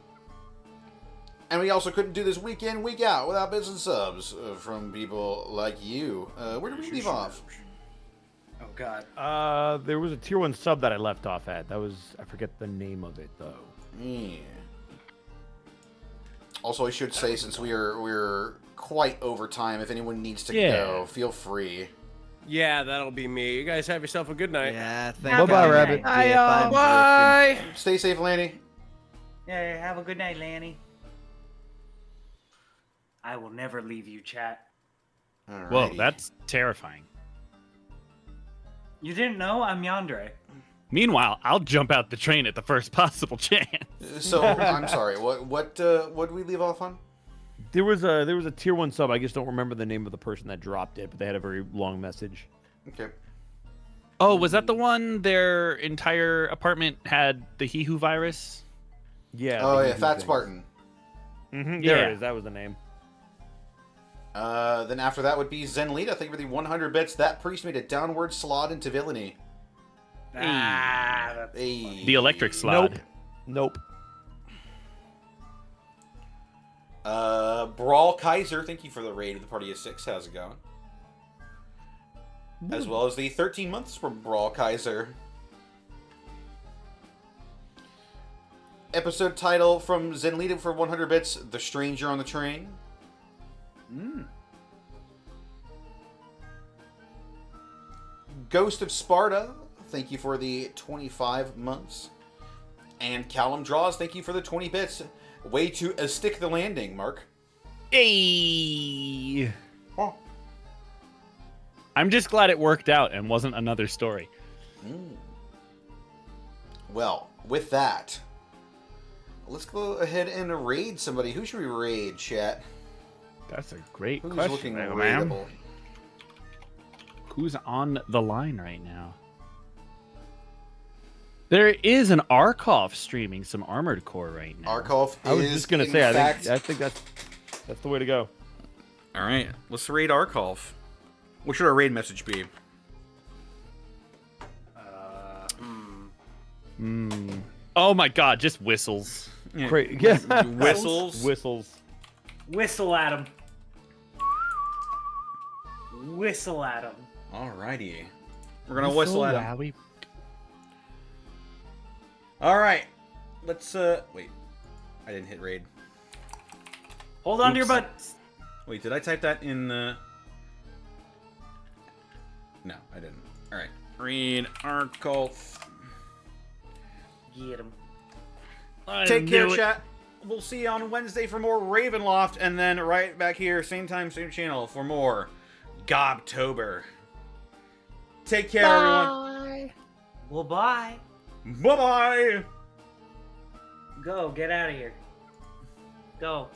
And we also couldn't do this week in, week out without bits and subs from people like you. Where did we leave off? Oh God. There was a tier 1 sub that I left off at. That was, I forget the name of it though. Yeah. Also, I should say, since we're quite over time, if anyone needs to go, feel free. Yeah, that'll be me. You guys have yourself a good night. Yeah, Bye-bye, Rabbit. Bye. Stay safe, Lanny. Yeah, have a good night, Lanny. I will never leave you, chat. Alrighty. Whoa, that's terrifying. You didn't know? I'm Yandere. Meanwhile, I'll jump out the train at the first possible chance. So, I'm sorry, what did we leave off on? There was a tier 1 sub. I just don't remember the name of the person that dropped it, but they had a very long message. Okay. Oh, was that the one their entire apartment had the He-Who virus? Yeah. Oh, the yeah, He-Who Fat thing. Spartan. There Yeah. it is. That was the name. Then after that would be Zenlita. Thank you for the 100 bits. That priest made a downward slide into villainy. That's Hey. The electric slide. Nope. Brawl Kaiser, thank you for the raid of the party of 6. How's it going? As well as the 13 months from Brawl Kaiser. Episode title from Zenlita for 100 bits, The Stranger on the Train. Ghost of Sparta, thank you for the 25 months. And Callum Draws, thank you for the 20 bits. Way to stick the landing, Mark. Hey! Oh. I'm just glad it worked out and wasn't another story. Well, with that, let's go ahead and raid somebody. Who should we raid, chat? That's a great Who's question, looking man. raidable? Who's on the line right now? There is an Arkoff streaming some Armored Core right now. Arkoff I was is, just gonna in say. fact... I think that's the way to go. All right, let's raid Arkoff. What should our raid message be? Oh my god, just whistles. Great. Yeah. Whistles. Whistles. Whistle at him. Whistle at him. Alrighty. We're gonna whistle at him. Wowie. Alright. Let's, wait. I didn't hit raid. Hold on to your butts. Wait, did I type that in the... No, I didn't. Alright. Raid Arkoff. Get him. Take care, chat. We'll see you on Wednesday for more Ravenloft, and then right back here, same time, same channel, for more Gobtober. Take care, everyone. Well, bye. Bye-bye. Go, get out of here. Go.